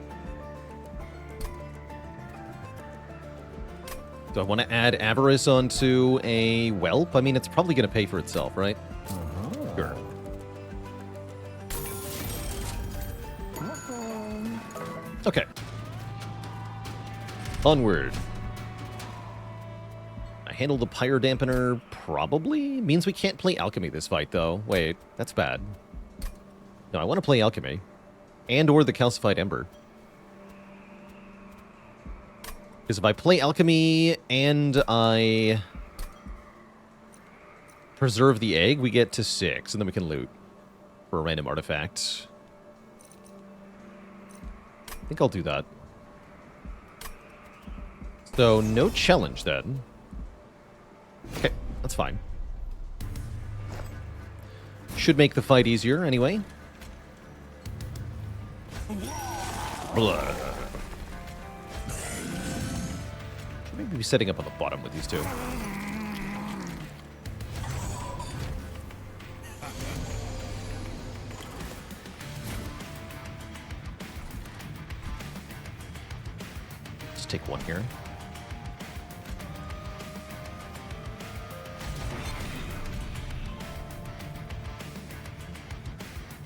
Do I want to add Avarice onto a Whelp? I mean, it's probably going to pay for itself, right? Sure. Okay. Onward. I handle the Pyre Dampener, probably? Means we can't play Alchemy this fight, though. Wait, that's bad. No, I want to play Alchemy. And or the Calcified Ember. Because if I play Alchemy and I preserve the egg, we get to 6, and then we can loot for a random artifact. I think I'll do that. So, no challenge then. Okay, that's fine. Should make the fight easier anyway. Blah. Should maybe be setting up on the bottom with these two. just take one here.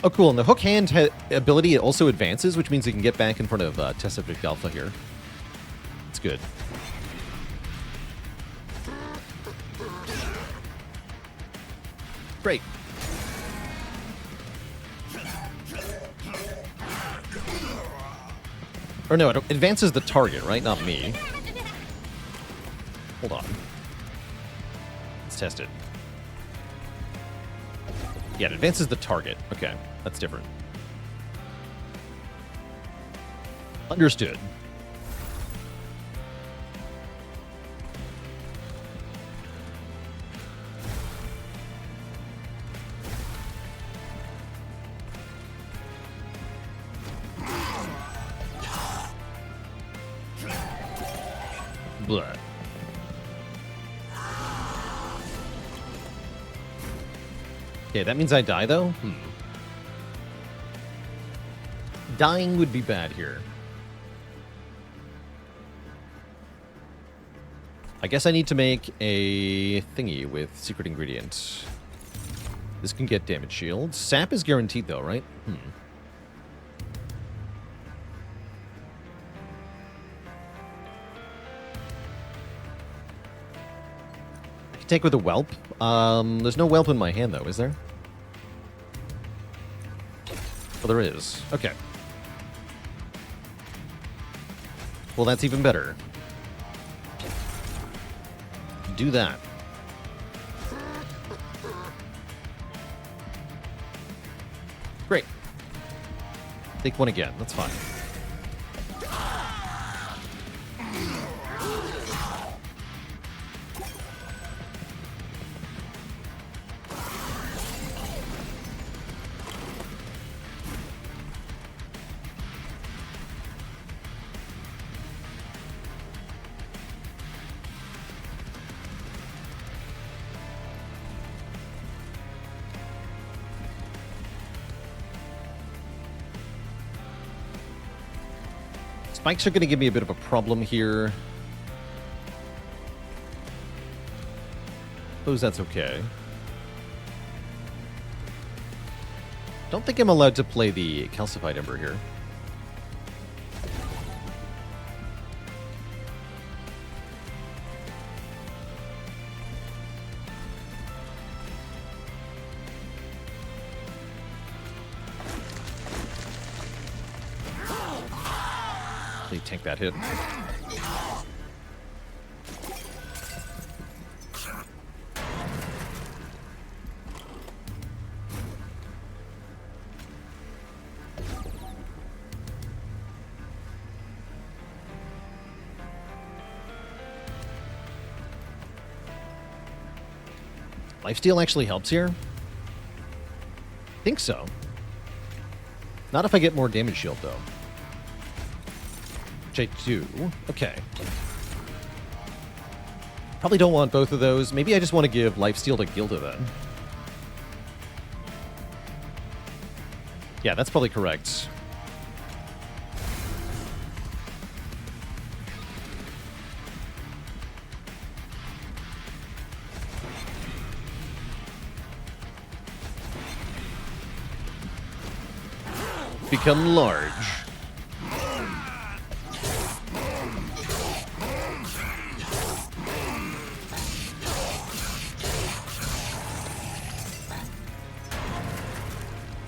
Oh, cool. And the hook hand ability, it also advances, which means it can get back in front of Test Subject Alpha here. It's good. Great. Or no, it advances the target, right? Not me. Hold on. Let's test it. Yeah, it advances the target. Okay, that's different. Understood. Blah. Okay, that means I die, though? Dying would be bad here. I guess I need to make a thingy with secret ingredients. This can get damage shield. Sap is guaranteed, though, right? I can take with a whelp. There's no whelp in my hand, though, is there? Oh, there is. Okay. Well, that's even better. Do that. Great. Take one again. That's fine. Spikes are going to give me a bit of a problem here. Suppose that's okay. Don't think I'm allowed to play the calcified ember here. Tank that hit. Lifesteal actually helps here? I think so. Not if I get more damage shield, though. I do. Okay. Probably don't want both of those. Maybe I just want to give lifesteal to Gilda then. Yeah, that's probably correct. Become large.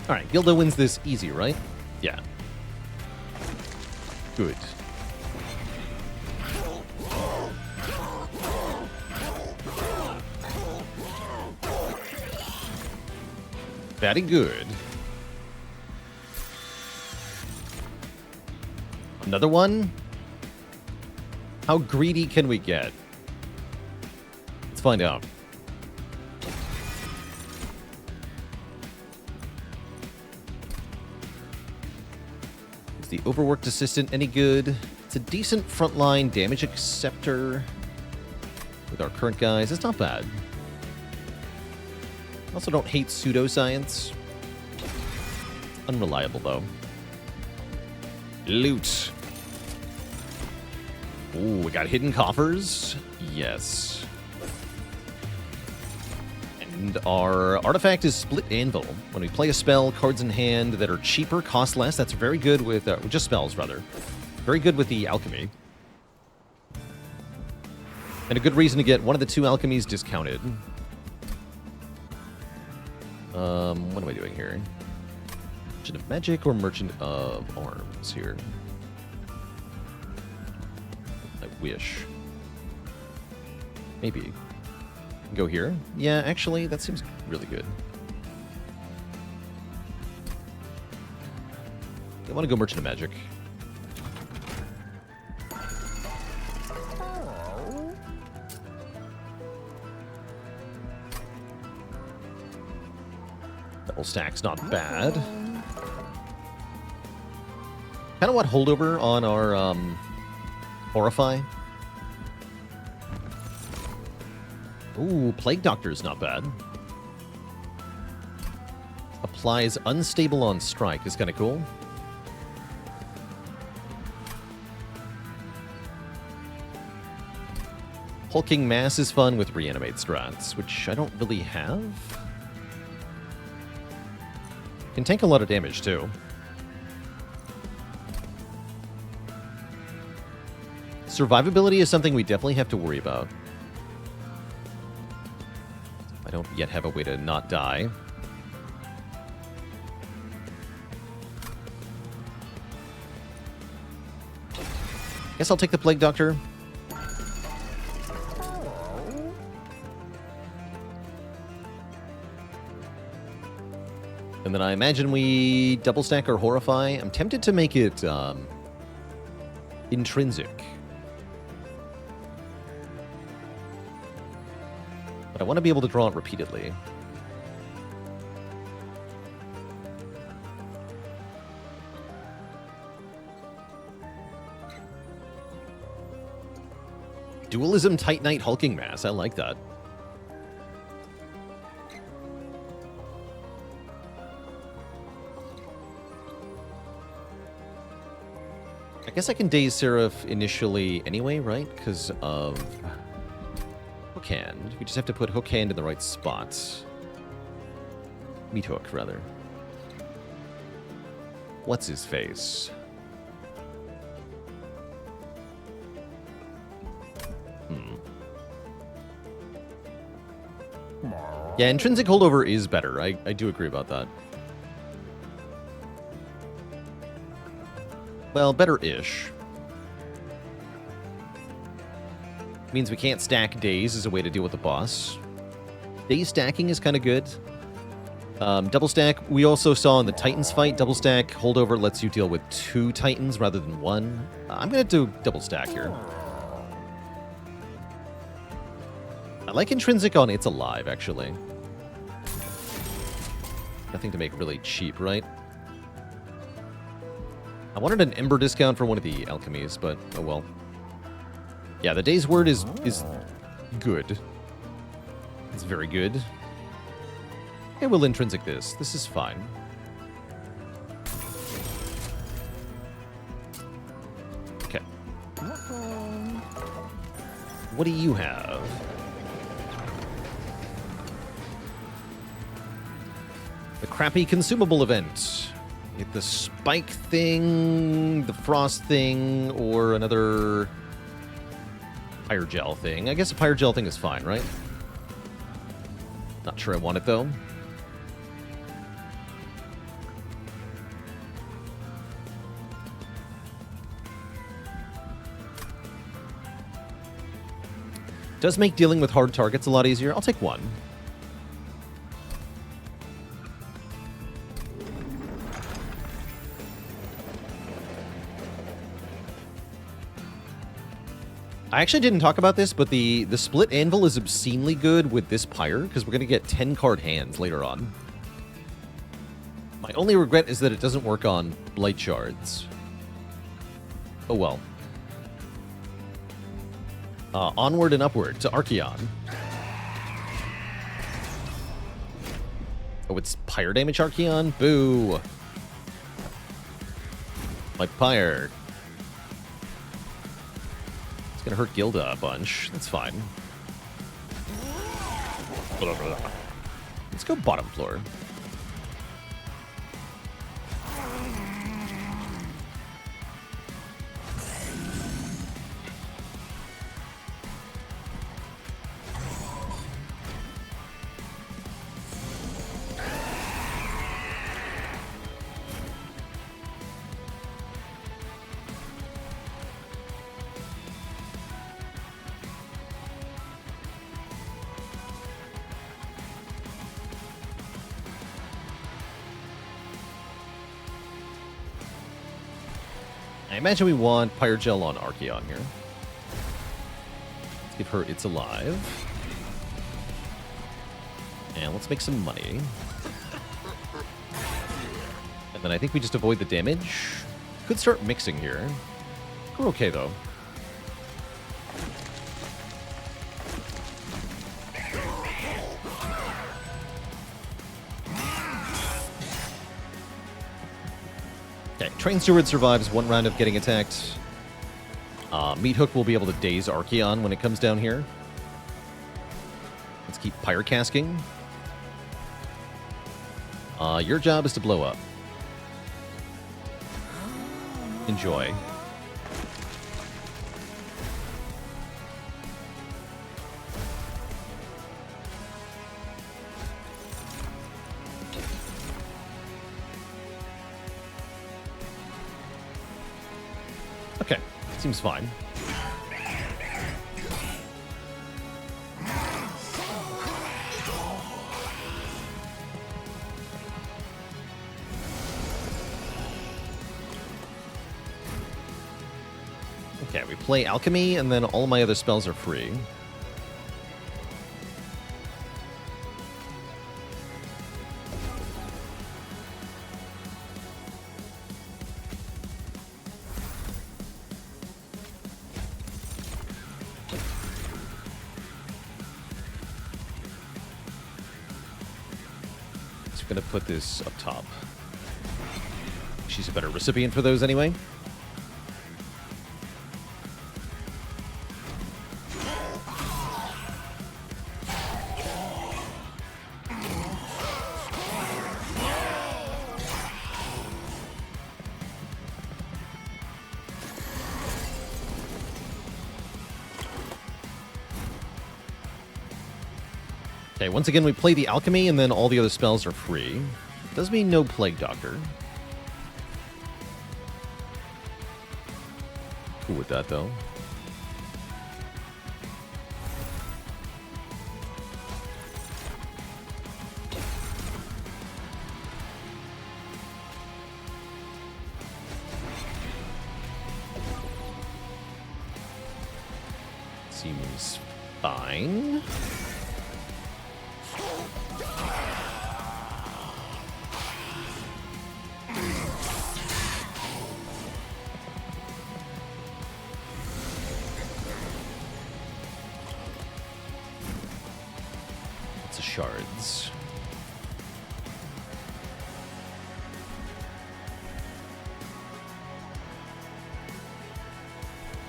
Alright, Gilda wins this easy, right? Yeah. Good. Very good. Another one? How greedy can we get? Let's find out. The overworked assistant any good? It's a decent frontline damage acceptor with our current guys. It's not bad. Also don't hate pseudoscience. Unreliable though. Loot. Ooh, we got hidden coffers. Yes. And our artifact is Split Anvil. When we play a spell, cards in hand that are cheaper, cost less. That's very good with... just spells, rather. Very good with the alchemy. And a good reason to get one of the two alchemies discounted. What am I doing here? Merchant of Magic or Merchant of Arms here? I wish. Maybe. Go here? Yeah, actually, that seems really good. I want to go Merchant of Magic. Double stack's not bad. Kind of want holdover on our Horrify. Ooh, Plague Doctor's not bad. Applies unstable on strike is kind of cool. Hulking Mass is fun with reanimate strats, which I don't really have. Can tank a lot of damage too. Survivability is something we definitely have to worry about. I don't yet have a way to not die. Guess I'll take the Plague Doctor. And then I imagine we double stack or Horrify. I'm tempted to make it intrinsic. But I want to be able to draw it repeatedly. Dualism Titanite Hulking Mass. I like that. I guess I can Daze Seraph initially anyway, right? Because of Hook Hand. We just have to put Hook Hand in the right spots. Meat Hook, rather. What's his face? Yeah, Intrinsic Holdover is better. I do agree about that. Well, better-ish. Means we can't stack Daze as a way to deal with the boss. Daze stacking is kind of good. Double stack, we also saw in the Titans fight, double stack holdover lets you deal with 2 Titans rather than 1. I'm going to do double stack here. I like Intrinsic on It's Alive, actually. Nothing to make really cheap, right? I wanted an Ember discount for one of the alchemies, but oh well. Yeah, the Daze Word is good. It's very good. Okay, we'll intrinsic this. This is fine. Okay. What do you have? The crappy consumable event. Get the spike thing, the frost thing, or another pyre gel thing. I guess a pyre gel thing is fine, right? Not sure I want it, though. Does make dealing with hard targets a lot easier. I'll take one. I actually didn't talk about this, but the Split Anvil is obscenely good with this Pyre, because we're going to get 10-card hands later on. My only regret is that it doesn't work on Blight Shards. Oh well. Onward and upward to Archeon. Oh, it's Pyre damage Archeon? Boo! My Pyre. It's gonna hurt Gilda a bunch. That's fine. Let's go bottom floor. I imagine we want Pyrogel on Archeon here. Let's give her It's Alive. And let's make some money. And then I think we just avoid the damage. Could start mixing here. We're okay, though. Okay, Train Steward survives one round of getting attacked. Meat Hook will be able to daze Archeon when it comes down here. Let's keep Pyrocasting. Your job is to blow up. Enjoy. Okay, seems fine. Okay, we play Alchemy, and then all my other spells are free. So we're going to put this up top. She's a better recipient for those anyway. Okay, once again, we play the Alchemy, and then all the other spells are free. Does mean no Plague Doctor. Cool with that, though. Seems fine. Shards.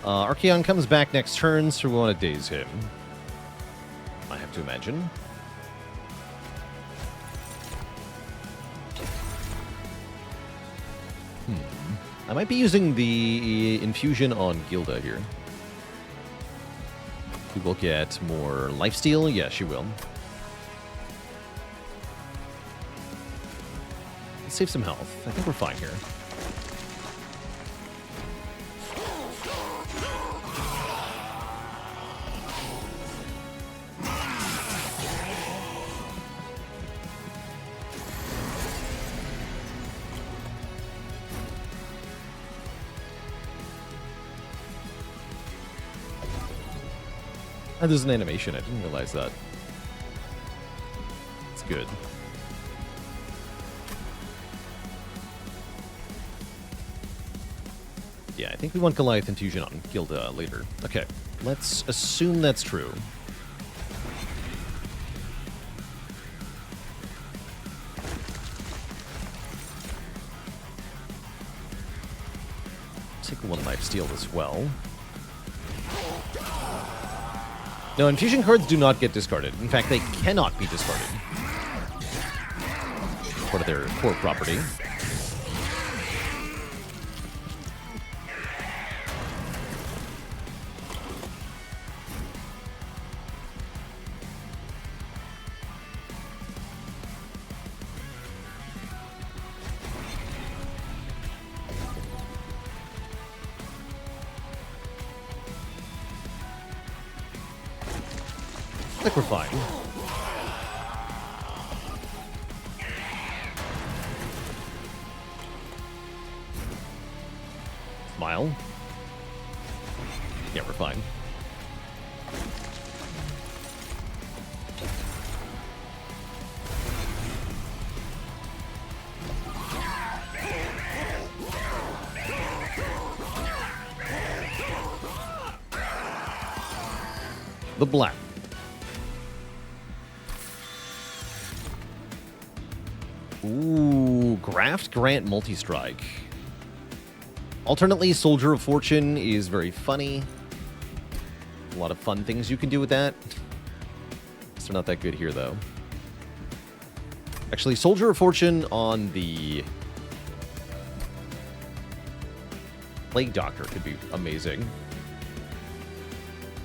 Archeon comes back next turn, so we want to daze him. I have to imagine. I might be using the infusion on Gilda here. We will get more lifesteal. Yeah, she will. Save some health. I think we're fine here. Oh, there's an animation. I didn't realize that. It's good. Yeah, I think we want Goliath Infusion on Gilda later. Okay, let's assume that's true. Take one lifesteal as well. No, infusion cards do not get discarded. In fact, they cannot be discarded. Part of their core property. I think we're fine. Smile. Yeah, we're fine. The black. Ooh, Graft Grant Multi-Strike. Alternately, Soldier of Fortune is very funny. A lot of fun things you can do with that. They're not that good here, though. Actually, Soldier of Fortune on the Plague Doctor could be amazing.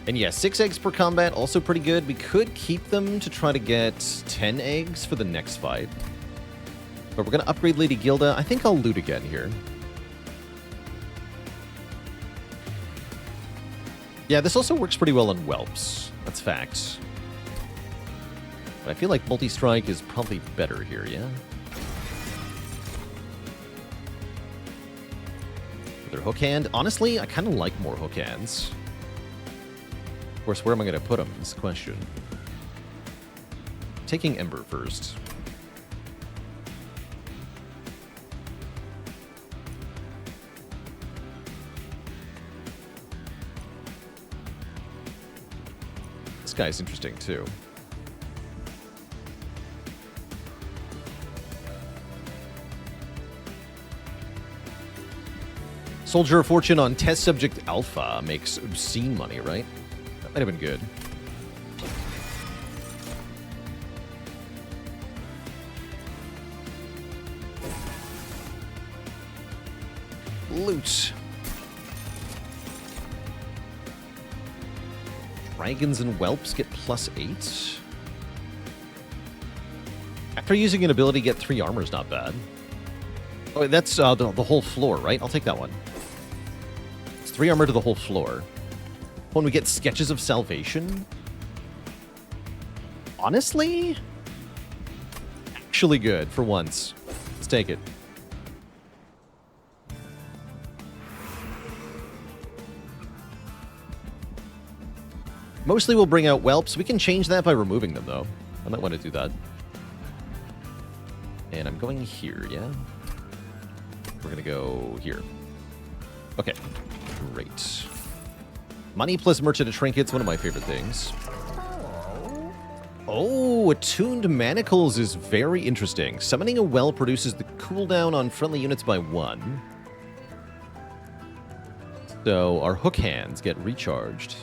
And yeah, 6 eggs per combat, also pretty good. We could keep them to try to get 10 eggs for the next fight. But we're going to upgrade Lady Gilda. I think I'll loot again here. Yeah, this also works pretty well on whelps. That's fact. But I feel like multi-strike is probably better here, yeah? Their hook hand. Honestly, I kind of like more hook hands. Of course, where am I going to put them is the question. Taking Ember first. This guy's interesting, too. Soldier of Fortune on Test Subject Alpha makes obscene money, right? That might have been good. Loot. Dragons and whelps get +8. After using an ability, get 3 armor is not bad. Oh, that's the whole floor, right? I'll take that one. It's 3 armor to the whole floor. When we get Sketches of Salvation. Honestly? Actually good, for once. Let's take it. Mostly we'll bring out whelps. We can change that by removing them, though. I might want to do that. And I'm going here, yeah? We're going to go here. Okay. Great. Money plus Merchant of Trinkets, one of my favorite things. Oh, Attuned Manacles is very interesting. Summoning a well produces the cooldown on friendly units by 1. So our hook hands get recharged.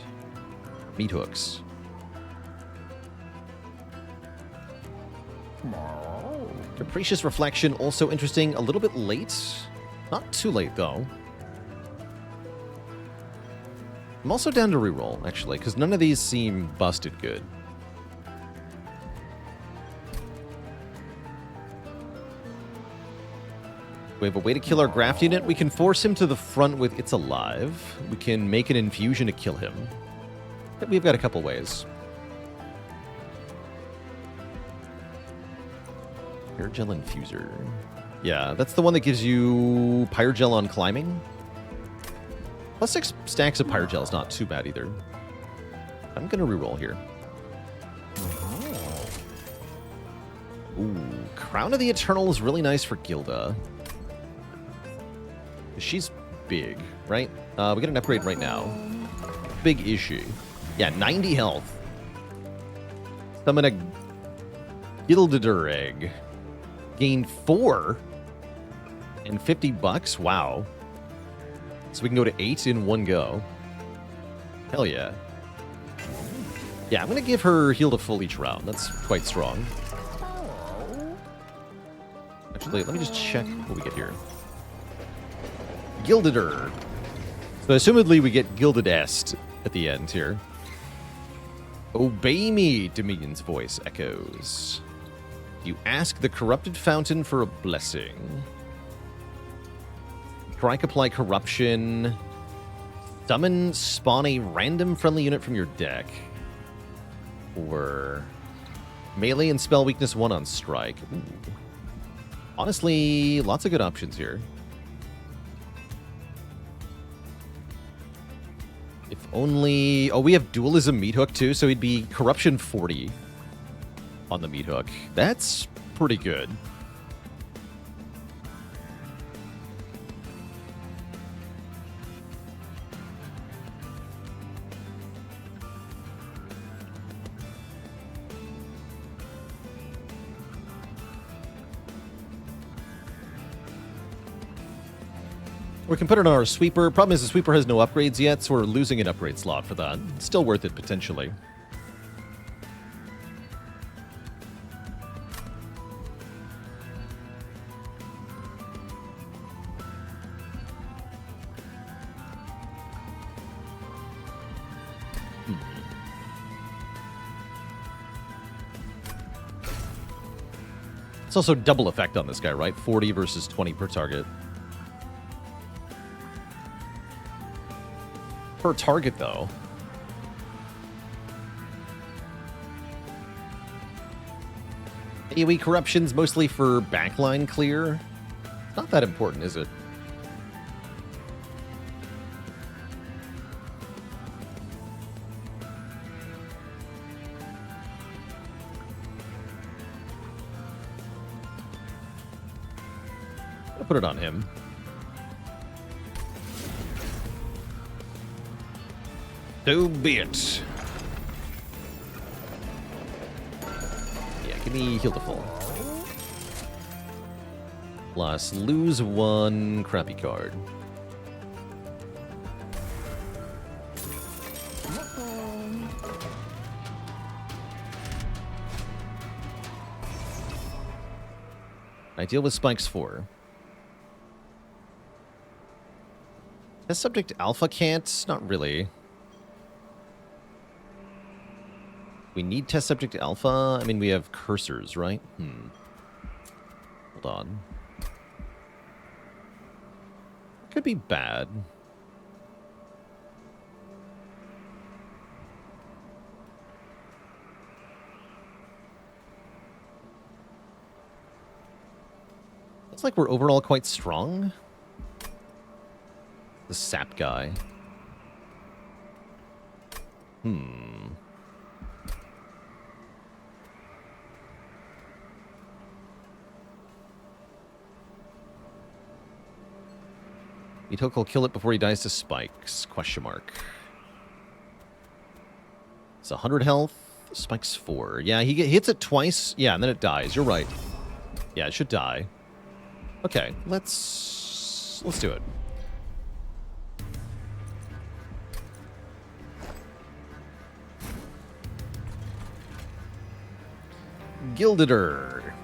Meat hooks. Capricious Reflection, also interesting. A little bit late. Not too late, though. I'm also down to reroll, actually, because none of these seem busted good. We have a way to kill our Graft unit. We can force him to the front with It's Alive. We can make an infusion to kill him. We've got a couple ways. Pyrogel Infuser. Yeah, that's the one that gives you Pyrogel on climbing. +6 stacks of Pyrogel is not too bad either. I'm going to reroll here. Ooh, Crown of the Eternal is really nice for Gilda. She's big, right? We get an upgrade right now. Big is she? Yeah, 90 health. Summon a Gilda egg. Gain 4. And $50. Wow. So we can go to 8 in one go. Hell yeah. Yeah, I'm going to give her heal to full each round. That's quite strong. Actually, let me just check what we get here. Gilded her. So assumedly we get Gilded Est at the end here. Obey me, Dominion's voice echoes. You ask the corrupted fountain for a blessing. Strike, apply corruption. Summon, spawn a random friendly unit from your deck. Or melee and spell weakness 1 on strike. Ooh. Honestly, lots of good options here. If only... Oh, we have dualism meat hook too, so he'd be corruption 40 on the meat hook. That's pretty good. We can put it on our sweeper. Problem is the sweeper has no upgrades yet, so we're losing an upgrade slot for that. Still worth it, potentially. It's also double effect on this guy, right? 40 versus 20 per target. Per target, though. AoE corruption's mostly for backline clear. It's not that important, is it? I'll put it on him. So be it. Yeah, give me heal to full. Plus, lose 1 crappy card. I deal with spikes 4. Test subject alpha can't? Not really. We need test subject alpha? I mean, we have cursors, right? Hold on. Could be bad. Looks like we're overall quite strong. The sap guy. Meathook will kill it before he dies to spikes. Question mark. It's 100 health. Spikes 4. Yeah, he hits it twice. Yeah, and then it dies. You're right. Yeah, it should die. Okay, let's do it. Gilded her.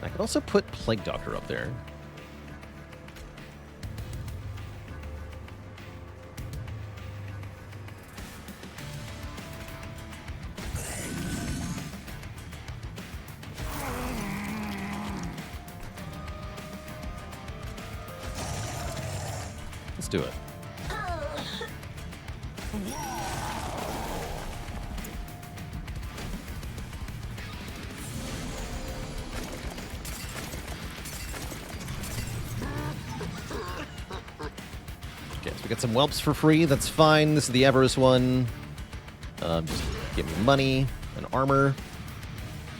I could also put Plague Doctor up there. Let's do it. Okay, so we got some whelps for free. That's fine. This is the Avarice one. Just give me money and armor.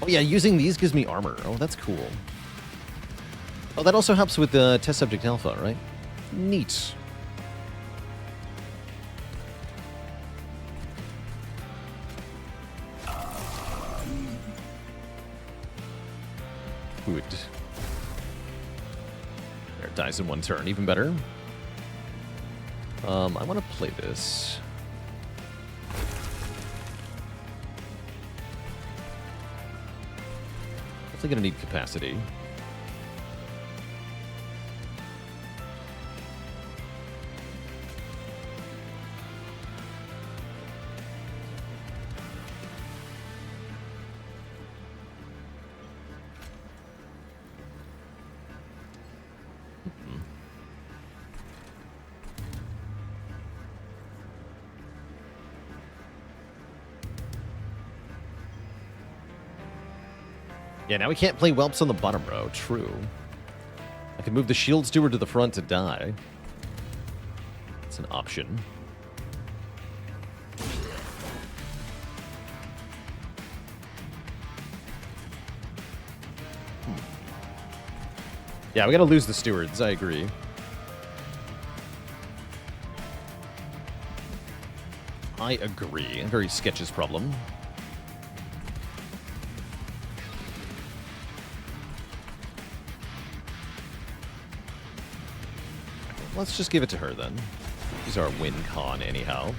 Oh yeah, using these gives me armor. Oh, that's cool. Oh, that also helps with the test subject alpha, right? Neat. Good. There, it dies in 1 turn. Even better. I want to play this. Definitely gonna need capacity. Yeah, now we can't play whelps on the bottom row. True. I could move the shield steward to the front to die. It's an option. Yeah, we gotta lose the stewards. I agree. I agree. Very Sketch's problem. Let's just give it to her then. She's our win con anyhow.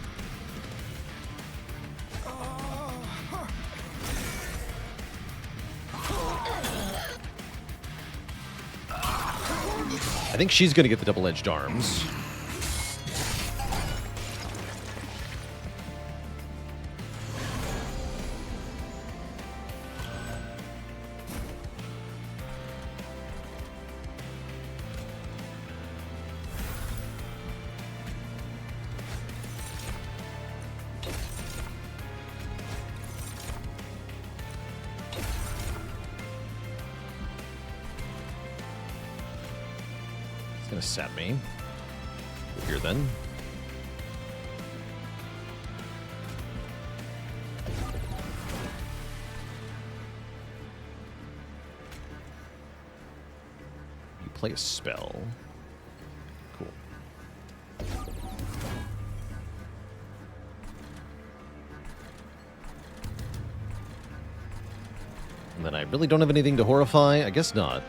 I think she's gonna get the double-edged arms. Gonna sap me. Go here then. You play a spell. Cool. And then I really don't have anything to horrify? I guess not.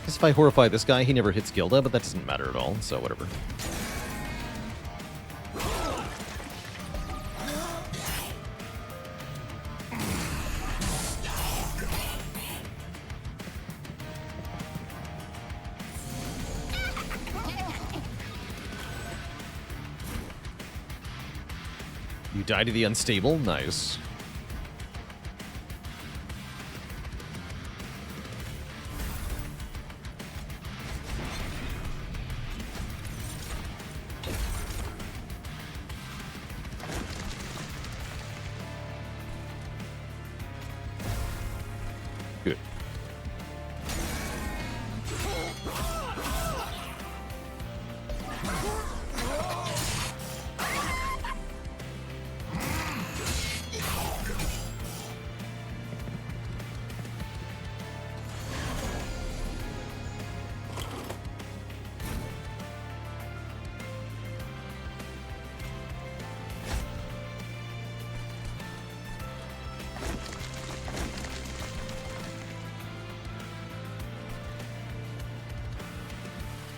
If I horrify this guy, he never hits Gilda, but that doesn't matter at all, so whatever. You die to the unstable? Nice. Good.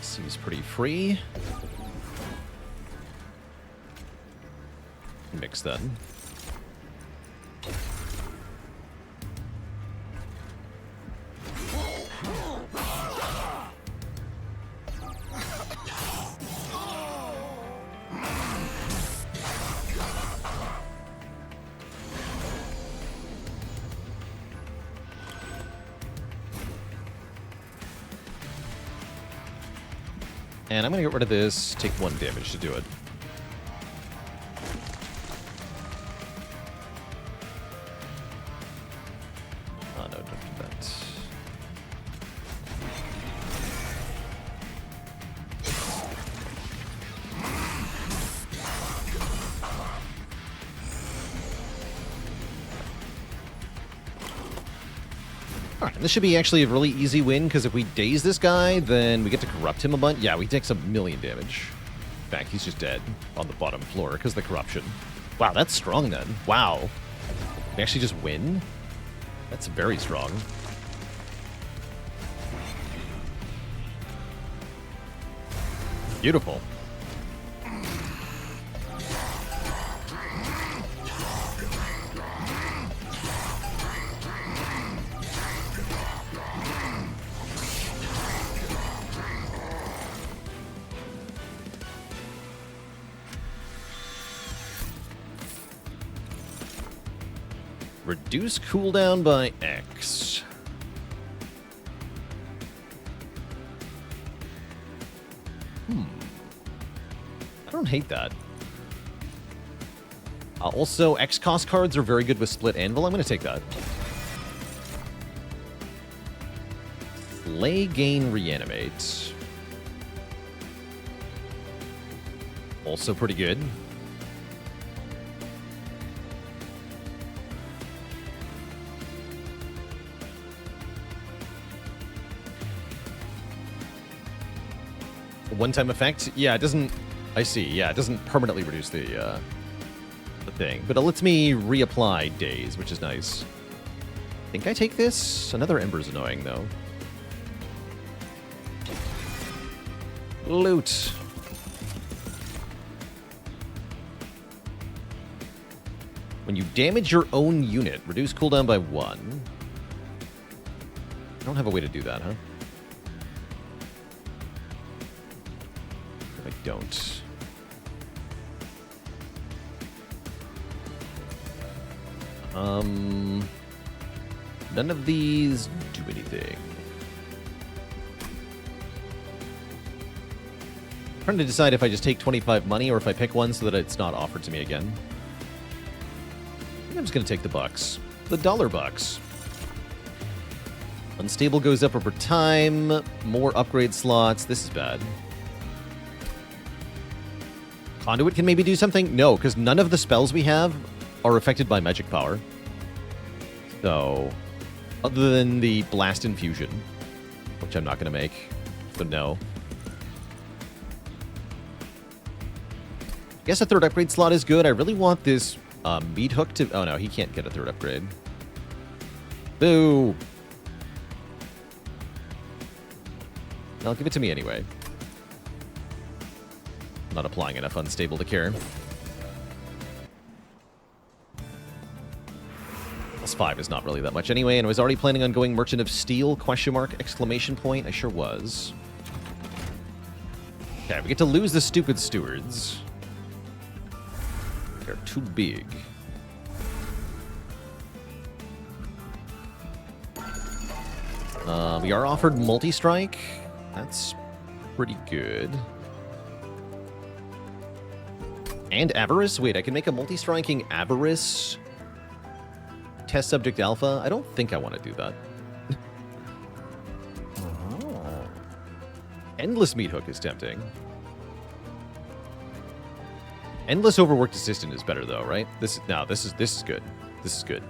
Seems pretty free. Mix then. And I'm going to get rid of this, take 1 damage to do it. Oh, no, don't do that. Alright, this should be actually a really easy win, because if we daze this guy, then we get to corrupt him a bunch. Yeah, we take some million damage. In fact, he's just dead on the bottom floor because of the corruption. Wow, that's strong then. Wow. We actually just win? That's very strong. Beautiful. Reduce cooldown by X. I don't hate that. Also, X cost cards are very good with Split Anvil. I'm going to take that. Slay, gain, reanimate. Also pretty good. One-time effect? Yeah, it doesn't... I see. Yeah, it doesn't permanently reduce the thing. But it lets me reapply days, which is nice. I think I take this. Another Ember's annoying, though. Loot. When you damage your own unit, reduce cooldown by 1. I don't have a way to do that, huh? I don't. None of these do anything. I'm trying to decide if I just take 25 money or if I pick one so that it's not offered to me again. I think I'm just going to take the bucks. The $bucks. Unstable goes up over time. More upgrade slots. This is bad. Conduit can maybe do something? No, because none of the spells we have are affected by magic power. So, other than the Blast Infusion, which I'm not going to make, so no. I guess a third upgrade slot is good. I really want this meat hook to... Oh no, he can't get a third upgrade. Boo! I'll give it to me anyway. Not applying enough unstable to care. +5 is not really that much anyway, and I was already planning on going Merchant of Steel, question mark, exclamation point. I sure was. Okay, we get to lose the stupid stewards. They're too big. We are offered multi-strike. That's pretty good. And Avarice? Wait, I can make a multi-striking Avarice test subject alpha? I don't think I want to do that. Endless meat hook is tempting. Endless overworked assistant is better though, right? This is good. This is good.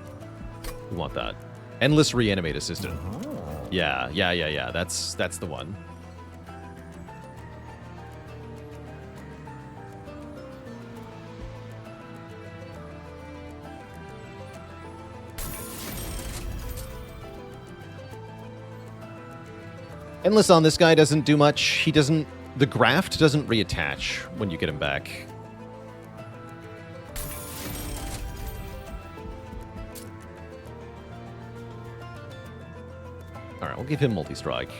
We want that. Endless reanimate assistant. Yeah. That's the one. Endless on this guy doesn't do much. He doesn't... The graft doesn't reattach when you get him back. Alright, we'll give him multi-strike.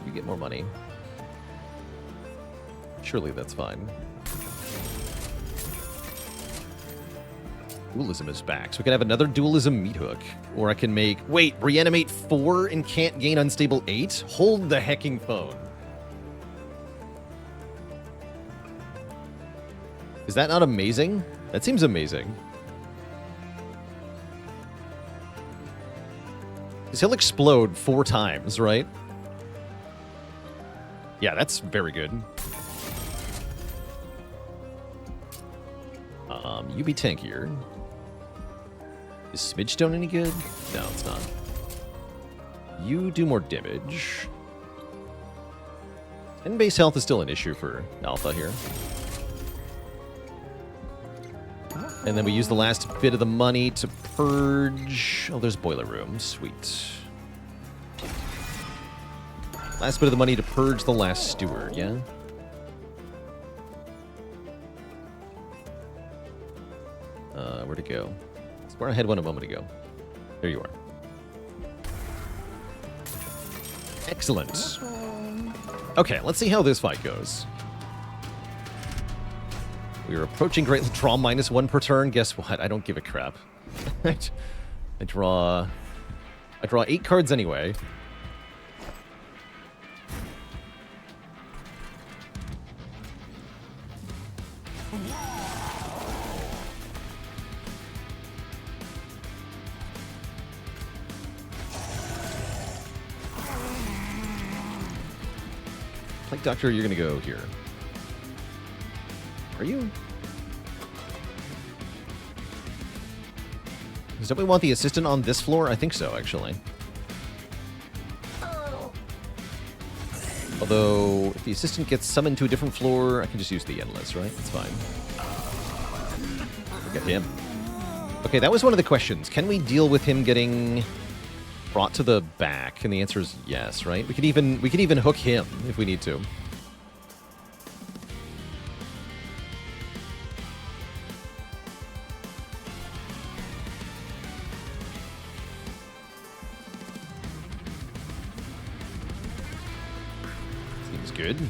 You get more money. Surely that's fine. Dualism is back, so we can have another Dualism meat hook. Or I can make... Wait, reanimate 4 and can't gain unstable 8? Hold the hecking phone. Is that not amazing? That seems amazing. Because he'll explode 4 times, right? Yeah, that's very good. You be tankier. Is Smidgestone any good? No, it's not. You do more damage. 10 base health is still an issue for Alpha here. And then we use the last bit of the money to purge... Oh, there's Boiler Room. Sweet. Last bit of the money to purge the last steward, yeah? Where'd it go? It's where I had one a moment ago. There you are. Excellent. Okay, let's see how this fight goes. We are approaching great draw -1 per turn. Guess what? I don't give a crap. I draw 8 cards anyway. Like Doctor, you're gonna go here. Are you? Don't we want the assistant on this floor? I think so, actually. Although, if the assistant gets summoned to a different floor, I can just use the Endless, right? It's fine. Look at him. Okay, that was one of the questions. Can we deal with him getting brought to the back? And the answer is yes, right? We could even hook him if we need to. Seems good.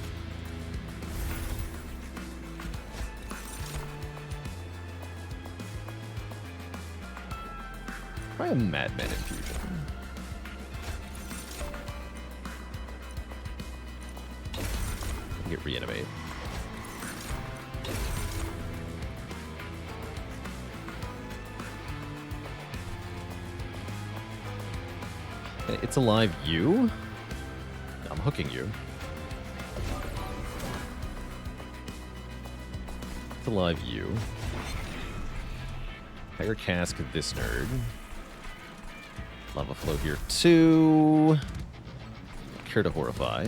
Try a Madman Infusion. Get Reanimate. It's alive you? I'm hooking you. It's alive you. Fire Cask this nerd. Lava Flow here too. Cure to Horrify.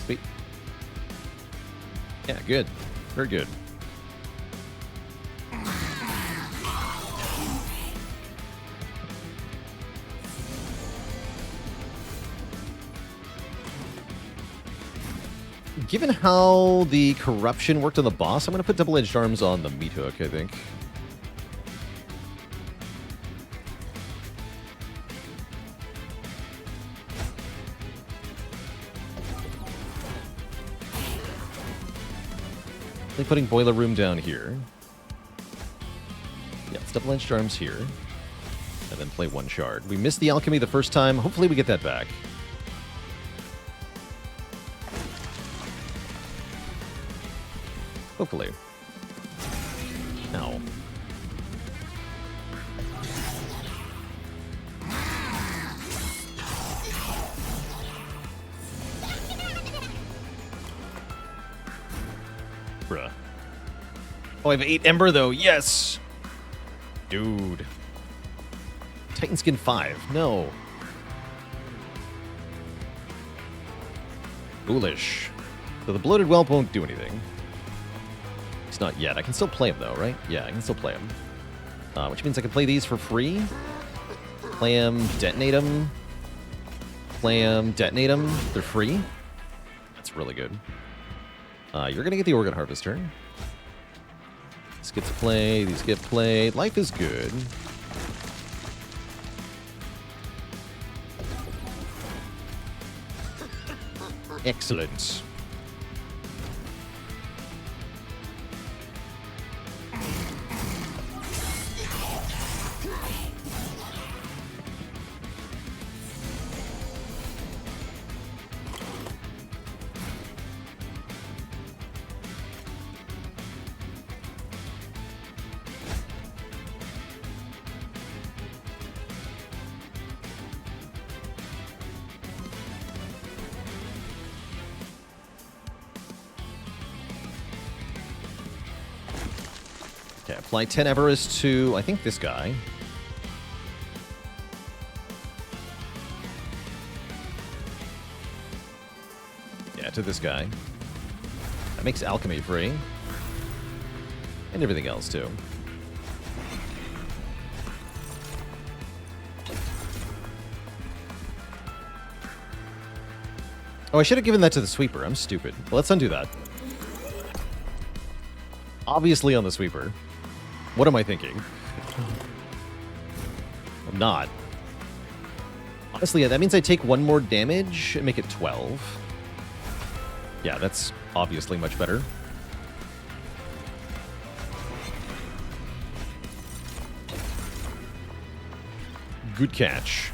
Sweet. Yeah, good. Very good. Given how the corruption worked on the boss, I'm going to put double-edged arms on the meat hook, I think. Putting Boiler Room down here. Yeah, it's double-edged arms here. And then play 1 shard. We missed the alchemy the first time. Hopefully we get that back. Hopefully. No. Bruh. Oh, I have 8 Ember, though. Yes! Dude. Titan Skin 5. No. Foolish. So the Bloated Whelp won't do anything. It's not yet. I can still play him, though, right? Yeah, I can still play him. Which means I can play these for free. Play him, detonate him. Play him, detonate him. They're free. That's really good. You're going to get the Organ Harvester. This gets played. These get played. Life is good. Excellent. Okay, apply 10 Everest to, I think, this guy. Yeah, to this guy. That makes alchemy free. And everything else, too. Oh, I should have given that to the sweeper. I'm stupid. Well, let's undo that. Obviously on the sweeper. What am I thinking? I'm not. Honestly, yeah, that means I take 1 more damage and make it 12. Yeah, that's obviously much better. Good catch.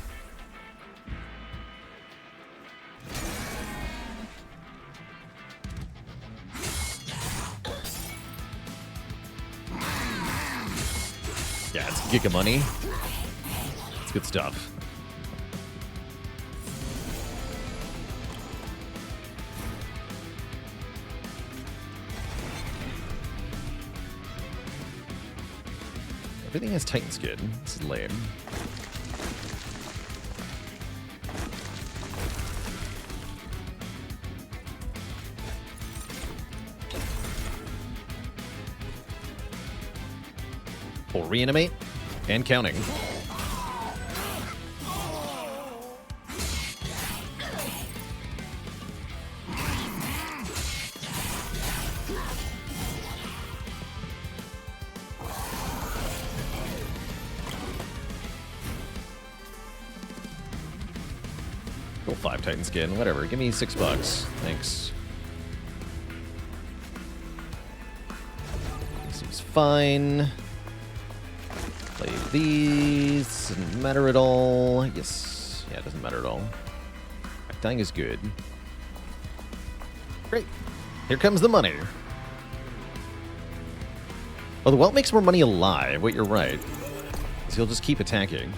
Yeah, it's giga money. It's good stuff. Everything has Titan skin. This is lame. We'll reanimate and counting. Cool, 5 Titan skin, whatever. Give me $6. Thanks. Seems fine. Play these. Doesn't matter at all. Yes. Yeah, it doesn't matter at all. Dying is good. Great. Here comes the money. Oh, the whelp makes more money alive. Wait, you're right. So he'll just keep attacking.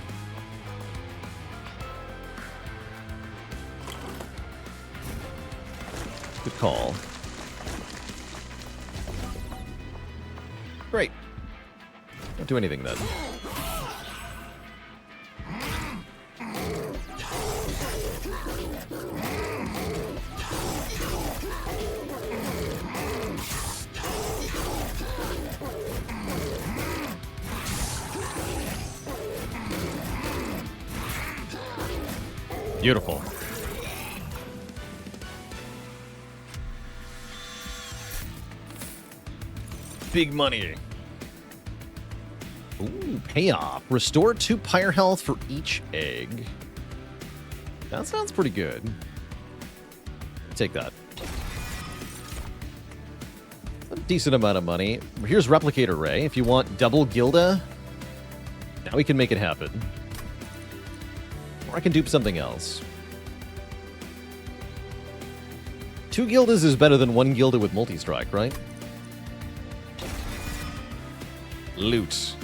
Good call. Great. Don't do anything then. Beautiful. Big money. Ooh, payoff. Restore 2 Pyre health for each egg. That sounds pretty good. Take that. A decent amount of money. Here's Replicator Ray. If you want double Gilda, now we can make it happen. Or I can dupe something else. 2 Gildas is better than 1 Gilda with multi-strike, right? Loot.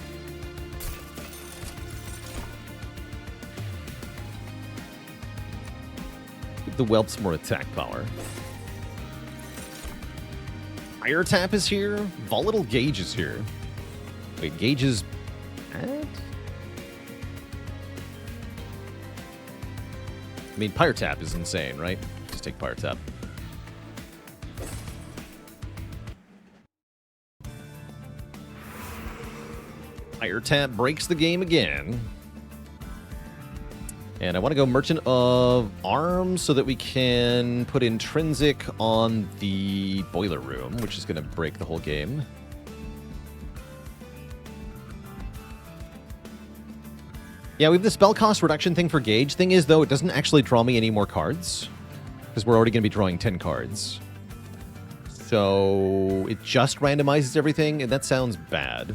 Give the whelps more attack power. Fire tap is here. Volatile Gauge is here. Wait, Gauge is bad? I mean, Pyre tap is insane, right? Just take Pyre tap. Fire tap breaks the game again. And I want to go Merchant of Arms so that we can put Intrinsic on the Boiler Room, which is going to break the whole game. Yeah, we have the spell cost reduction thing for Gauge. Thing is, though, it doesn't actually draw me any more cards, because we're already going to be drawing 10 cards. So it just randomizes everything, and that sounds bad.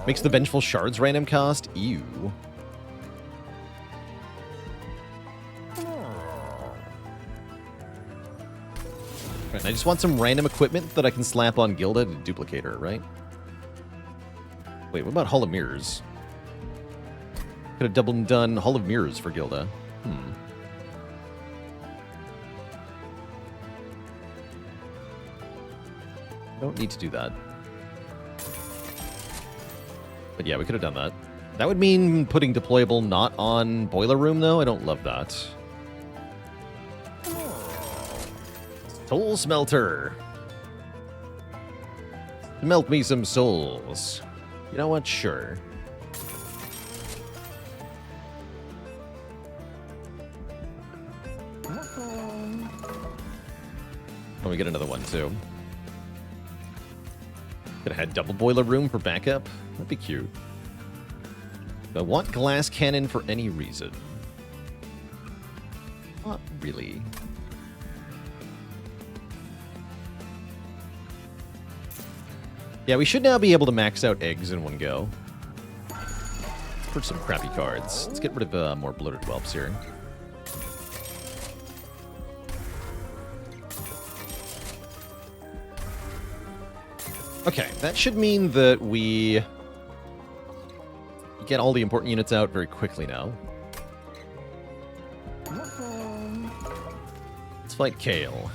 Makes the Vengeful Shards random cost? Ew. Right, I just want some random equipment that I can slap on Gilda to duplicate her, right? Wait, what about Hall of Mirrors? Could have double and done Hall of Mirrors for Gilda. Don't need to do that. But yeah, we could have done that. That would mean putting deployable not on Boiler Room, though. I don't love that. Soul Smelter. Melt me some souls. You know what? Sure. Oh, we get another one, too. Could have had double Boiler Room for backup. That'd be cute. I want Glass Cannon for any reason. Not really. Yeah, we should now be able to max out eggs in one go. Let's put some crappy cards. Let's get rid of more bloated whelps here. Okay, that should mean that we get all the important units out very quickly now. Let's fight Kale.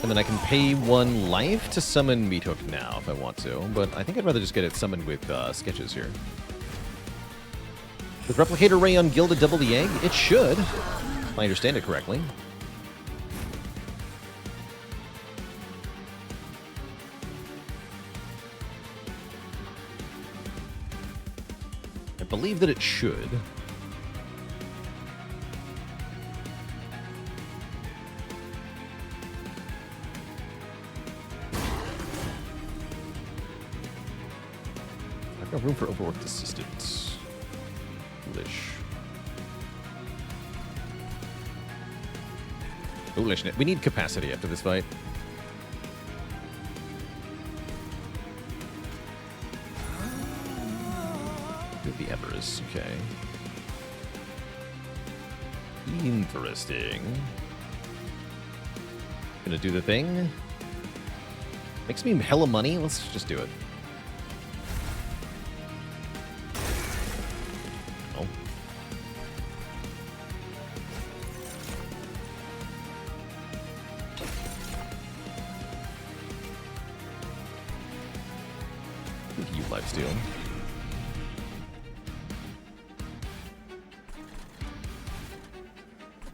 And then I can pay 1 life to summon Meathook now if I want to, but I think I'd rather just get it summoned with sketches here. With Replicator Ray on Gilda double the egg? It should, if I understand it correctly. I believe that it should. No room for overworked assistance. Foolish. Foolishness. We need capacity after this fight. Good, the Embers. Okay. Interesting. Gonna do the thing. Makes me hella money. Let's just do it. Lifesteal.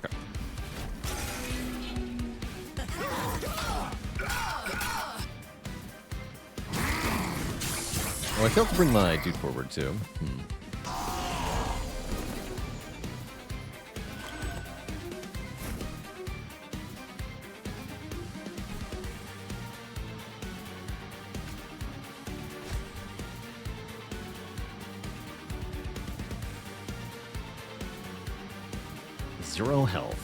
Okay. Oh, I failed to bring my dude forward too. Zero health.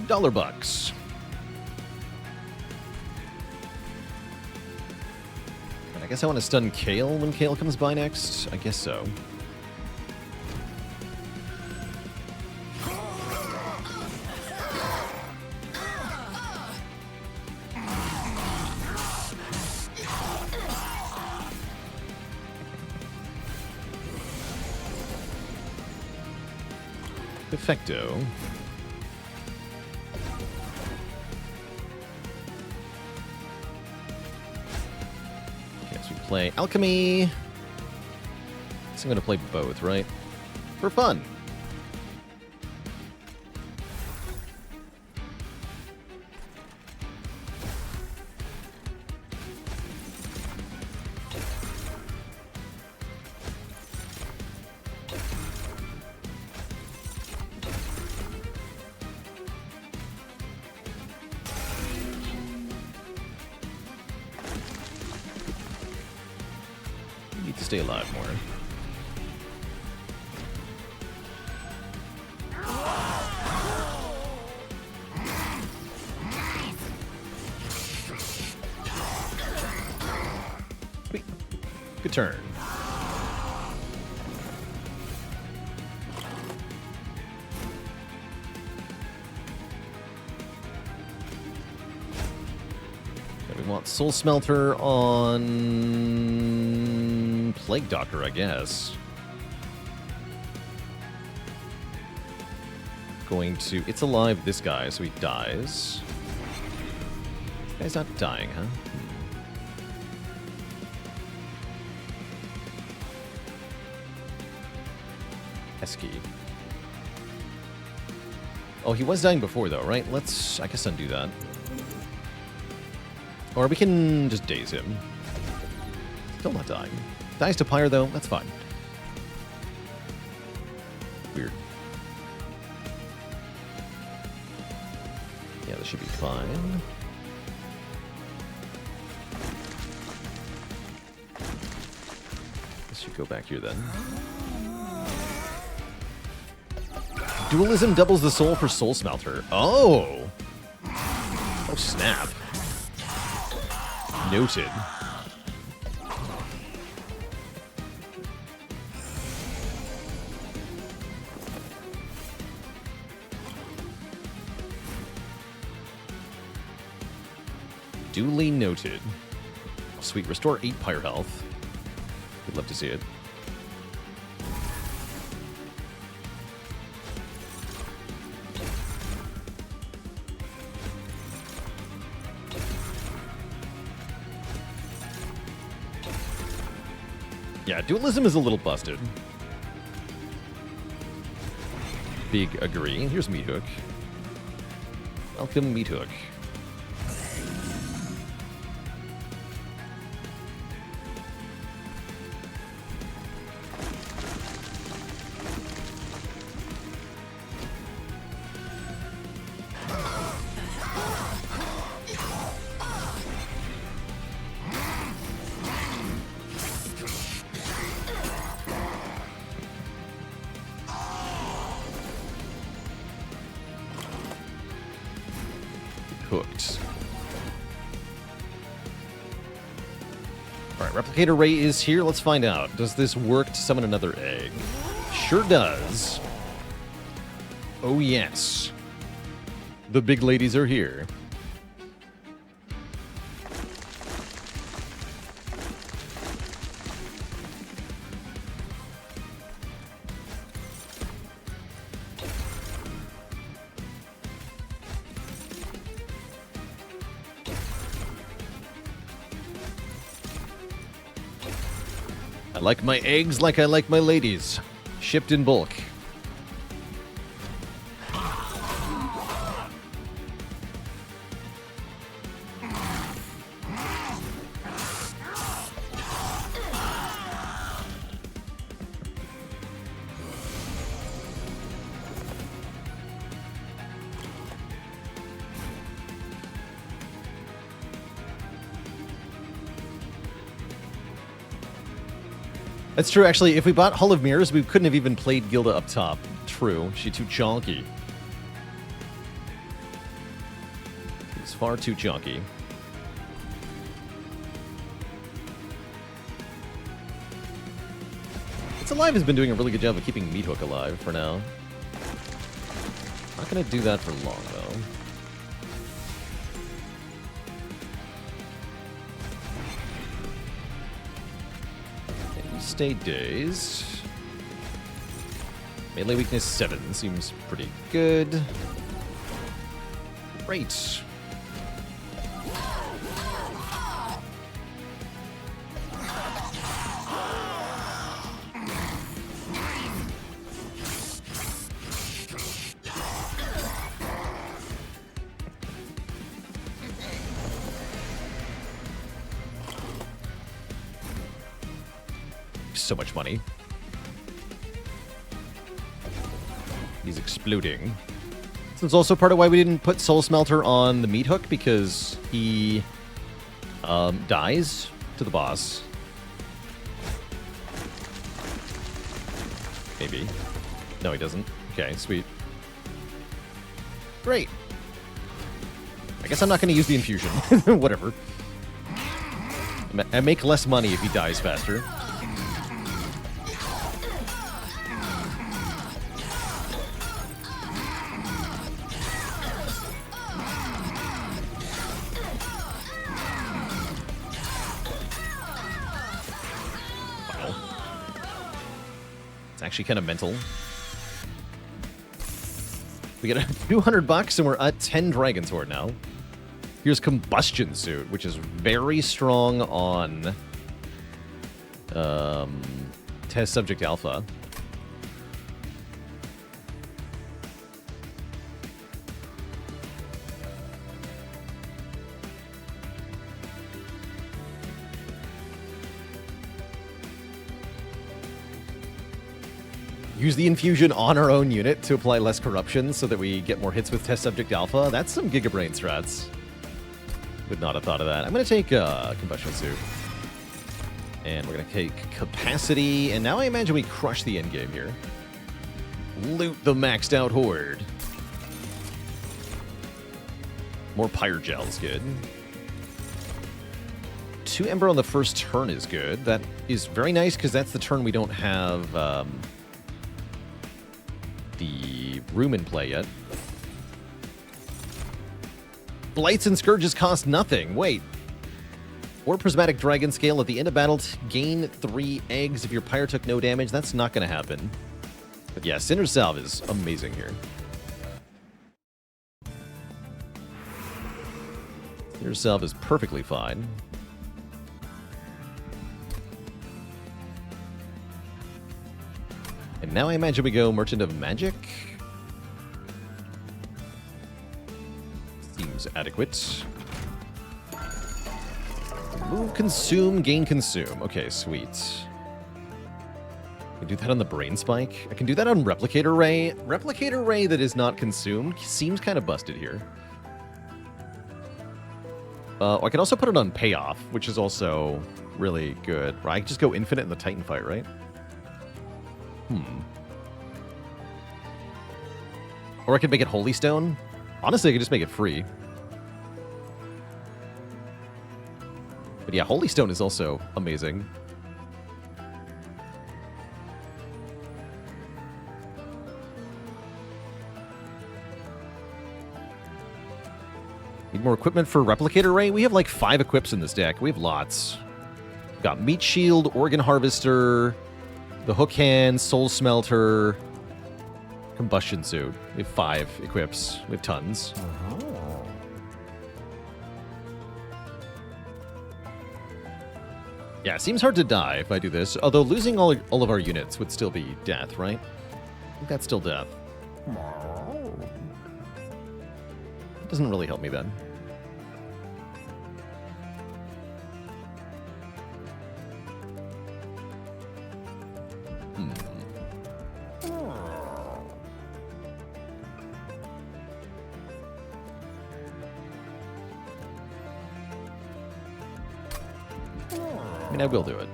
$1. I guess I want to stun Kale when Kale comes by next. I guess so. Perfecto. Play Alchemy. So I'm going to play both, right? For fun. Stay alive more. Sweet. Good turn. Okay, we want Soul Smelter on Plague Doctor, I guess. Going to... It's alive, this guy, so he dies. Guy's not dying, huh? Pesky. Oh, he was dying before, though, right? Let's, I guess, undo that. Or we can just daze him. Still not dying. Dies to Pyre, though. That's fine. Weird. Yeah, this should be fine. This should go back here, then. Dualism doubles the soul for Soul Smelter. Oh! Oh, snap. Noted. Duly noted. Oh, sweet. Restore 8 Pyre health. Would love to see it. Yeah, dualism is a little busted. Big agree. Here's Meat Hook. Welcome, Meat Hook. Hooked. Alright, Replicator Ray is here. Let's find out. Does this work to summon another egg? Sure does. Oh, yes. The big ladies are here. I like my eggs like I like my ladies. Shipped in bulk. That's true, actually. If we bought Hull of Mirrors, we couldn't have even played Gilda up top. True. She's too chonky. She's far too chonky. It's Alive has been doing a really good job of keeping Meat Hook alive for now. Not gonna do that for long, though. Stay dazed. Melee weakness 7 seems pretty good. Great. So much money. He's exploding. This is also part of why we didn't put Soul Smelter on the Meat Hook, because he dies to the boss. Maybe. No, he doesn't. Okay, sweet. Great. I guess I'm not going to use the infusion. Whatever. I make less money if he dies faster. Actually kind of mental. We get $200 and we're at 10 Dragon's Horde now. Here's Combustion Suit, which is very strong on Test Subject Alpha. Use the infusion on our own unit to apply less corruption so that we get more hits with Test Subject Alpha. That's some Gigabrain strats. Would not have thought of that. I'm going to take Combustion Suit. And we're going to take Capacity. And now I imagine we crush the endgame here. Loot the maxed out horde. More Pyre Gel is good. 2 Ember on the first turn is good. That is very nice because that's the turn we don't have the room in play yet. Blights and Scourges cost nothing. Wait. Or Prismatic Dragon Scale at the end of battle, gain 3 eggs if your Pyre took no damage. That's not going to happen. But yeah, Sinner's Salve is amazing here. Sinner's Salve is perfectly fine. And now I imagine we go Merchant of Magic. Seems adequate. Move, consume, gain, consume. Okay, sweet. I can do that on the Brain Spike. I can do that on Replicator Ray. Replicator Ray that is not consumed seems kind of busted here. I can also put it on Payoff, which is also really good. Right? I can just go Infinite in the Titan fight, right? Or I could make it Holy Stone. Honestly, I could just make it free. But yeah, Holy Stone is also amazing. Need more equipment for Replicator Ray? We have like 5 equips in this deck. We have lots. We've got Meat Shield, Organ Harvester, the Hook Hand, Soul Smelter, Combustion Suit. We have 5 equips. We have tons. Yeah, it seems hard to die if I do this. Although losing all of our units would still be death, right? I think that's still death. It doesn't really help me then. I mean, I will do it.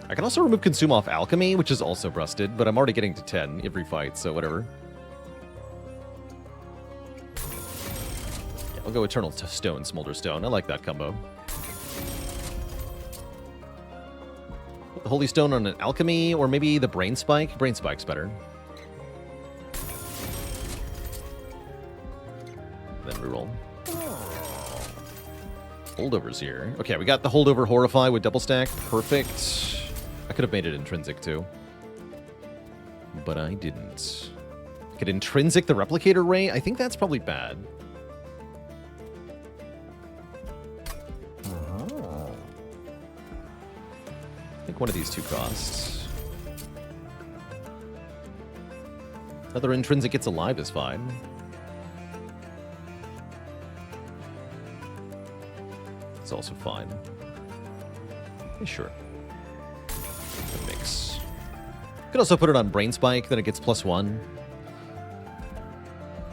I can also remove Consume off Alchemy, which is also busted, but I'm already getting to 10 every fight, so whatever. Yeah, I'll go Eternal Stone, Smolder Stone. I like that combo. Put the Holy Stone on an Alchemy, or maybe the Brain Spike. Brain Spike's better. Then reroll. Holdovers here. Okay, we got the holdover Horrify with double stack. Perfect. I could have made it intrinsic too. But I didn't. I could intrinsic the Replicator Ray. I think that's probably bad. I think one of these 2 costs. Another intrinsic gets alive is fine. It's also fine. Yeah, sure. A mix. Could also put it on Brain Spike, then it gets +1.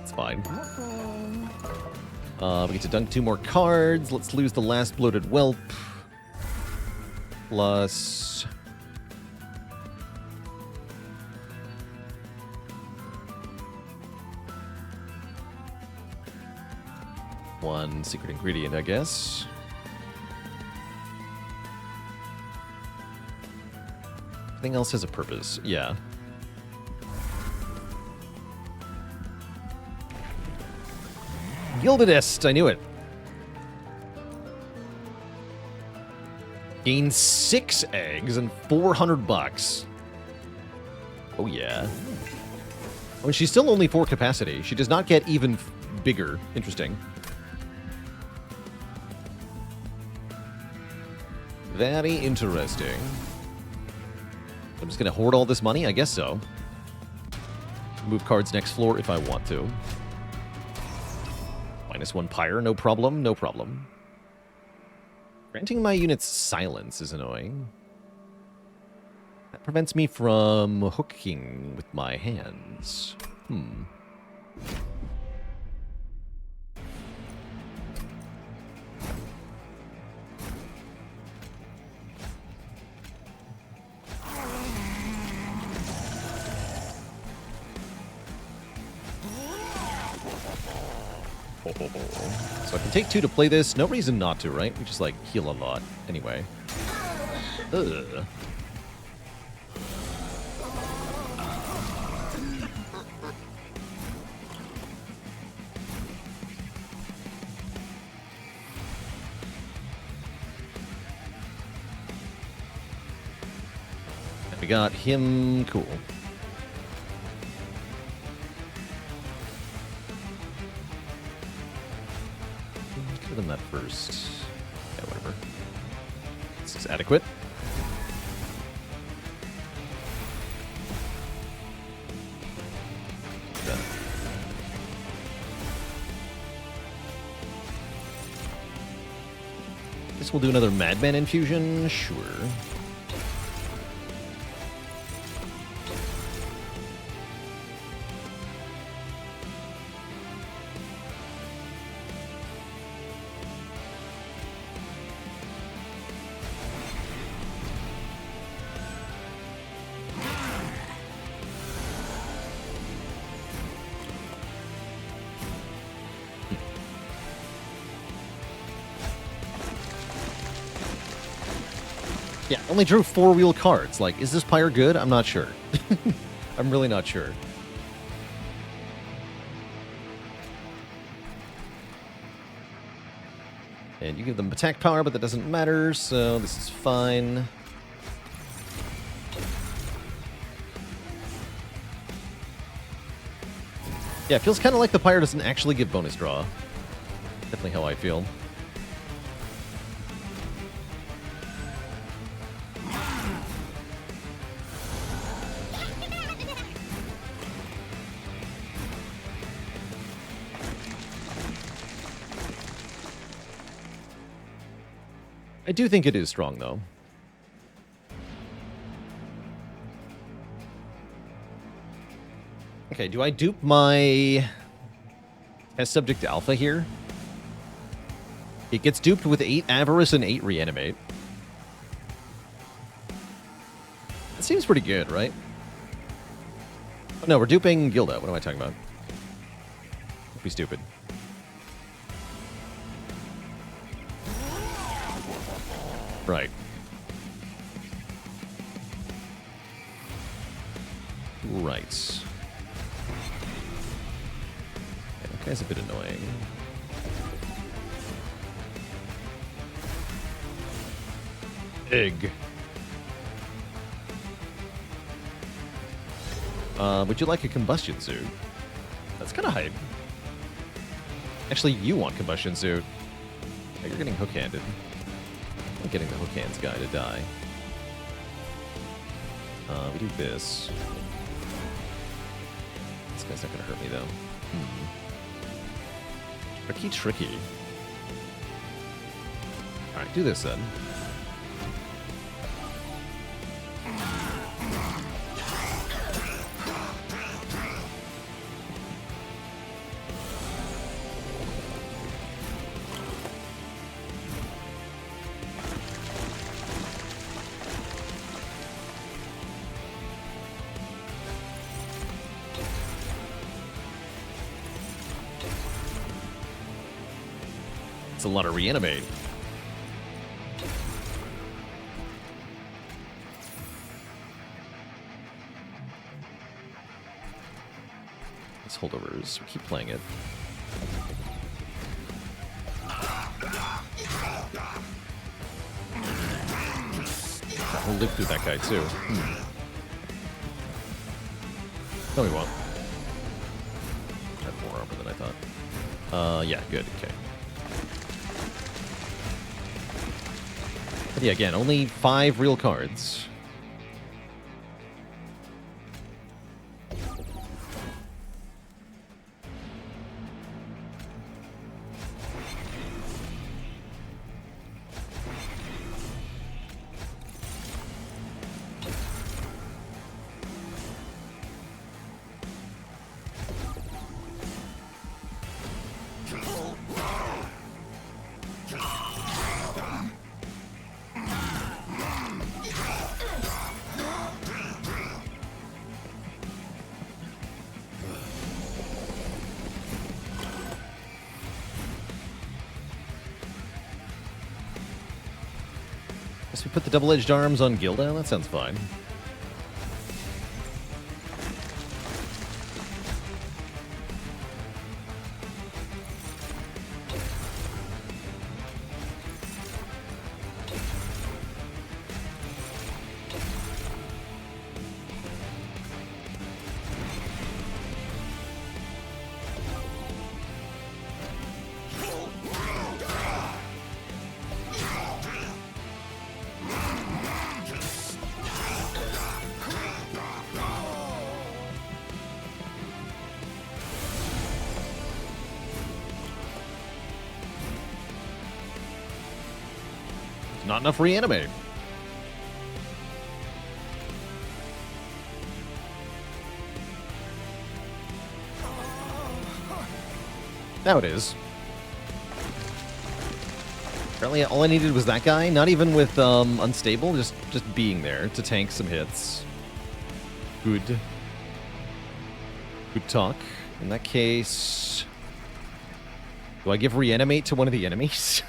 It's fine. We get to dunk 2 more cards. Let's lose the last Bloated Whelp. Plus... one secret ingredient, I guess. Everything else has a purpose. Yeah. Gildedist, I knew it. Gain 6 eggs and $400. Oh yeah. Oh, and she's still only 4 capacity. She does not get even bigger. Interesting. Very interesting. I'm just gonna hoard all this money? I guess so. Move cards next floor if I want to. -1 Pyre, no problem, no problem. Granting my units silence is annoying. That prevents me from hooking with my hands. So I can take 2 to play this. No reason not to, right? We just, like, heal a lot. Anyway. Ugh. We got him. Cool. Give them that first. Yeah, whatever. This is adequate. Done. Guess we'll do another Madman infusion. Sure. Yeah, only drew 4-wheel cards. Like, is this Pyre good? I'm not sure. I'm really not sure. And you give them attack power, but that doesn't matter, so this is fine. Yeah, it feels kind of like the Pyre doesn't actually give bonus draw. Definitely how I feel. I do think it is strong, though. Okay, do I dupe my test subject alpha here? It gets duped with 8 Avarice and 8 Reanimate. That seems pretty good, right? Oh, no, we're duping Gilda. What am I talking about? Don't be stupid. Right. Right. Yeah, that guy's a bit annoying. Egg. Would you like a combustion suit? That's kind of hype. Actually, you want combustion suit. Yeah, you're getting hook-handed. I'm getting the hook hands guy to die. We do this. This guy's not gonna hurt me though. Tricky, tricky. Alright, do this then. A lot of reanimate. These holdovers, we keep playing it. We'll live through that guy too. No, we won't. I have more armor than I thought. Yeah, good, okay. Yeah, again, only 5 real cards. Guess we put the double-edged arms on Gilda? That sounds fine. Not enough reanimate. Now it is. Apparently all I needed was that guy, not even with unstable, just being there to tank some hits. Good. Good talk. In that case, do I give reanimate to one of the enemies?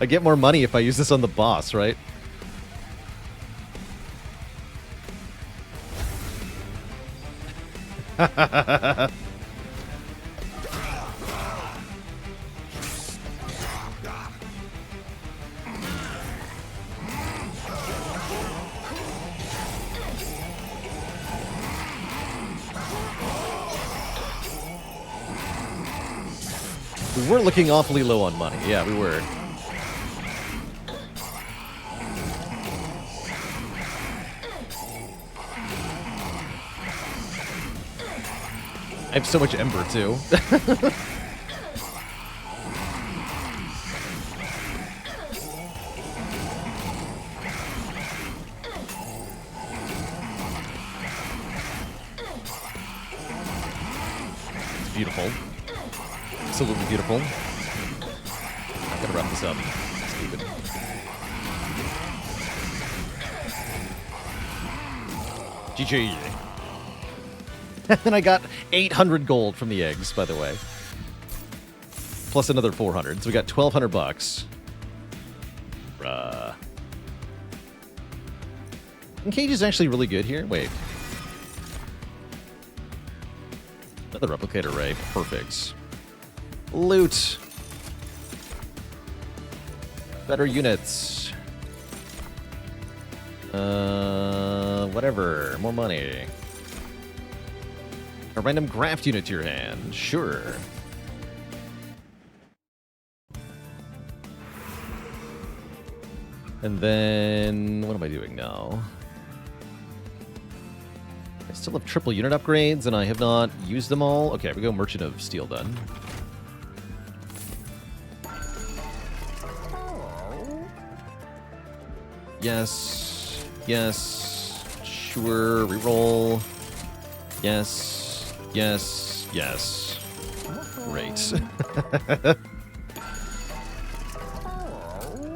I get more money if I use this on the boss, right? We were looking awfully low on money. Yeah, we were. I have so much Ember, too. It's beautiful. Absolutely beautiful. I gotta wrap this up. Stupid. GG. And I got 800 gold from the eggs, by the way. Plus another 400. So we got 1,200 bucks. Bruh. Cage is actually really good here. Wait. Another replicator ray. Perfect. Loot. Better units. Whatever. More money. A random graft unit to your hand. Sure. And then, what am I doing now? I still have triple unit upgrades, and I have not used them all. Okay, we go Merchant of Steel done. Yes. Yes. Sure. Reroll. Yes. Yes. Yes. Great.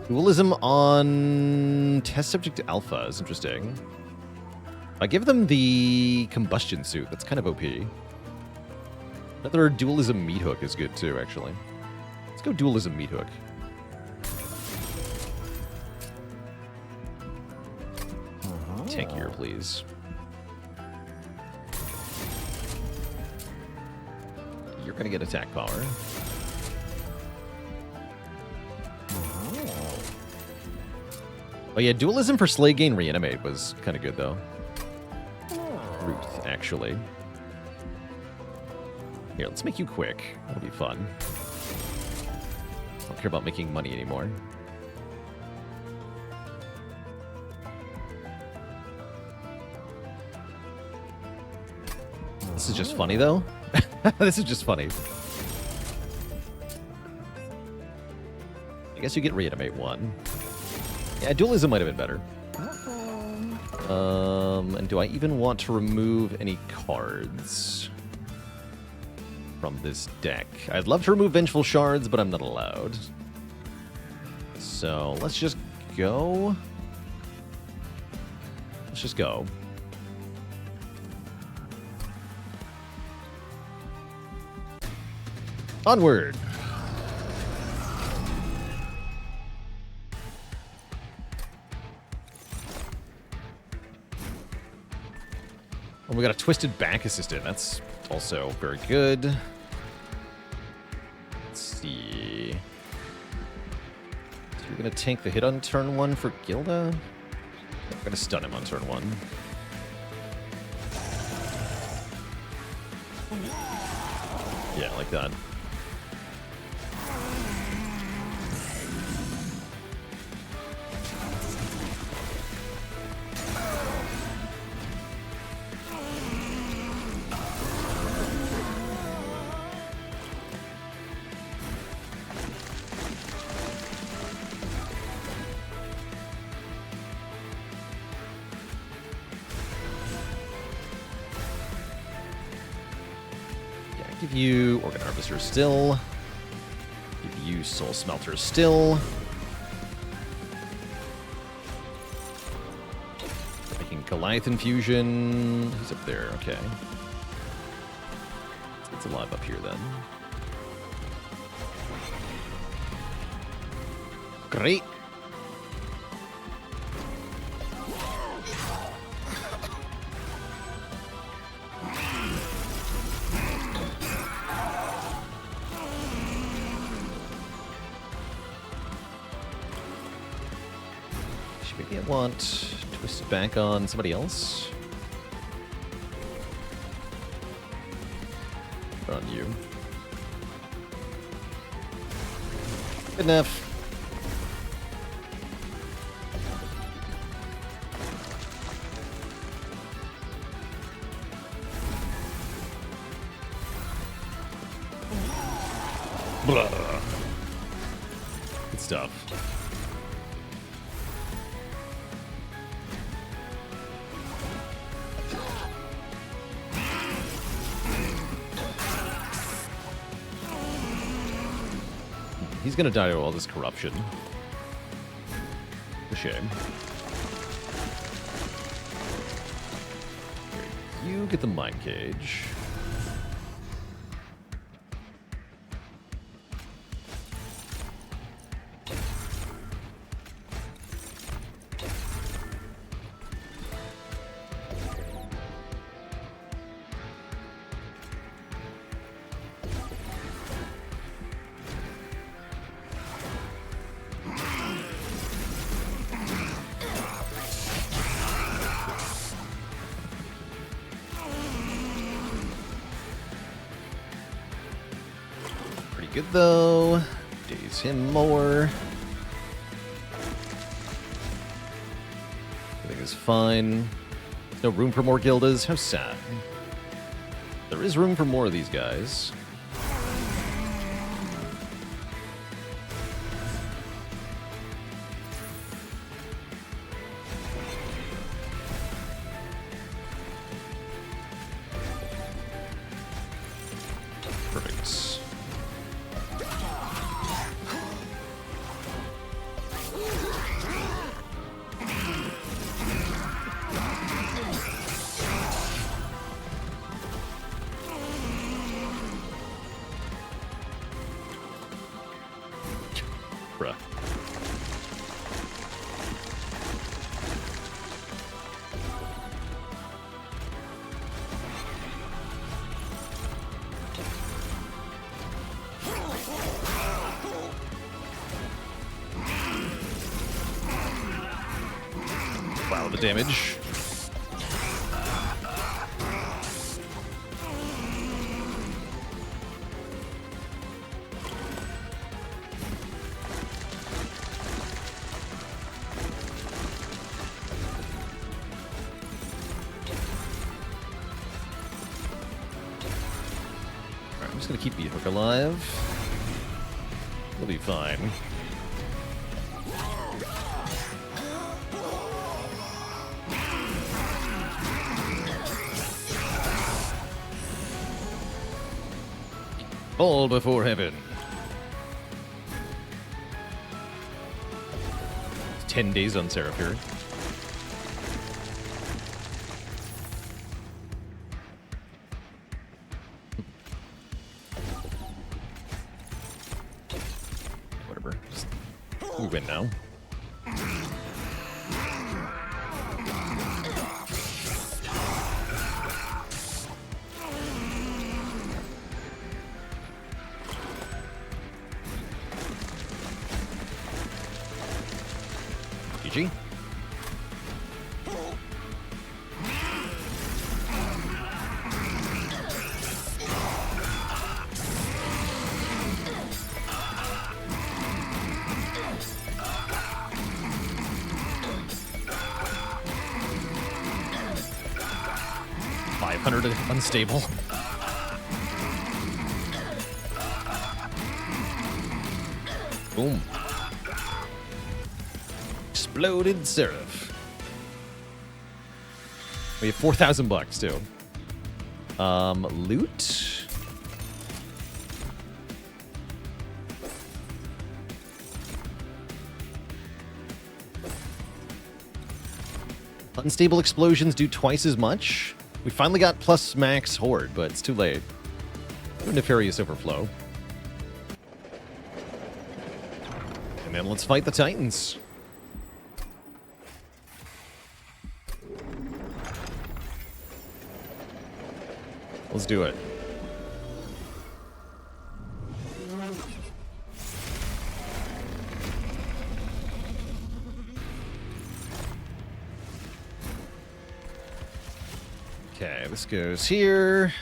Dualism on test subject alpha is interesting. I give them the combustion suit. That's kind of OP. Another dualism meat hook is good too, actually. Let's go dualism meat hook. Tankier, please. You're gonna get attack power. Oh yeah, dualism for Slay Gain Reanimate was kind of good though. Ruth, actually. Here, let's make you quick. That'll be fun. I don't care about making money anymore. This is just funny, though. This is just funny. I guess you get reanimate 1. Yeah, dualism might have been better. And do I even want to remove any cards from this deck? I'd love to remove Vengeful Shards, but I'm not allowed. So let's just go. Let's just go. Onward. Oh, we got a Twisted Back Assistant. That's also very good. Let's see. So we're going to tank the hit on turn 1 for Gilda. I'm going to stun him on turn 1. Yeah, like that. Give you Organ Harvester still. Give you Soul Smelter still. Making Goliath Infusion. He's up there, okay. It's alive up here then. Great. Want twist it back on somebody else? Or on you. Good enough. Blah. Good stuff. He's gonna die to all this corruption. A shame. Here, you get the Mind Cage. Good though. Daze him more. Everything is fine. No room for more Gildas. How sad. There is room for more of these guys. Wow, the damage. just gonna keep the hook alive. We'll be fine. Fall before heaven. 10 days on Seraphir. Whatever. We win now. GG. Unstable. Boom. Exploded Seraph. We have 4,000 bucks too. Loot. Unstable explosions do twice as much. We finally got plus max horde, but it's too late. Nefarious overflow. And then let's fight the Titans. Let's do it. Okay, this goes here.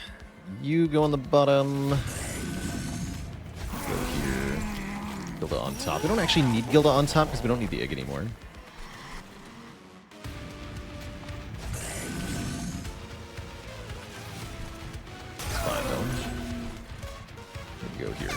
You go on the bottom. Go here. Gilda on top. We don't actually need Gilda on top because we don't need the egg anymore. It's fine though. We go here.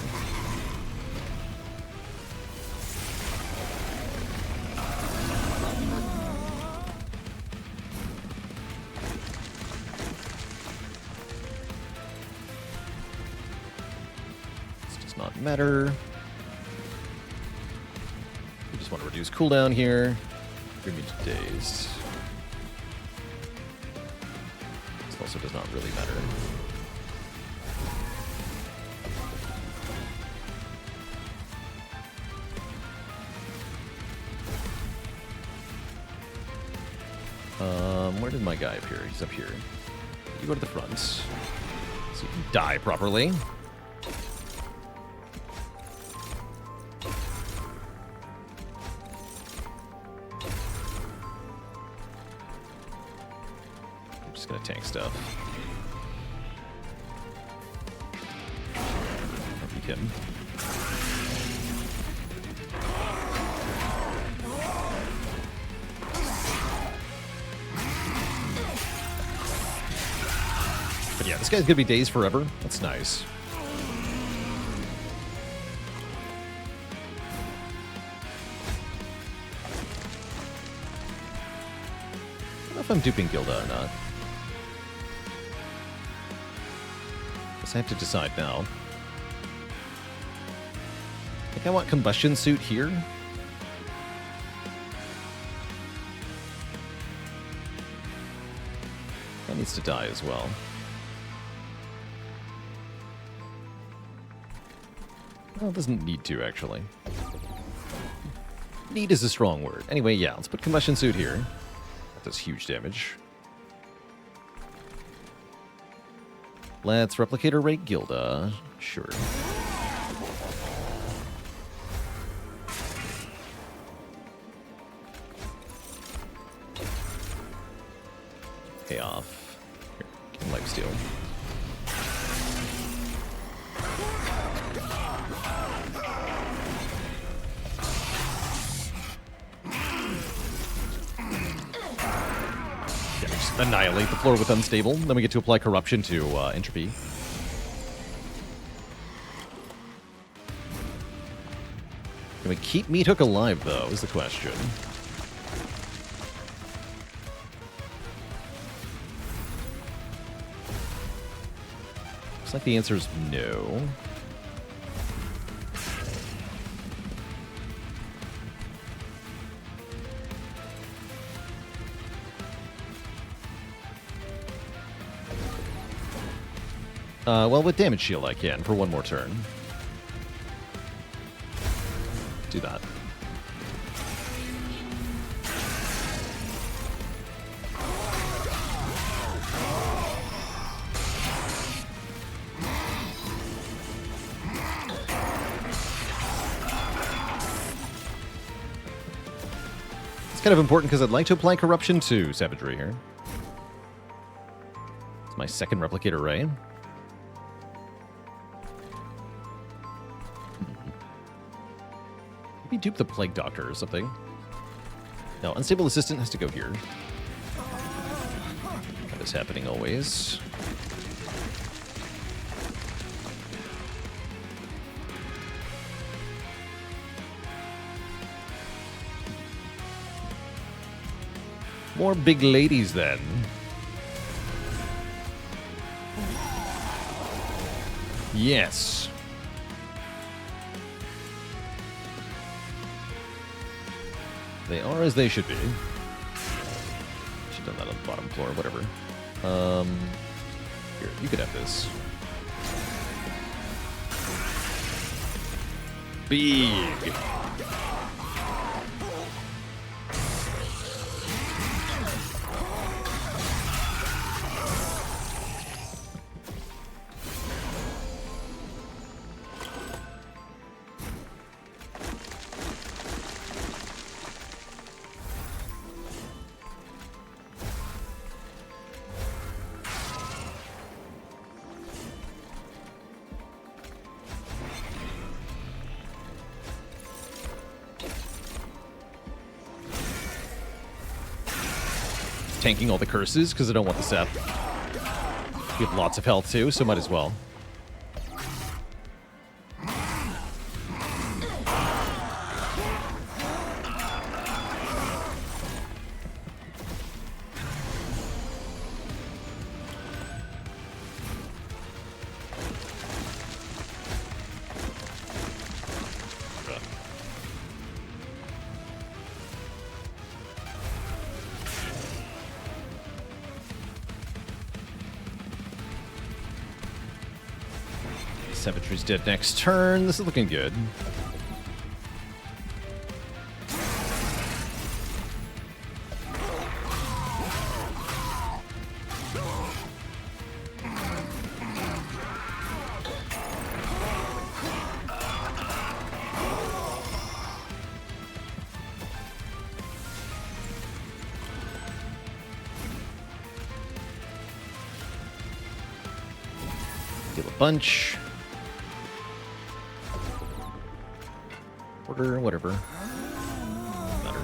Not matter. We just want to reduce cooldown here. Bring me to dazed. This also does not really matter. Where did my guy appear? He's up here. You go to the front so you can die properly. Gonna tank stuff. I'll beat him. But yeah, this guy's gonna be dazed forever. That's nice. I don't know if I'm duping Gilda or not. I have to decide now. I think I want combustion suit here. That needs to die as well. Well, it doesn't need to, actually. Need is a strong word. Anyway, yeah, let's put combustion suit here. That does huge damage. Let's replicator rate Gilda. Sure. Pay off. Here, give him lifesteal. Annihilate the floor with Unstable. Then we get to apply Corruption to Entropy. we keep Meat Hook alive, though, is the question. Looks like the answer is no. Well, with Damage Shield I can for one more turn. Do that. It's kind of important because I'd like to apply Corruption to Savagery here. It's my second Replicator Ray. Maybe dupe the Plague Doctor or something. No, Unstable Assistant has to go here. That is happening always. More big ladies, then. Yes. They are as they should be. Should have done that on the bottom floor, whatever. Here, you could have this. Big. Tanking all the curses because I don't want the sap. We have lots of health too, so might as well. Savagery's dead next turn. This is looking good. Deal a bunch. Order, whatever. Doesn't matter.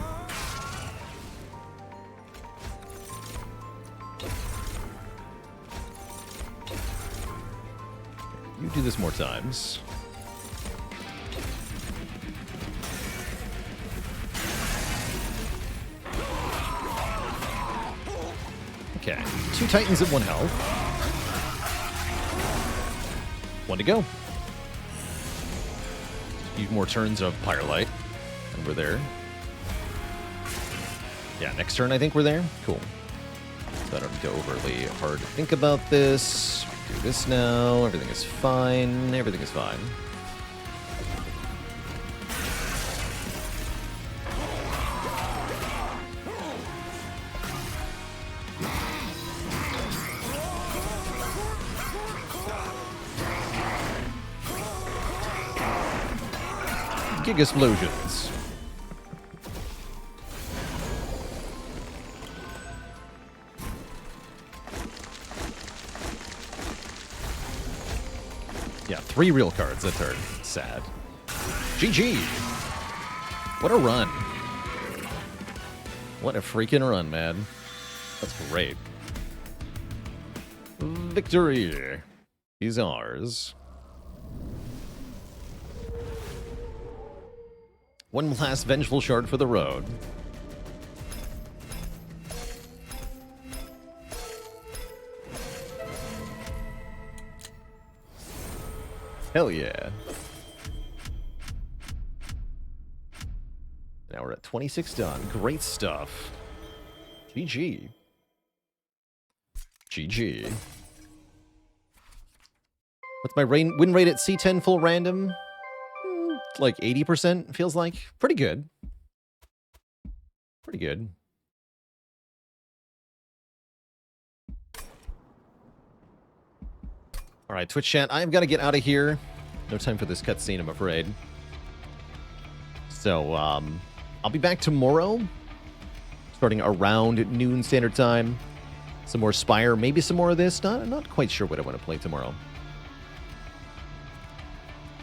You do this more times. Okay, 2 Titans at 1 health. 1 to go. Few more turns of Firelight, and we're there. Yeah, next turn I think we're there. Cool. So I don't go overly hard to think about this. Do this now. Everything is fine. Everything is fine. Gig explosions. Yeah, 3 real cards that turn. Sad. GG. What a run. What a freaking run, man. That's great. Victory is ours. One last vengeful shard for the road. Hell yeah. Now we're at 26 done. Great stuff. GG. GG. What's my win rate at C10 full random? Like 80%, feels like. Pretty good. Pretty good. Alright, Twitch chat, I've got to get out of here. No time for this cutscene, I'm afraid. So, I'll be back tomorrow, starting around noon standard time. Some more Spire, maybe some more of this. Not quite sure what I want to play tomorrow.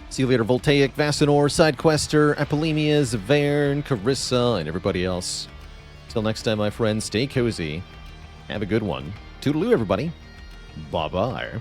See you later, Voltaic, Vacinor, Sidequester, Apolemia, Zavern, Carissa, and everybody else. Till next time, my friends, stay cozy. Have a good one. Toodaloo, everybody. Bye-bye.